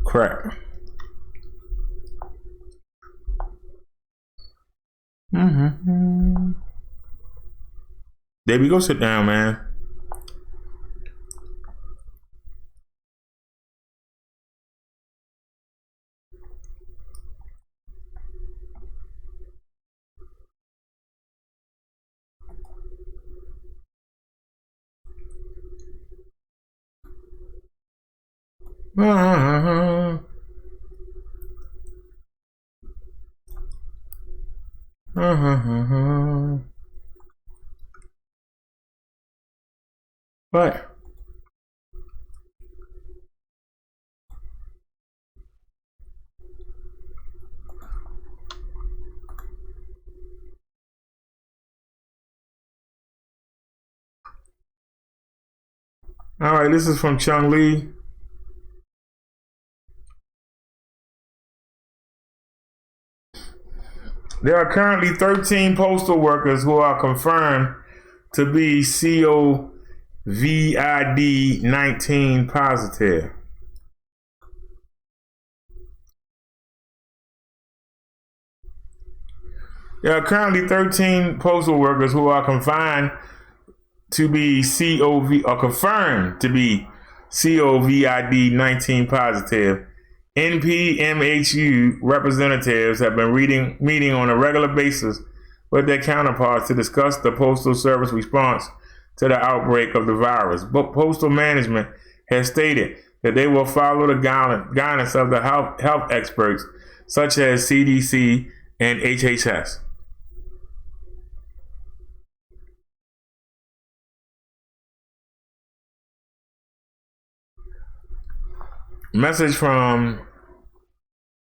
Crap. There we go. Sit down, man. What? All right, this is from Chung Lee. There are currently 13 postal workers who are confirmed to be COVID-19 positive. There are currently 13 postal workers who are confirmed to be COVID-19 positive. NPMHU representatives have been meeting on a regular basis with their counterparts to discuss the Postal Service response to the outbreak of the virus. But Postal Management has stated that they will follow the guidance of the health experts such as CDC and HHS. Message from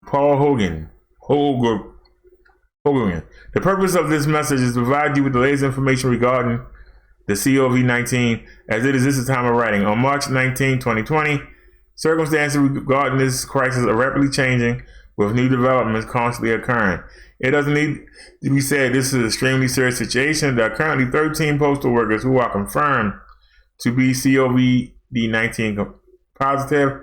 Paul Hogan. The purpose of this message is to provide you with the latest information regarding the COVID-19 as it is this time of writing. On March 19, 2020, circumstances regarding this crisis are rapidly changing with new developments constantly occurring. It doesn't need to be said this is an extremely serious situation. There are currently 13 postal workers who are confirmed to be COVID-19 positive.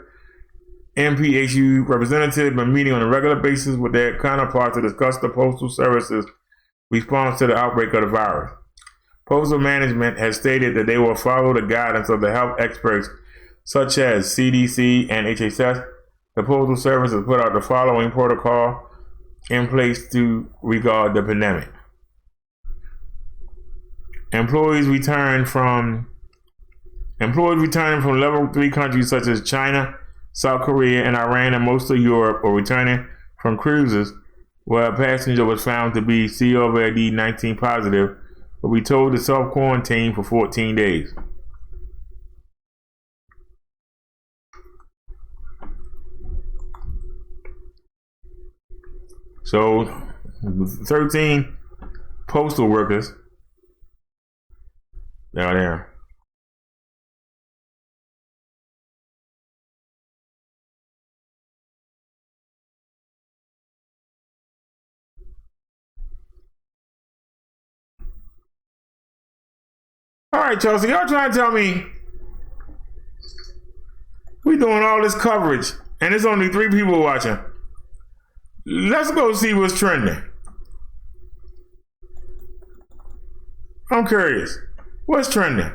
NPHU representatives been meeting on a regular basis with their counterparts to discuss the Postal Service's response to the outbreak of the virus. Postal Management has stated that they will follow the guidance of the health experts such as CDC and HHS. The Postal Service has put out the following protocol in place to regard the pandemic. Employees returning from level 3 countries such as China, South Korea, and Iran, and most of Europe, or returning from cruises where a passenger was found to be COVID-19 positive, will be told to self-quarantine for 14 days. So, 13 postal workers out there. All right, Chelsea, y'all trying to tell me we doing all this coverage and there's only 3 people watching. Let's go see what's trending. I'm curious. What's trending?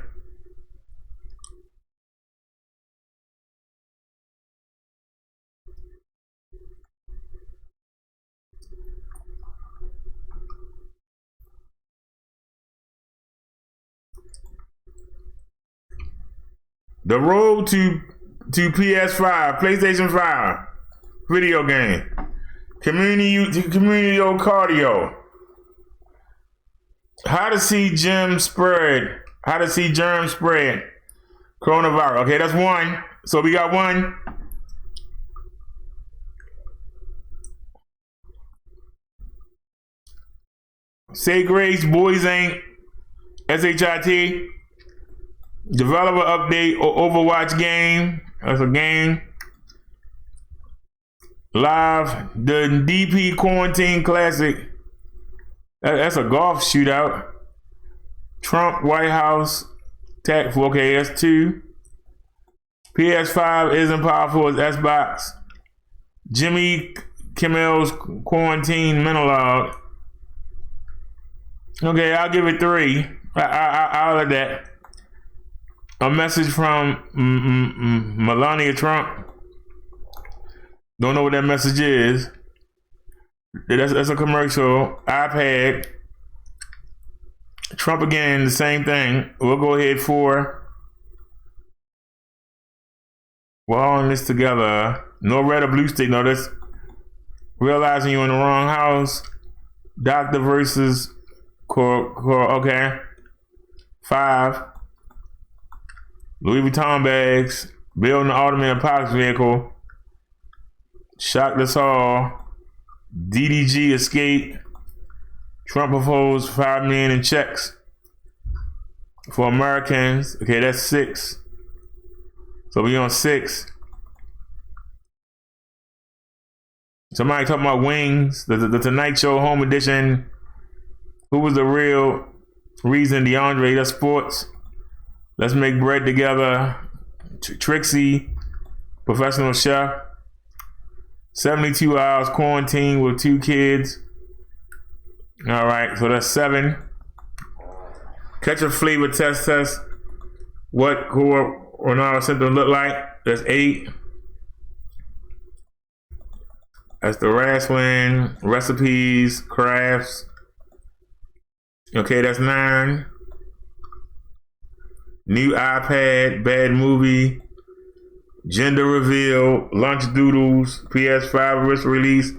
The road to PS5, PlayStation 5, video game, community cardio. How to see germ spread. Coronavirus. Okay, that's 1. So we got 1. Say Grace, Boys Ain't, SHIT. Developer update Overwatch game. That's a game. Live, the DP Quarantine Classic. That's a golf shootout. Trump White House tech. Okay, that's 2. PS5 isn't powerful as Xbox. Jimmy Kimmel's Quarantine Monologue. Okay, I'll give it 3. I'll let that. A message from Melania Trump. Don't know what that message is. That's a commercial. iPad. Trump again, the same thing. We'll go ahead for. We're all in this together. No red or blue stick. No, that's realizing you're in the wrong house. Doctor versus okay. 5. Louis Vuitton bags. Building an automated pox vehicle. Shocked us all. DDG escape. Trump proposed $5 million in checks for Americans. Okay, that's 6. So we on 6. Somebody talking about Wings, the Tonight Show Home Edition. Who was the real reason DeAndre does sports? Let's make bread together. Trixie, professional chef. 72 hours quarantine with 2 kids. All right, so that's 7. Catch a flavor test. What coronado symptoms look like? That's 8. That's the wrestling, recipes, crafts. Okay, that's 9. New iPad, bad movie, gender reveal, lunch doodles, PS5 wrist release,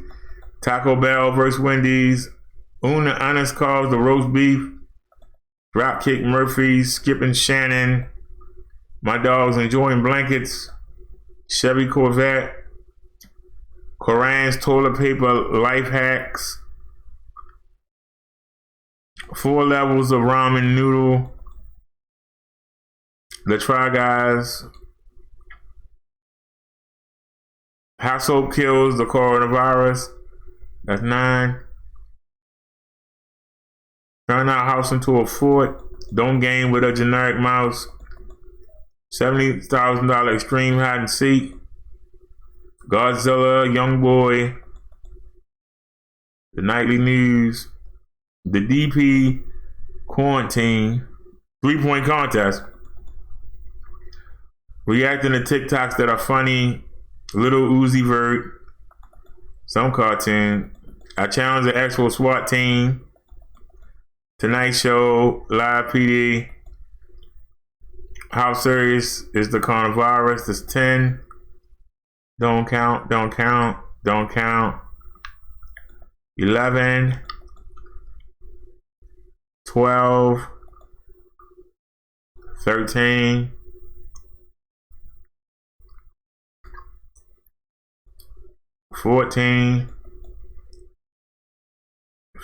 Taco Bell versus Wendy's, Una Honest calls the roast beef, Dropkick Murphys, Skipping Shannon, My Dog's Enjoying Blankets, Chevy Corvette, Koran's Toilet Paper Life Hacks, 4 levels of ramen noodle, The Try Guys, How Soap Kills the Coronavirus, that's 9. Turn our house into a fort, don't game with a generic mouse, $70,000 extreme hide and seek, Godzilla, Young Boy, the Nightly News, the DP Quarantine, 3-point contest, reacting to TikToks that are funny, Little Uzi Vert, some cartoon, I challenge the actual SWAT team, Tonight Show, Live PD, how serious is the coronavirus? That's 10. Don't count. 11, 12, 13, 14,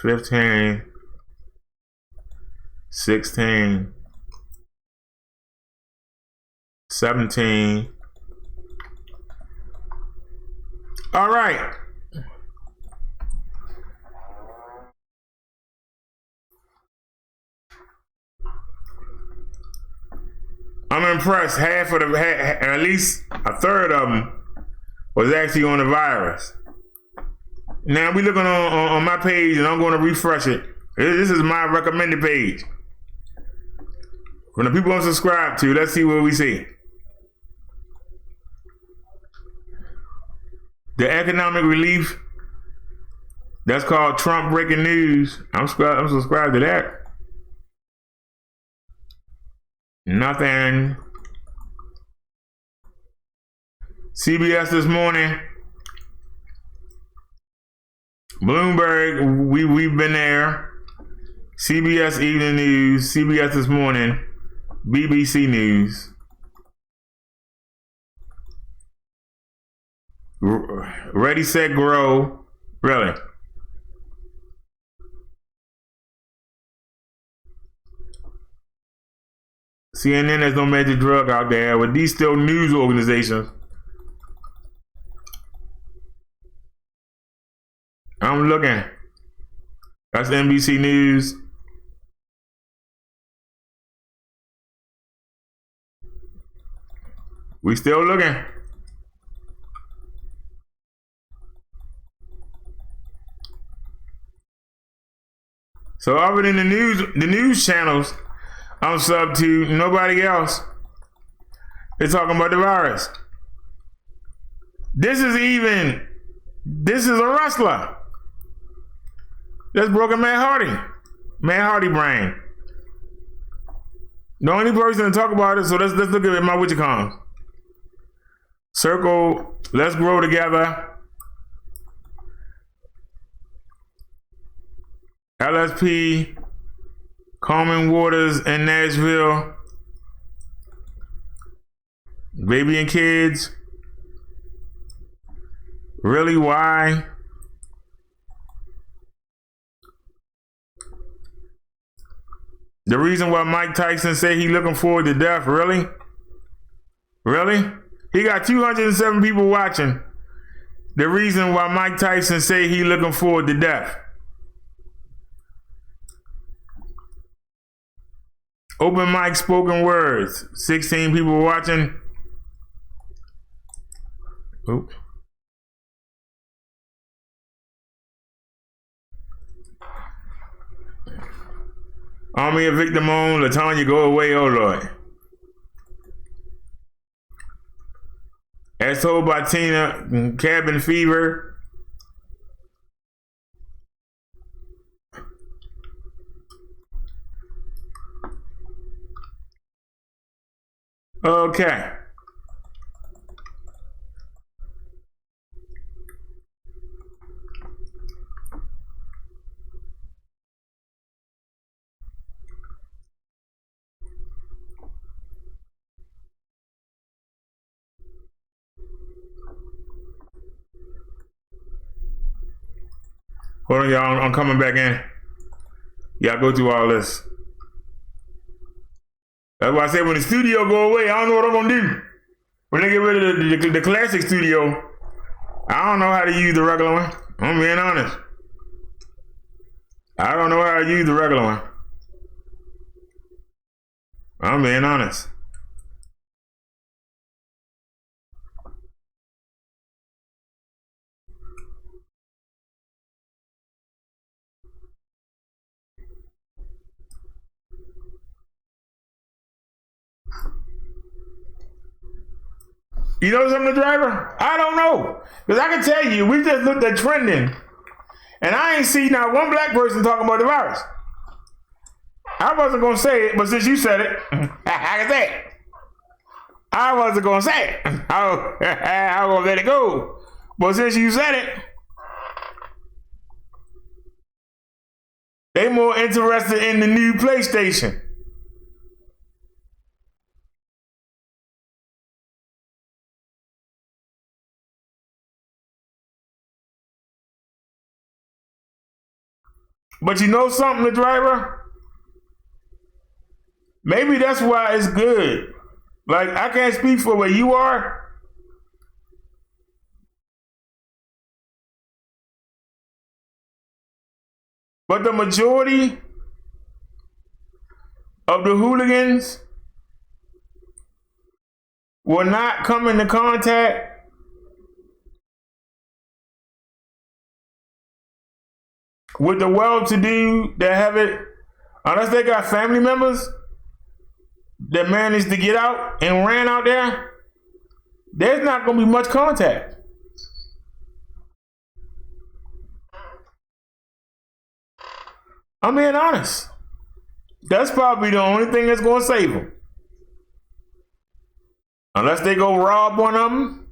15, 16, 17. All right. I'm impressed. At least a third of them was actually on the virus. Now we looking on my page, and I'm going to refresh it. This is my recommended page. From the people I'm subscribed to, let's see what we see. The economic relief, that's called Trump breaking news. I'm subscribed to that. Nothing. CBS this morning. Bloomberg, we've been there. CBS Evening News, CBS this morning, BBC News. Ready, Set, Grow. Really? CNN, there's no major drug out there. With these still news organizations, I'm looking. That's NBC News. We still looking. So other than the news channels I'm sub to, nobody else is talking about the virus. This is a wrestler. That's broken Matt Hardy brain. The only person to talk about it, so let's look at my witch-a-coms. Circle, let's grow together. LSP, Coleman Waters in Nashville. Baby and Kids. Really, why? The reason why Mike Tyson said he looking forward to death, really? Really? He got 207 people watching. The reason why Mike Tyson say he looking forward to death. Open mic spoken words. 16 people watching. Oop. Army of Victim on, LaTanya, go away, oh Lord. As told by Tina, Cabin Fever. Okay. Hold on, y'all. I'm coming back in. Y'all go through all this. That's why I said when the studio go away, I don't know what I'm gonna do. When they get rid of the classic studio, I don't know how to use the regular one. I'm being honest. I don't know how to use the regular one. I'm being honest. You know something, driver? I don't know. Because I can tell you, we just looked at trending, and I ain't seen not one black person talking about the virus. I wasn't going to say it, but since you said it, I can say it. I wasn't going to say it. I was going to let it go. But since you said it, they more interested in the new PlayStation. But you know something, the driver? Maybe that's why it's good. Like, I can't speak for where you are. But the majority of the hooligans will not come into contact with the well-to-do that have it, unless they got family members that managed to get out and ran out there, there's not going to be much contact. I'm being honest. That's probably the only thing that's going to save them. Unless they go rob one of them.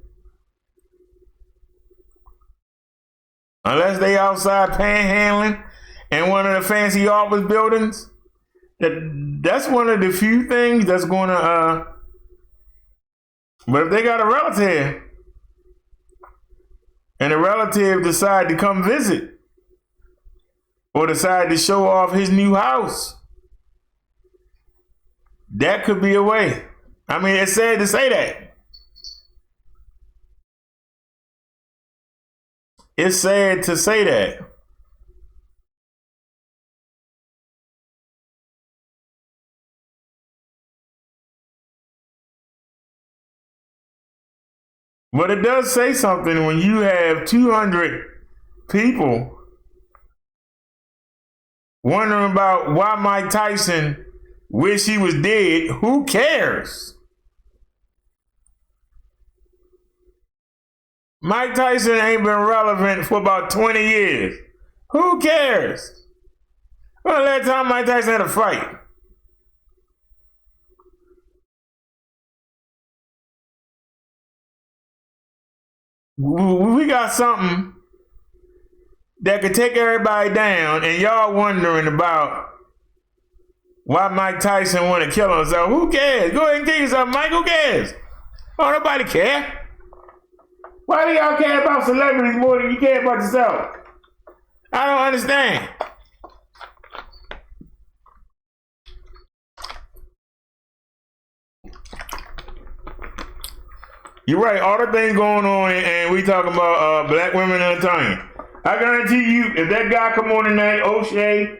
Unless they outside panhandling in one of the fancy office buildings. That's one of the few things that's going to, but if they got a relative and the relative decide to come visit or decide to show off his new house, that could be a way. I mean, it's sad to say that. It's sad to say that. But it does say something when you have 200 people wondering about why Mike Tyson wish he was dead. Who cares? Mike Tyson ain't been relevant for about 20 years. Who cares? When the last time Mike Tyson had a fight? We got something that could take everybody down, and y'all wondering about why Mike Tyson want to kill himself. Who cares? Go ahead and kill yourself, Mike. Who cares? Oh, nobody care. Why do y'all care about celebrities more than you care about yourself? I don't understand. You're right. All the things going on, and we talking about black women in Italian. I guarantee you, if that guy come on tonight, O'Shea,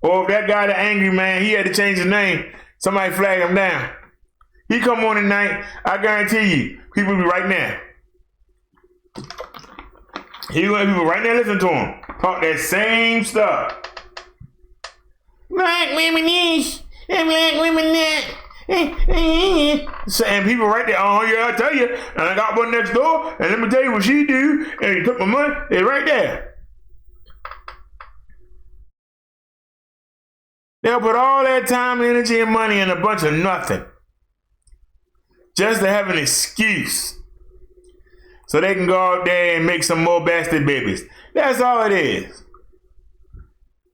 or if that guy, the angry man, he had to change his name, somebody flag him down. He come on tonight, I guarantee you, people be right now. He gonna people right now listen to him talk that same stuff. Black women this, and black women that. And people right there, oh yeah, I tell you, and I got one next door, and let me tell you what she do, and he took my money, they're right there. They'll put all that time, energy, and money in a bunch of nothing. Just to have an excuse. So they can go out there and make some more bastard babies. That's all it is.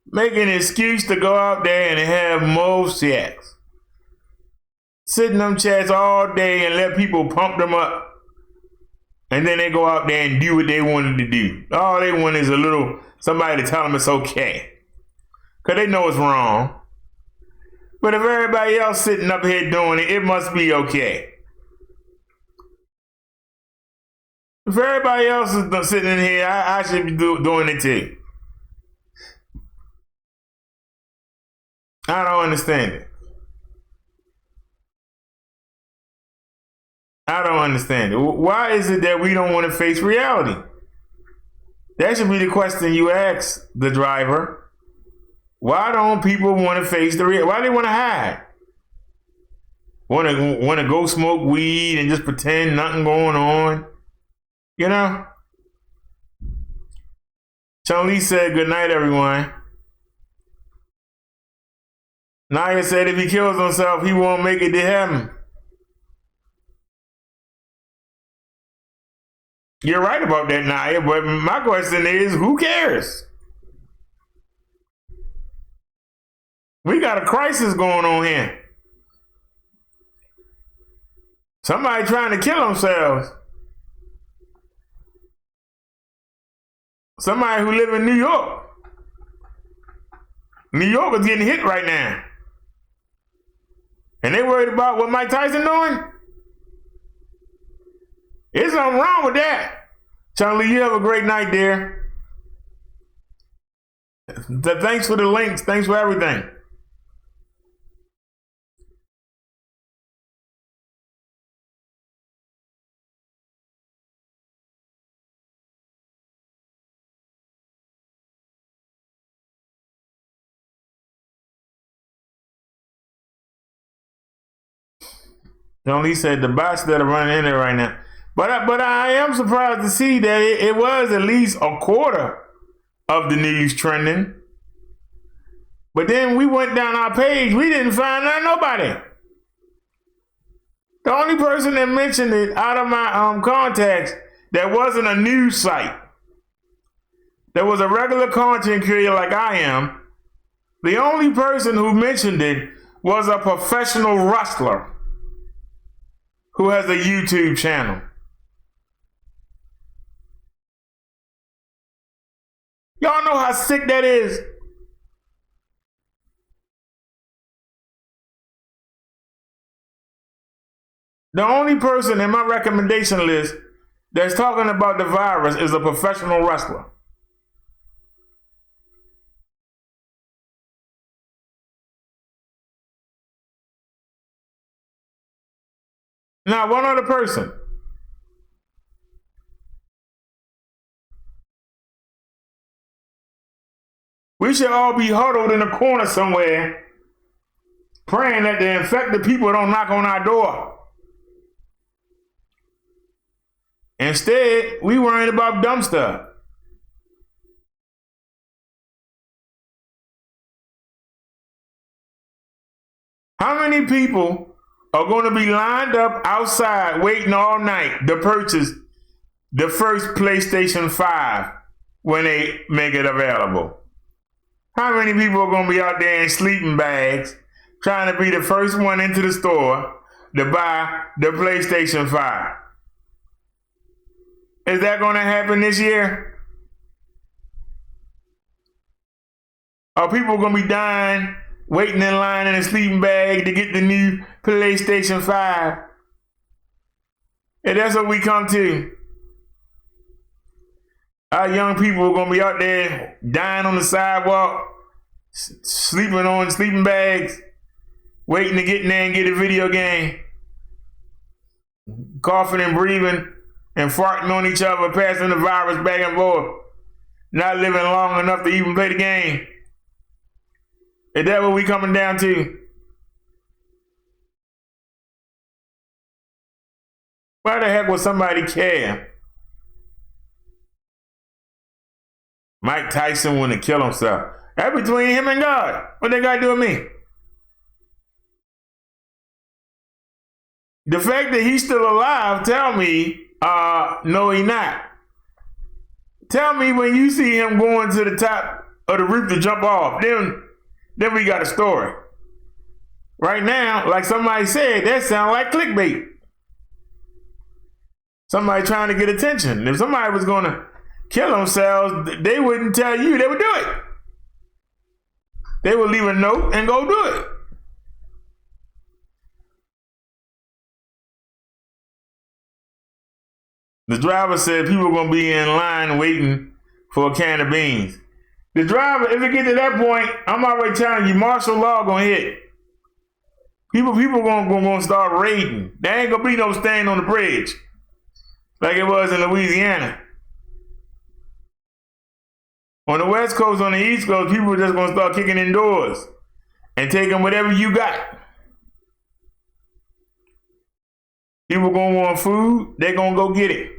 Make an excuse to go out there and have more sex. Sit in them chats all day and let people pump them up. And then they go out there and do what they wanted to do. All they want is a little somebody to tell them it's okay. Because they know it's wrong. But if everybody else sitting up here doing it, it must be okay. If everybody else is sitting in here, I should be doing it too. I don't understand it. I don't understand it. Why is it that we don't want to face reality? That should be the question you ask the driver. Why don't people want to face the reality? Why do they want to hide? Want to go smoke weed and just pretend nothing going on? You know? Chun-Li said, good night, everyone. Naya said if he kills himself, he won't make it to heaven. You're right about that, Naya, but my question is, who cares? We got a crisis going on here. Somebody trying to kill themselves. Somebody who live in New York. New York is getting hit right now. And they worried about what Mike Tyson doing? There's something wrong with that. Chun-Li, you have a great night, dear. Thanks for the links. Thanks for everything. He said the bots that are running in there right now. But I am surprised to see that it was at least a quarter of the news trending. But then we went down our page, we didn't find nobody. The only person that mentioned it out of my contacts that wasn't a news site, that was a regular content creator like I am, the only person who mentioned it was a professional wrestler who has a YouTube channel. Y'all know how sick that is? The only person in my recommendation list that's talking about the virus is a professional wrestler. Now, one other person. We should all be huddled in a corner somewhere, praying that the infected people don't knock on our door. Instead, we worrying about dumb stuff. How many people are going to be lined up outside waiting all night to purchase the first PlayStation 5 when they make it available? How many people are going to be out there in sleeping bags trying to be the first one into the store to buy the PlayStation 5? Is that going to happen this year? Are people going to be dying, waiting in line in a sleeping bag to get the new PlayStation 5? And that's what we come to. Our young people are going to be out there dying on the sidewalk, sleeping on sleeping bags, waiting to get in there and get a video game, coughing and breathing and farting on each other, passing the virus back and forth, not living long enough to even play the game. Is that what we coming down to? Why the heck would somebody care? Mike Tyson want to kill himself. That's between him and God. What they got to do with me? The fact that he's still alive tell me, no, he not. Tell me when you see him going to the top of the roof to jump off, then we got a story. Right now, like somebody said, that sounds like clickbait. Somebody trying to get attention. If somebody was going to kill themselves, they wouldn't tell you, they would do it. They would leave a note and go do it. The driver said people are going to be in line waiting for a can of beans. The driver, if it get to that point, I'm already telling you, martial law going to hit. People going to start raiding. There ain't going to be no staying on the bridge like it was in Louisiana. On the West Coast, on the East Coast, people are just going to start kicking indoors and taking whatever you got. People going to want food, they're going to go get it.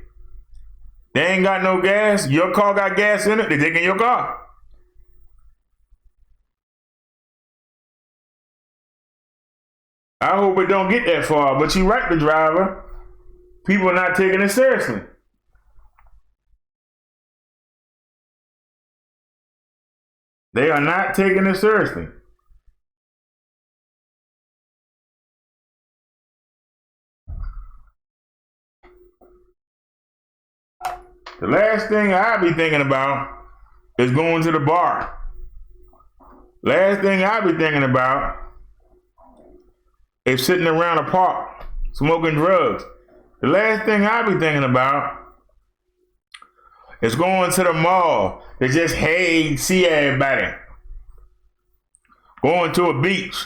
They ain't got no gas. Your car got gas in it, they're taking your car. I hope it don't get that far, but you right, the driver. People are not taking it seriously. They are not taking it seriously. The last thing I'll be thinking about is going to the bar. Last thing I'll be thinking about is sitting around a park, smoking drugs. The last thing I'll be thinking about is going to the mall to just, hey, see everybody. Going to a beach.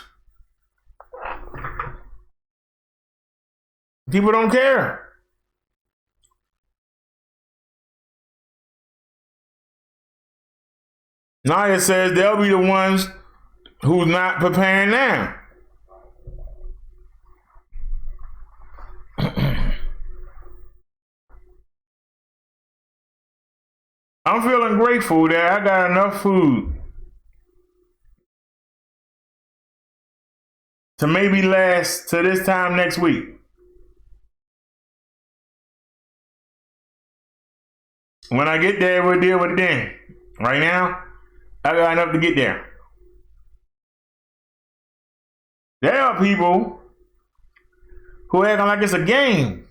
People don't care. Naya says they'll be the ones who's not preparing now. I'm feeling grateful that I got enough food to maybe last to this time next week. When I get there, we'll deal with it then. Right now, I got enough to get there. There are people who acting like it's a game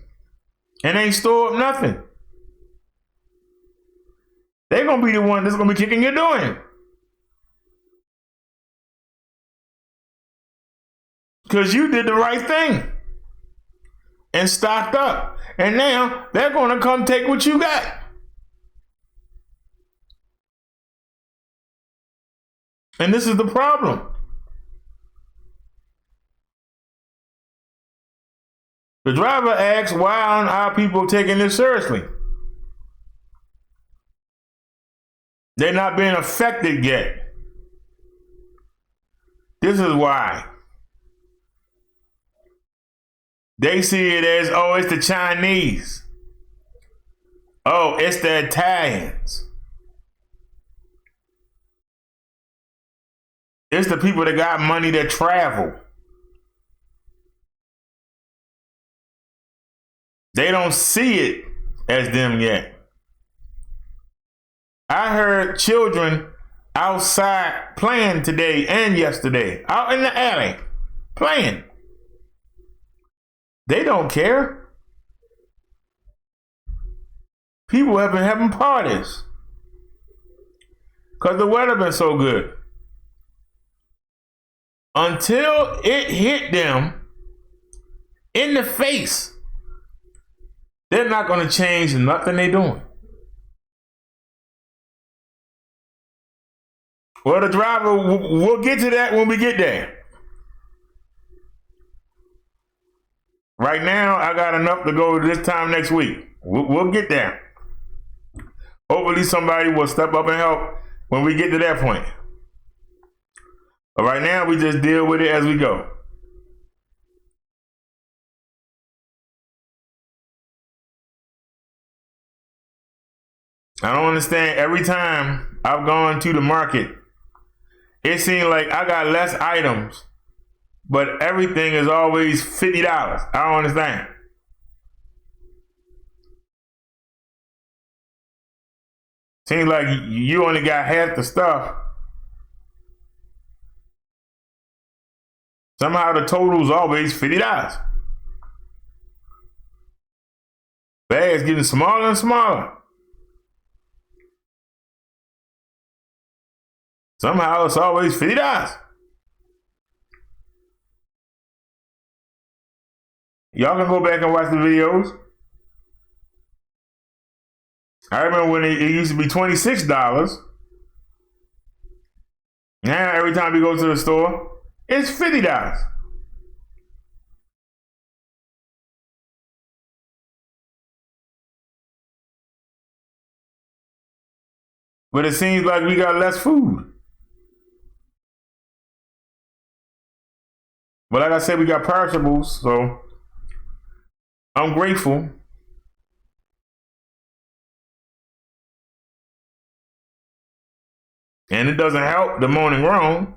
and ain't stored nothing. They're gonna be the one that's gonna be kicking your doing. Because you did the right thing and stocked up. And now they're gonna come take what you got. And this is the problem. The driver asks, why aren't our people taking this seriously? They're not being affected yet. This is why. They see it as, oh, it's the Chinese. Oh, it's the Italians. It's the people that got money that travel. They don't see it as them yet. I heard children outside playing today and yesterday, out in the alley, playing. They don't care. People have been having parties because the weather been so good. Until it hit them in the face, they're not going to change nothing they're doing. Well, the driver, we'll get to that when we get there. Right now, I got enough to go this time next week. We'll get there. Hopefully somebody will step up and help when we get to that point. But right now, we just deal with it as we go. I don't understand. Every time I've gone to the market, it seems like I got less items, but everything is always $50. I don't understand. Seems like you only got half the stuff. Somehow the total is always $50. Bag's getting smaller and smaller. Somehow it's always $50. Y'all can go back and watch the videos. I remember when it used to be $26. Now every time you go to the store, it's $50. But it seems like we got less food. But like I said, we got perishables, so I'm grateful. And it doesn't help the morning grown.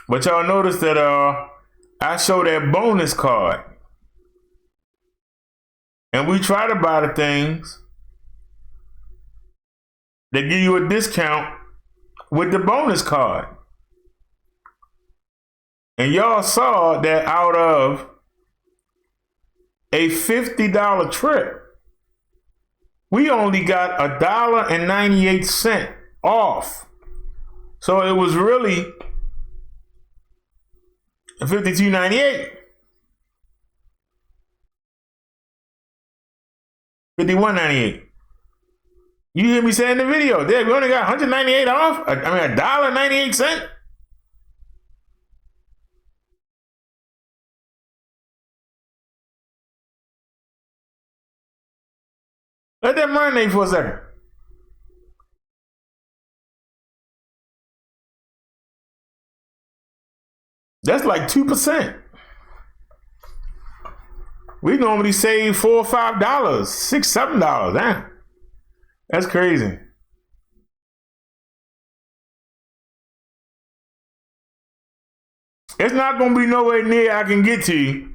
But y'all notice that I show that bonus card. And we try to buy the things that give you a discount with the bonus card. And y'all saw that out of a $50 trip, we only got $1.98 off. So it was really $52.98. $51.98. You hear me say in the video, Dad, we only got $198 off? I mean, $1.98? Let that marinate for a second. That's like 2%. We normally save $4 or $5, $6, $7. That's crazy. It's not going to be nowhere near I can get to.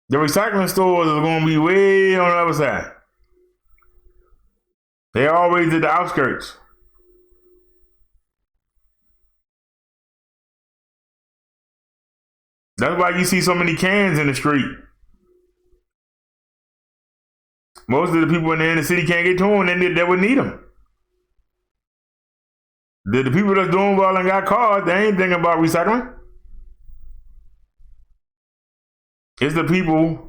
The recycling stores are going to be way on the other side. They're always at the outskirts. That's why you see so many cans in the street. Most of the people in the inner city can't get to them, and they would need them. The people that's doing well and got cars, they ain't thinking about recycling. It's the people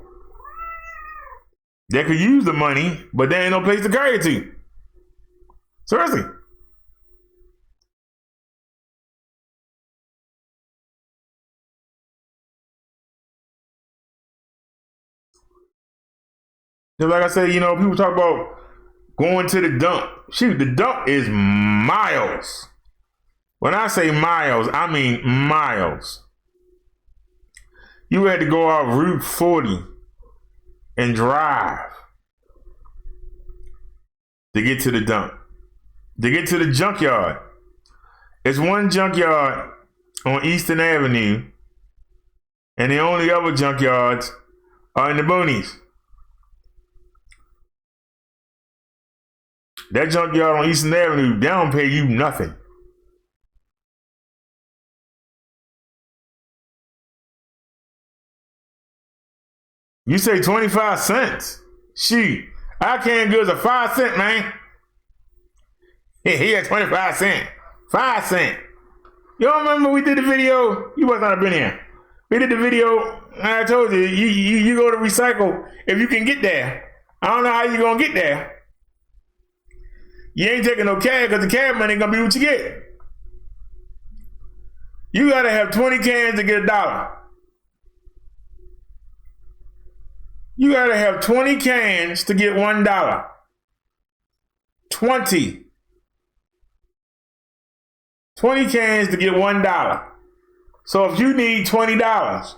that could use the money, but there ain't no place to carry it to. Seriously. Just like I said, you know, people talk about going to the dump. Shoot, the dump is miles. When I say miles, I mean miles. You had to go out Route 40 and drive to get to the dump. To get to the junkyard. It's one junkyard on Eastern Avenue, and the only other junkyards are in the boonies. That junkyard on Eastern Avenue, they don't pay you nothing. You say 25 cents. Shoot, our canned goods are 5 cents, man. He had 25 cents. 5 cents. You don't remember we did the video? You must not have been here. We did the video, and I told you, you go to recycle if you can get there. I don't know how you gonna get there. You ain't taking no cab because the cab money ain't gonna be what you get. You gotta have 20 cans to get $1. You gotta have 20 cans to get $1. 20 cans to get $1. So if you need $20,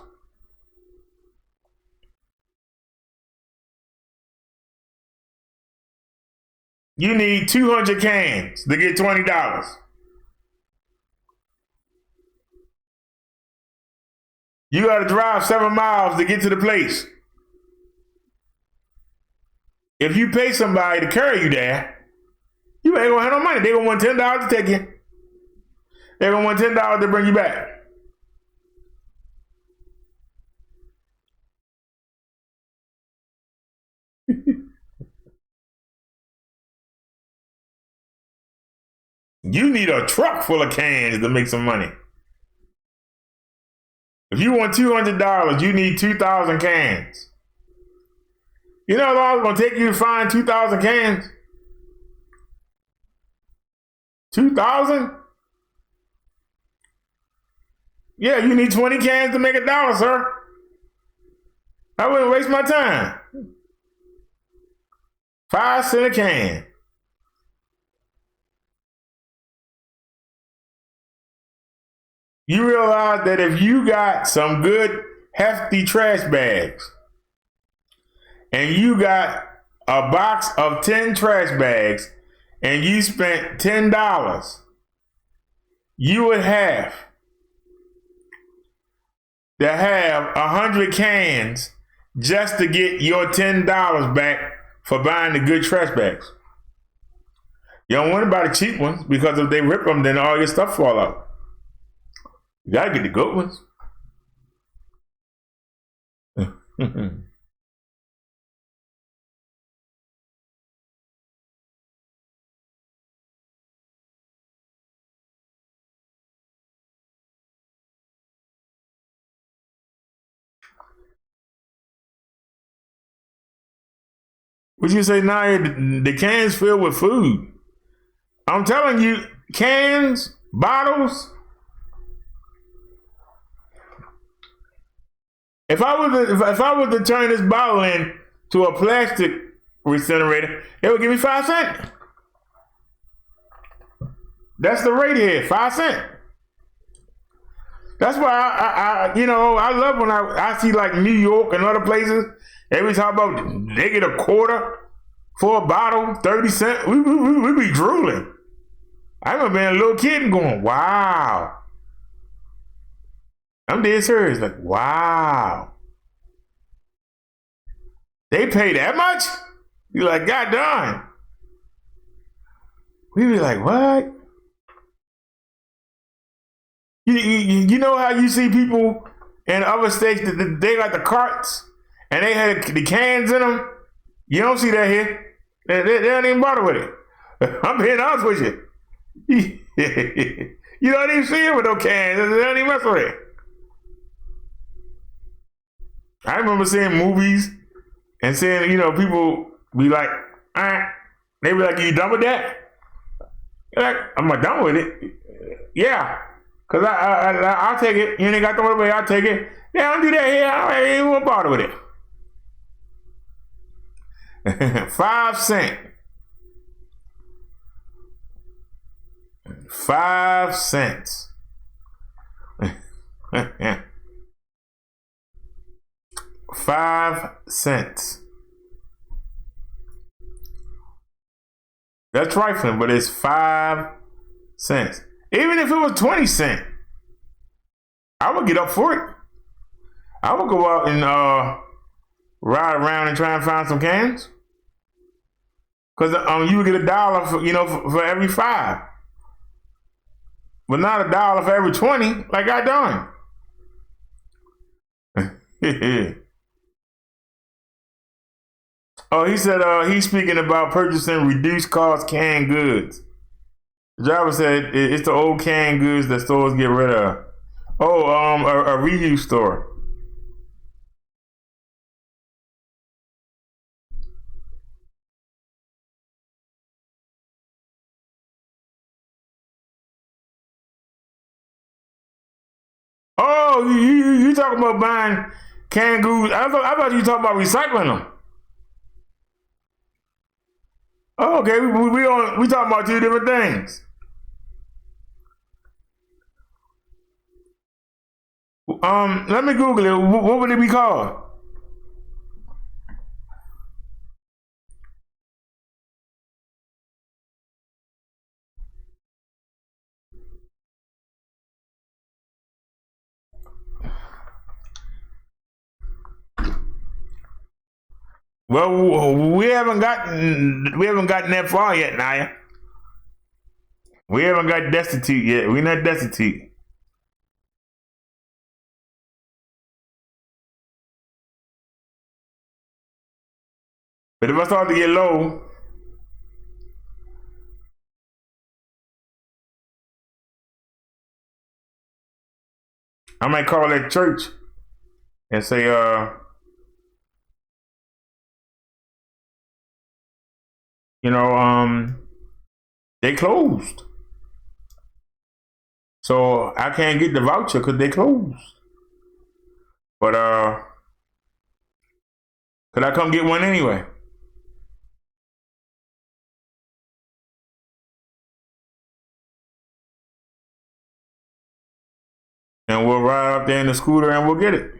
you need 200 cans to get $20. You got to drive 7 miles to get to the place. If you pay somebody to carry you there, you ain't gonna have no money. They're gonna want $10 to take you. They're gonna want $10 to bring you back. You need a truck full of cans to make some money. If you want $200, you need 2,000 cans. You know how long it's going to take you to find 2,000 cans? 2,000? Yeah, you need 20 cans to make $1, sir. I wouldn't waste my time. 5 cents a can. You realize that if you got some good hefty trash bags and you got a box of 10 trash bags and you spent $10, you would have to have 100 cans just to get your $10 back for buying the good trash bags. You don't want to buy the cheap ones because if they rip them, then all your stuff fall out. You gotta get the good ones. Would you say now the cans filled with food? I'm telling you, cans, bottles. If I was to turn this bottle into a plastic incinerator, it would give me 5 cents. That's the rate here, 5 cents. That's why I love when I see like New York and other places. Every time about they get a quarter for a bottle, 30 cents. We be drooling. I remember being a little kid and going, wow. I'm dead serious. Like, wow. They pay that much? You're like, God darn. We be like, what? You know how you see people in other states that they got the carts and they had the cans in them? You don't see that here. They don't even bother with it. I'm being honest with you. You don't even see it with no cans. They don't even mess with it. I remember seeing movies and seeing, people be like, they be like, you done with that? Like, I'm like, done with it? Yeah. Cause I'll take it. You ain't got to throw it away, I'll take it. Yeah, I don't do that here. I ain't gonna bother with it. 5 cents. 5 cents. 5 cents. That's trifling, but it's 5 cents. Even if it was 20 cents, I would get up for it. I would go out and ride around and try and find some cans. Cause you would get $1 for every 5, but not $1 for every 20 like I done. Oh, he said he's speaking about purchasing reduced cost canned goods. The driver said it's the old canned goods that stores get rid of. Oh, a reuse store. Oh, you talking about buying canned goods? I thought you talking about recycling them. Oh, okay, we talking about 2 different things. Let me Google it. What would it be called? Well, we haven't gotten that far yet, Naya. We haven't got destitute yet. We're not destitute. But if I start to get low, I might call that church and say, they closed. So I can't get the voucher because they closed. But could I come get one anyway? And we'll ride up there in the scooter and we'll get it.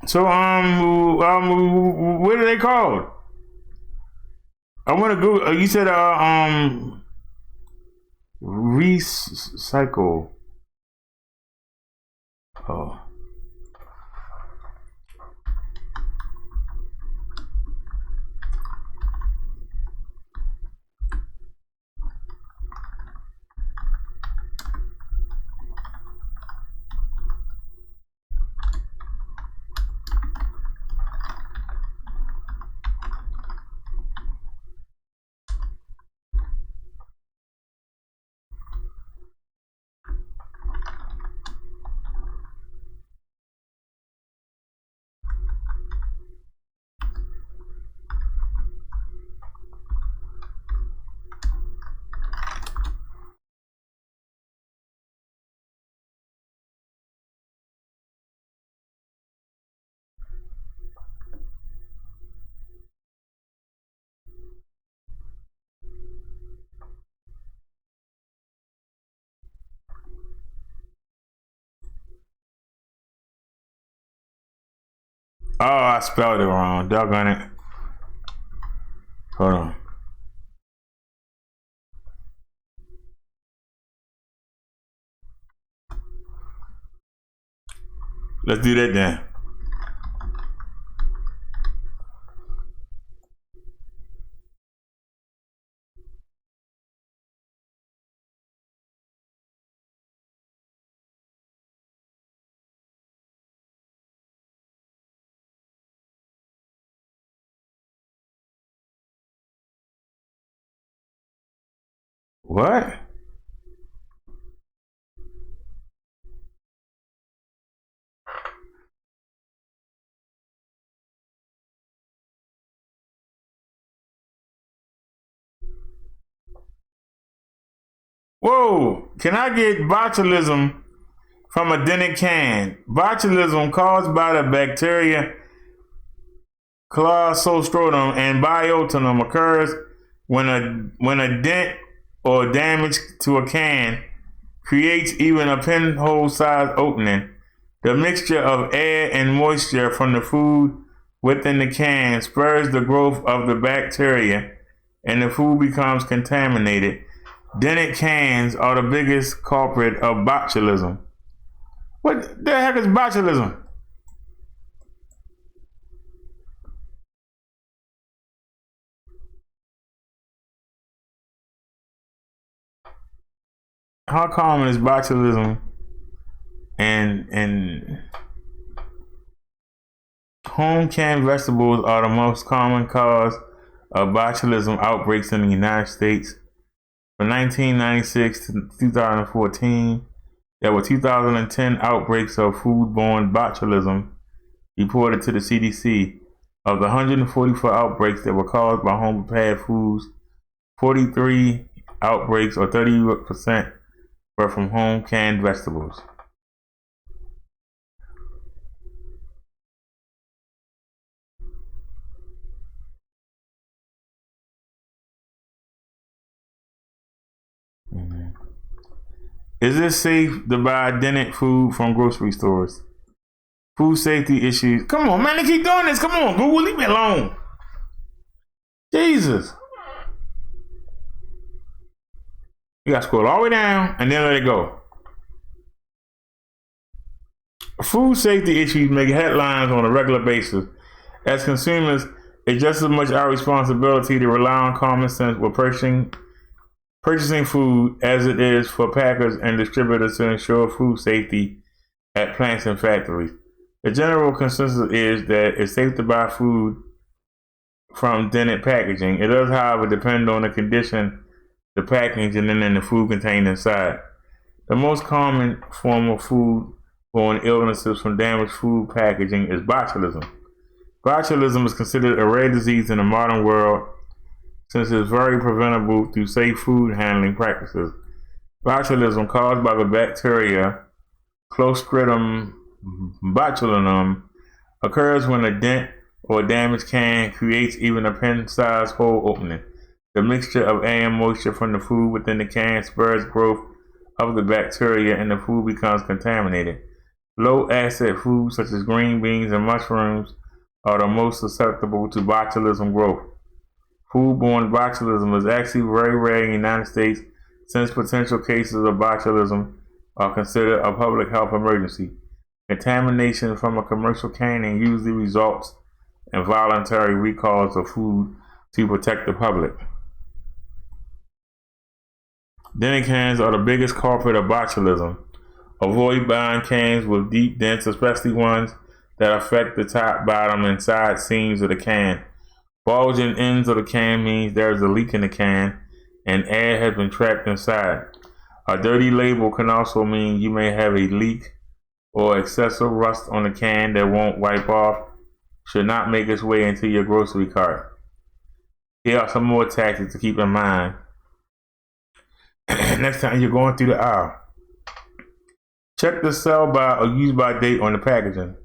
So what are they called? I want to go. You said recycle. Oh. Oh, I spelled it wrong. Doggone it. Hold on. Let's do that then. What? Whoa, can I get botulism from a dented can? Botulism caused by the bacteria Clostridium and biotinum occurs when a dent or damage to a can creates even a pinhole-sized opening. The mixture of air and moisture from the food within the can spurs the growth of the bacteria and the food becomes contaminated. Dented cans are the biggest culprit of botulism. What the heck is botulism? How common is botulism and home canned vegetables are the most common cause of botulism outbreaks in the United States. From 1996 to 2014, there were 2010 outbreaks of foodborne botulism reported to the CDC. Of the 144 outbreaks that were caused by home prepared foods, 43 outbreaks, or 30%, were from home canned vegetables. Is it safe to buy dented food from grocery stores? Food safety issues. Come on, man, they keep doing this. Come on, Google, leave me alone. Jesus. You gotta scroll all the way down and then let it go. Food safety issues make headlines on a regular basis. As consumers, it's just as much our responsibility to rely on common sense with purchasing food as it is for packers and distributors to ensure food safety at plants and factories. The general consensus is that it's safe to buy food from dented packaging. It does, however, depend on the condition, the packaging, and then the food contained inside. The most common form of food-borne illnesses from damaged food packaging is botulism. Botulism is considered a rare disease in the modern world since it's very preventable through safe food handling practices. Botulism, caused by the bacteria Clostridium botulinum, occurs when a dent or damaged can creates even a pin-sized hole opening. The mixture of air and moisture from the food within the can spurs growth of the bacteria and the food becomes contaminated. Low-acid foods such as green beans and mushrooms are the most susceptible to botulism growth. Foodborne botulism is actually very rare in the United States since potential cases of botulism are considered a public health emergency. Contamination from a commercial canning usually results in voluntary recalls of food to protect the public. Dented cans are the biggest culprit of botulism. Avoid buying cans with deep dents, especially ones that affect the top, bottom, and side seams of the can. Bulging ends of the can means there is a leak in the can and air has been trapped inside. A dirty label can also mean you may have a leak or excessive rust on the can that won't wipe off. Should not make its way into your grocery cart. Here are some more tactics to keep in mind next time you're going through the aisle. Check the sell by or use by date on the packaging.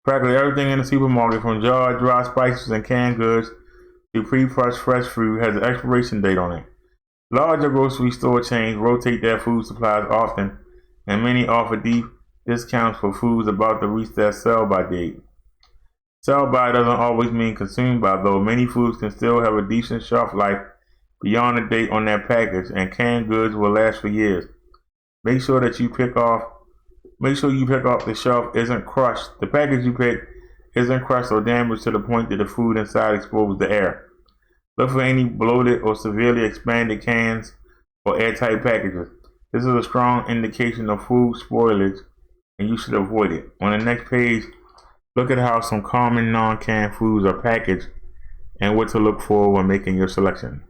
Practically everything in the supermarket, from jarred dry spices and canned goods to pre-crushed fresh fruit, has an expiration date on it. Larger grocery store chains rotate their food supplies often, and many offer deep discounts for foods about to reach their sell-by date. Sell-by doesn't always mean consumed by, though many foods can still have a decent shelf life beyond the date on their package, and canned goods will last for years. Make sure you pick off the shelf isn't crushed. The package you pick isn't crushed or damaged to the point that the food inside exposes the air. Look for any bloated or severely expanded cans or airtight packages. This is a strong indication of food spoilage, and you should avoid it. On the next page, look at how some common non-canned foods are packaged and what to look for when making your selection.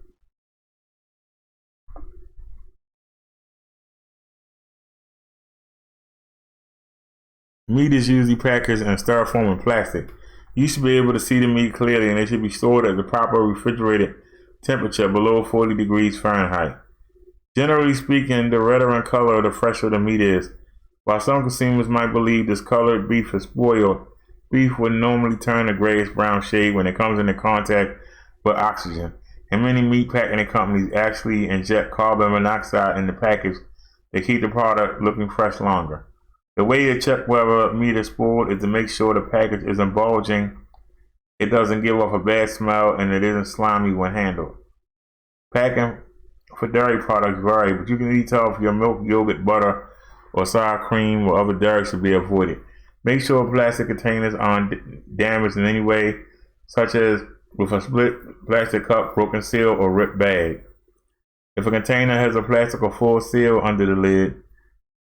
Meat is usually packaged in styrofoam and plastic. You should be able to see the meat clearly, and it should be stored at the proper refrigerated temperature below 40 degrees Fahrenheit. Generally speaking, the redder in color, the fresher the meat is. While some consumers might believe this colored beef is spoiled, beef would normally turn a grayish-brown shade when it comes into contact with oxygen, and many meat packing companies actually inject carbon monoxide in the package to keep the product looking fresh longer. The way to check whether meat is spoiled is to make sure the package isn't bulging, it doesn't give off a bad smell, and it isn't slimy when handled. Packing for dairy products vary, but you can easily tell if your milk, yogurt, butter, or sour cream or other dairy should be avoided. Make sure plastic containers aren't damaged in any way, such as with a split plastic cup, broken seal, or ripped bag. If a container has a plastic or full seal under the lid,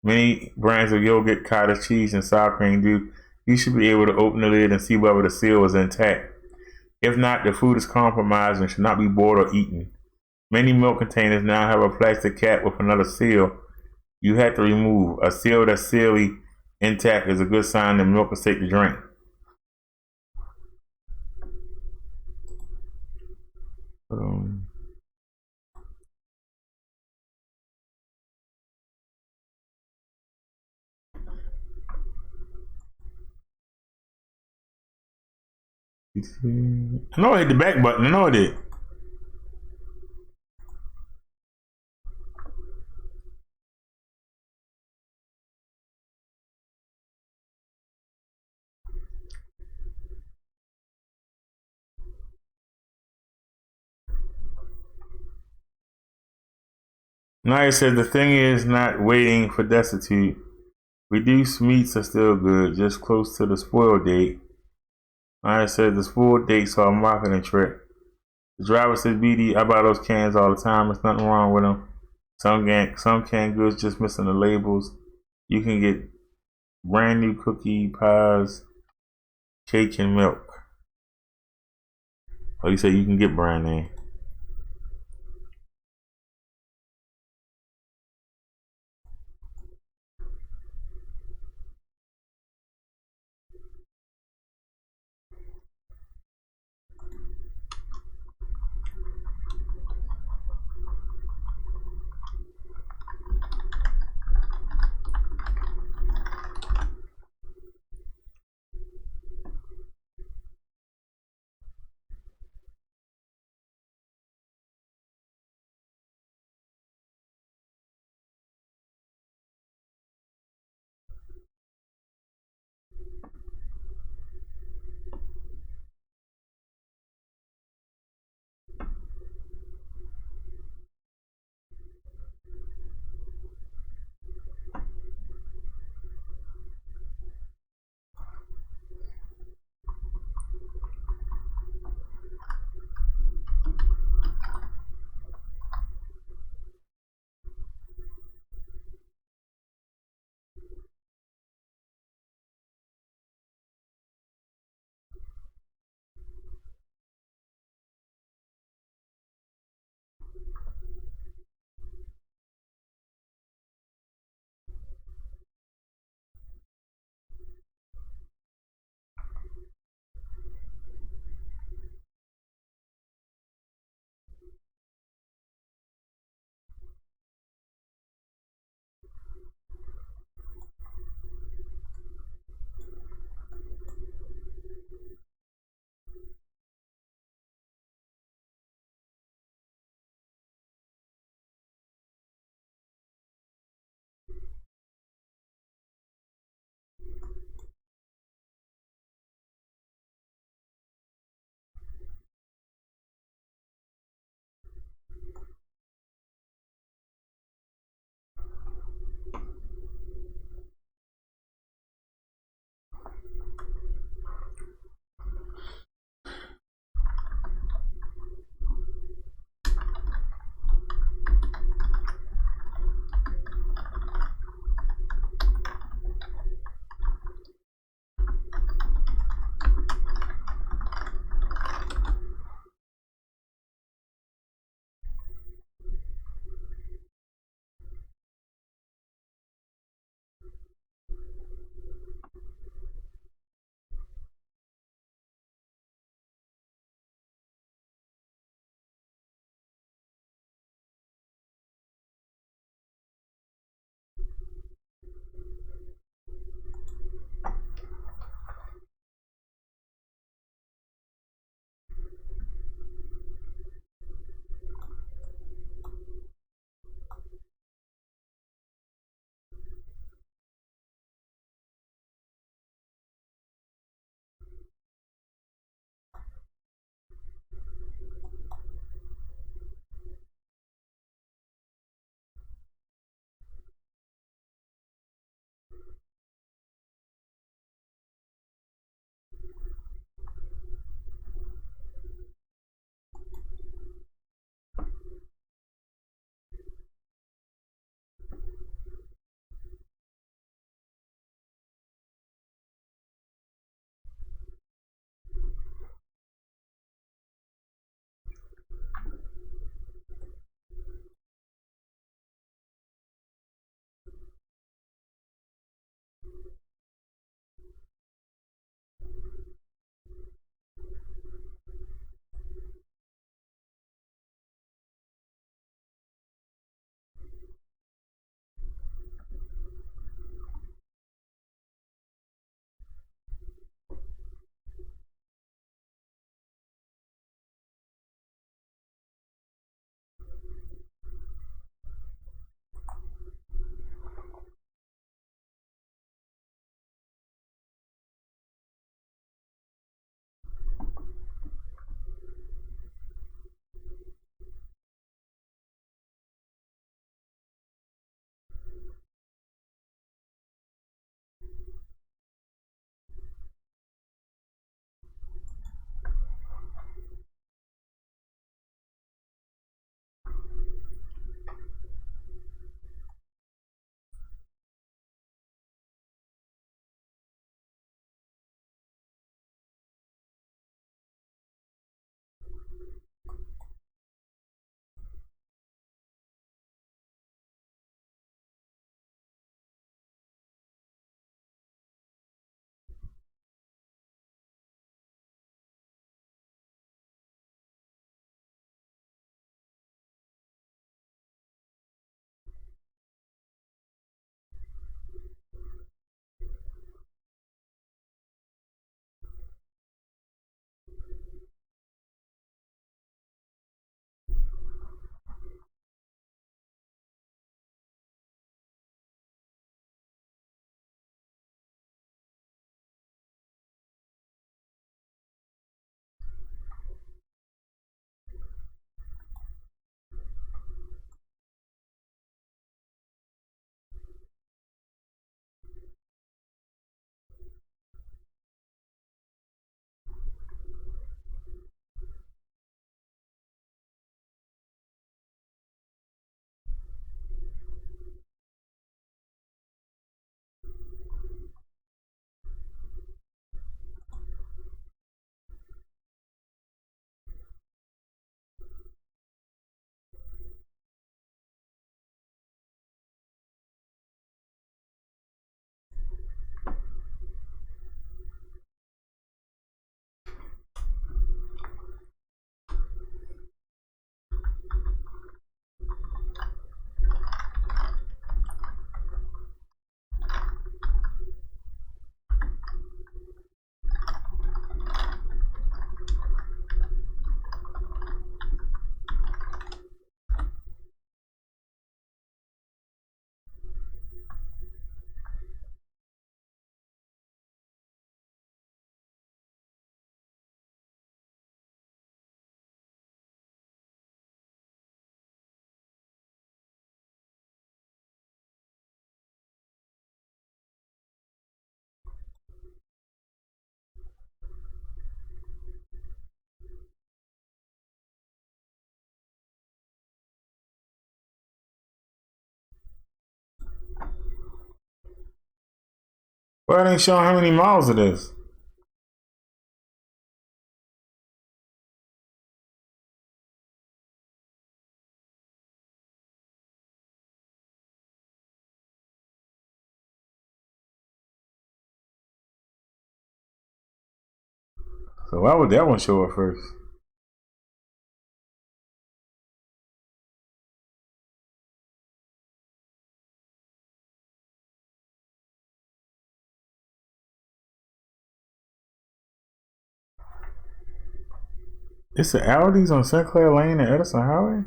many brands of yogurt, cottage cheese, and sour cream do, you should be able to open the lid and see whether the seal is intact. If not, the food is compromised and should not be bought or eaten. Many milk containers now have a plastic cap with another seal you have to remove. A seal that's sealed intact is a good sign that milk is safe to drink. I know I hit the back button. I know I did. Naya said the thing is not waiting for destitute. Reduced meats are still good, just close to the spoil date. Naya said the spoil dates are a marketing trick. The driver said, BD, I buy those cans all the time. There's nothing wrong with them. Some canned goods just missing the labels. You can get brand new cookie, pies, cake, and milk. Oh, you say you can get brand name. Why it ain't showing how many miles it is? So why would that one show up first? It's the Aldi's on St. Clair Lane and Edison Highway?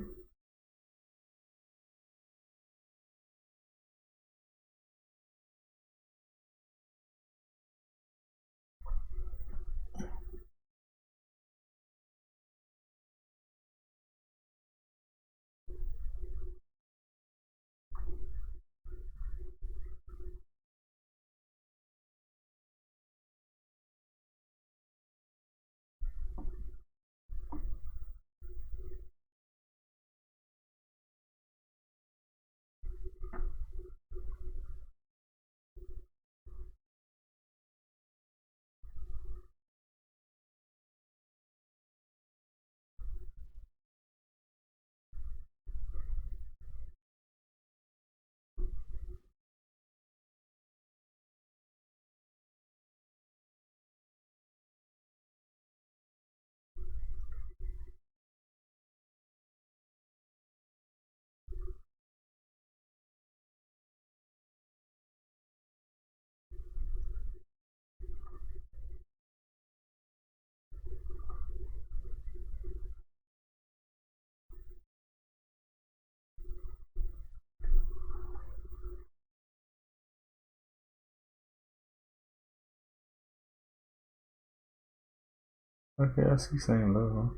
Okay, I see St. Louis.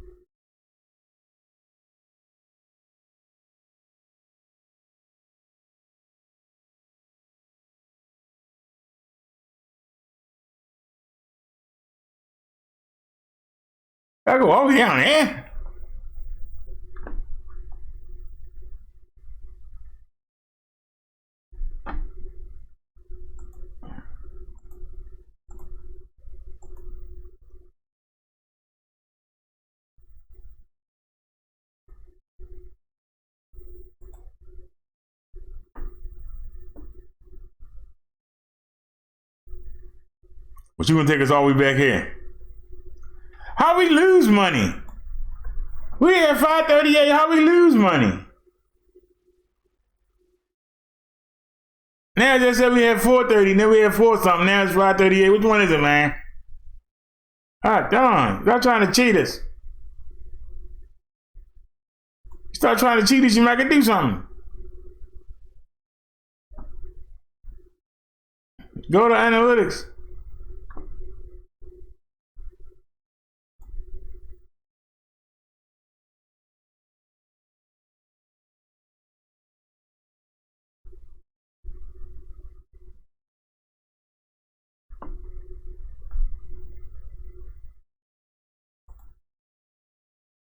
I go over here, man. But you gonna take us all the way back here? How we lose money? We at 538. How we lose money? Now I just said we had 430. Then we had 4 something. Now it's 538. Which one is it, man? Ah, darn! Y'all trying to cheat us? You start trying to cheat us, you might can do something. Go to analytics.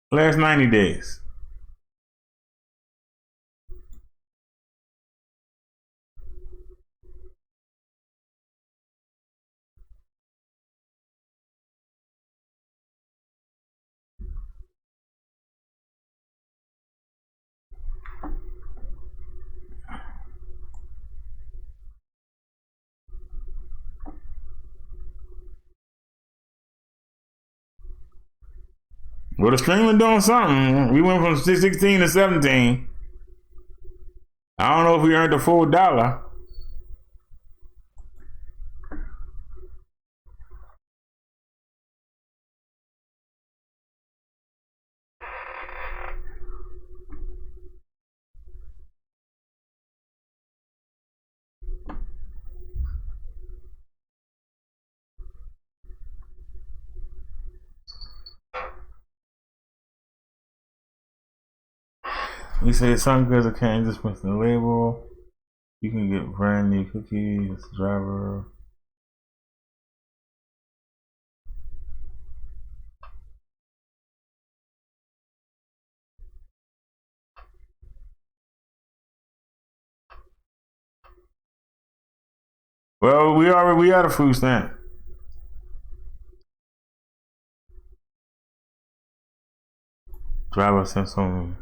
Last 90 days. Well, the streaming doing something. We went from 16 to 17. I don't know if we earned the full dollar. We say some goods are carrying this with the label. You can get brand new cookies, driver. Well, we had a food stamp. Driver sent some.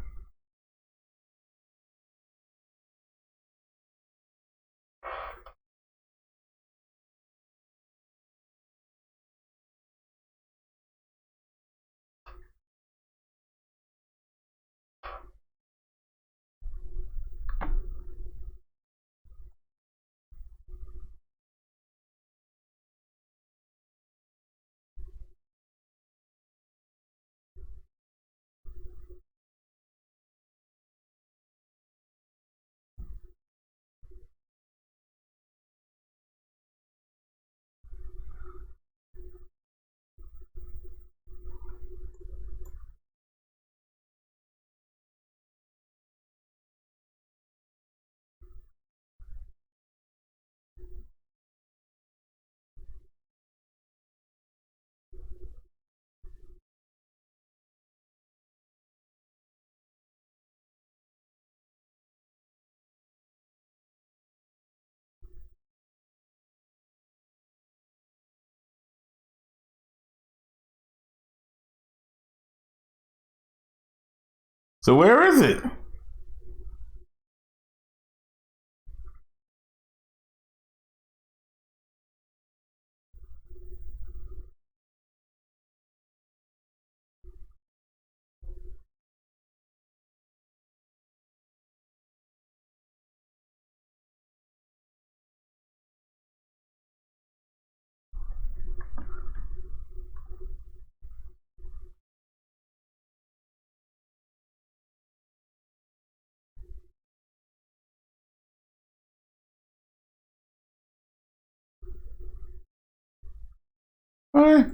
So where is it? What?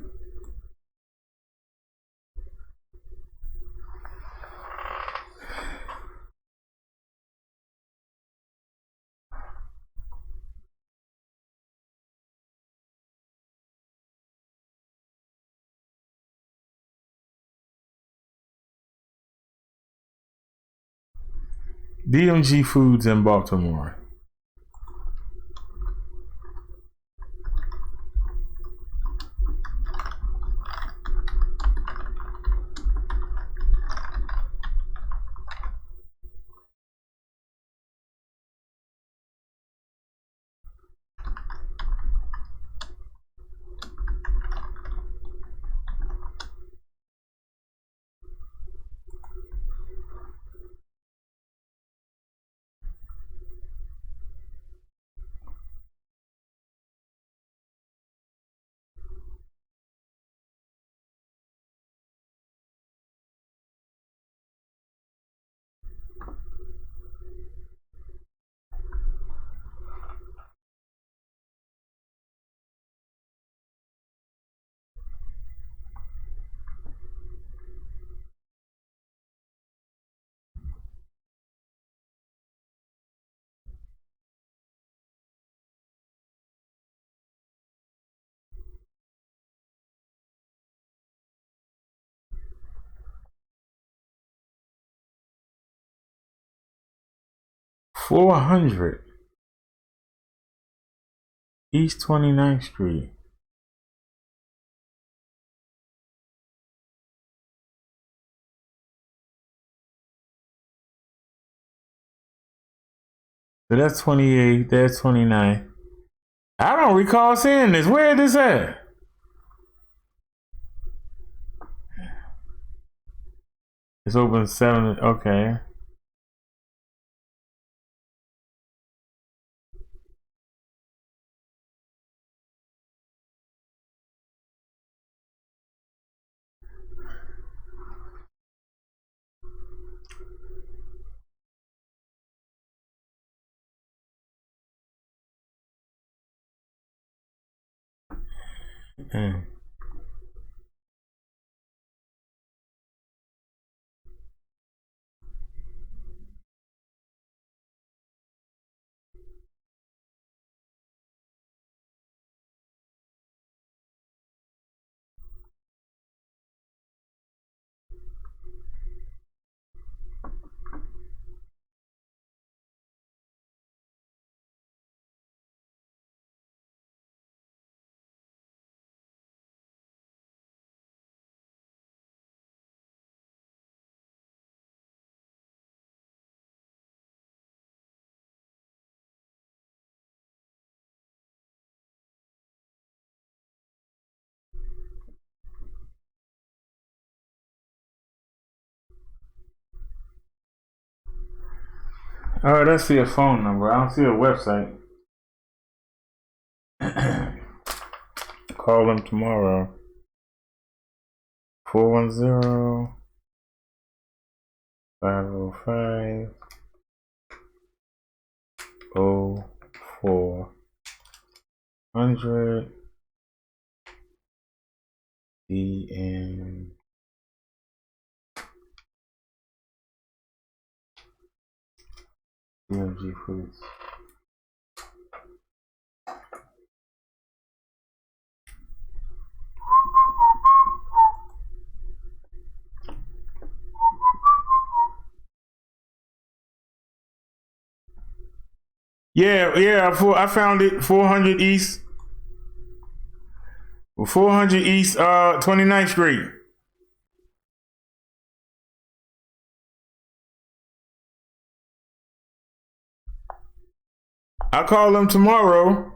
DMG Foods in Baltimore. $400 East 29th Street. So that's 28, that's 29. I don't recall seeing this. Where is this at? It's open 7, okay. Mm. All right, let's see a phone number. I don't see a website. Call them tomorrow. 410 505 0400 DM. DMG Foods. Yeah, I found it. 400 East 29th Street. I'll call them tomorrow.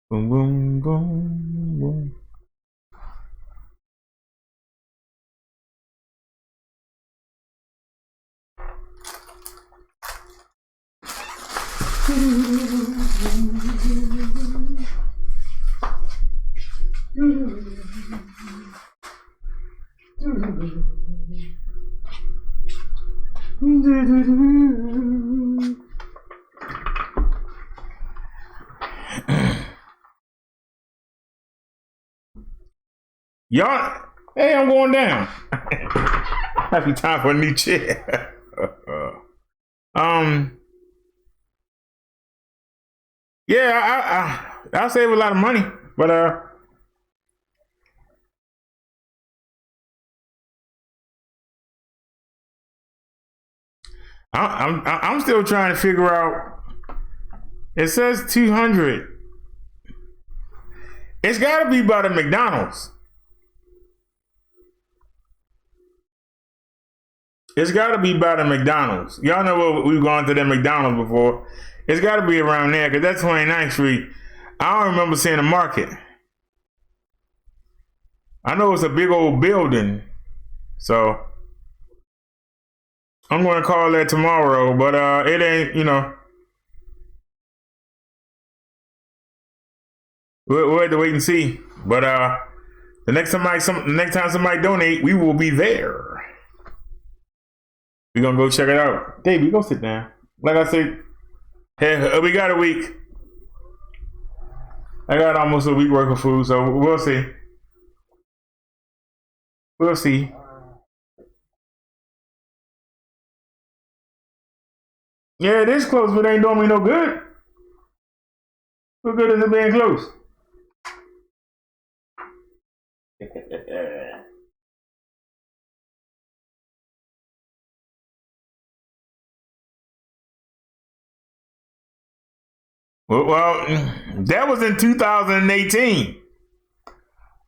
Boom, boom, boom, boom. Y'all, hey, I'm going down. Happy time for a new chair. Yeah, I'll save a lot of money, but I'm still trying to figure out. It says 200. It's got to be by the McDonald's. It's got to be by the McDonald's. Y'all know what we've gone to the McDonald's before. It's got to be around there because that's 29th Street. I don't remember seeing a market. I know it's a big old building, so I'm going to call that tomorrow. But it ain't, we'll have to wait and see. But the next time somebody donate, we will be there. We're gonna go check it out. Davey, go sit down. Like I said, hey, we got a week. I got almost a week worth of food, so we'll see. We'll see. Yeah, it is close, but it ain't doing me no good. What good is it being close? Well, that was in 2018.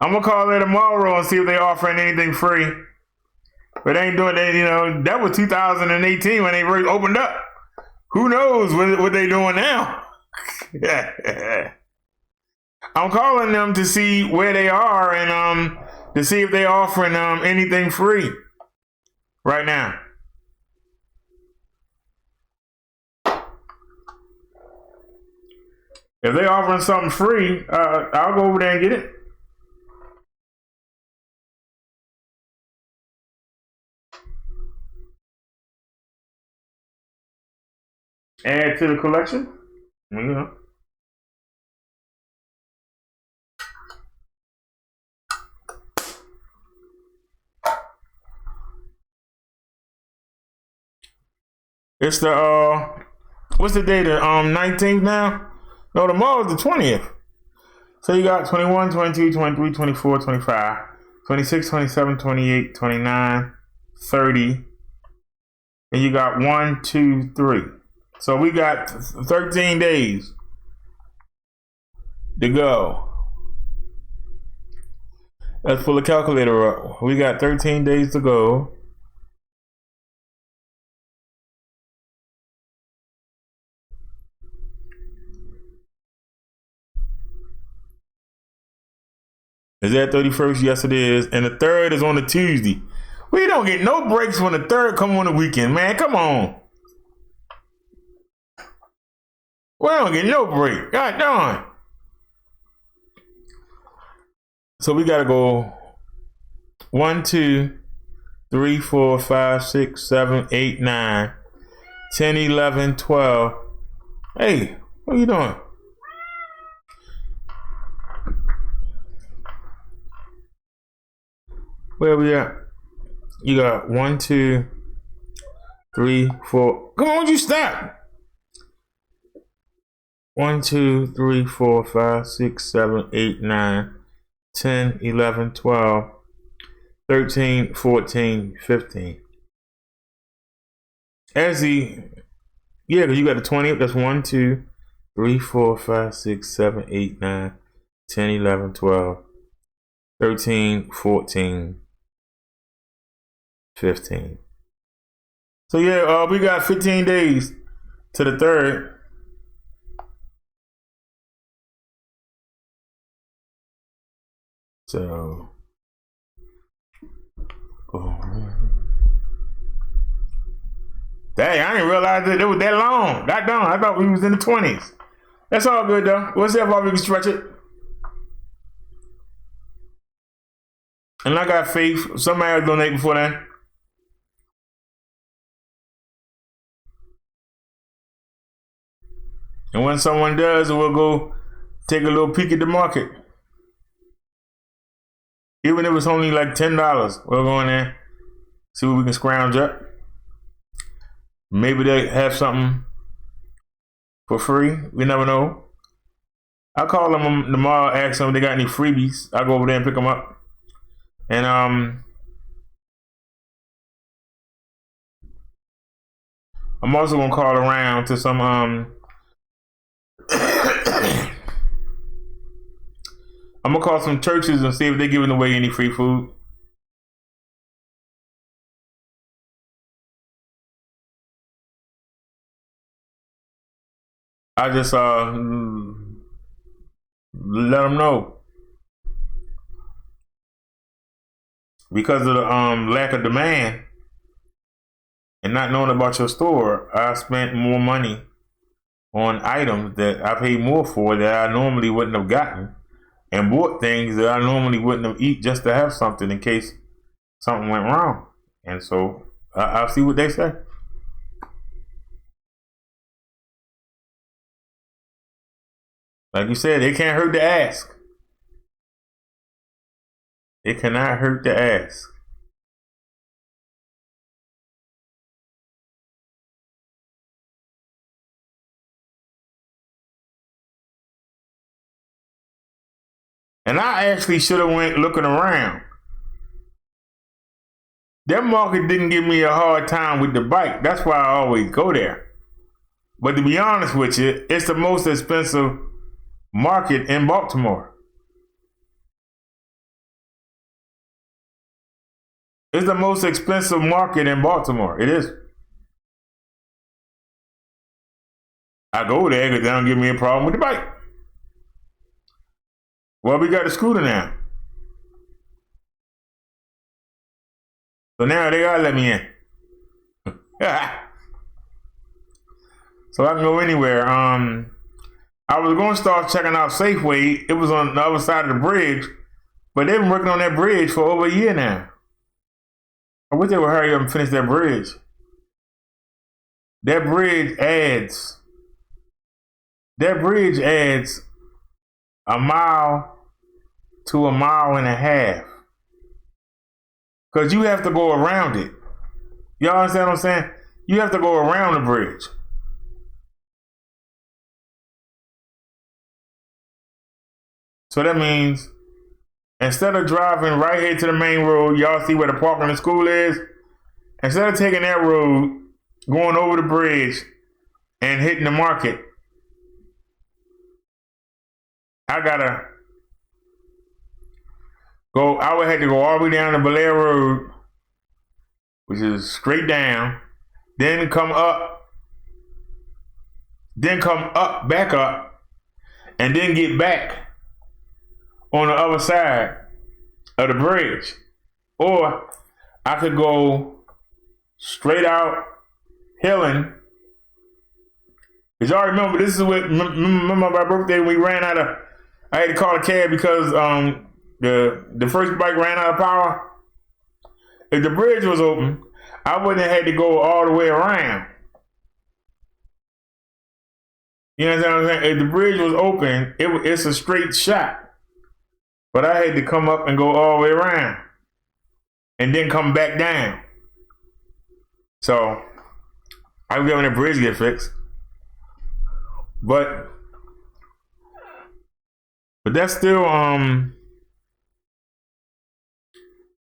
I'm gonna call there tomorrow and see if they're offering anything free. But they ain't doing that. That was 2018 when they really opened up. Who knows what they doing now? I'm calling them to see where they are and to see if they're offering anything free right now. If they're offering something free, I'll go over there and get it. Add to the collection. It's the what's the date? 19th now? No, tomorrow's the 20th. So you got 21, 22, 23, 24, 25, 26, 27, 28, 29, 30. And you got 1, 2, 3. So we got 13 days to go. Let's pull the calculator up. We got 13 days to go. Is that 31st? Yes, it is. And the 3rd is on a Tuesday. We don't get no breaks when the 3rd come on the weekend, man. Come on. We don't get no break. God darn. So we gotta go 1, 2, 3, 4, 5, 6, 7, 8, 9, 10, 11, 12. Hey, what are you doing? Where we at? You got 1, 2, 3, 4. Come on, you stop. 1, 2, 3, 4, 5, 6, 7, 8, 9, 10, 11, 12, 13, 14, 15. As the, yeah, because you got the 20, that's 1, 2, 3, 4, 5, 6, 7, 8, 9, 10, 11, 12, 13, 14, 15. So yeah, we got 15 days to the 3rd. So, dang, I didn't realize that it was that long. God damn, I thought we was in the 20s. That's all good though. We'll see if we can stretch it. And I got faith. Somebody will donate before then. And when someone does, we'll go take a little peek at the market. Even if it's only like $10, we'll go in there, see what we can scrounge up. Maybe they have something for free. We never know. I'll call them tomorrow, ask them if they got any freebies. I'll go over there and pick them up. And I'm also gonna call around to some I'm gonna call some churches and see if they're giving away any free food. I just let them know. Because of the lack of demand and not knowing about your store, I spent more money on items that I paid more for that I normally wouldn't have gotten, and bought things that I normally wouldn't have eaten just to have something in case something went wrong. And so I'll see what they say. Like you said, it can't hurt to ask. It cannot hurt to ask. And I actually should have went looking around. That market didn't give me a hard time with the bike. That's why I always go there. But to be honest with you, it's the most expensive market in Baltimore. It's the most expensive market in Baltimore. It is. I go there because they don't give me a problem with the bike. Well, we got a scooter now. So now they gotta let me in. So I can go anywhere. I was going to start checking out Safeway. It was on the other side of the bridge, but they've been working on that bridge for over a year now. I wish they would hurry up and finish that bridge. That bridge adds a mile to a mile and a half. Because you have to go around it. Y'all understand what I'm saying? You have to go around the bridge. So that means instead of driving right here to the main road, y'all see where the park in the school is? Instead of taking that road, going over the bridge and hitting the market, I would have to go all the way down to Belair Road, which is straight down, then come up, back up, and then get back on the other side of the bridge. Or I could go straight out Hillen. Cause y'all remember, this is what, remember my birthday, we ran out of, I had to call a cab because the first bike ran out of power. If the bridge was open, I wouldn't have had to go all the way around. You know what I'm saying? If the bridge was open, it's a straight shot. But I had to come up and go all the way around. And then come back down. So, I was having the bridge get fixed. But that's still,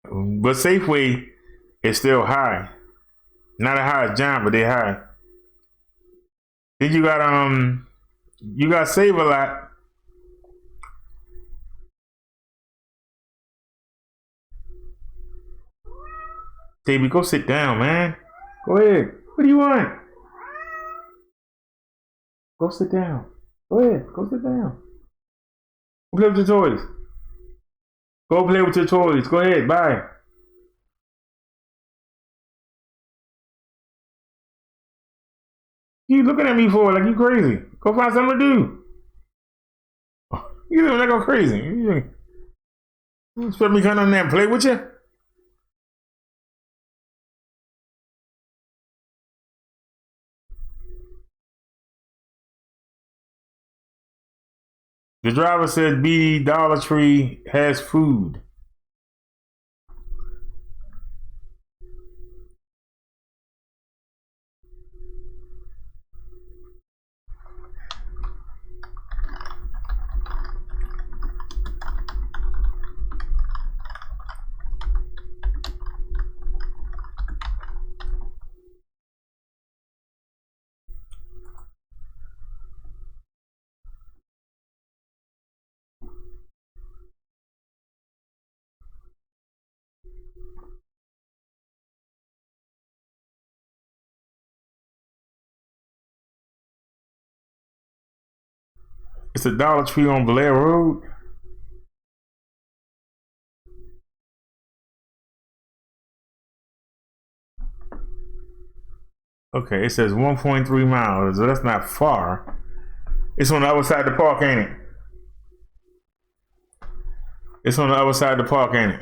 but Safeway is still high. Not as high as John, but they high. Then you got Save a Lot. Davey, go sit down, man. Go ahead. What do you want? Go sit down. Go ahead. Go sit down. Go play with your toys. Go play with your toys. Go ahead. Bye. You looking at me for like you crazy. Go find something to do. You doing like go crazy. You expect me to come down there and play with you? The driver said BD Dollar Tree has food. It's a Dollar Tree on Blair Road. Okay, it says 1.3 miles, so that's not far. It's on the other side of the park, ain't it? It's on the other side of the park, ain't it?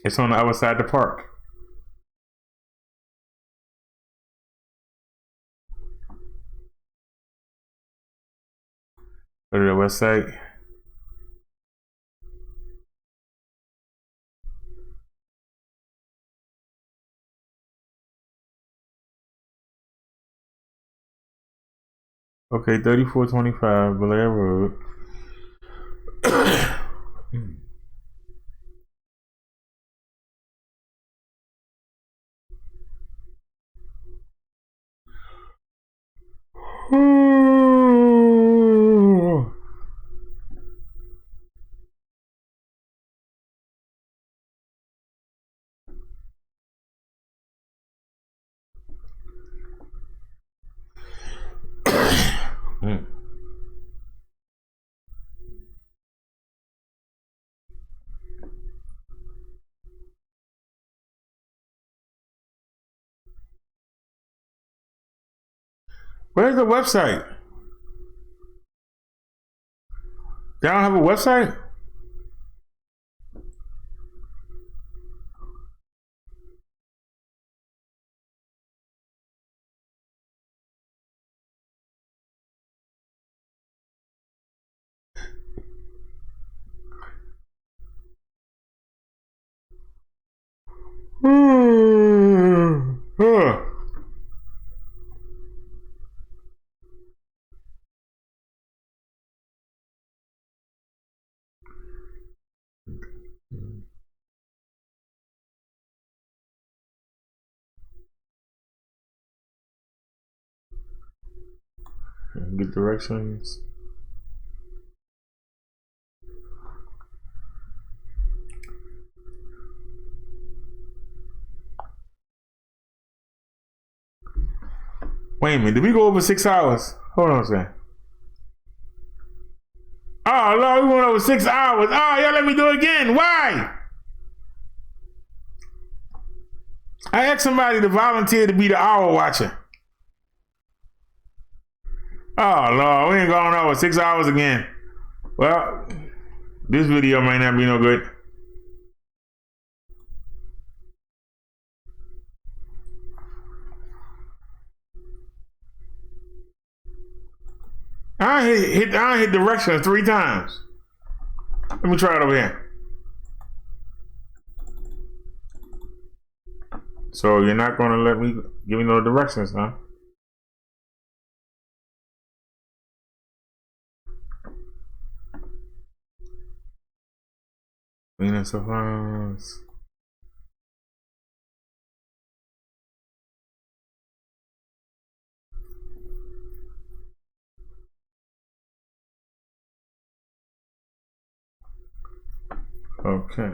It's on the other side of the park. Go to the website. Okay, 3425 Blair Road. Where's the website? Y'all don't have a website? Get directions. Wait a minute, did we go over 6 hours? Hold on a second. Oh, Lord, we went over 6 hours. Oh, y'all let me do it again. Why? I asked somebody to volunteer to be the hour watcher. Oh, Lord, we ain't going over 6 hours again. Well, this video might not be no good. I hit directions 3 times. Let me try it over here. So you're not gonna let me give me no directions, huh? Venus of Mars. Okay.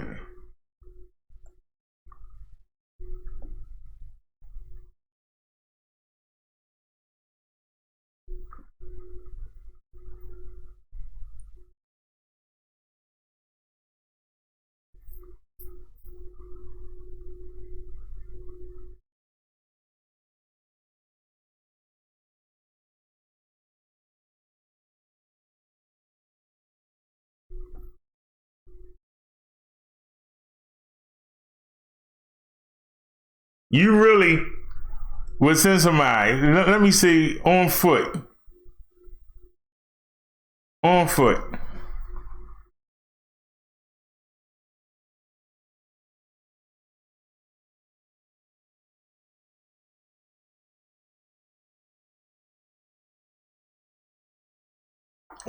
You really would send somebody, let me see, on foot. On foot.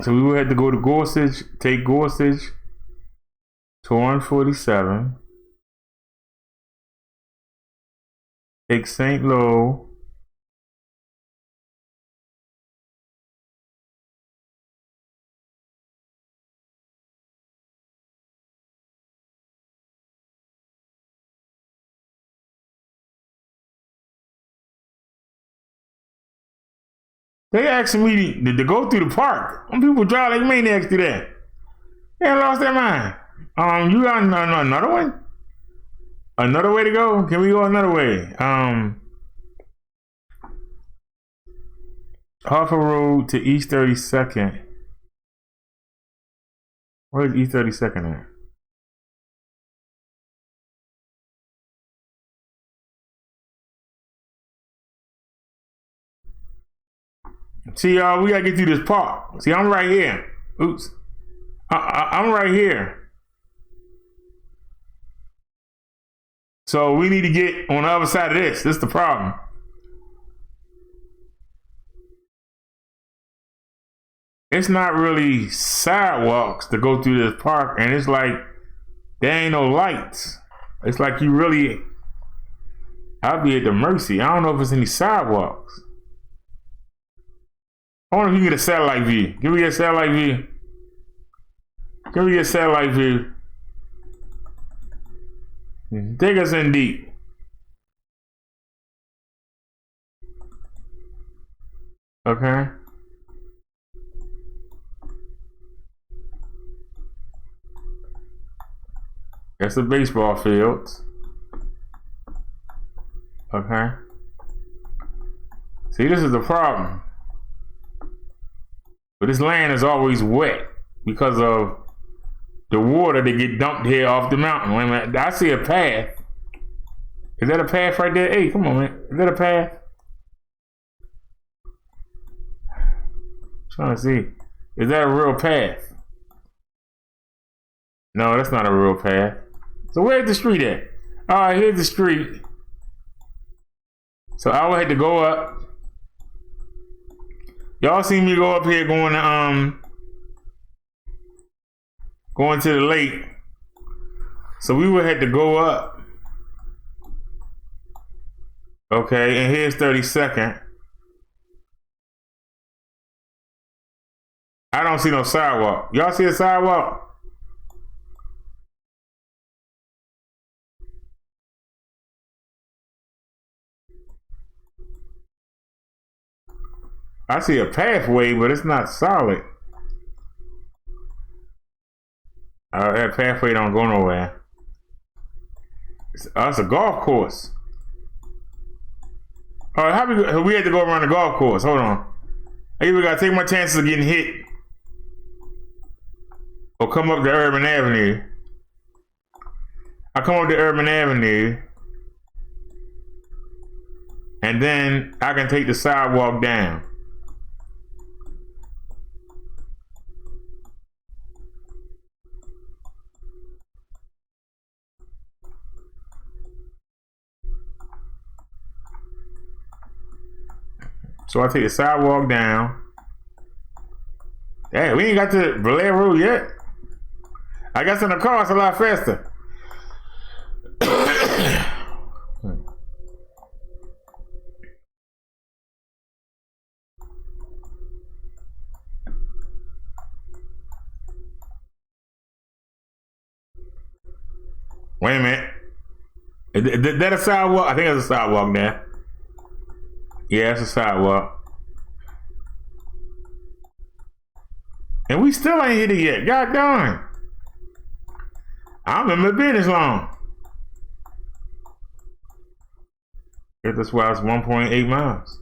So we would have to go to Gorsuch, take Gorsuch to 147, take St. Louis, they asking me to go through the park. Some people drive like maniacs through that. They lost their mind. You got another one? Another way to go? Can we go another way? Harper Road to East 32nd. Where's East 32nd at? See, y'all, we gotta get through this park. See, I'm right here. Oops. I'm right here. So we need to get on the other side of this. This is the problem. It's not really sidewalks to go through this park, and it's like there ain't no lights. It's like you really, I'll be at the mercy. I don't know if it's any sidewalks. I wonder if you can get a satellite view. Give me a satellite view. Give me a satellite view. Take us in deep. Okay. That's the baseball field. Okay. See, this is the problem. But this land is always wet because of the water that get dumped here off the mountain. Wait a minute, I see a path. Is that a path right there? Hey, come on, man. Is that a path? I'm trying to see. Is that a real path? No, that's not a real path. So where's the street at? All right, here's the street. So I would have to go up. Y'all see me go up here going to the lake. So we would have to go up. Okay, and here's 32nd. I don't see no sidewalk. Y'all see a sidewalk? I see a pathway, but it's not solid. That pathway don't go nowhere. It's a golf course. All right, we had to go around the golf course. Hold on. I either gotta take my chances of getting hit or come up to Urban Avenue. I come up to Urban Avenue and then I can take the sidewalk down. So I take the sidewalk down. Hey, we ain't got to Blair Road yet. I guess in the car it's a lot faster. Wait a minute. Is that a sidewalk? I think it's a sidewalk there. Yeah, it's a sidewalk. And we still ain't hit it yet. God darn. I remember it being this long. That's why it's 1.8 miles.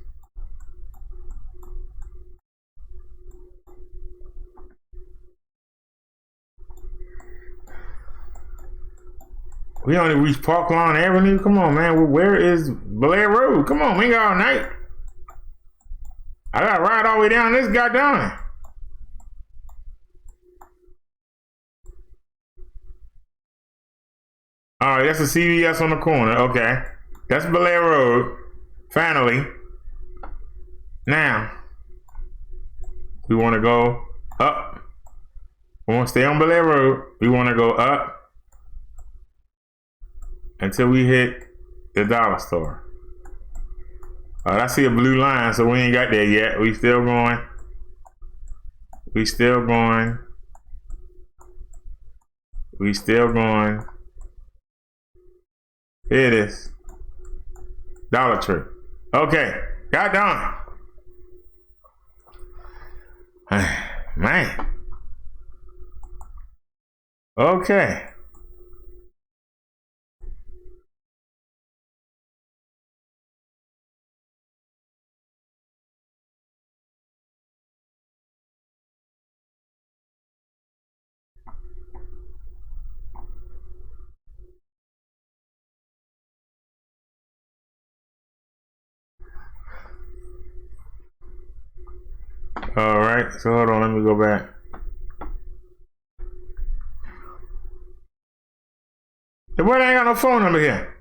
We only reached Park Lawn Avenue. Come on, man. Where is Blair Road? Come on, we ain't got all night. I gotta ride all the way down this goddamn. All right, that's a CVS on the corner. Okay, that's Blair Road. Finally. Now, we want to go up. We want to stay on Blair Road. We want to go up until we hit the dollar store. I see a blue line, so we ain't got there yet. We still going. We still going. We still going. Here it is. Dollar Tree. Okay, got done. Man. Okay. All right, so hold on, let me go back. The boy ain't got no phone number here.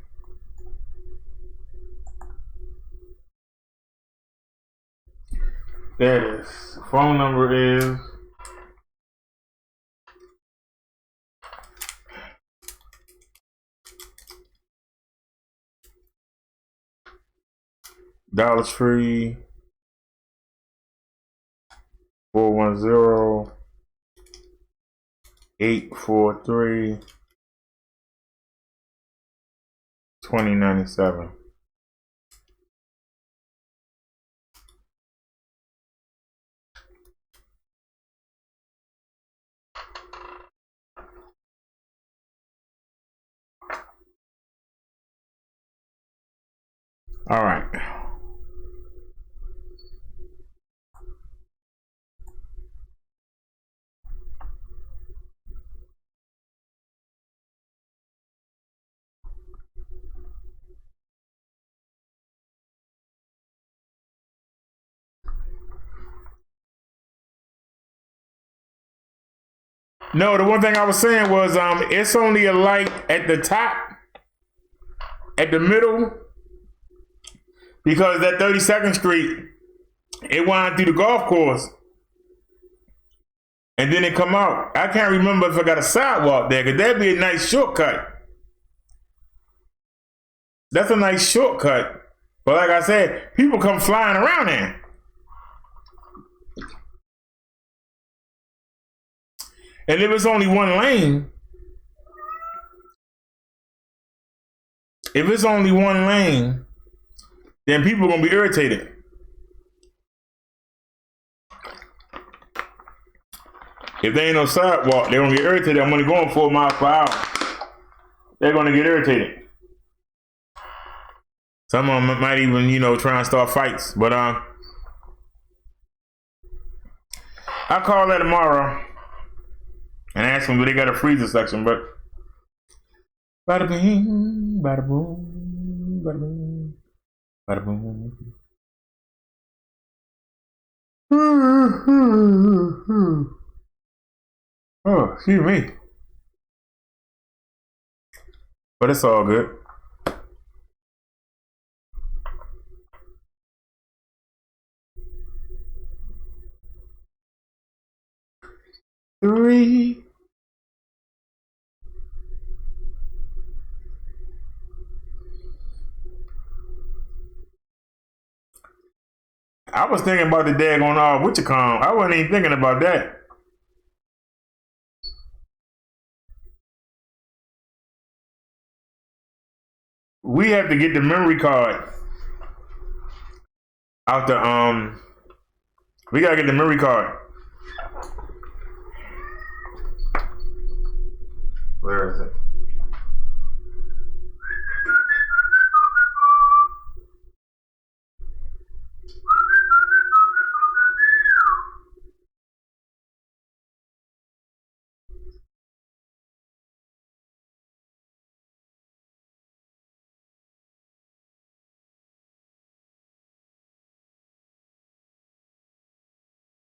There it is. Phone number is Dollar Tree 410-843-2097. All right. No, the one thing I was saying was it's only a light at the top, at the middle, because that 32nd Street, it wound through the golf course, and then it come out. I can't remember if I got a sidewalk there, because that'd be a nice shortcut. That's a nice shortcut. But like I said, people come flying around there. And if it's only one lane, then people are gonna be irritated. If there ain't no sidewalk, they're gonna get irritated. I'm only going 4 miles per hour. They're gonna get irritated. Some of them might even, try and start fights. But I'll call that tomorrow and ask them, do they got a freezer section? But bada bing, bada boom, bada boom, bada boom. Oh, excuse me. But it's all good. Three. I was thinking about the daggone what you call. I wasn't even thinking about that. We have to get the memory card out the we gotta get the memory card. Where is it?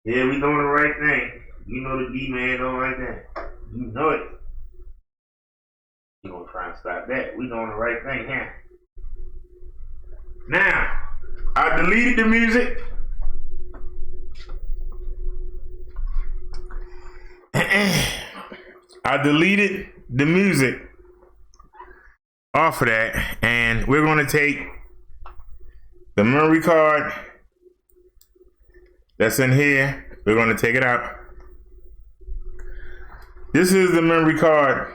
Yeah, we doing the right thing. You know the D-man don't like that. You know it. You gonna try and stop that. We doing the right thing here. Now, I deleted the music. I deleted the music off of that, and we're gonna take the memory card that's in here. We're going to take it out. This is the memory card.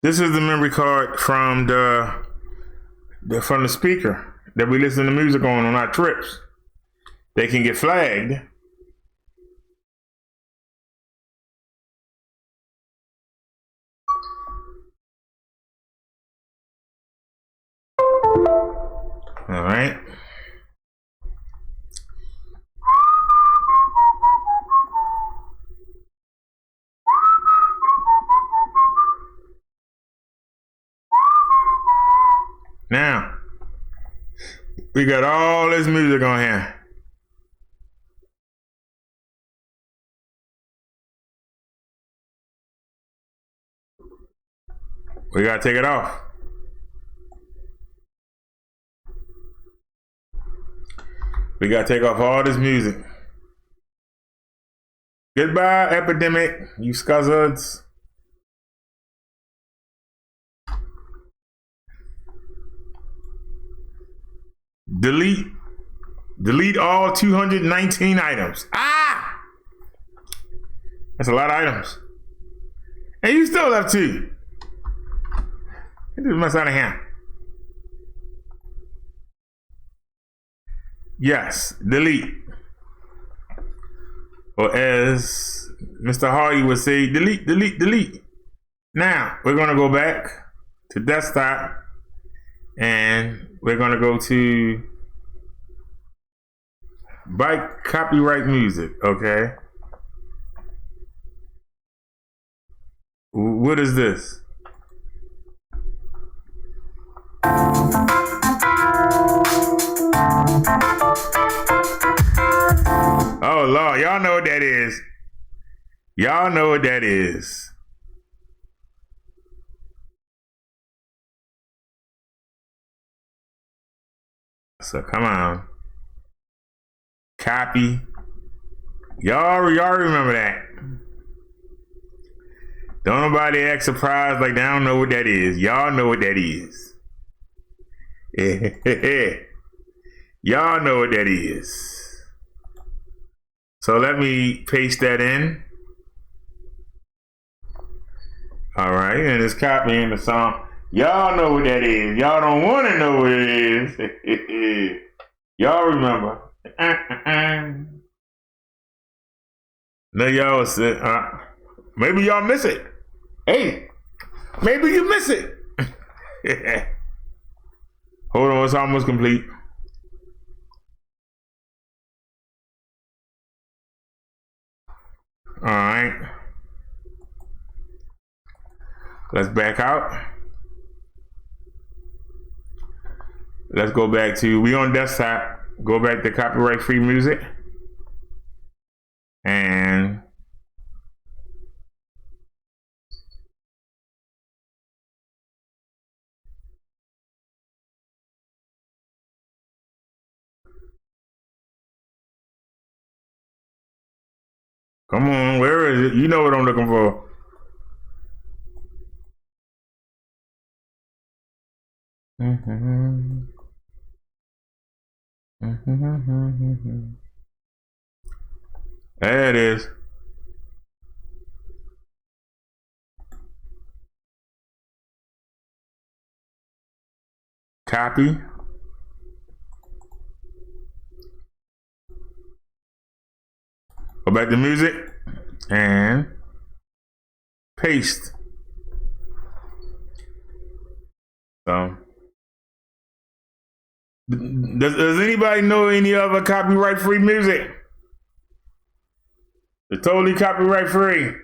This is the memory card from the speaker that we listen to music on our trips. They can get flagged. All right. Now, we got all this music on here. We gotta take it off. We gotta take off all this music. Goodbye, epidemic, you scuzzards. Delete all 219 items. Ah! That's a lot of items. And you still left 2. Get this mess out of here. Yes, delete. Or as Mr. Hardy would say, delete, delete, delete. Now, we're going to go back to desktop and we're going to go to bike copyright music, okay? What is this? Oh Lord, y'all know what that is. Y'all know what that is. So come on. Copy. Y'all remember that. Don't nobody act surprised like they don't know what that is. Y'all know what that is. Y'all know what that is. So let me paste that in. All right, and it's copying the song. Y'all know what that is. Y'all don't want to know what it is. Y'all remember. No, y'all said, maybe y'all miss it. Hey, maybe you miss it. Hold on, it's almost complete. All right. Let's back out. Let's go back to, we on desktop. Go back to copyright free music. And come on, where is it? You know what I'm looking for. There it is. Copy. Go back to music and paste. So, does anybody know any other copyright free music? It's totally copyright free.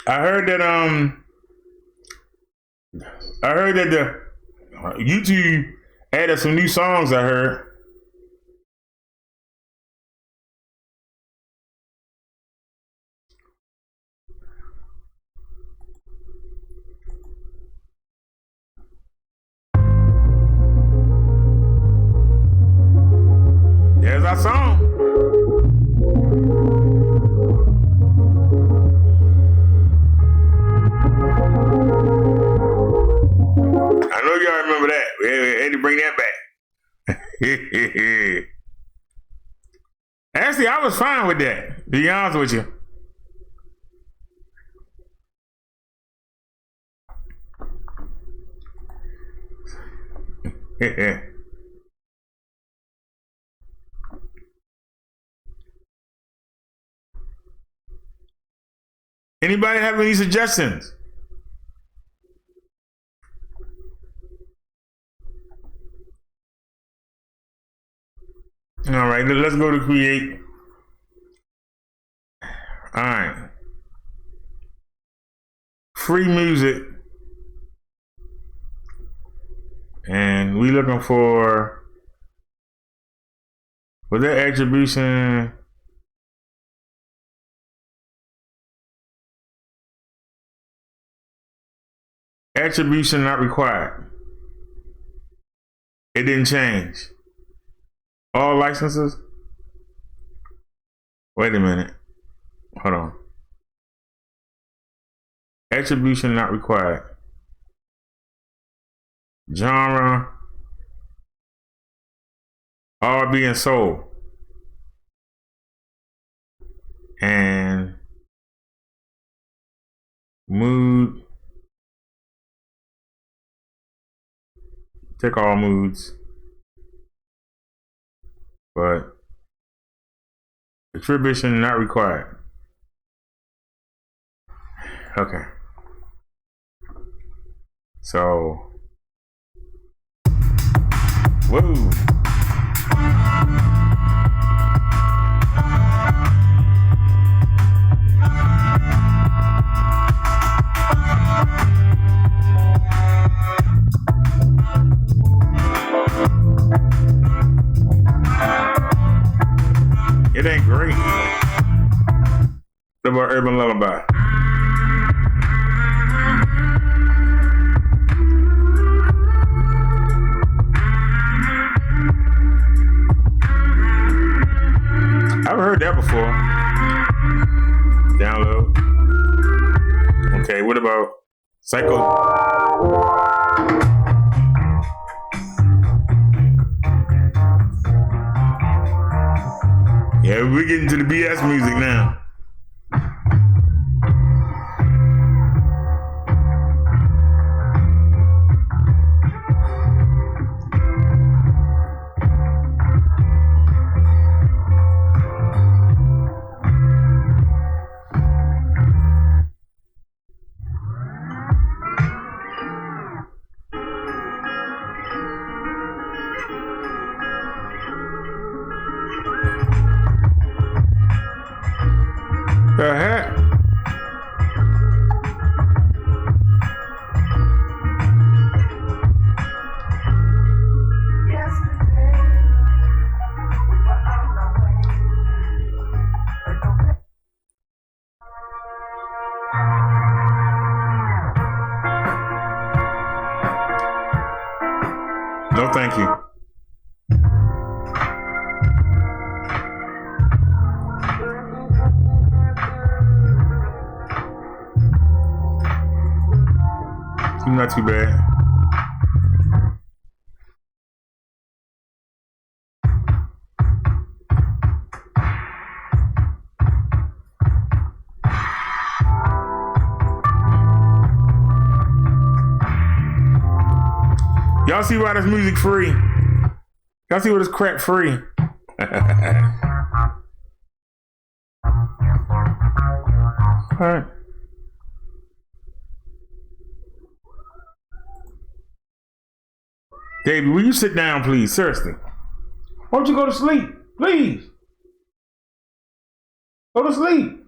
I heard that the YouTube added some new songs. I heard. There's our song. I know y'all remember that. We had to bring that back. Actually, I was fine with that, to be honest with you. Anybody have any suggestions? All right, let's go to create. All right. Free music. And we looking for, was that attribution? Attribution not required. It didn't change. All licenses? Wait a minute. Hold on. Attribution not required. Genre. R&B and soul. And mood. Take all moods. But attribution not required. Okay. So, whoa. It ain't great. What about Urban Lullaby? I've heard that before. Download. Okay, what about Psycho? Yeah, we're getting to the BS music now. No, thank you. Not too bad. Y'all see why this music free? Y'all see why this crap free? All right. Davey, will you sit down, please? Seriously. Why don't you go to sleep? Please. Go to sleep.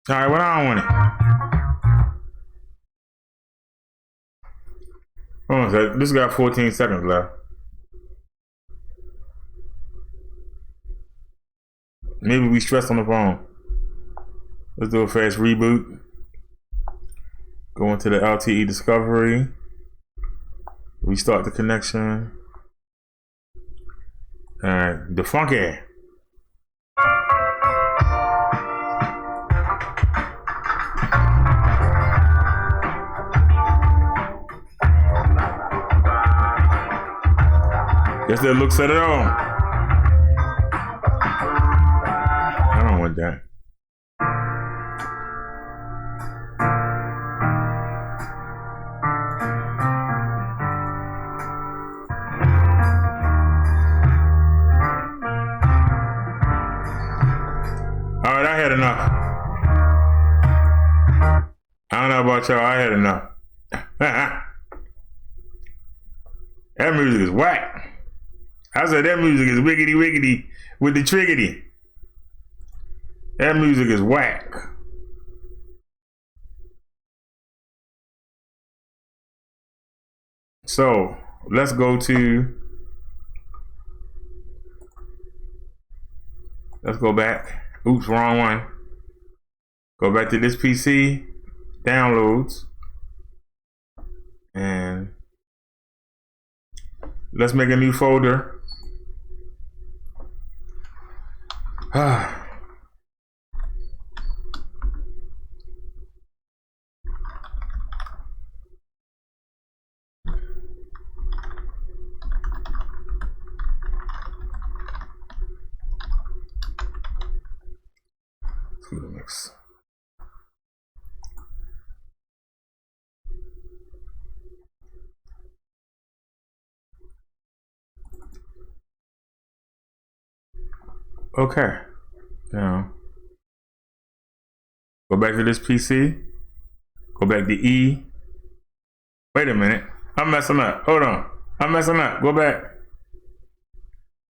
All right, what I want it. Hold on a second. This got 14 seconds left. Maybe we stressed on the phone. Let's do a fast reboot. Go into the LTE discovery. Restart the connection. All right, the funky. Guess that looks at it all. I don't want that. All right, I had enough. I don't know about y'all, I had enough. That music is whack. I said that music is wiggity wiggity with the triggity. That music is whack. So let's go back. Oops, wrong one. Go back to this PC, downloads, and let's make a new folder. Mix. Okay. Now, go back to this PC. Go back to E. Wait a minute. I'm messing up. Hold on. I'm messing up. Go back.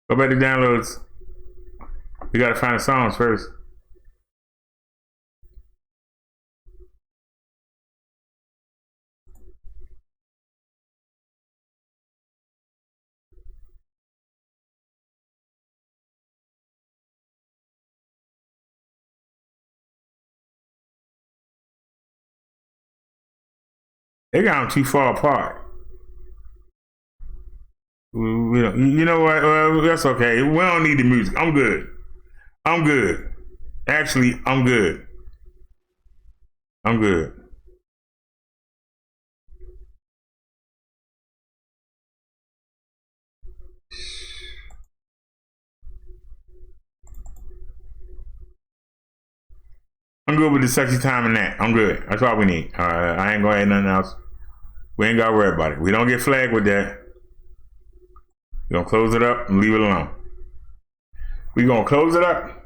Go back to downloads. You gotta find the songs first. They got them too far apart. You know what? That's okay. We don't need the music. I'm good. I'm good. Actually, I'm good. I'm good. I'm good with the sexy time and that. I'm good. That's all we need. I ain't gonna add nothing else. We ain't gotta worry about it. We don't get flagged with that. We're gonna close it up and leave it alone. We're gonna close it up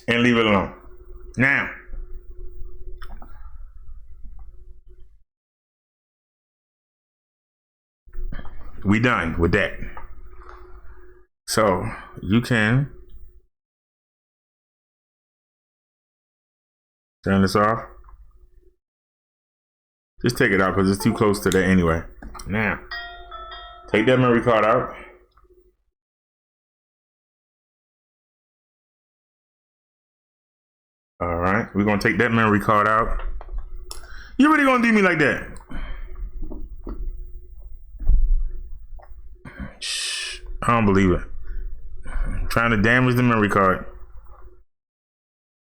and leave it alone. Now, we done with that. So you can turn this off. Just take it out because it's too close to that anyway. Now, take that memory card out. All right, we're gonna take that memory card out. You really gonna do me like that? Shh, I don't believe it. I'm trying to damage the memory card.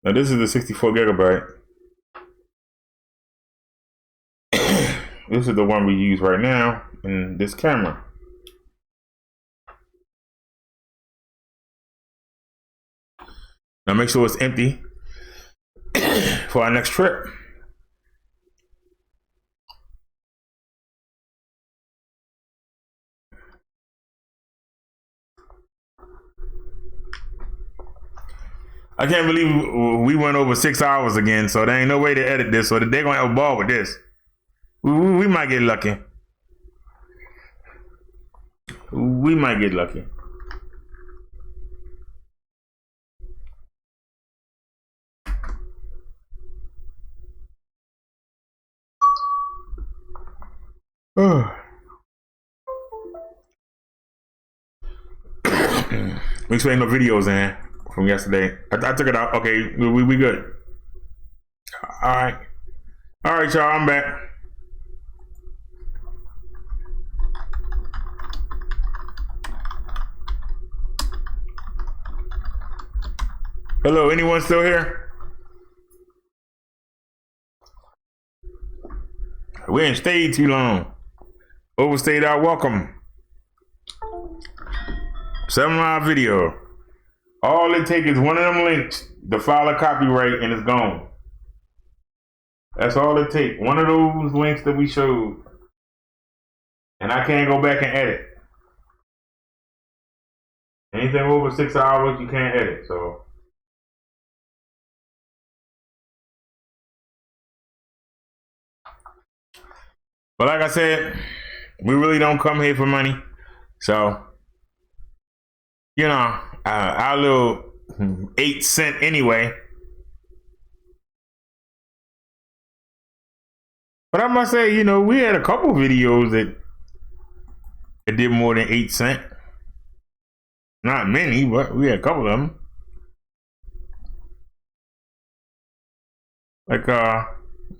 Now this is the 64 gigabyte. This is the one we use right now in this camera. Now make sure it's empty for our next trip. I can't believe we went over 6 hours again, so there ain't no way to edit this, so they're gonna have a ball with this. We might get lucky. We might get lucky. We explained no videos in from yesterday. I took it out. Okay, we good. All right, y'all. I'm back. Hello, anyone still here? We ain't stayed too long. Overstayed our welcome. 7-hour video. All it takes is one of them links to file a copyright and it's gone. That's all it takes. One of those links that we showed. And I can't go back and edit. Anything over 6 hours, you can't edit, so. But like I said, we really don't come here for money. So, you know, our little 8 cent anyway. But I must say, you know, we had a couple videos that did more than 8 cent. Not many, but we had a couple of them. Like, go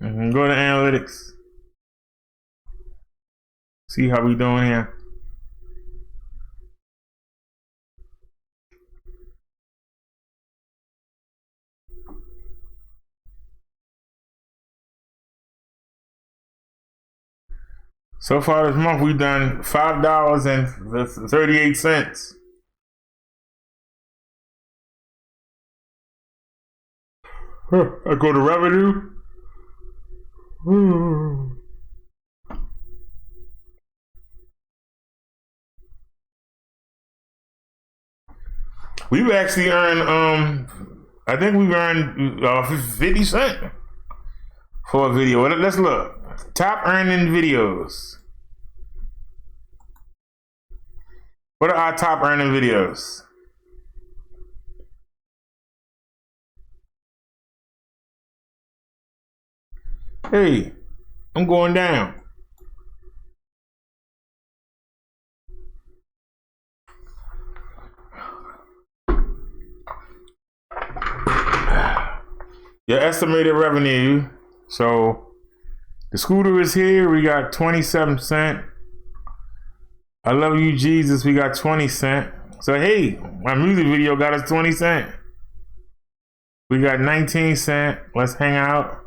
to analytics. See how we doing here. So far this month, we've done $5.38. I go to revenue. We've actually earned, I think we've earned 50 cents for a video. Let's look. Top earning videos. What are our top earning videos? Hey, I'm going down. Your estimated revenue. So the scooter is here. We got 27 cents. I love you, Jesus. We got 20 cents. So hey, my music video got us 20 cents. We got 19 cents. Let's hang out.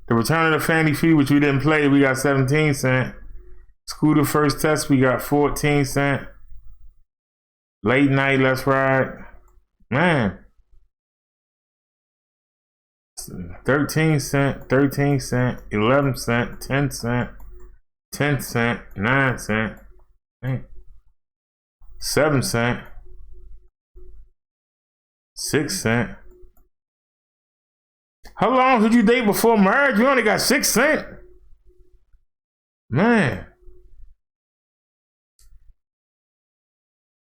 The Return of the Family Feud, which we didn't play, we got 17 cents. Scooter First Test, we got 14 cents. Late Night, Let's Ride. Man. 13 cents, 13 cents, 11 cents, 10 cents, 10 cents, 9 cents, 7 cents, 6 cents. How long did you date before marriage? You only got 6 cents. Man.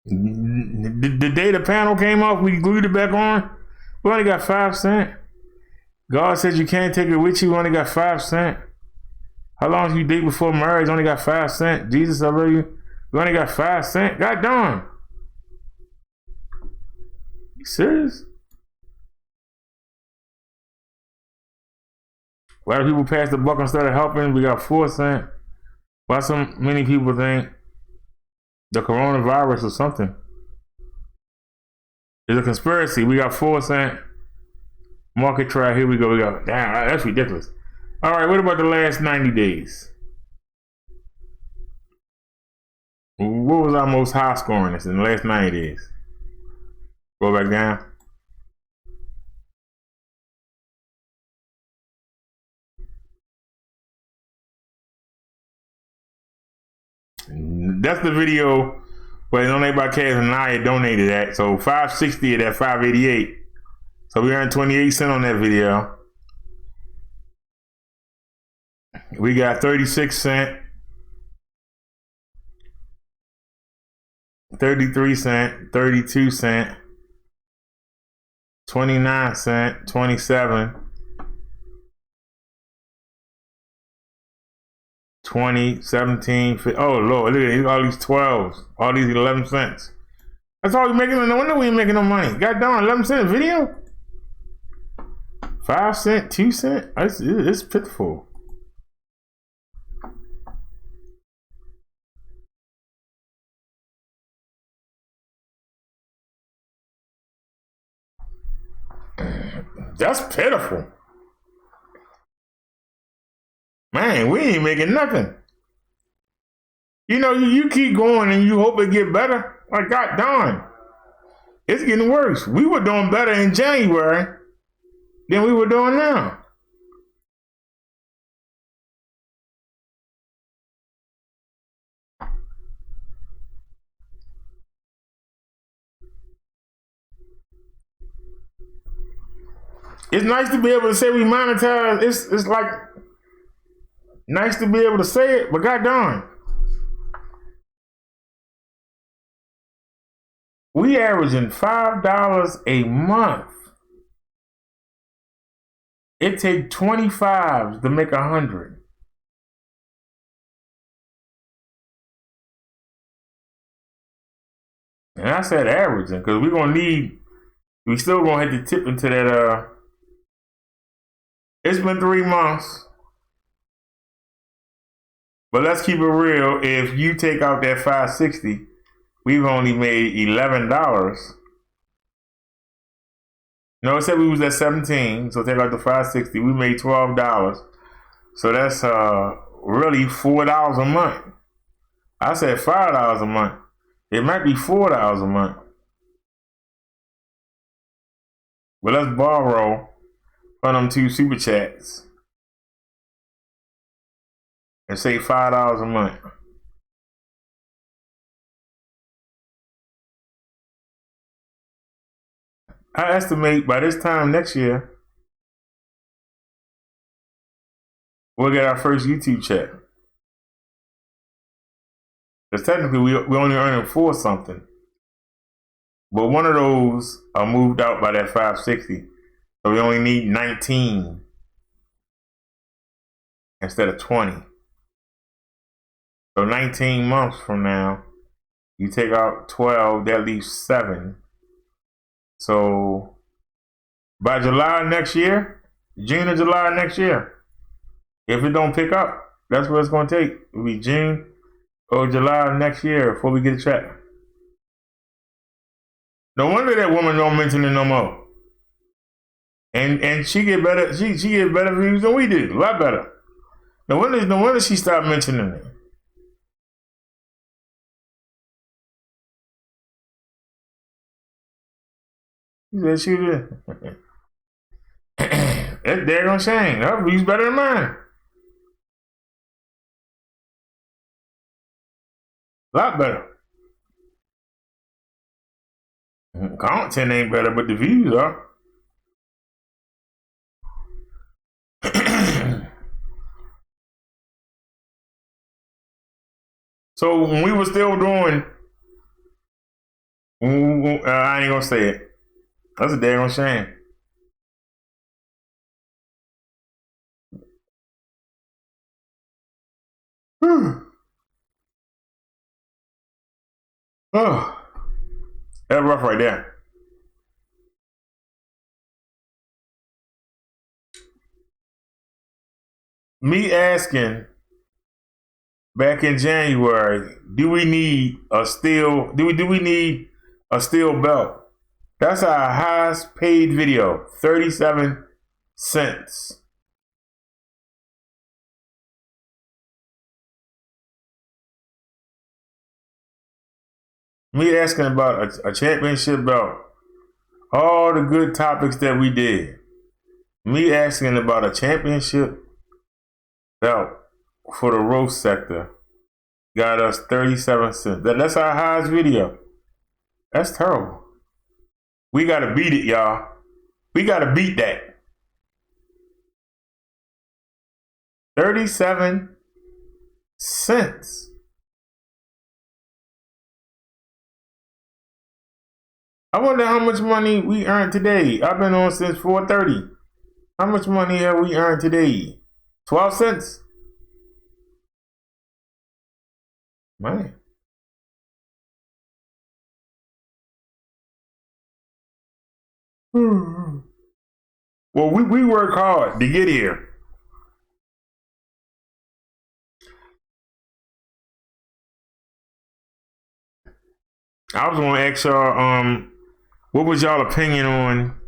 The day the panel came off, we glued it back on. We only got 5 cents. God said you can't take it with you. We only got 5 cents. How long you date before marriage? Only got 5 cents. Jesus, I love you. You only got 5 cents. God darn. You serious? A lot of people passed the buck instead of helping. We got 4 cents. Why so many people think the coronavirus or something? It's a conspiracy. We got 4 cents. Market try. Here we go. We go. Damn, that's ridiculous. All right, what about the last 90 days? What was our most high scoring in the last 90 days? Go back down. That's the video where Donate by Cash and I donated that. So 560 of that 588. So we earned 28 cents on that video. We got 36 cents, 33 cents, 32 cents, 29 cents, 27, 20, 17, 15. Oh Lord, look at all these 12s, all these 11 cents. That's all we're making. No wonder we ain't making no money. God darn, 11 cent a video? 5 cents, 2 cents? It's pitiful. That's pitiful. Man, we ain't making nothing. You know, you keep going and you hope it get better. Like, God darn. It's getting worse. We were doing better in January than we were doing now. It's nice to be able to say we monetize. It's like nice to be able to say it, but God darn. We averaging $5 a month. It take 25 to make 100. And I said averaging because we still gonna have to tip into that. It's been 3 months, but let's keep it real. If you take out that 560, we've only made $11. No, it said we was at 17, so take out the 560. We made $12, so that's really $4 a month. I said $5 a month. It might be $4 a month, but let's borrow on them 2 super chats and say $5 a month. I estimate by this time next year, we'll get our first YouTube check. Because technically we only earning 4 something. But one of those are moved out by that 560. So we only need 19 instead of 20. So 19 months from now, you take out 12, that leaves 7. So by July next year, June or July next year, if it don't pick up, that's what it's going to take. It'll be June or July next year before we get a check. No wonder that woman don't mention it no more. And she get better. She get better views than we did. A lot better. No wonder she stopped mentioning it. She said she did. That's daggone shame. Her views better than mine. A lot better. Content ain't better, but the views are. So when we were still doing, I ain't gonna say it. That's a daggone shame. Oh, that's rough right there. Me asking back in January, do we need a steel belt? That's our highest paid video, 37 cents. Me asking about a championship belt. All the good topics that we did. Me asking about a championship belt for the roast sector got us 37 cents. That's our highest video. That's terrible. We gotta beat it, y'all. We gotta beat that. 37 cents. I wonder how much money we earned today. I've been on since 4:30. How much money have we earned today? 12 cents? Man. Well, we work hard to get here. I was gonna ask y'all, what was y'all opinion on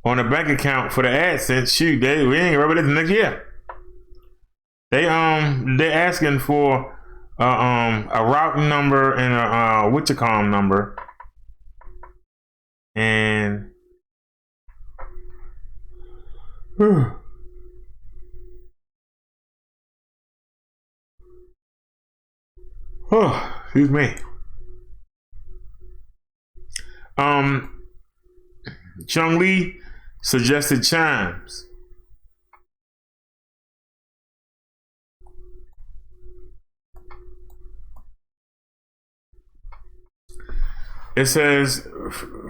the bank account for the AdSense? Shoot, we ain't rubber this next year. They're asking for a routing number and a whatchamacallit number, and excuse me. Chung Lee suggested chimes. It says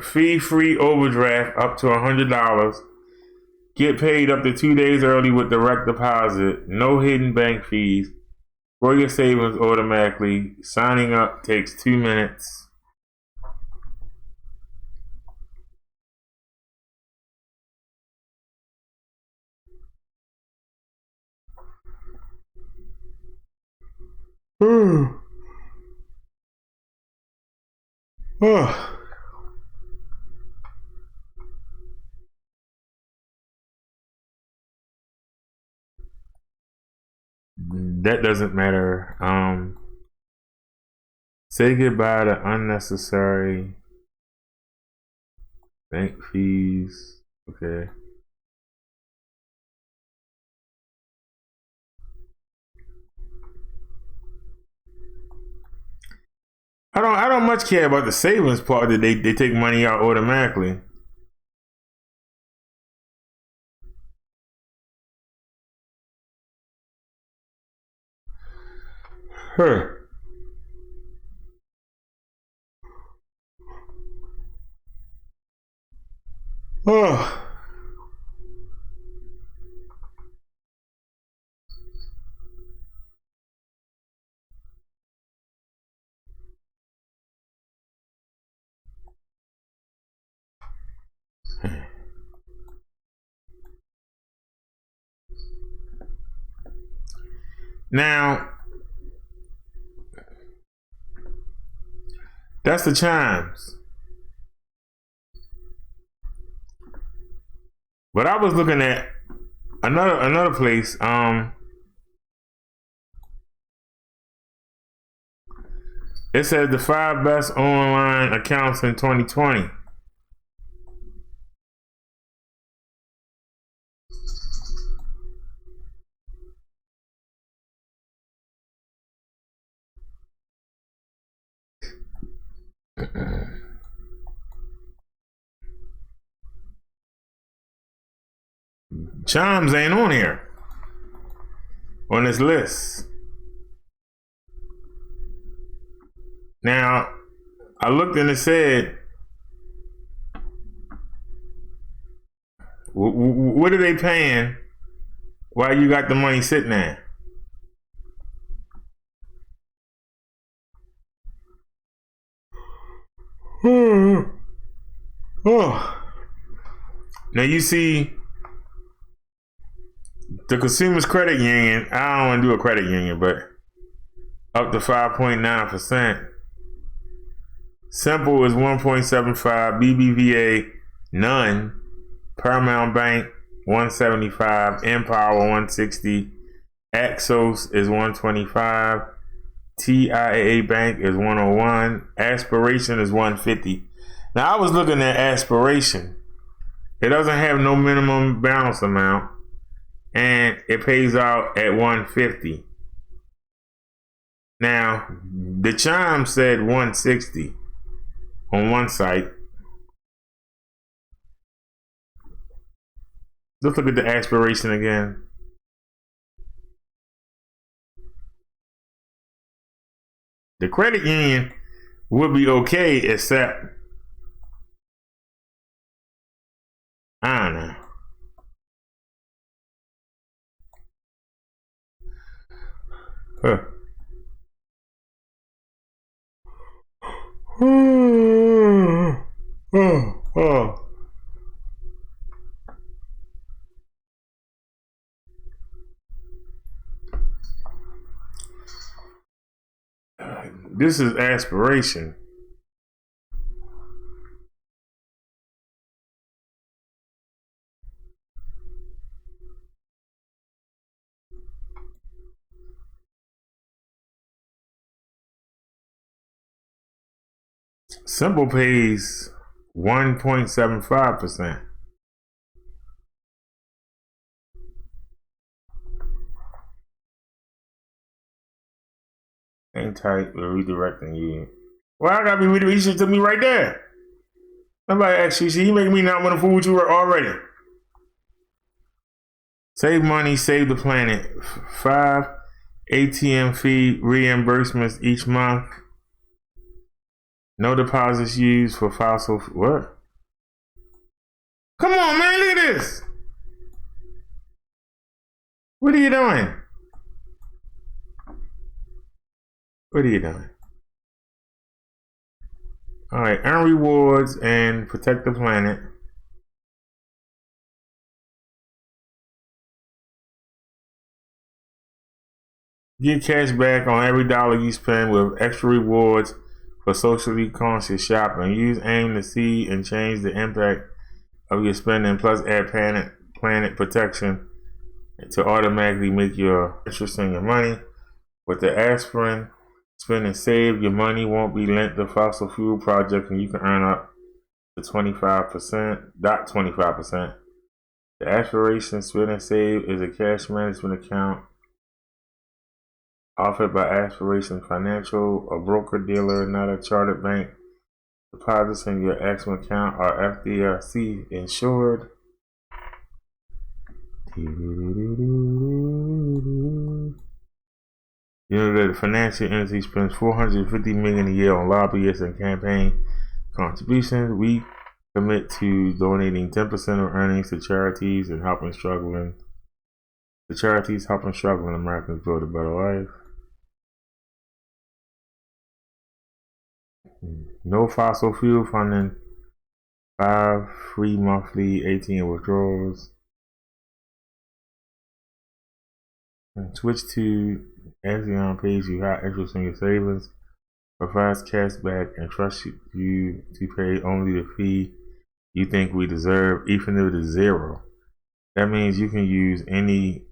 fee-free overdraft up to $100. Get paid up to 2 days early with direct deposit. No hidden bank fees. Grow your savings automatically. Signing up takes 2 minutes. That doesn't matter. Say goodbye to unnecessary bank fees. Okay. I don't much care about the savings part that they take money out automatically. Now, that's the chimes. But I was looking at another place. It says the 5 best online accounts in 2020. Chimes ain't on here on this list. Now, I looked and it said, what are they paying while you got the money sitting there? Oh. Now you see the Consumers Credit Union. I don't want to do a credit union, but up to 5.9%. Simple is 1.75. BBVA none. Paramount Bank 175. Empower 160. Axos is 125. TIAA Bank is 101. Aspiration is 150. Now I was looking at Aspiration. It doesn't have no minimum balance amount, and it pays out at 150. Now the Chime said 160 on one site. Let's look at the Aspiration again. The credit union would be okay, except I don't know. This is Aspiration. Simple pays 1.75%. Ain't tight, we're redirecting you. Well, I gotta be redirected. You should took me right there. Somebody actually, he making me not want to fool with you already. Save money, save the planet. 5 ATM fee reimbursements each month. No deposits used for fossil. What? Come on, man, look at this. What are you doing? What are you doing? All right, earn rewards and protect the planet. Get cash back on every dollar you spend with extra rewards for socially conscious shopping. Use AIM to see and change the impact of your spending, plus add planet protection to automatically make your interest in your money. With the aspirin, spend and save, your money won't be lent to fossil fuel projects, and you can earn up to 25%, not 25%. The Aspiration Spend and Save is a cash management account offered by Aspiration Financial, a broker-dealer, not a chartered bank. Deposits in your Axum account are FDIC insured. You know that the financial entity spends $450 million a year on lobbyists and campaign contributions. We commit to donating 10% of earnings to charities and helping struggling. The charities helping struggling Americans build a better life. No fossil fuel funding. 5 free monthly ATM withdrawals. And switch to Axiom pays you high interest on your savings, provides cash back, and trusts you to pay only the fee you think we deserve, even if it is zero. That means you can use any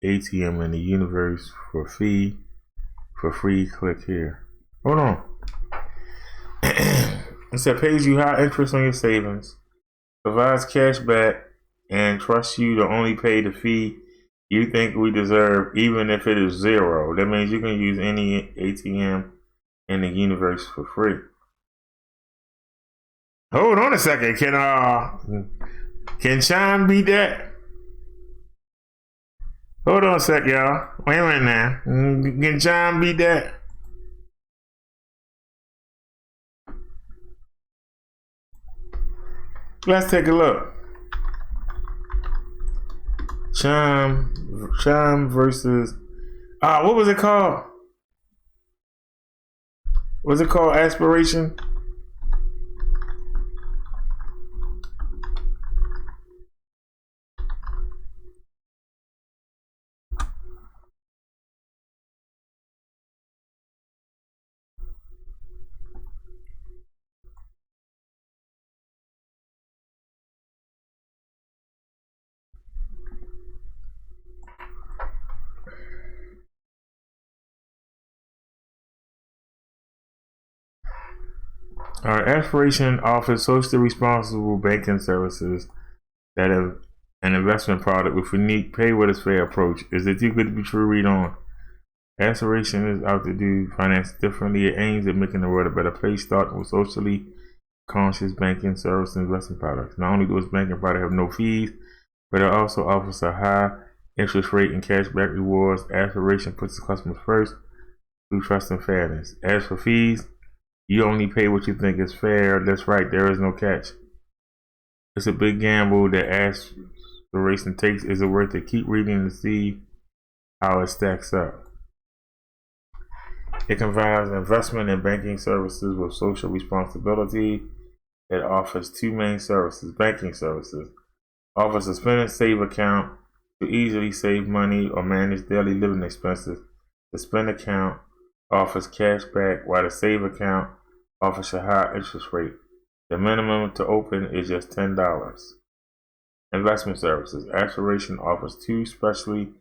ATM in the universe for free. Click here. Hold on. It said pays you high interest on your savings, provides cash back, and trusts you to only pay the fee you think we deserve, even if it is zero. That means you can use any ATM in the universe for free. Hold on a second. Can Chime beat that? Hold on a sec, y'all. Wait a minute now. Can Chime beat that? Let's take a look. Chime versus what was it called? Was it called Aspiration? Our aspiration offers socially responsible banking services that have an investment product with unique pay what is fair approach. Is it too good to be true? Read on. Aspiration is out to do finance differently. It aims at making the world a better place, starting with socially conscious banking service and investment products. Not only does banking product have no fees, but it also offers a high interest rate and cashback rewards. Aspiration puts the customers first through trust and fairness. As for fees, you only pay what you think is fair. That's right, there is no catch. It's a big gamble that aspiration takes. Is it worth it? Keep reading to see how it stacks up. It combines investment and banking services with social responsibility. It offers two main services. Banking services offers a spend and save account to easily save money or manage daily living expenses. The spend account offers cash back, while the save account offers a high interest rate. The minimum to open is just $10. Investment services. Aspiration offers two specially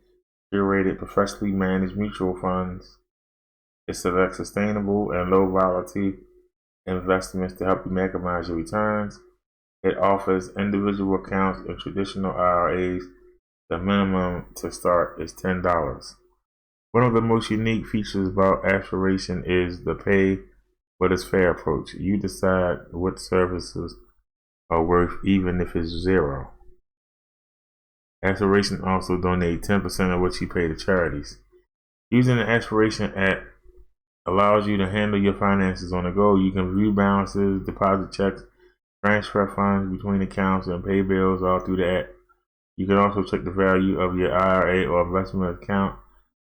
curated, professionally managed mutual funds. It selects sustainable and low volatility investments to help you maximize your returns. It offers individual accounts and traditional IRAs. The minimum to start is $10. One of the most unique features about Aspiration is the pay what is fair approach. You decide what services are worth even if it's zero. Aspiration also donates 10% of what you pay to charities. Using the Aspiration app allows you to handle your finances on the go. You can view balances, deposit checks, transfer funds between accounts, and pay bills all through the app. You can also check the value of your IRA or investment account,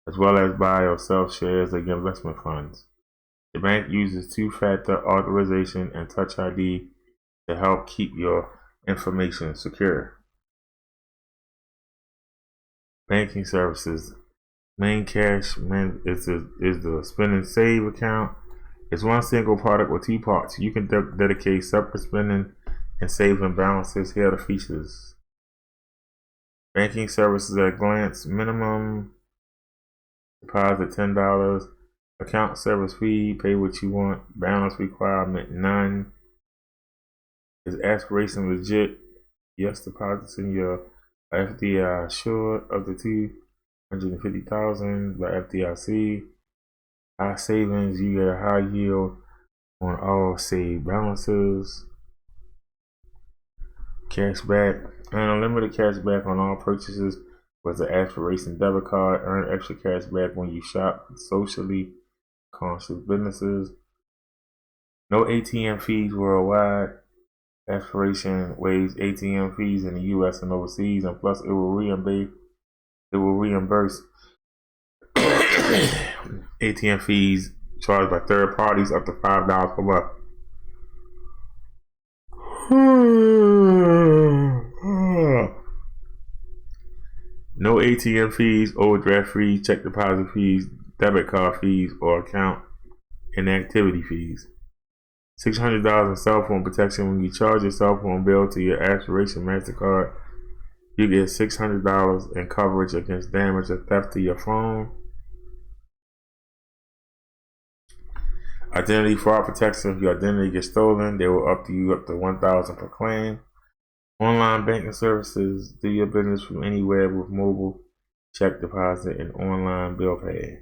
as well as buy or sell shares of your investment funds. The bank uses two-factor authorization and Touch ID to help keep your information secure. Banking services. Main cash is the spend and save account. It's one single product with two parts. You can dedicate separate spending and saving balances. Here are the features. Banking services at a glance. Minimum deposit $10. Account service fee, pay what you want. Balance requirement, none. Is Aspiration legit? Yes, deposits in your FDI short of the $250,000 by FDIC. High savings, you get a high yield on all saved balances. Cashback, earn unlimited cashback on all purchases with the Aspiration debit card. Earn extra cashback when you shop socially conscious businesses. No ATM fees worldwide. Aspiration waives ATM fees in the U.S. and overseas, and plus it will reimburse ATM fees charged by third parties up to $5 per month. No ATM fees, overdraft fees, check deposit fees, debit card fees, or account inactivity fees. $600 in cell phone protection. When you charge your cell phone bill to your Aspiration MasterCard, you get $600 in coverage against damage or theft to your phone. Identity fraud protection. If your identity gets stolen, they will up to $1,000 per claim. Online banking services. Do your business from anywhere with mobile check deposit and online bill pay.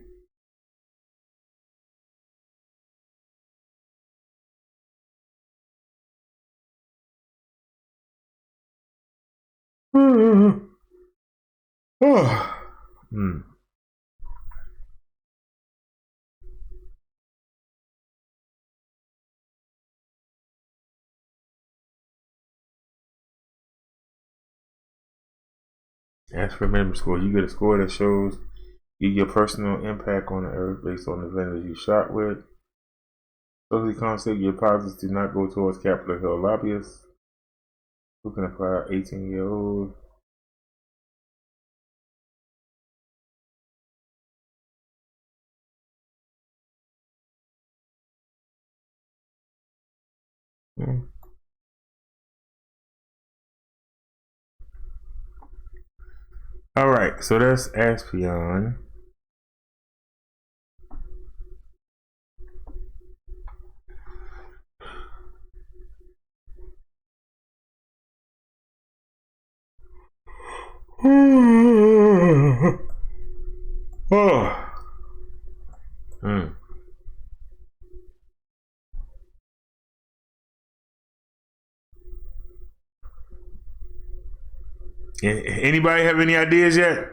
As for member score, you get a score that shows you your personal impact on the earth based on the vendors you shop with. Socially conscious, your deposits do not go towards Capitol Hill lobbyists. Who can apply? 18-year-old. All right, so that's Aspion. Oh. Anybody have any ideas yet?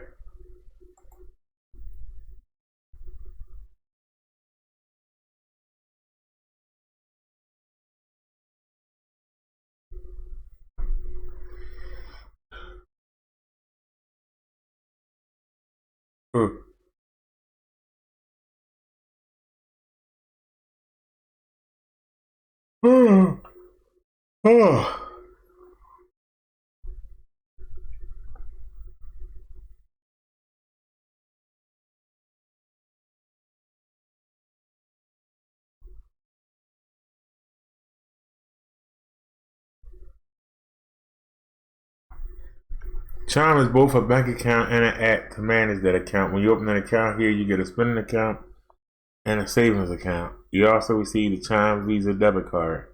Oh. Chime is both a bank account and an app to manage that account. When you open an account here, you get a spending account and a savings account. You also receive the Chime Visa debit card.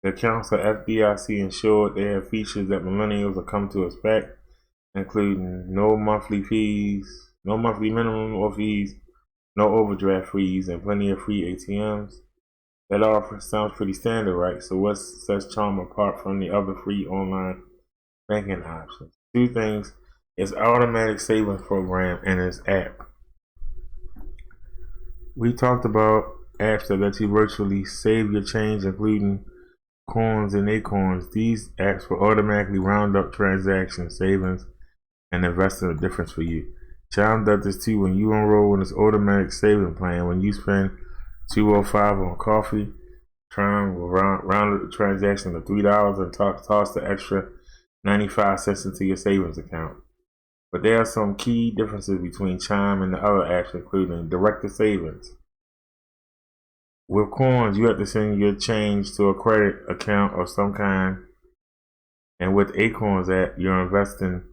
The accounts are FDIC insured. They have features that millennials have come to expect, including no monthly fees, no monthly minimum or fees, no overdraft fees, and plenty of free ATMs. That all sounds pretty standard, right? So what sets Chime apart from the other free online banking options? Two things: its automatic savings program and its app. We talked about apps that let you virtually save your change, including coins and acorns. These apps will automatically round up transactions, savings, and invest in the difference for you. Chime does this too. When you enroll in this automatic saving plan, when you spend $2.05 on coffee, Chime will round up the transaction to $3 and toss the extra 95 cents into your savings account. But there are some key differences between Chime and the other apps, including direct savings. With coins, you have to send your change to a credit account of some kind, and with Acorns app, you're investing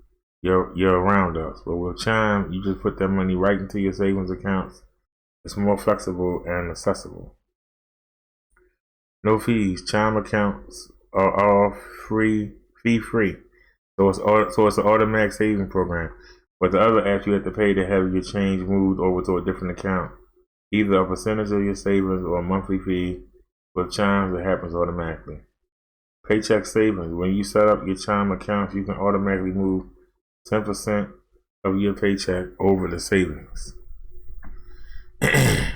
your roundups. But with Chime, you just put that money right into your savings accounts. It's more flexible and accessible. No fees. Chime accounts are all fee-free. So it's an automatic saving program. But the other apps, you have to pay to have your change moved over to a different account. Either a percentage of your savings or a monthly fee. With Chime, it happens automatically. Paycheck savings. When you set up your Chime accounts, you can automatically move 10% of your paycheck over to savings. I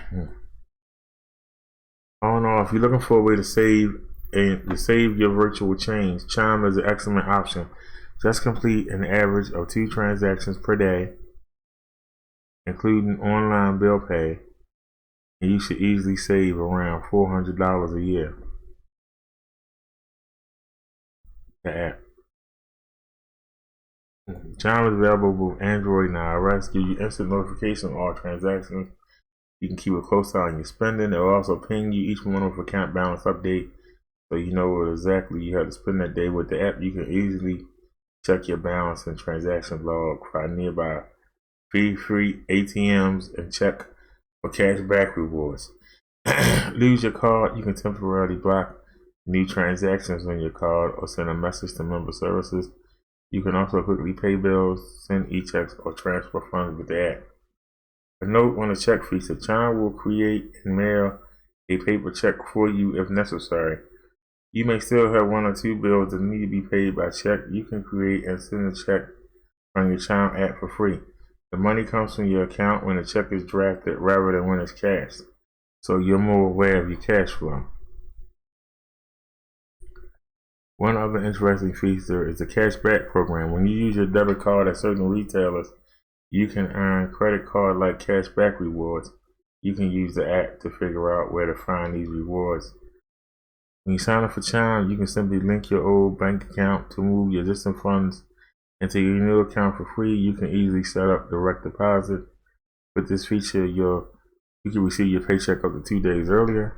don't know if you're looking for a way to save your virtual change. Chime is an excellent option. Just complete an average of 2 transactions per day, including online bill pay, and you should easily save around $400 a year. The app. Chime is available with Android and iOS. Give you instant notification on all transactions. You can keep a close eye on your spending. It will also ping you each month with account balance update, so you know what exactly you have to spend that day. With the app, you can easily check your balance and transaction log, find nearby fee-free ATMs, and check for cash back rewards. Lose your card, you can temporarily block new transactions on your card or send a message to member services. You can also quickly pay bills, send e-checks, or transfer funds with the app. A note on the check feature: Chime will create and mail a paper check for you if necessary. You may still have 1 or 2 bills that need to be paid by check. You can create and send a check from your Chime app for free. The money comes from your account when the check is drafted rather than when it's cashed, so you're more aware of your cash flow. One other interesting feature is the cashback program. When you use your debit card at certain retailers, you can earn credit card-like cashback rewards. You can use the app to figure out where to find these rewards. When you sign up for Chime, you can simply link your old bank account to move your existing funds into your new account for free. You can easily set up direct deposit. With this feature, you can receive your paycheck up to 2 days earlier.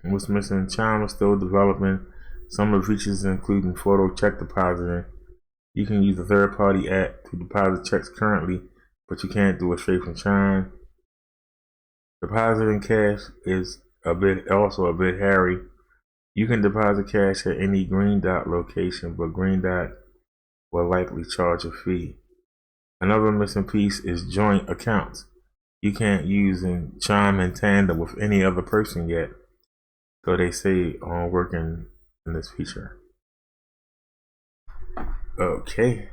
What's missing? Chime is still developing. Some of the features including photo check depositing. You can use a third-party app to deposit checks currently, but you can't do it straight from Chime. Depositing cash is also a bit hairy. You can deposit cash at any Green Dot location, but Green Dot will likely charge a fee. Another missing piece is joint accounts. You can't use Chime in tandem with any other person yet, so they say on working in this feature. Okay.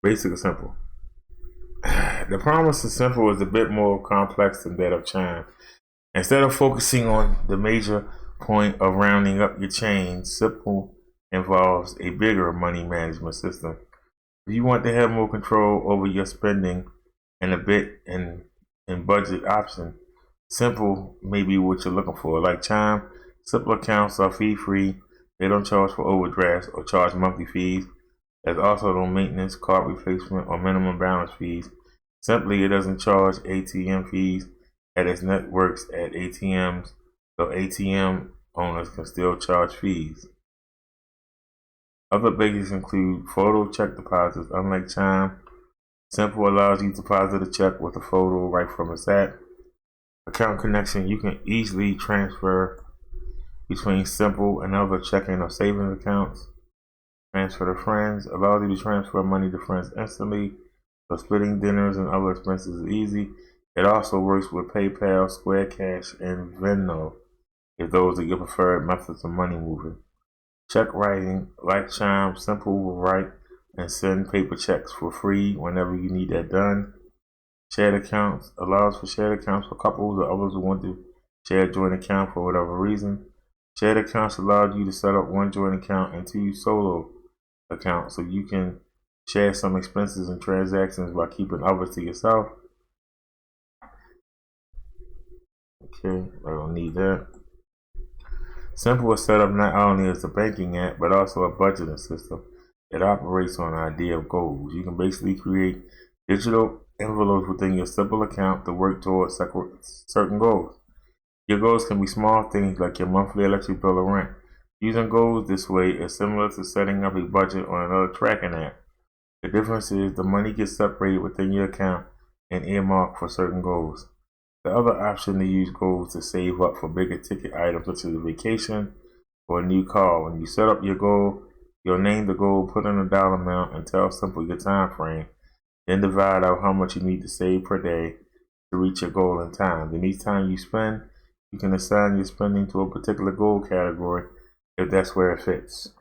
Basic and simple. The promise of simple is a bit more complex than that of Chime. Instead of focusing on the major point of rounding up your change, simple involves a bigger money management system. If you want to have more control over your spending and a bit in budget option, simple may be what you're looking for. Like Chime, simple accounts are fee-free. They don't charge for overdrafts or charge monthly fees. There's also no maintenance, card replacement, or minimum balance fees. Simply, it doesn't charge ATM fees at its networks at ATMs, so ATM owners can still charge fees. Other basics include photo check deposits. Unlike Chime, Simple allows you to deposit a check with a photo right from its app. Account connection, you can easily transfer between Simple and other checking or savings accounts. Transfer to friends allows you to transfer money to friends instantly, so splitting dinners and other expenses is easy. It also works with PayPal, Square Cash, and Venmo if those are your preferred methods of money moving. Check writing, like Chime, Simple will write and send paper checks for free whenever you need that done. Shared accounts allows for shared accounts for couples or others who want to share a joint account for whatever reason. Shared accounts allow you to set up one joint account and two solo accounts so you can share some expenses and transactions by keeping others to yourself. Okay, I don't need that. Simple is set up not only as a banking app, but also a budgeting system. It operates on the idea of goals. You can basically create digital envelopes within your Simple account to work towards certain goals. Your goals can be small things like your monthly electric bill or rent. Using goals this way is similar to setting up a budget on another tracking app. The difference is the money gets separated within your account and earmarked for certain goals. The other option to use goals to save up for bigger ticket items such as a vacation or a new car. When you set up your goal, you'll name the goal, put in a dollar amount, and tell Simple your time frame. Then divide out how much you need to save per day to reach your goal in time. Then each time you spend, you can assign your spending to a particular goal category if that's where it fits.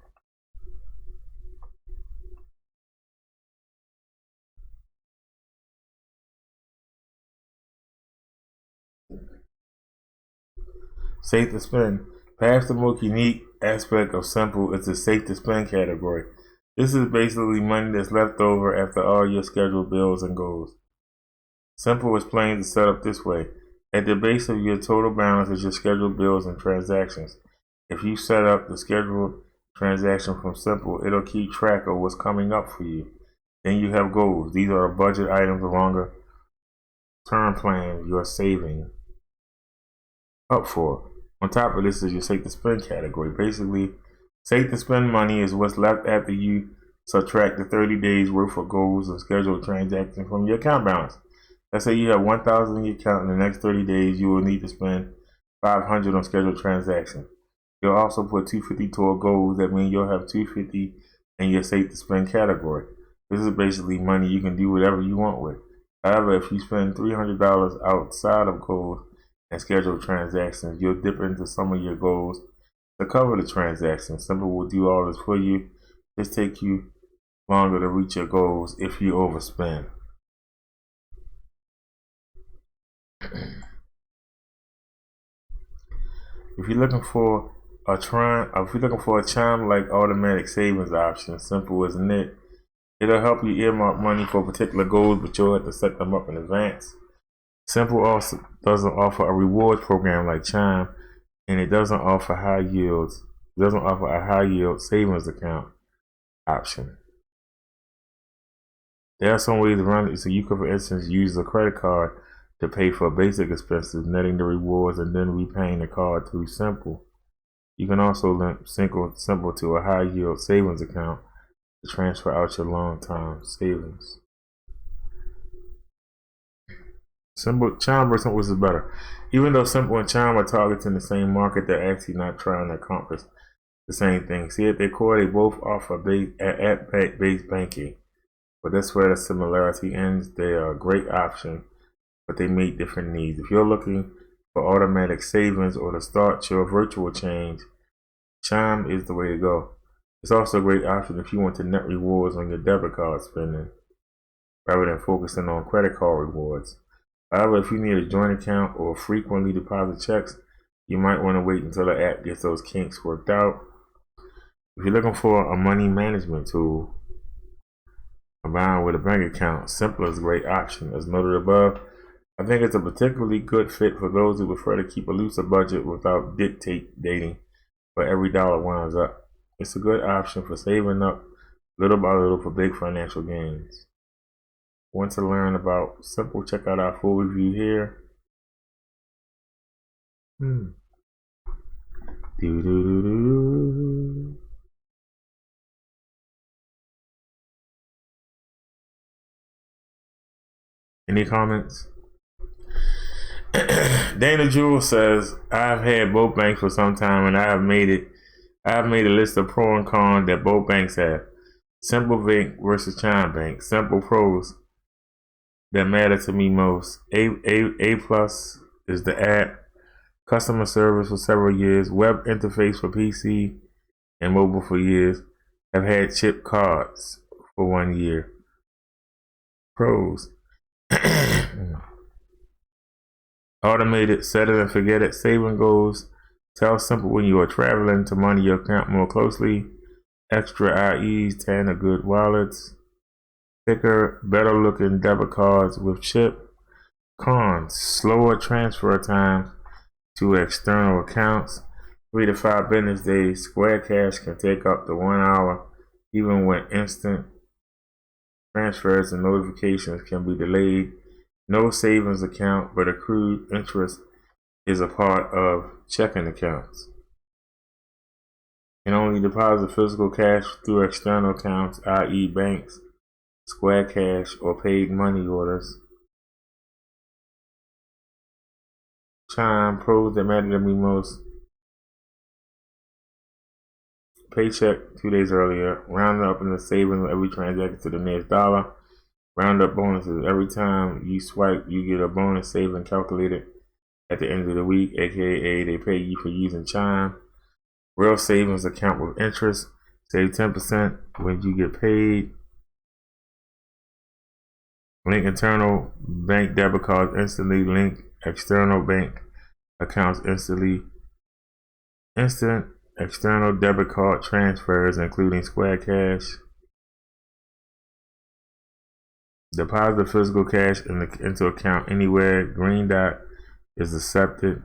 Safe to spend. Perhaps the most unique aspect of Simple is the safe to spend category. This is basically money that's left over after all your scheduled bills and goals. Simple is plain to set up this way. At the base of your total balance is your scheduled bills and transactions. If you set up the scheduled transaction from Simple, it'll keep track of what's coming up for you. Then you have goals. These are budget items, longer term plans you're saving up for. On top of this is your safe to spend category. Basically, safe to spend money is what's left after you subtract the 30 days worth of goals and scheduled transactions from your account balance. Let's say you have 1,000 in your account. In the next 30 days, you will need to spend 500 on scheduled transactions. You'll also put 250 toward goals. That means you'll have 250 in your safe to spend category. This is basically money you can do whatever you want with. However, if you spend $300 outside of goals and scheduled transactions, you'll dip into some of your goals to cover the transactions. Simple will do all this for you. Just take you longer to reach your goals if you overspend. If you're looking for a Chime-like automatic savings option, Simple isn't it? It'll help you earmark money for particular goals, but you'll have to set them up in advance. Simple also doesn't offer a rewards program like Chime, and it doesn't offer a high yield savings account option. There are some ways around it, so you could, for instance, use a credit card to pay for basic expenses, netting the rewards, and then repaying the card through Simple. You can also link Simple to a high yield savings account to transfer out your long-term savings. Chime versus Simple is better. Even though Simple and Chime are targeting the same market, they're actually not trying to accomplish the same thing. See, at their core, they both offer app-based banking, but that's where the similarity ends. They are a great option, but they meet different needs. If you're looking for automatic savings or to start your virtual change, Chime is the way to go. It's also a great option if you want to net rewards on your debit card spending, rather than focusing on credit card rewards. However, if you need a joint account or frequently deposit checks, you might want to wait until the app gets those kinks worked out. If you're looking for a money management tool combined with a bank account, Simpler is a great option. As noted above, I think it's a particularly good fit for those who prefer to keep a looser budget without dictating where every dollar winds up. It's a good option for saving up little by little for big financial gains. Want to learn about Simple? Check out our full review here. Any comments? Dana Jewell says, I've had both banks for some time and I have made a list of pro and cons that both banks have. Simple Bank versus Chime Bank. Simple pros that matter to me most. A plus is the app, customer service for several years, web interface for PC and mobile for years. Have had chip cards for 1 year. Pros. Automated, set it and forget it, saving goals. Tell Simple when you are traveling to monitor your account more closely. Extra IEs, 10 of good wallets. Thicker, better looking debit cards with chip. Cons, slower transfer times to external accounts. 3 to 5 business days. Square Cash can take up to 1 hour, even when instant transfers and notifications can be delayed. No savings account, but accrued interest is a part of checking accounts. Can only deposit physical cash through external accounts, i.e. banks, Square Cash, or paid money orders. Chime, pros that matter to me most. Paycheck 2 days earlier. Round up in the savings of every transaction to the next dollar. Round up bonuses. Every time you swipe, you get a bonus saving calculated at the end of the week, aka they pay you for using Chime. Real savings account with interest. Save 10% when you get paid. Link internal bank debit cards instantly. Link external bank accounts instantly. Instant external debit card transfers, including Square Cash. Deposit physical cash into account anywhere. Green dot is accepted.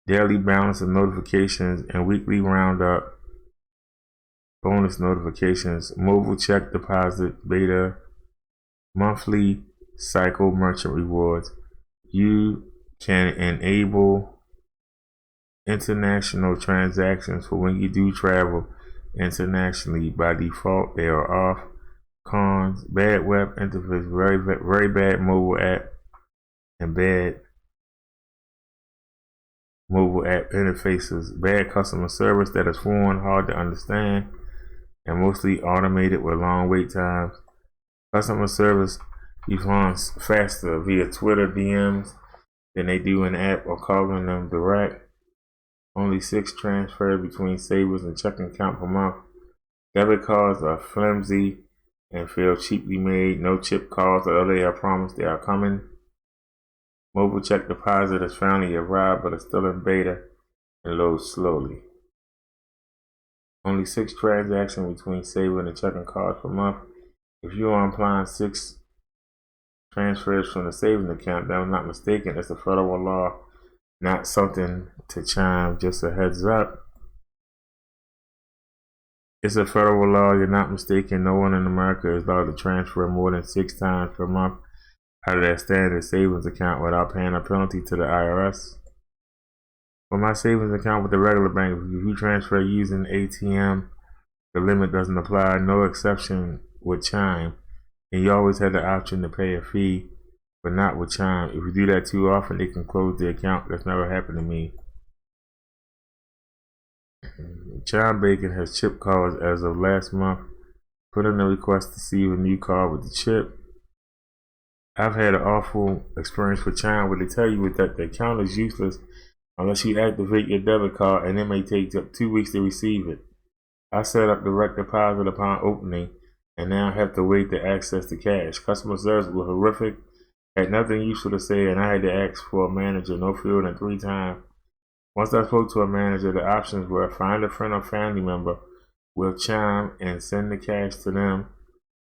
Daily balance and notifications and weekly roundup. Bonus notifications. Mobile check deposit beta. Monthly cycle merchant rewards. You can enable international transactions for when you do travel internationally. By default, they are off. Cons, bad web interface, very bad mobile app, and bad mobile app interfaces, bad customer service that is foreign, hard to understand, and mostly automated with long wait times. Customer service responds faster via Twitter DMs than they do in app or calling them direct. Only 6 transfers between savers and checking account per month. Debit cards are flimsy and feel cheaply made. No chip cards, although they are promised they are coming. Mobile check deposit has finally arrived, but it's still in beta and loads slowly. Only 6 transactions between saving and checking cards per month. If you are implying 6 transfers from the savings account, that I'm not mistaken, it's a federal law, not something to chime. Just a heads up. It's a federal law, you're not mistaken. No one in America is allowed to transfer more than 6 times per month out of their standard savings account without paying a penalty to the IRS. For my savings account with the regular bank, if you transfer using ATM, the limit doesn't apply, no exception with Chime. And you always have the option to pay a fee, but not with Chime. If you do that too often, they can close the account. That's never happened to me. John Bacon has chip cards as of last month. Put in a request to receive a new card with the chip. I've had an awful experience with Chime where they tell you that the account is useless unless you activate your debit card, and it may take up 2 weeks to receive it. I set up direct deposit upon opening and now have to wait to access the cash. Customer service was horrific, had nothing useful to say, and I had to ask for a manager no fewer than 3 times. Once I spoke to a manager, the options were find a friend or family member with Chime and send the cash to them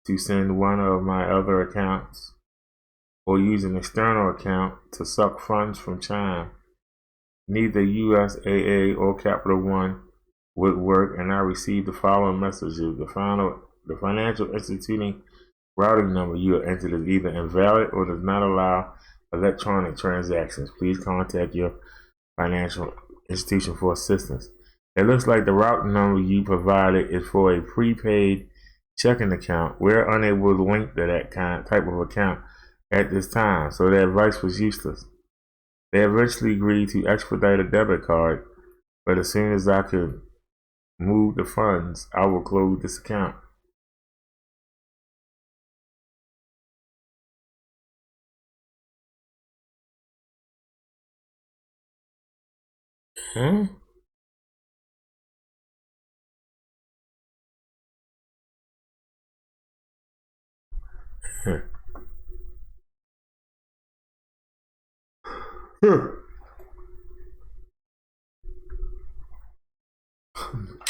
to send one of my other accounts, or use an external account to suck funds from Chime. Neither USAA or Capital One would work, and I received the following messages. The financial instituting routing number you have entered is either invalid or does not allow electronic transactions. Please contact your financial institution for assistance. It looks like the routing number you provided is for a prepaid checking account. We're unable to link to that type of account at this time, so their advice was useless. They eventually agreed to expedite a debit card, but as soon as I could move the funds, I will close this account. Huh?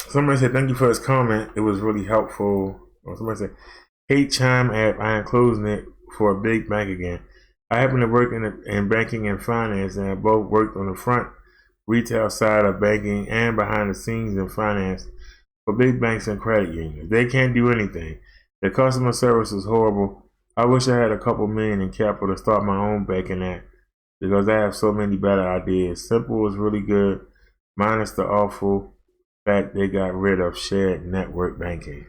Somebody said, thank you for his comment. It was really helpful. Or somebody said, hate Chime app. I am closing it for a big bank again. I happen to work in banking and finance, and I both worked on the front retail side of banking and behind the scenes in finance for big banks and credit unions. They can't do anything. The customer service is horrible. I wish I had a couple million in capital to start my own banking app because I have so many better ideas. Simple is really good, minus the awful fact they got rid of shared network banking.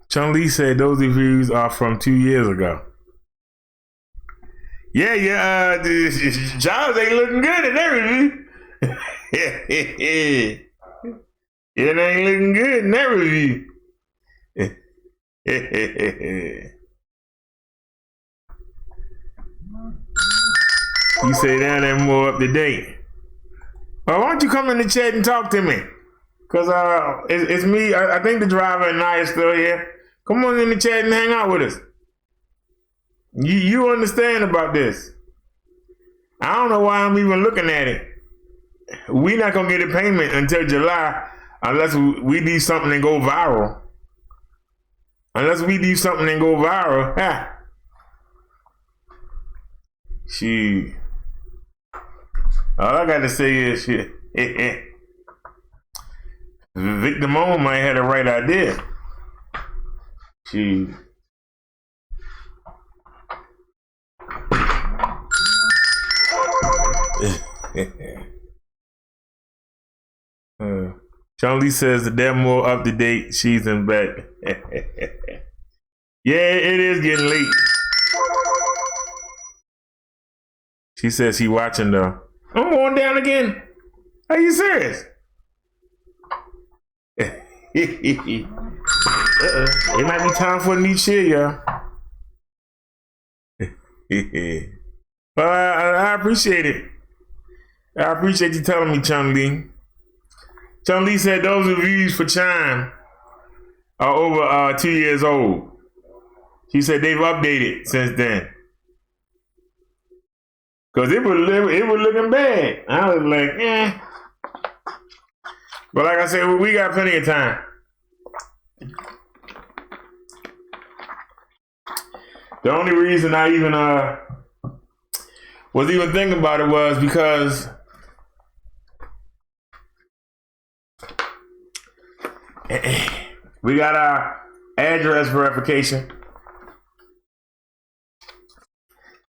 Chun Li said those reviews are from 2 years ago. Yeah, Charles ain't looking good in that review. It ain't looking good in that review. You say that more up to date. Well, why don't you come in the chat and talk to me? Cause it's me. I think the driver and I are still here. Come on in the chat and hang out with us. You understand about this? I don't know why I'm even looking at it. We not gonna get a payment until July unless we do something and go viral. Unless we do something and go viral. Ha. She. All I gotta say is shit. Victor Moan might have the right idea. She. John Lee says the damn more up to date season back. Yeah, it is getting late. She says she watching though. I'm going down again. Are you serious? It might be time for a new chair, y'all. Well, I appreciate it. I appreciate you telling me, Chung Lee. Chung Lee said those reviews for Chime are over 2 years old. She said they've updated since then. Cause it was looking bad. I was like, eh. But like I said, we got plenty of time. The only reason I even was even thinking about it was because we got our address verification.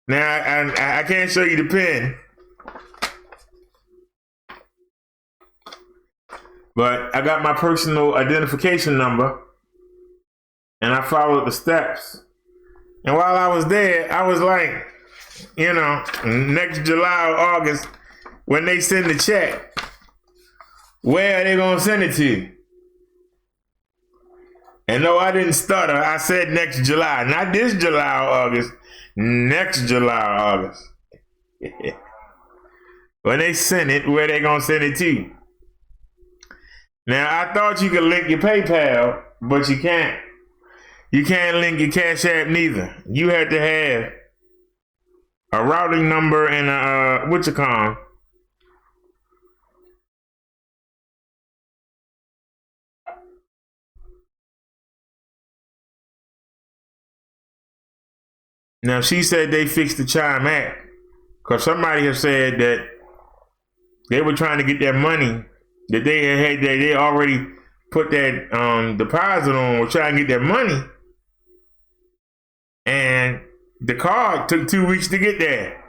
Now I can't show you the pin, but I got my personal identification number, and I followed the steps. And while I was there, I was like, you know, next July or August, when they send the check, where are they gonna send it to? And no, I didn't stutter. I said next July, not this July or August. Next July or August. When they send it, where they gonna send it to? Now I thought you could link your PayPal, but you can't. You can't link your Cash App neither. You had to have a routing number and a what you call 'em? Now she said they fixed the Chime app because somebody has said that they were trying to get their money that they already put that deposit on, were trying to get their money, and the card took 2 weeks to get there,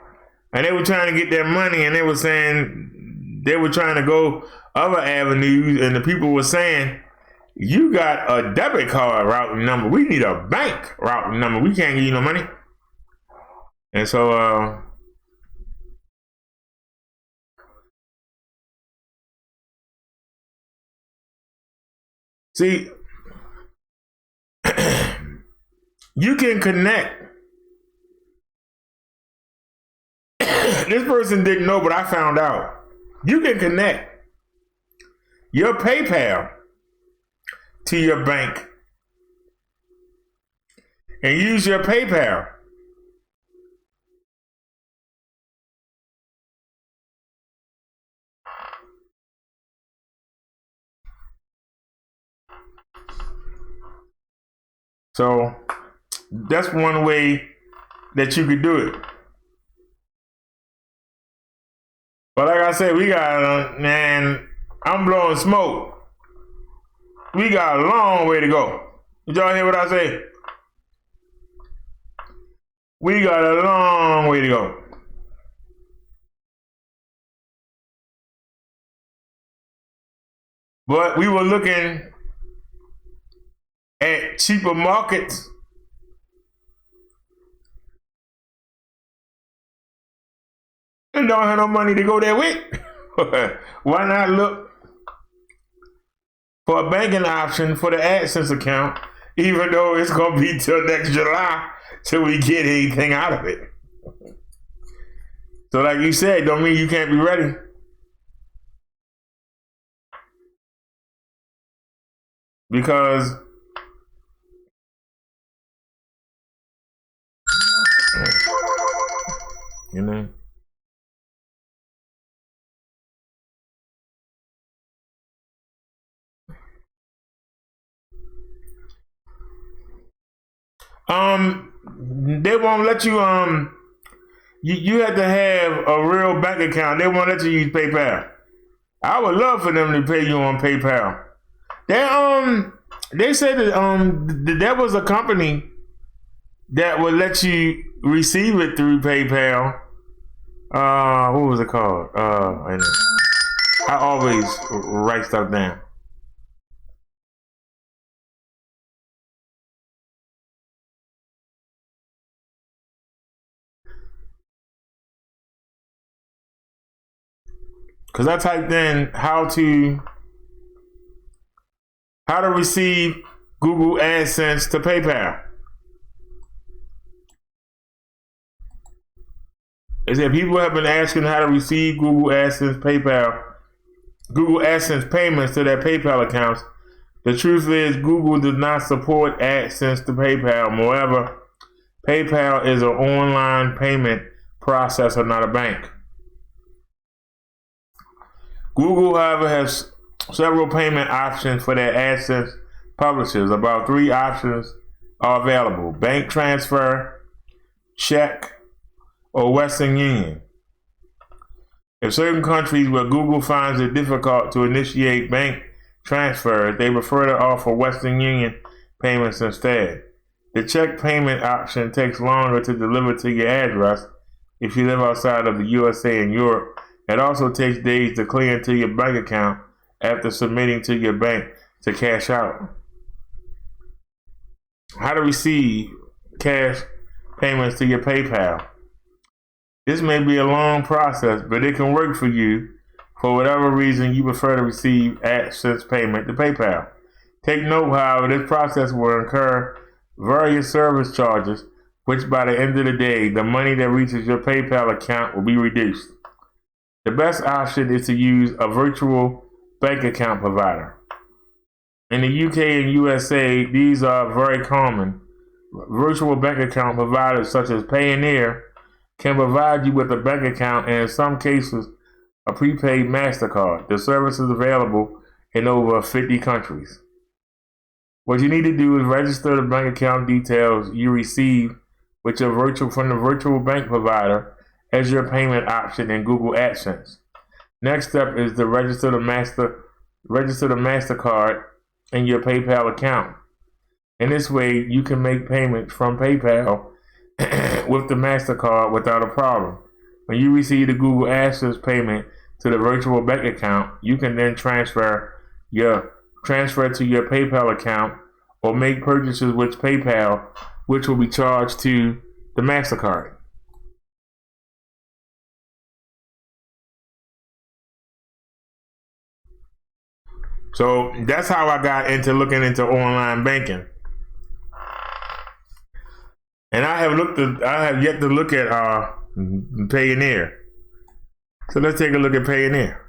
and they were trying to get their money, and they were saying they were trying to go other avenues, and the people were saying, you got a debit card routing number, we need a bank routing number, we can't give you no money. And so, see, you can connect. This person didn't know, but I found out. You can connect your PayPal to your bank and use your PayPal. So that's one way that you could do it. But like I said, we got, man, I'm blowing smoke. We got a long way to go. Did y'all hear what I say? We got a long way to go. But we were looking at cheaper markets and don't have no money to go there with. Why not look for a banking option for the AdSense account, even though it's gonna be till next July till we get anything out of it? So like you said, don't mean you can't be ready. Because you know. They won't let you you have to have a real bank account. They won't let you use PayPal. I would love for them to pay you on PayPal. They said that there was a company that would let you receive it through PayPal. What was it called? I always write stuff down. Cause I typed in how to receive Google AdSense to PayPal. It said people have been asking how to receive Google AdSense payments to their PayPal accounts. The truth is Google does not support AdSense to PayPal. Moreover, PayPal is an online payment processor, not a bank. Google, however, has several payment options for their AdSense publishers. About 3 options are available: bank transfer, check, or Western Union. In certain countries where Google finds it difficult to initiate bank transfers, they prefer to offer Western Union payments instead. The check payment option takes longer to deliver to your address if you live outside of the USA and Europe. It also takes days to clear into your bank account after submitting to your bank to cash out. How to receive cash payments to your PayPal. This may be a long process, but it can work for you for whatever reason you prefer to receive AdSense payment to PayPal. Take note, however, this process will incur various service charges, which by the end of the day, the money that reaches your PayPal account will be reduced. The best option is to use a virtual bank account provider. In the UK and USA, these are very common. Virtual bank account providers such as Payoneer can provide you with a bank account and in some cases a prepaid MasterCard. The service is available in over 50 countries. What you need to do is register the bank account details you receive with your from the virtual bank provider as your payment option in Google AdSense. Next step is to register the MasterCard in your PayPal account. In this way, you can make payments from PayPal with the MasterCard without a problem. When you receive the Google AdSense payment to the virtual bank account, you can then transfer to your PayPal account or make purchases with PayPal, which will be charged to the MasterCard. So that's how I got into looking into online banking. And I have yet to look at Payoneer. So let's take a look at Payoneer.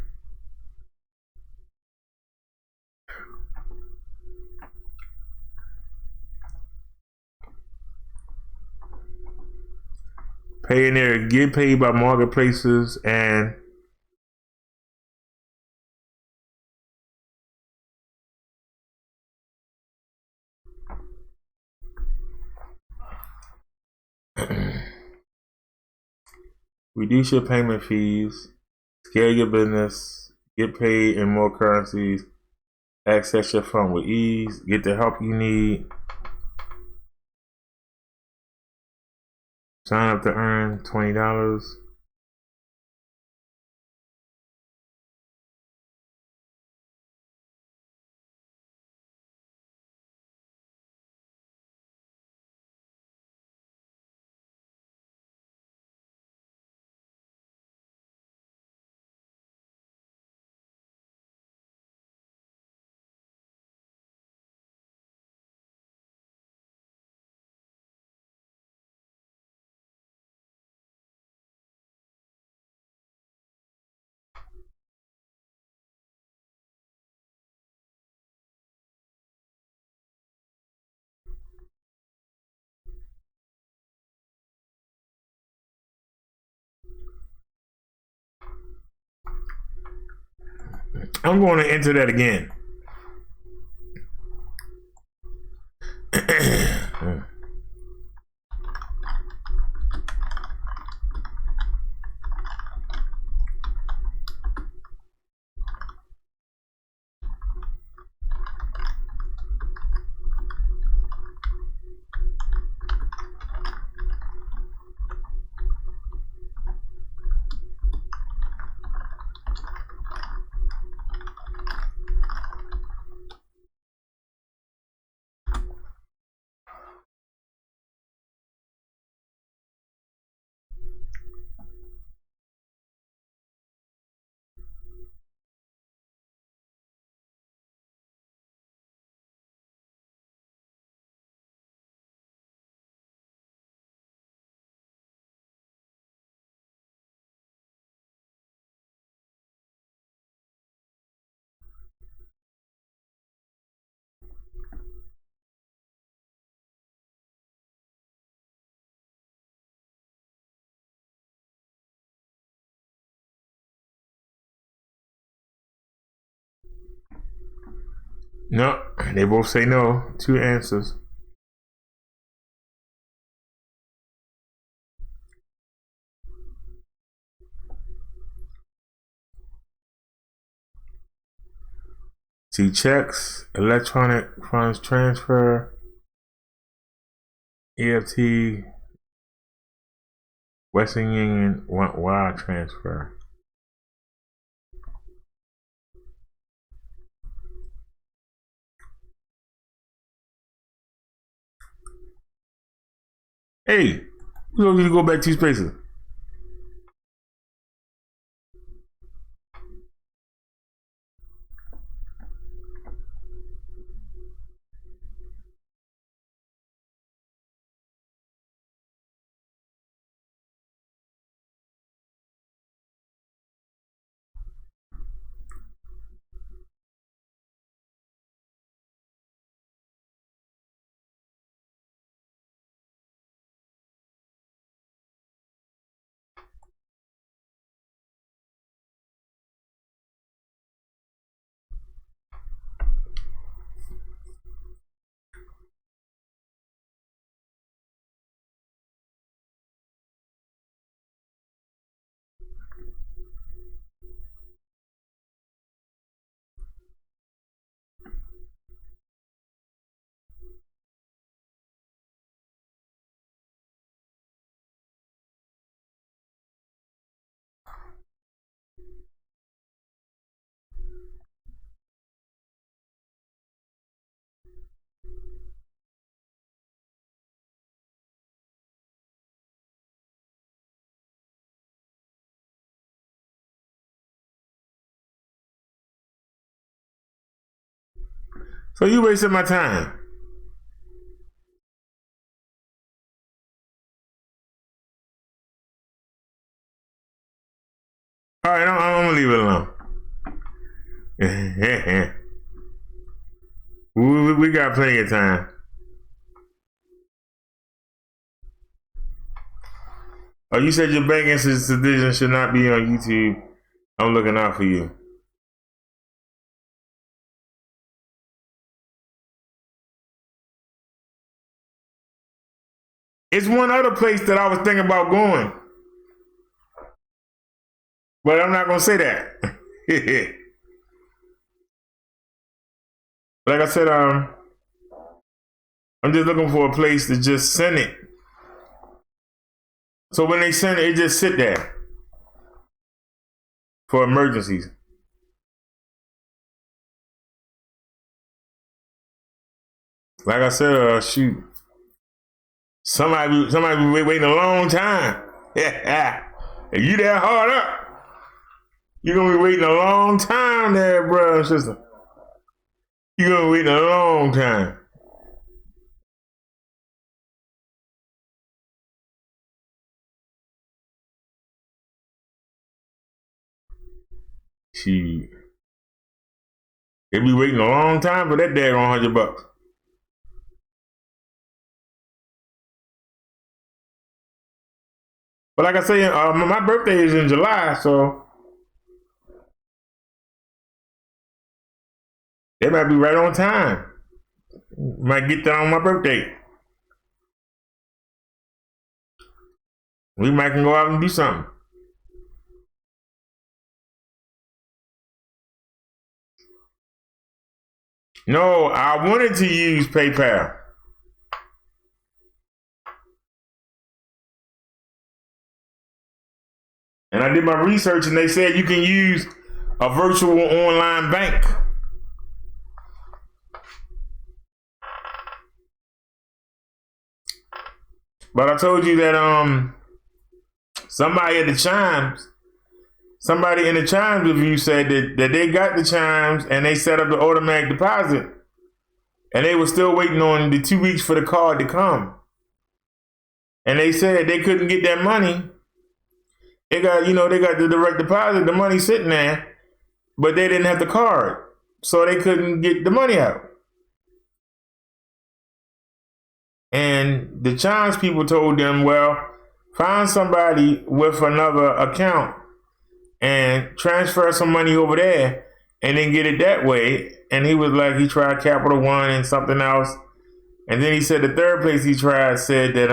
Payoneer, get paid by marketplaces and reduce your payment fees, scale your business, get paid in more currencies, access your fund with ease, get the help you need, sign up to earn $20. I'm going to enter that again. No, they both say no. 2 answers. See, checks, electronic funds transfer, EFT, Western Union, wire transfer. Hey, we don't need to go back 2 spaces. So you wasted my time. All right, I'm gonna leave it alone. we got plenty of time. Oh, you said your banking decision should not be on YouTube. I'm looking out for you. It's one other place that I was thinking about going, but I'm not gonna say that. Like I said, I'm just looking for a place to just send it. So when they send it, it just sit there for emergencies. Like I said, shoot, somebody be waiting a long time. If you that hard up, you're gonna be waiting a long time there, brother and sister. You're gonna be waiting a long time. Shoot. They be waiting a long time for that daggone $100. But like I say, my birthday is in July, so They might be right on time. Might get there on my birthday. We might can go out and do something. No, I wanted to use PayPal. And I did my research and they said you can use a virtual online bank. But I told you that somebody in the Chimes review said that they got the Chimes and they set up the automatic deposit and they were still waiting on the 2 weeks for the card to come. And they said they couldn't get that money. They got the direct deposit, the money sitting there, but they didn't have the card. So they couldn't get the money out. And the Chimes people told them, well, find somebody with another account and transfer some money over there and then get it that way. And he was like, he tried Capital One and something else. And then he said the third place he tried said that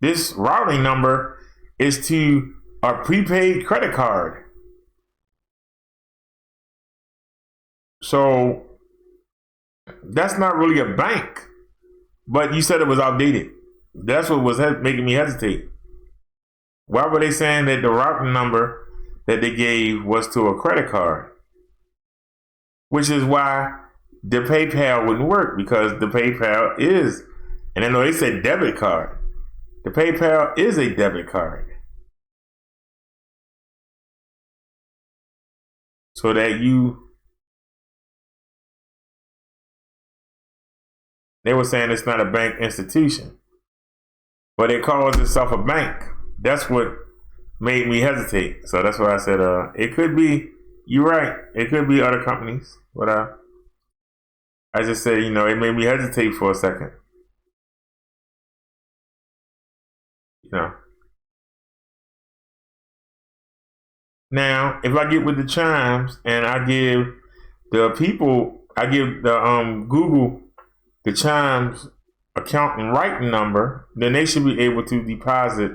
this routing number is to a prepaid credit card. So that's not really a bank, but you said it was outdated. That's what was making me hesitate. Why were they saying that the routing number that they gave was to a credit card? Which is why the PayPal wouldn't work, because the PayPal is, and I know they said debit card. The PayPal is a debit card. So that they were saying it's not a bank institution, but it calls itself a bank. That's what made me hesitate. So that's why I said, it could be, you're right, it could be other companies, but I just said, it made me hesitate for a second. Now, if I get with the Chimes and I give the Google the Chimes account and writing number, then they should be able to deposit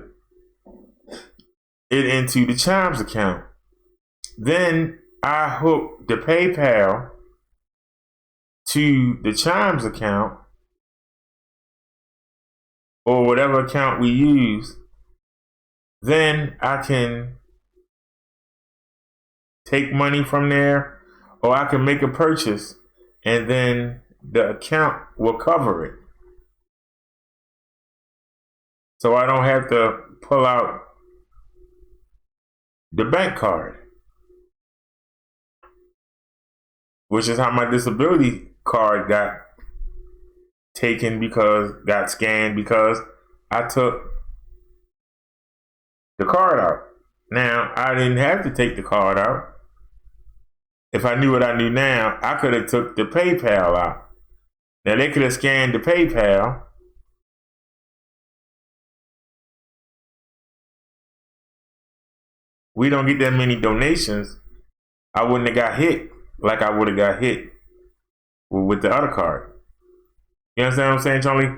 it into the Chimes account. Then I hook the PayPal to the Chimes account or whatever account we use. Then I can take money from there, or I can make a purchase and then the account will cover it. So I don't have to pull out the bank card, which is how my disability card got scanned because I took the card out. Now, I didn't have to take the card out. If I knew what I knew now, I could have took the PayPal out. Now, they could have scanned the PayPal. We don't get that many donations. I wouldn't have got hit like I would have got hit with the other card. You understand what I'm saying, Charlie?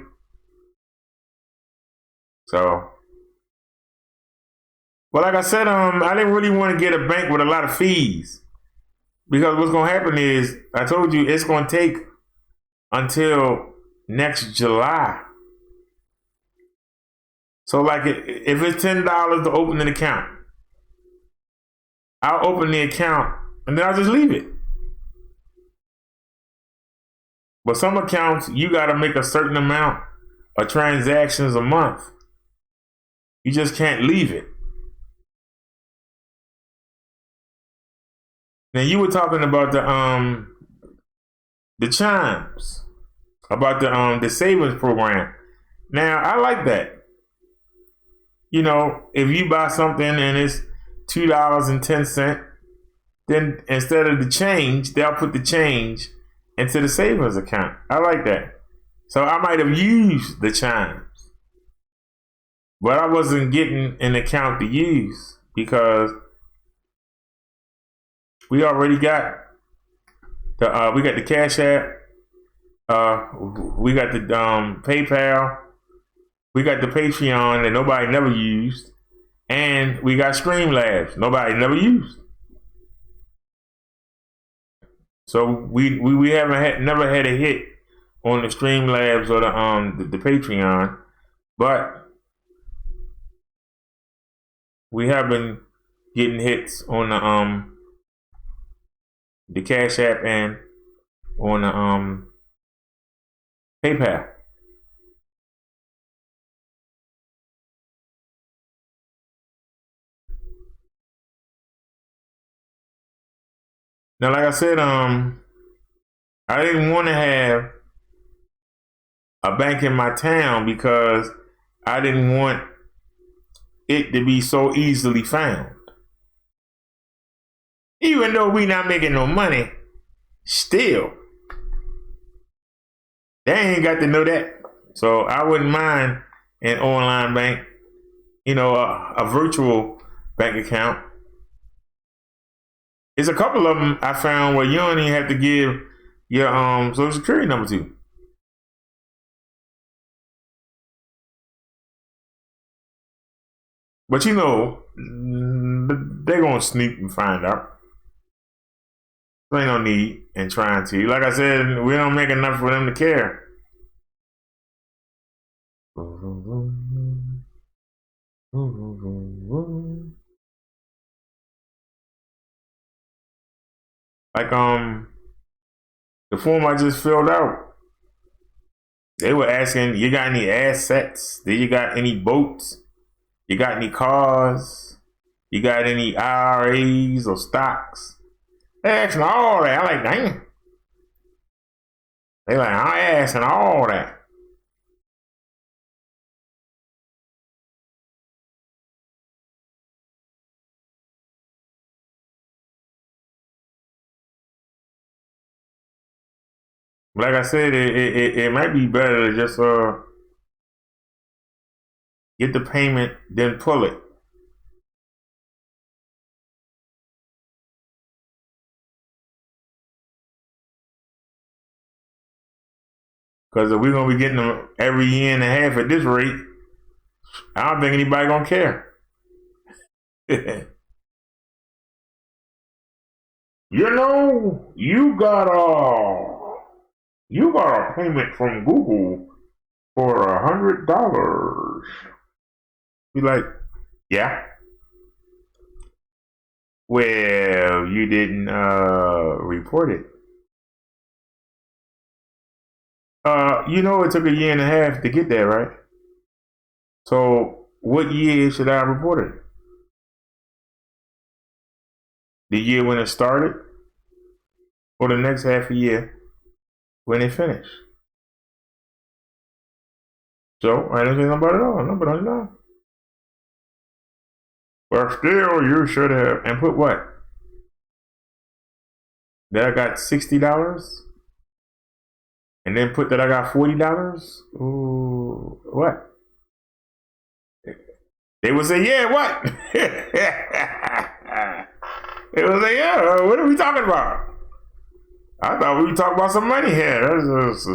So, well, like I said, I didn't really want to get a bank with a lot of fees. Because what's going to happen is, I told you, it's going to take until next July. So, like, if it's $10 to open an account, I'll open the account and then I'll just leave it. But some accounts, you got to make a certain amount of transactions a month. You just can't leave it. Now, you were talking about the Chimes, about the savings program. Now, I like that. If you buy something and it's $2.10, then instead of the change, they'll put the change into the savings account. I like that. So I might have used the Chimes, but I wasn't getting an account to use because We already got the Cash App. We got the PayPal. We got the Patreon that nobody never used, and we got Streamlabs nobody never used. So we never had a hit on the Streamlabs or the Patreon, but we have been getting hits on the Cash App and on the PayPal. Now, like I said, I didn't want to have a bank in my town because I didn't want it to be so easily found. Even though we not making no money, still, they ain't got to know that. So I wouldn't mind an online bank, a virtual bank account. There's a couple of them I found where you don't even have to give your social security number to. But they're gonna sneak and find out. There ain't no need in trying to. Like I said, we don't make enough for them to care. Like the form I just filled out, they were asking, you got any assets? Do you got any boats? You got any cars? You got any IRAs or stocks? They asking all that. I'm like, damn. They like, I'm asking all that. Like I said, it might be better to just get the payment, then pull it. Because if we're gonna be getting them every year and a half at this rate, I don't think anybody gonna care. You got a payment from Google for $100. Be like, yeah. Well, you didn't report it. It took a year and a half to get there, right? So what year should I report it? The year when it started? Or the next half a year when it finished? So I don't say nothing about it all. No, but I know. But still, you should have. And put what? That I got $60? And then put that I got $40? Ooh, what? They would say, yeah, what? They would say, yeah, what are we talking about? I thought we were talking about some money here. That's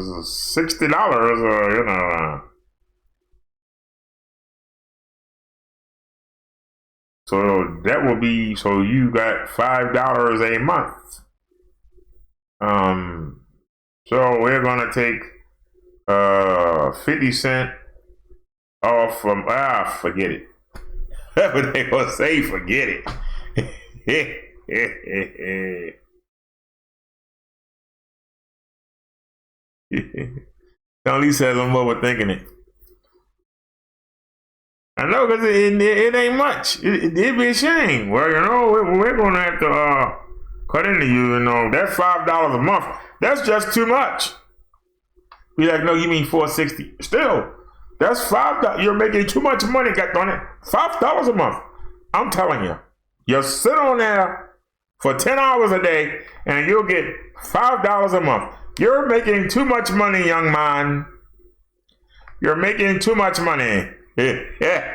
$60, So that will be, so you got $5 a month. So we're gonna take 50 cents off from forget it. That's what they gonna say, forget it. At least says I'm overthinking it. I know, because it ain't much. It'd be a shame. Well, we're going to have to cut into you. That's $5 a month. That's just too much. Be like, no, you mean $4.60. Still, that's $5. You're making too much money, on it. $5 a month. I'm telling you. You sit on there for 10 hours a day, and you'll get $5 a month. You're making too much money, young man. You're making too much money. Yeah,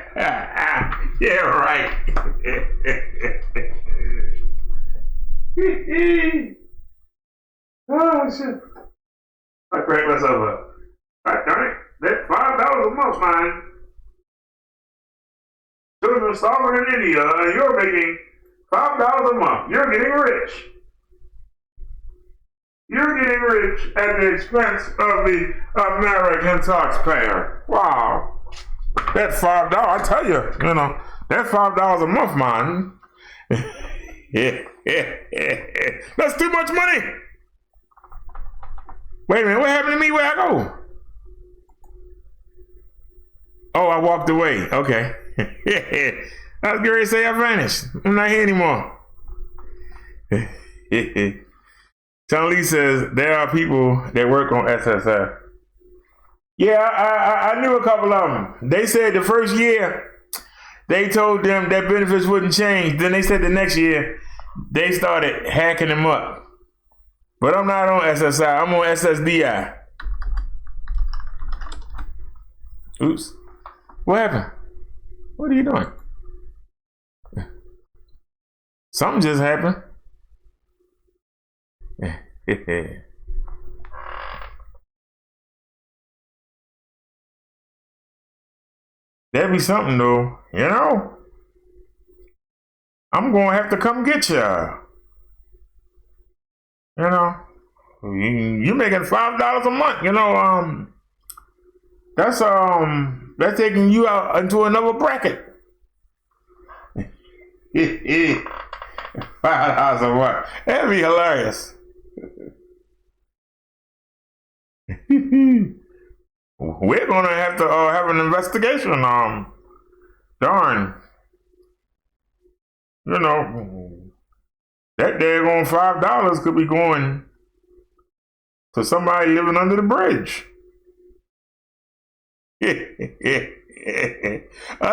right. Oh shit! I cracked myself up. God darn it! That $5 a month, man. Children are starving in India, and you're making $5 a month. You're getting rich. You're getting rich at the expense of the American taxpayer. Wow. That $5, I tell you, that $5 a month, man. That's too much money. Wait a minute, what happened to me? Where I go? Oh, I walked away. Okay. I was going to say I vanished. I'm not here anymore. John Lee says there are people that work on SSF. Yeah, I knew a couple of them. They said the first year they told them that benefits wouldn't change. Then they said the next year they started hacking them up. But I'm not on SSI. I'm on SSDI. Oops. What happened? What are you doing? Something just happened. That'd be something though, I'm gonna have to come get ya. You making $5 a month, that's taking you out into another bracket. $5 a month. That'd be hilarious. We're gonna have to have an investigation. Darn. That daggone $5 could be going to somebody living under the bridge. I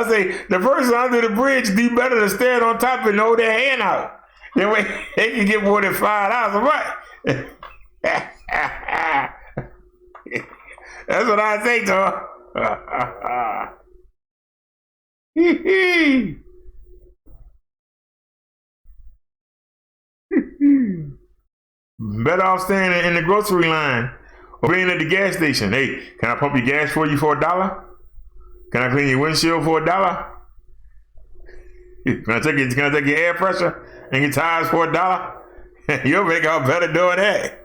say the person under the bridge do better to stand on top and hold their hand out. That way they can get more than $5 a month. That's what I say to her. Better off standing in the grocery line or being at the gas station. Hey, can I pump your gas for you for $1? Can I clean your windshield for $1? Can I take your air pressure and your tires for $1? You'll make out better doing that.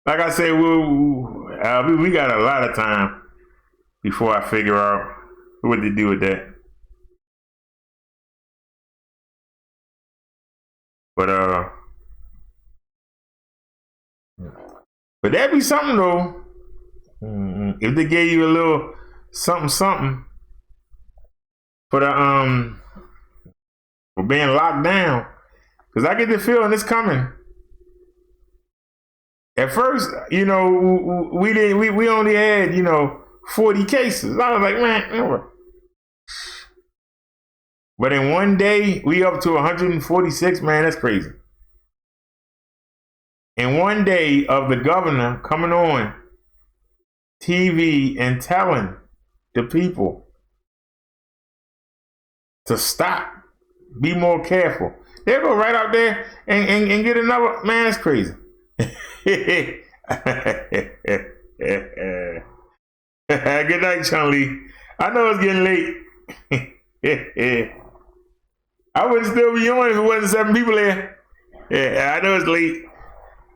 Like I said, we got a lot of time before I figure out what to do with that. But that'd be something though. If they gave you a little something for the for being locked down, because I get the feeling it's coming. At first, we only had 40 cases. I was like, man. But in one day, we up to 146. Man, that's crazy. In one day of the governor coming on TV and telling the people to stop, be more careful. They'll go right out there and get another. Man, that's crazy. Good night, Chun-Li. I know it's getting late. I wouldn't still be on if it wasn't 7 people there. Yeah, I know it's late.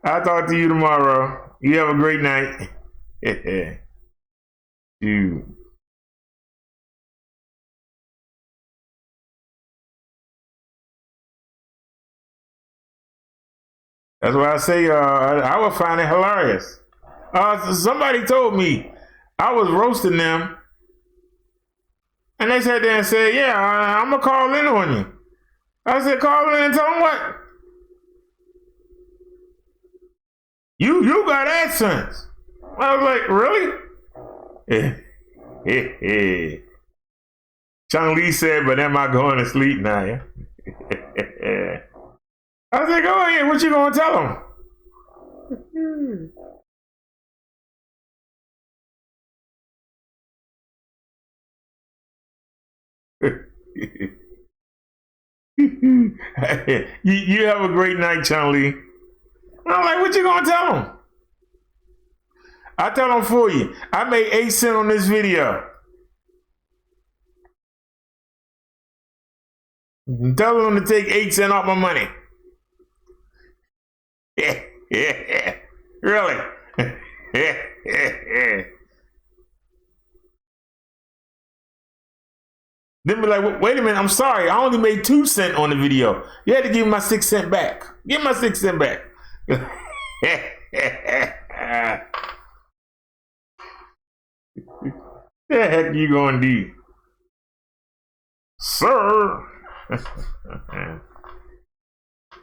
I'll talk to you tomorrow. You have a great night. Dude. That's why I say I would find it hilarious. Somebody told me I was roasting them, and they sat there and said, "Yeah, I'm gonna call in on you." I said, "Call in and tell them what? You got AdSense." I was like, "Really?" Chun Li said, "But am I going to sleep now?" I said, "Go ahead. What you gonna tell them?" You have a great night, Chun-Li. I'm like, what you gonna tell them? I tell them for you. I made 8 cents on this video. Tell them to take 8 cents off my money. Really? Then be like, wait a minute, I'm sorry, I only made 2 cents on the video. You had to give me my 6 cents back. Give my 6 cents back. The heck you gonna do, sir?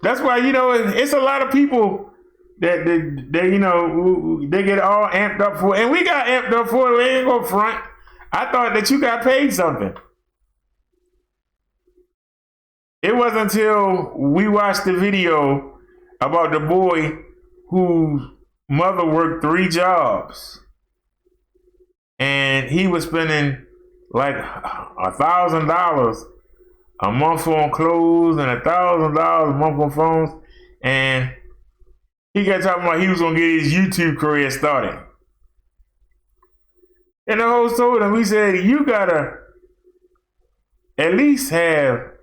That's why, you know, it's a lot of people that you know, they get all amped up for it. And we got amped up for it. We ain't go front. I thought that you got paid something. It wasn't until we watched the video about the boy whose mother worked 3 jobs. And he was spending like $1,000 a month on clothes and $1,000 a month on phones. And he got talking about he was going to get his YouTube career started. And the host told him, he said, you got to at least have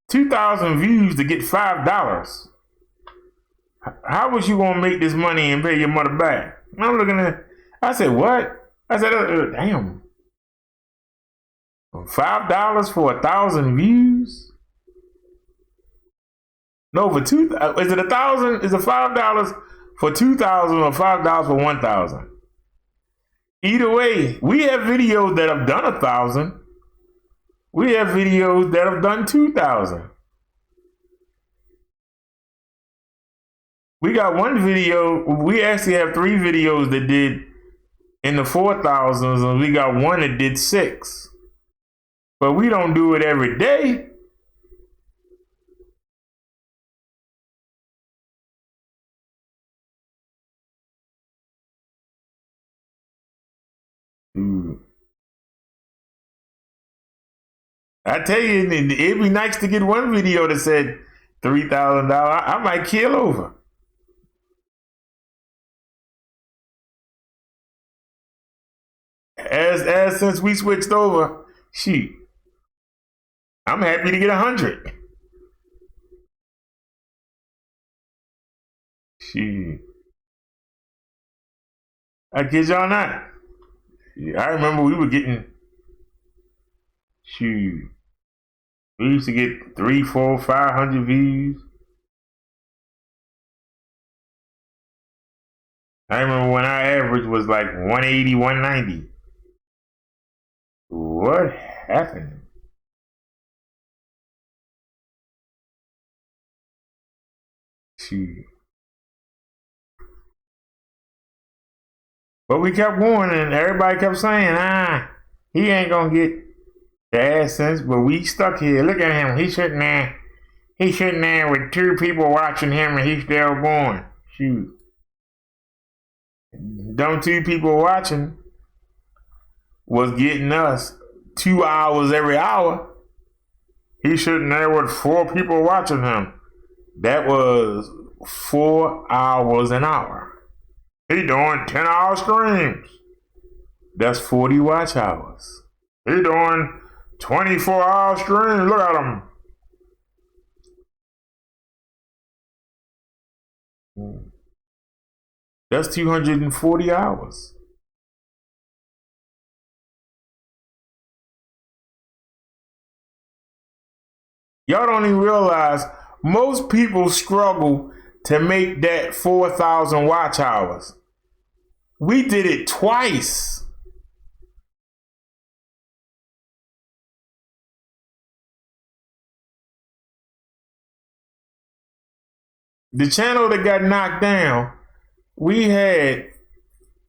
2,000 views to get $5. How was you gonna make this money and pay your mother back? And I'm looking at, I said, what? I said, damn. $5 for 1,000 views? No, for is it 1,000? Is it $5 for 2,000 or $5 for 1,000? Either way, we have videos that have done 1,000. We have videos that have done 2,000. We got one video, we actually have 3 videos that did in the 4,000s, and we got one that did 6. But we don't do it every day. I tell you, it'd be nice to get one video that said $3,000. I might keel over. As since we switched over, shoot, I'm happy to get 100. Shoot, I kid y'all not. I remember we were getting, shoot, we used to get 300, 400, 500 views. I remember when our average was like 180, 190. What happened? Shoot. But we kept going, and everybody kept saying, he ain't gonna get the AdSense, but we stuck here. Look at him. He's sitting there with 2 people watching him, and he's still going. Shoot. Them 2 people watching was getting us 2 hours every hour. He's sitting there with 4 people watching him. That was 4 hours an hour. He doing 10-hour streams. That's 40 watch hours. He doing 24-hour streams. Look at him. That's 240 hours. Y'all don't even realize most people struggle to make that 4,000 watch hours. We did it twice. The channel that got knocked down, we had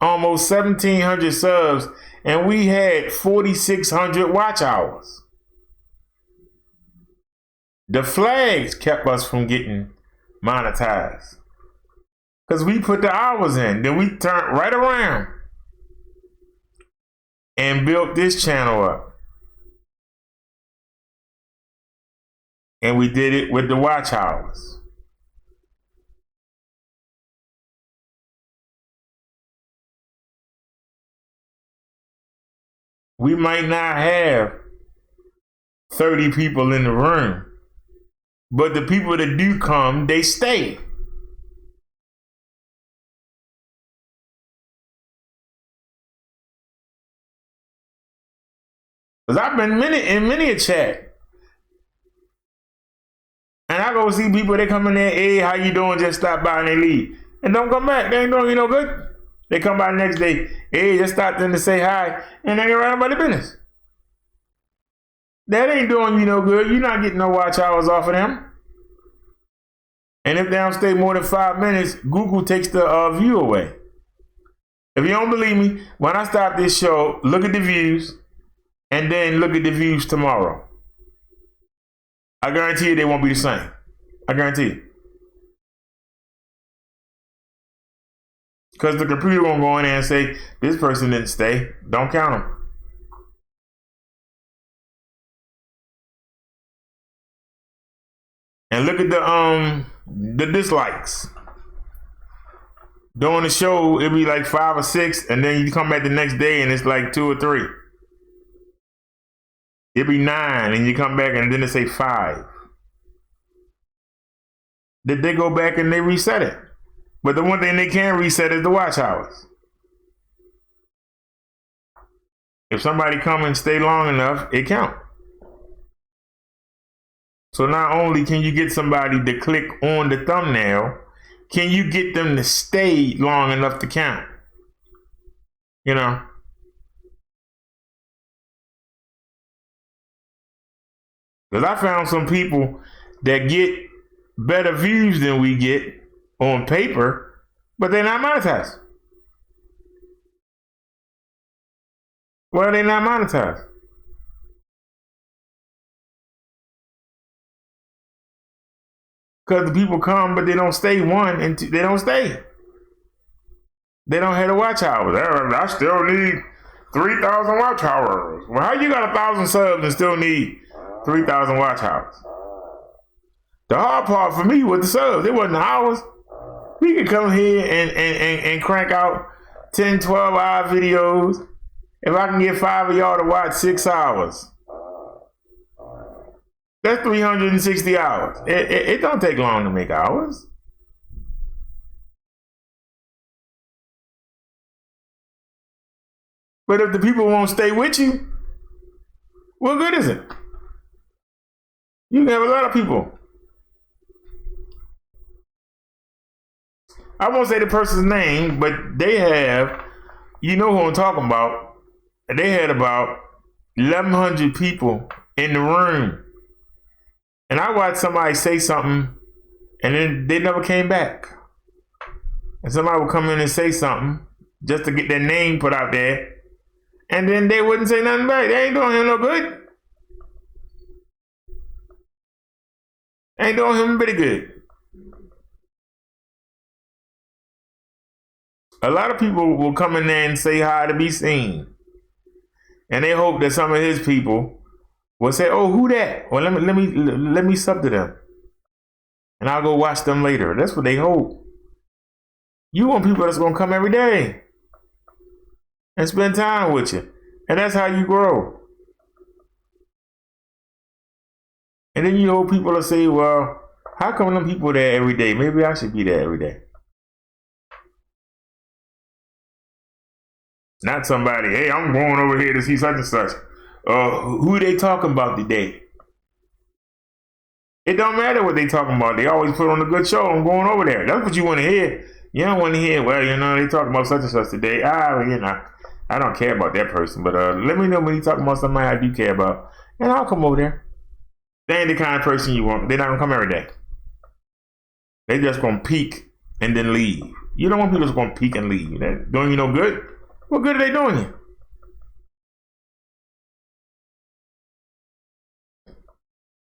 almost 1,700 subs, and we had 4,600 watch hours. The flags kept us from getting monetized because we put the hours in, then we turned right around. and built this channel up. And we did it with the watch hours. We might not have 30 people in the room, but the people that do come, they stay. Because I've been in many a chat. And I go see people, they come in there, hey, how you doing? Just stop by and they leave. And don't come back. They ain't doing you no good. They come by the next day, hey, just stop in to say hi, and they get right about the business. That ain't doing you no good. You're not getting no watch hours off of them. And if they don't stay more than 5 minutes, Google takes the view away. If you don't believe me, when I stop this show, look at the views, and then look at the views tomorrow. I guarantee you they won't be the same. I guarantee you. Because the computer won't go in there and say, this person didn't stay. Don't count them. And look at the dislikes. During the show, it'll be like 5 or 6, and then you come back the next day and it's like 2 or 3. It'll be 9, and you come back and then it say 5. Did they go back and they reset it? But the one thing they can reset is the watch hours. If somebody come and stay long enough, it counts. So not only can you get somebody to click on the thumbnail, can you get them to stay long enough to count? You know? Because I found some people that get better views than we get on paper, but they're not monetized. Why are they not monetized? Because the people come, but they don't stay. One, and two, they don't stay. They don't have the watch hours. I still need 3,000 watch hours. Well, how you got 1,000 subs and still need 3,000 watch hours? The hard part for me was the subs. It wasn't the hours. We could come here and crank out 10, 12-hour videos. If I can get 5 of y'all to watch 6 hours, that's 360 hours. It don't take long to make hours. But if the people won't stay with you, what good is it? You can have a lot of people. I won't say the person's name, but they have, you know who I'm talking about, they had about 1,100 people in the room. And I watched somebody say something, and then they never came back. And somebody would come in and say something, just to get their name put out there, and then they wouldn't say nothing back. They ain't doing him no good. Ain't doing him pretty good. A lot of people will come in there and say hi to be seen. And they hope that some of his people will say, oh, who that? Well, let me sub to them. And I'll go watch them later. That's what they hope. You want people that's going to come every day and spend time with you. And that's how you grow. And then you hope people will say, well, how come them people there every day? Maybe I should be there every day. Not somebody, hey, I'm going over here to see such and such. Who they talking about today? It don't matter what they talking about. They always put on a good show. I'm going over there. That's what you want to hear. You don't want to hear, well, you know, they talking about such and such today. You know, I don't care about that person. But let me know when you talking about somebody I do care about. And I'll come over there. They ain't the kind of person you want. They're not going to come every day. They just going to peek and then leave. You don't want people that's going to peek and leave. They're doing you no good. What good are they doing you?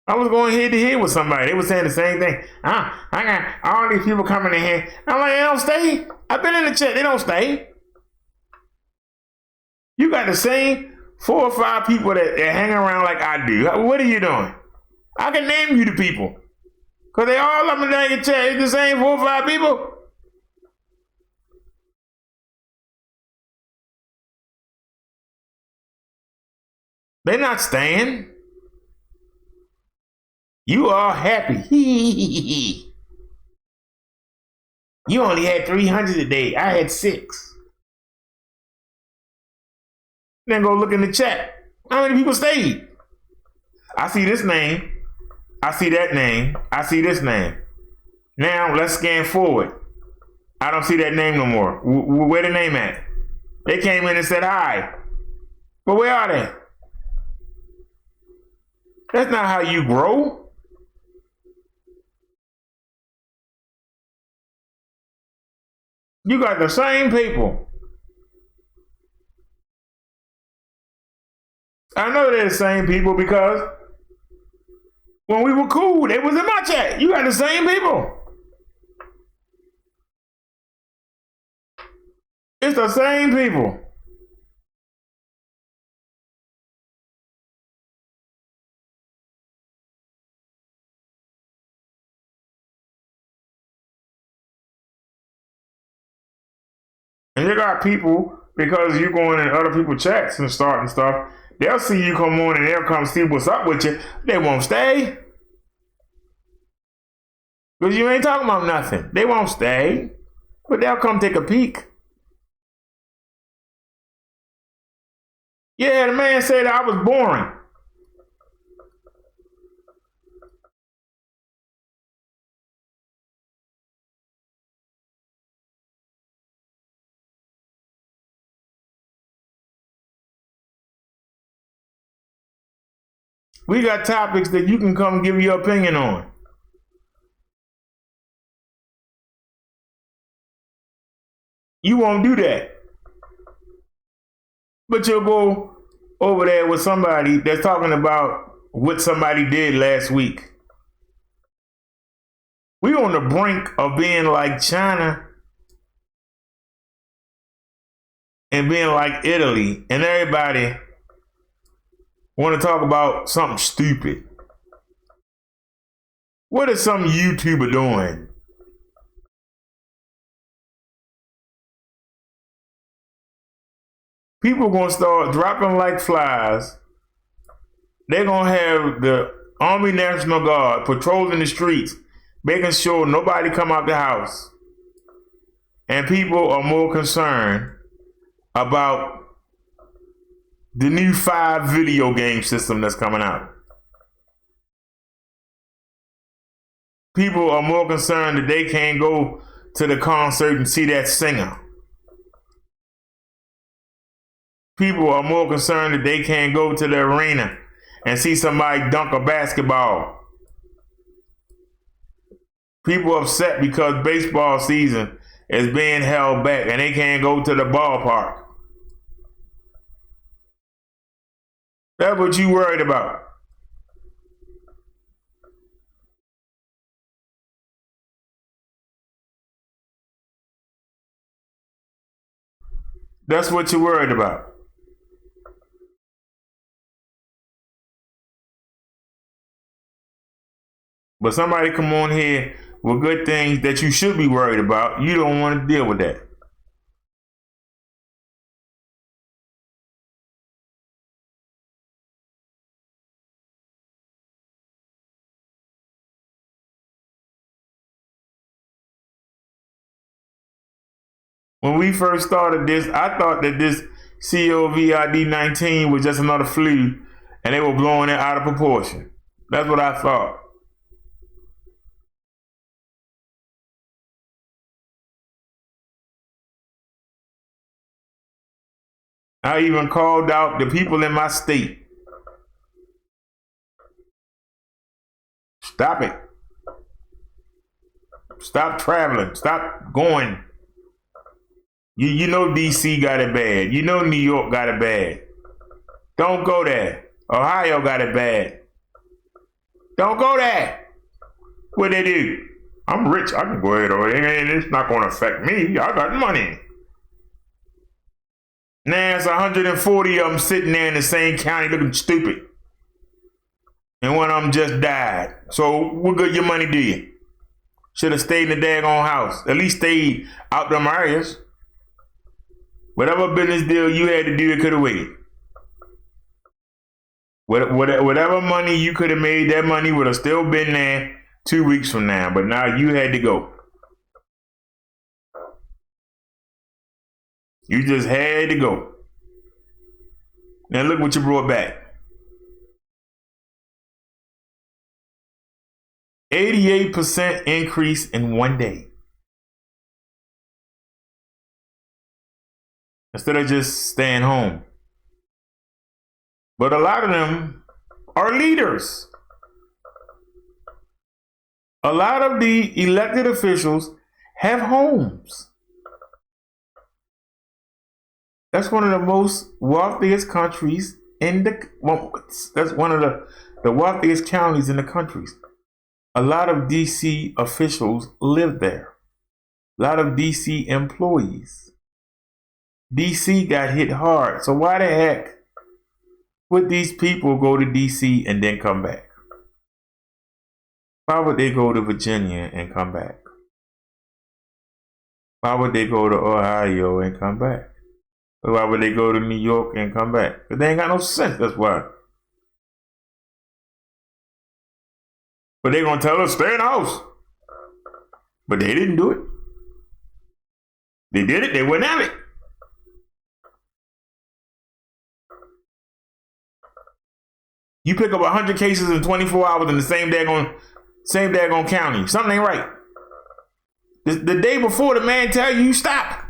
I was going head to head with somebody. They were saying the same thing. I got all these people coming in here. I'm like, they don't stay. I've been in the chat. They don't stay. You got the same 4 or 5 people that hang around like I do. What are you doing? I can name you the people. Because they all up and down your chair. It's the same 4 or 5 people. They're not staying. You are happy. You only had 300 a day. I had 6. Then go look in the chat. How many people stayed? I see this name. I see that name. I see this name. Now let's scan forward. I don't see that name no more. Where the name at? They came in and said hi. But where are they? That's not how you grow. You got the same people. I know they're the same people because when we were cool, they was in my chat. You got the same people. It's the same people. And you got people, because you going in other people's chats and starting stuff, they'll see you come on and they'll come see what's up with you. They won't stay. Because you ain't talking about nothing. They won't stay. But they'll come take a peek. Yeah, the man said I was boring. We got topics that you can come give your opinion on. You won't do that. But you'll go over there with somebody that's talking about what somebody did last week. We're on the brink of being like China and being like Italy, and everybody want to talk about something stupid. What is some YouTuber doing? People gonna start dropping like flies. They're gonna have the Army National Guard patrolling the streets, making sure nobody come out the house. And people are more concerned about the new 5 video game system that's coming out. People are more concerned that they can't go to the concert and see that singer. People are more concerned that they can't go to the arena and see somebody dunk a basketball. People are upset because baseball season is being held back and they can't go to the ballpark. That's what you worried about. That's what you're worried about. But somebody come on here with good things that you should be worried about. You don't want to deal with that. When we first started this, I thought that this COVID-19 was just another flu and they were blowing it out of proportion. That's what I thought. I even called out the people in my state. Stop it. Stop traveling. Stop going. You know DC got it bad. You know New York got it bad. Don't go there. Ohio got it bad. Don't go there. What they do? I'm rich. I can go ahead over there. It's not going to affect me. I got money. Now it's 140 of them sitting there in the same county looking stupid. And one of them just died. So what good your money do you? Should have stayed in the daggone house. At least stayed out them areas. Whatever business deal you had to do, it could have waited. Whatever money you could have made, that money would have still been there 2 weeks from now. But now you had to go. You just had to go. Now look what you brought back. 88% increase in 1 day. Instead of just staying home. But a lot of them are leaders. A lot of the elected officials have homes. That's one of the most wealthiest countries in that's one of the wealthiest counties in the countries. A lot of DC officials live there. A lot of DC employees. DC got hit hard. So why the heck would these people go to DC and then come back? Why would they go to Virginia and come back? Why would they go to Ohio and come back? Why would they go to New York and come back? Because they ain't got no sense, that's why. But they're going to tell us, stay in the house. But they didn't do it. They did it, they wouldn't have it. You pick up 100 cases in 24 hours in the same daggone county. Something ain't right. The day before, the man tell you stop.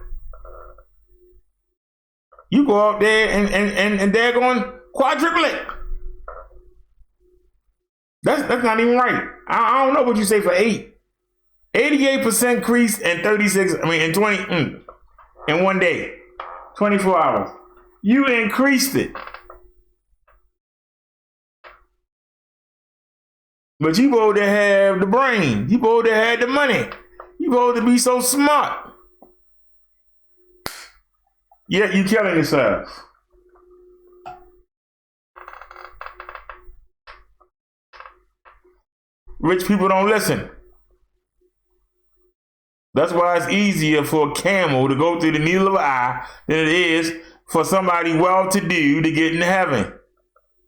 You go out there and they're going quadruple it. That's not even right. I don't know what you say for 88% increase in in 1 day. 24 hours. You increased it. But you supposed to have the brain. You supposed to have the money. You supposed to be so smart. Yet you killing yourself. Rich people don't listen. That's why it's easier for a camel to go through the needle of an eye than it is for somebody well-to-do to get into heaven.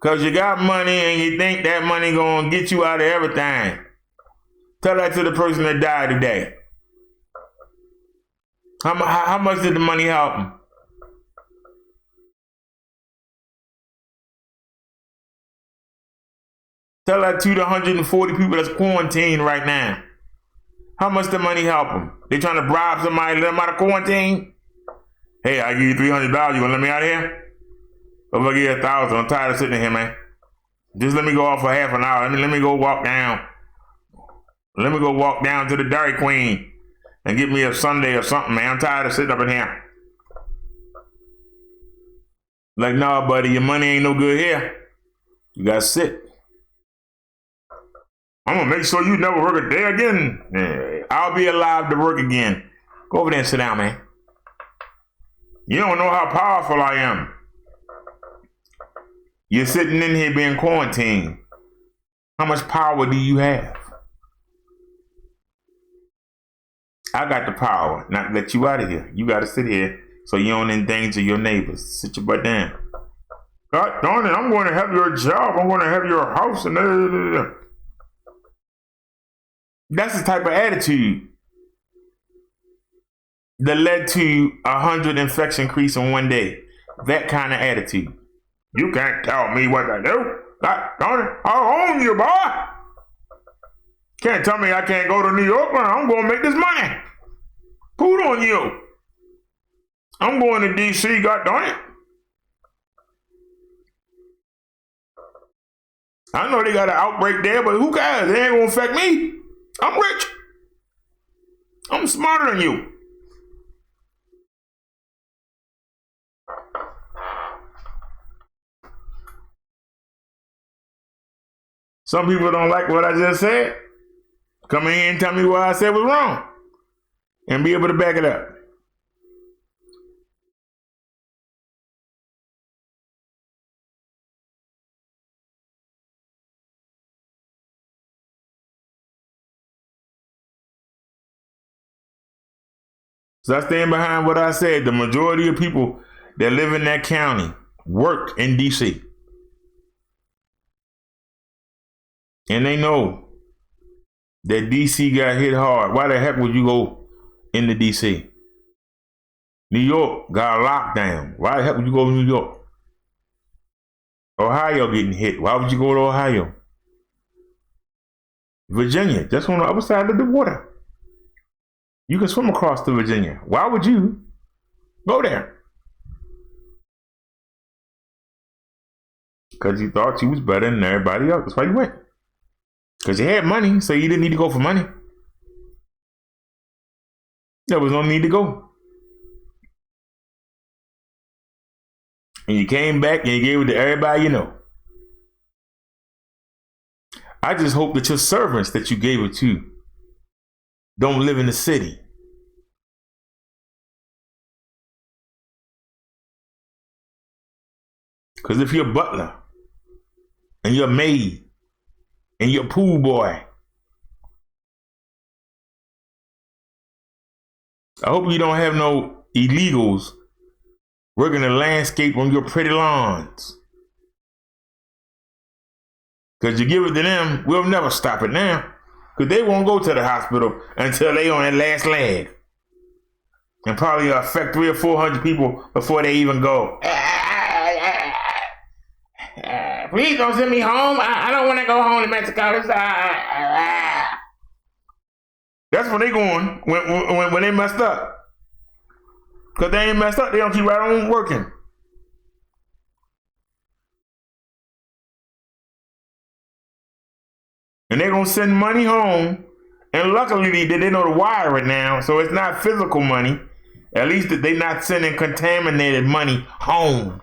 Because you got money and you think that money going to get you out of everything. Tell that to the person that died today. How much did the money help them? Tell that to the 140 people that's quarantined right now. How much the money help them? They trying to bribe somebody to let them out of quarantine? Hey, I give you $300. You gonna let me out of here? Or if I give you $1,000, I'm tired of sitting in here, man. Just let me go off for half an hour. Let me go walk down. Let me go walk down to the Dairy Queen and get me a sundae or something, man. I'm tired of sitting up in here. Like, nah, buddy, your money ain't no good here. You gotta sit. I'm gonna make sure you never work a day again. Yeah, I'll be alive to work again. Go over there and sit down, man. You don't know how powerful I am. You're sitting in here being quarantined. How much power do you have? I got the power not to let you out of here. You got to sit here so you don't endanger your neighbors. Sit your butt down. God darn it, I'm going to have your job. I'm going to have your house. And that's the type of attitude that led to 100 infection increase in 1 day. That kind of attitude. You can't tell me what to do. God darn it, I'll own you, boy. Can't tell me I can't go to New York when I'm going to make this money. Put on you. I'm going to DC, God darn it. I know they got an outbreak there, but who cares? It ain't going to affect me. I'm rich. I'm smarter than you. Some people don't like what I just said. Come in here and tell me what I said was wrong. And be able to back it up. So I stand behind what I said. The majority of people that live in that county work in D.C. And they know that D.C. got hit hard. Why the heck would you go into D.C.? New York got a lockdown. Why the heck would you go to New York? Ohio getting hit. Why would you go to Ohio? Virginia, just on the other side of the water. You can swim across to Virginia. Why would you go there? Because you thought you was better than everybody else. That's why you went. Because you had money, so you didn't need to go for money. There was no need to go. And you came back and you gave it to everybody you know. I just hope that your servants that you gave it to don't live in the city. Because if you're a butler and you're a maid and you're a pool boy, I hope you don't have no illegals working the landscape on your pretty lawns. Because you give it to them, we'll never stop it now. Because they won't go to the hospital until they on that last leg. And probably affect 300 or 400 people before they even go. Please don't send me home. I don't want to go home to Mexico. That's when they going, when they messed up. Because they ain't messed up, they don't keep right on working. And they're going to send money home. And luckily, they know to wire it now, so it's not physical money. At least they're not sending contaminated money home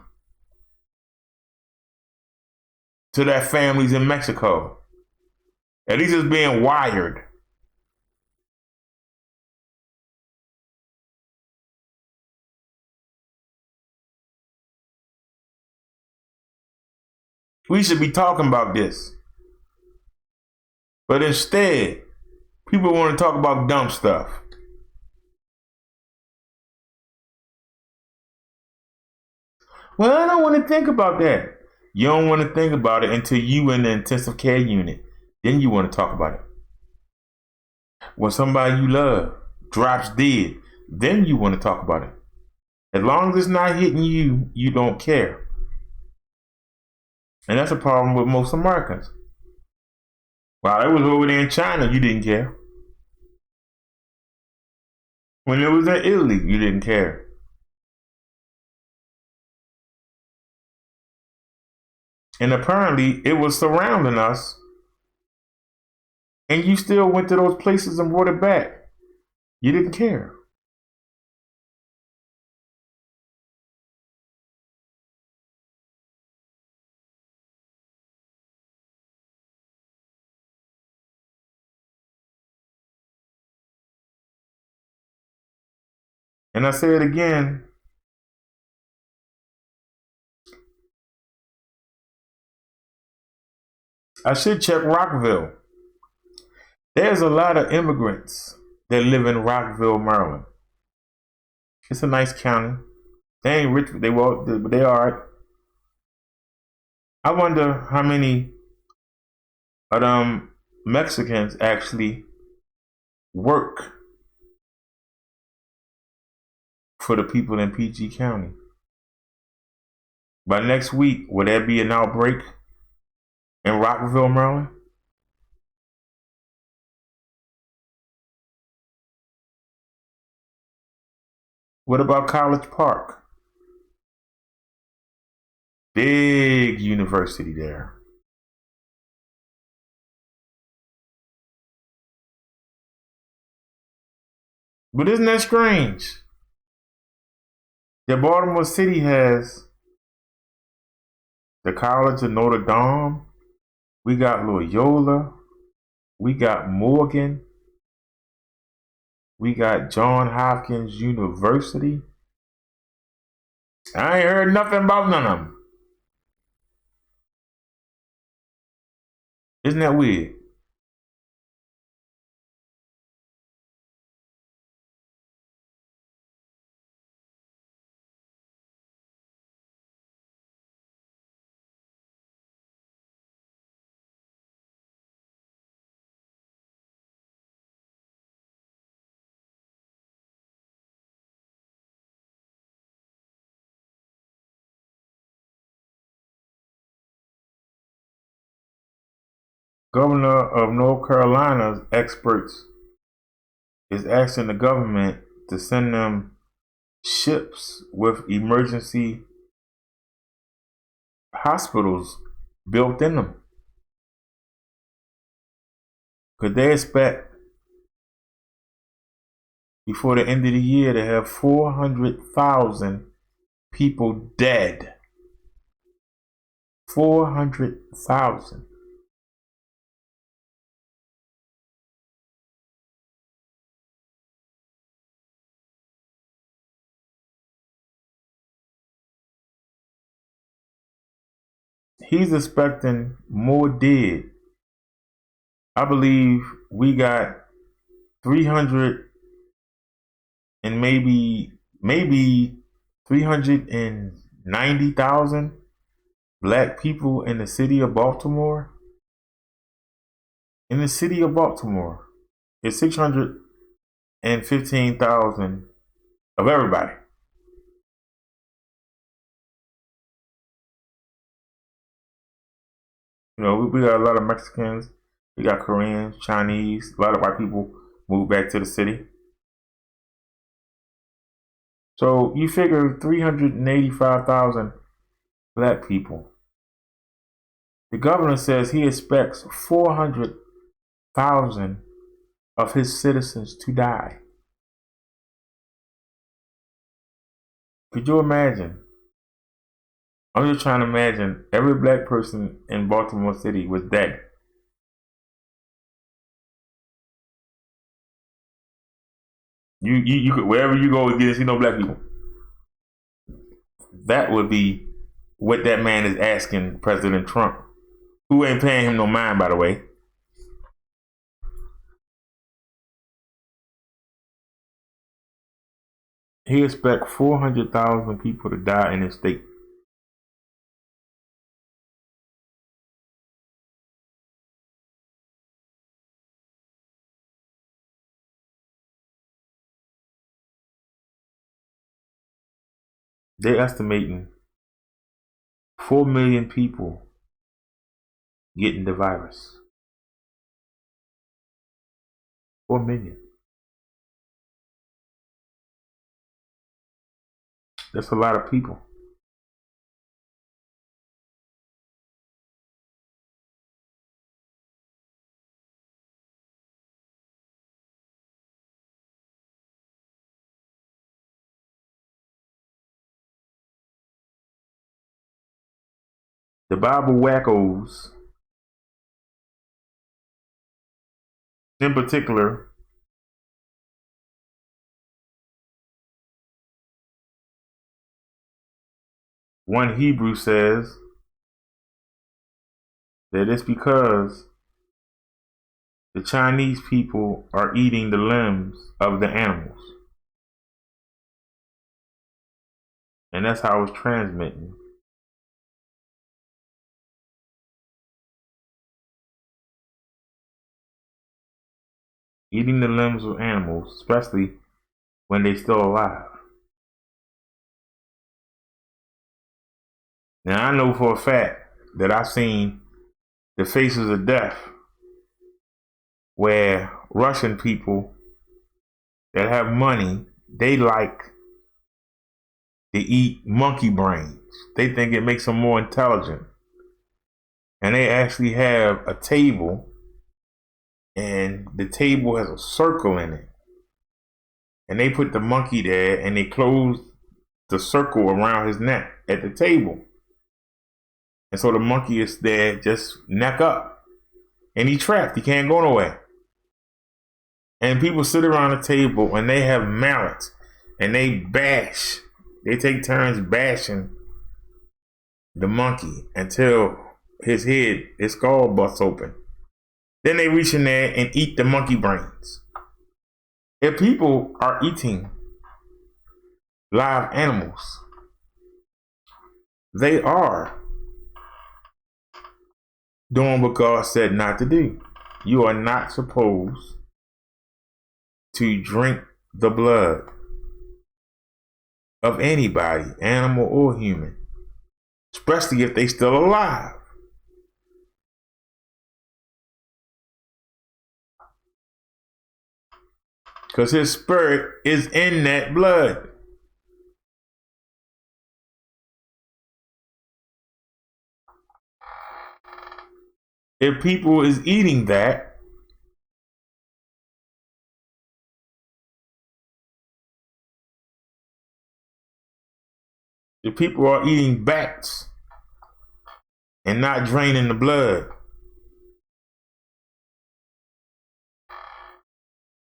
to their families in Mexico. At least it's being wired. We should be talking about this. But instead, people want to talk about dumb stuff. Well, I don't want to think about that. You don't want to think about it until you in the intensive care unit. Then you want to talk about it. When somebody you love drops dead, then you want to talk about it. As long as it's not hitting you, you don't care. And that's a problem with most Americans. While it was over there in China, you didn't care. When it was in Italy, you didn't care. And apparently, it was surrounding us. And you still went to those places and brought it back. You didn't care. And I say it again. I should check Rockville. There's a lot of immigrants that live in Rockville, Maryland. It's a nice county. They ain't rich, but they are right. I wonder how many of them Mexicans actually work for the people in PG County. By next week, will there be an outbreak in Rockville, Maryland? What about College Park? Big university there. But isn't that strange? That Baltimore City has the College of Notre Dame. We got Loyola. We got Morgan. We got Johns Hopkins University. I ain't heard nothing about none of them. Isn't that weird? Governor of North Carolina's experts is asking the government to send them ships with emergency hospitals built in them. Could they expect before the end of the year to have 400,000 people dead? 400,000. He's expecting more dead. I believe we got 300 and maybe 390,000 black people in the city of Baltimore. In the city of Baltimore, it's 615,000 of everybody. You know, we got a lot of Mexicans, we got Koreans, Chinese, a lot of white people moved back to the city. So you figure 385,000 black people. The governor says he expects 400,000 of his citizens to die. Could you imagine? I'm just trying to imagine every black person in Baltimore City was dead. You could, wherever you go, you didn't see no black people. That would be what that man is asking President Trump, who ain't paying him no mind, by the way. He expects 400,000 people to die in his state. They're estimating 4 million people getting the virus. 4 million. That's a lot of people. The Bible wackos, in particular, one Hebrew says that it's because the Chinese people are eating the limbs of the animals. And that's how it's transmitting. Eating the limbs of animals, especially when they're still alive. Now I know for a fact that I've seen the faces of death where Russian people that have money, they like to eat monkey brains. They think it makes them more intelligent. And they actually have a table, and the table has a circle in it. And they put the monkey there and they close the circle around his neck at the table. And so the monkey is there just neck up. And he's trapped. He can't go nowhere. And people sit around the table and they have mallets and they bash. They take turns bashing the monkey until his head, his skull busts open. Then they reach in there and eat the monkey brains. If people are eating live animals, they are doing what God said not to do. You are not supposed to drink the blood of anybody, animal or human, especially if they still alive. because his spirit is in that blood. If people is eating that, if people are eating bats and not draining the blood,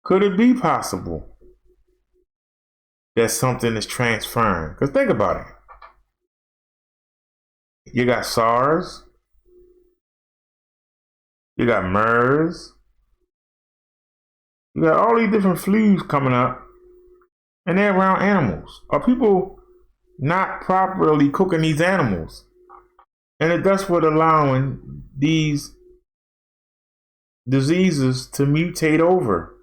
could it be possible that something is transferring? Because think about it. You got SARS, you got MERS, you got all these different flus coming up, and they're around animals. Are people not properly cooking these animals? And that's what allowing these diseases to mutate over.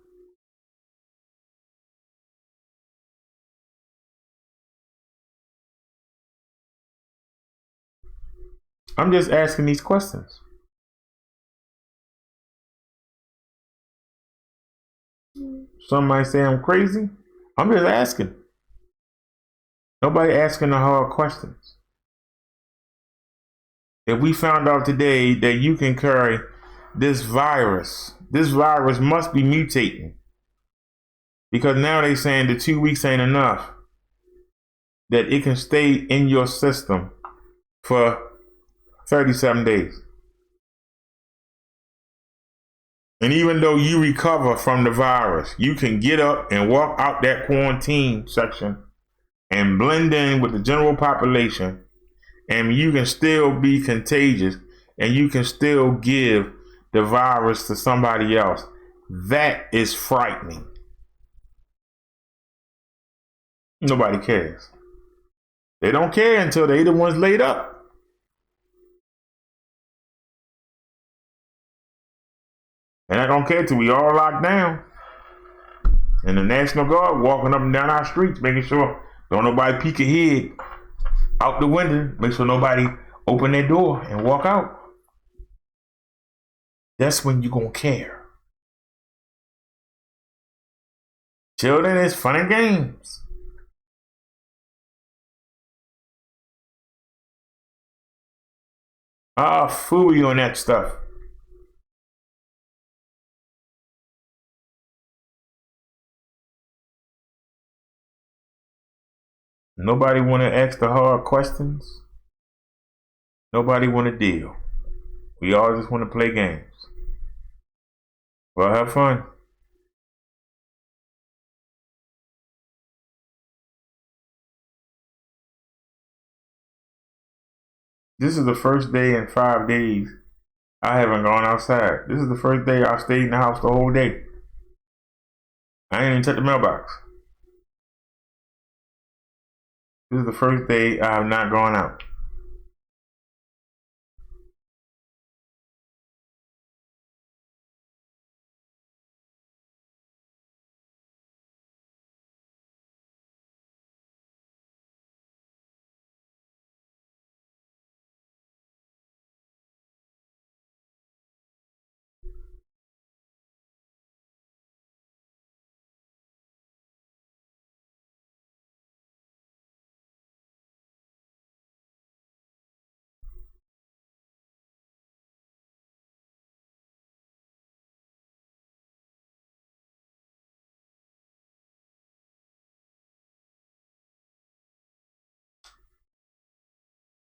I'm just asking these questions. Some might say I'm crazy. I'm just asking. Nobody asking the hard questions. If we found out today that you can carry this virus must be mutating. Because now they're saying the 2 weeks ain't enough. That it can stay in your system for 37 days. And even though you recover from the virus, you can get up and walk out that quarantine section and blend in with the general population, and you can still be contagious, and you can still give the virus to somebody else. That is frightening. Nobody cares. They don't care until they're the ones laid up. And I don't care till we all locked down. And the National Guard walking up and down our streets, making sure don't nobody peek a head out the window, make sure nobody open their door and walk out. That's when you're gonna care. Children, it's fun and games. I'll fool you on that stuff. Nobody want to ask the hard questions. Nobody want to deal. We all just want to play games. Well, have fun. This is the first day in 5 days I haven't gone outside. This is the first day I stayed in the house the whole day. I ain't even touched the mailbox. This is the first day I have not gone out.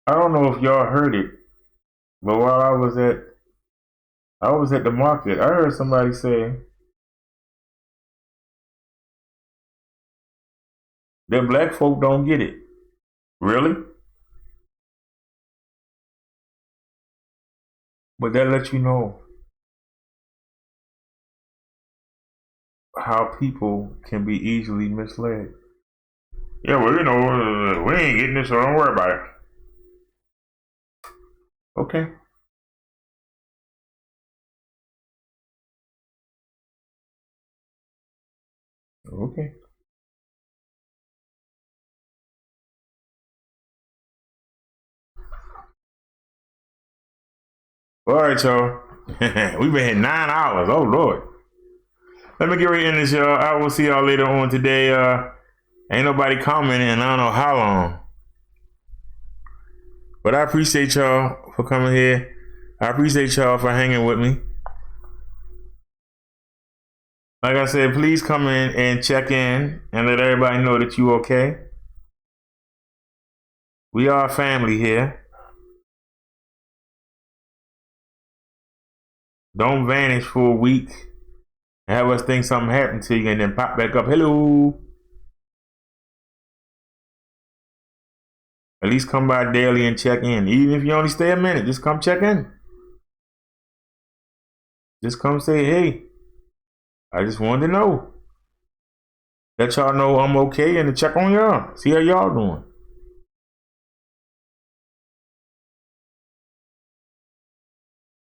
I don't know if y'all heard it, but while I was at the market, I heard somebody say that black folk don't get it. Really? But that lets you know how people can be easily misled. Yeah, well, you know, we ain't getting this, so don't worry about it. Okay. Okay. All right, y'all. We've been here 9 hours. Oh, Lord. Let me get right in this, y'all. I will see y'all later on today. Ain't nobody commenting in I don't know how long. But I appreciate y'all for coming here. I appreciate y'all for hanging with me. Like I said, please come in and check in and let everybody know that you okay. We are a family here. Don't vanish for a week and have us think something happened to you and then pop back up. Hello. At least come by daily and check in. Even if you only stay a minute, just come check in. Just come say, hey, I just wanted to know. Let y'all know I'm okay and to check on y'all. See how y'all doing.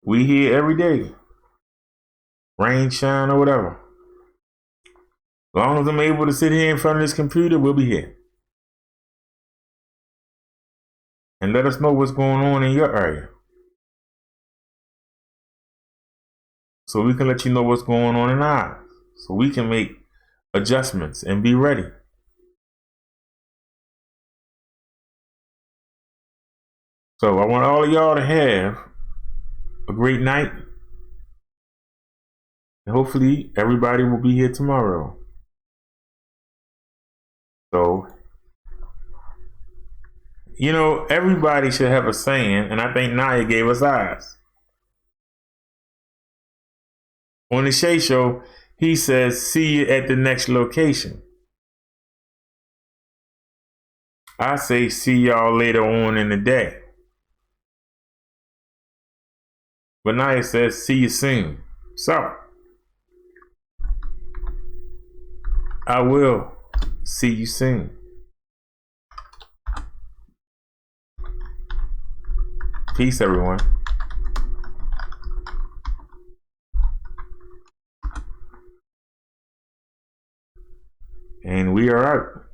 We here every day. Rain, shine, or whatever. As long as I'm able to sit here in front of this computer, we'll be here. And let us know what's going on in your area. So we can let you know what's going on in ours. So we can make adjustments and be ready. So I want all of y'all to have a great night. And hopefully everybody will be here tomorrow. So, you know, everybody should have a saying, and I think Naya gave us ours. On the Shay Show, he says, see you at the next location. I say, see y'all later on in the day. But Naya says, see you soon. So, I will see you soon. Peace, everyone. And we are out.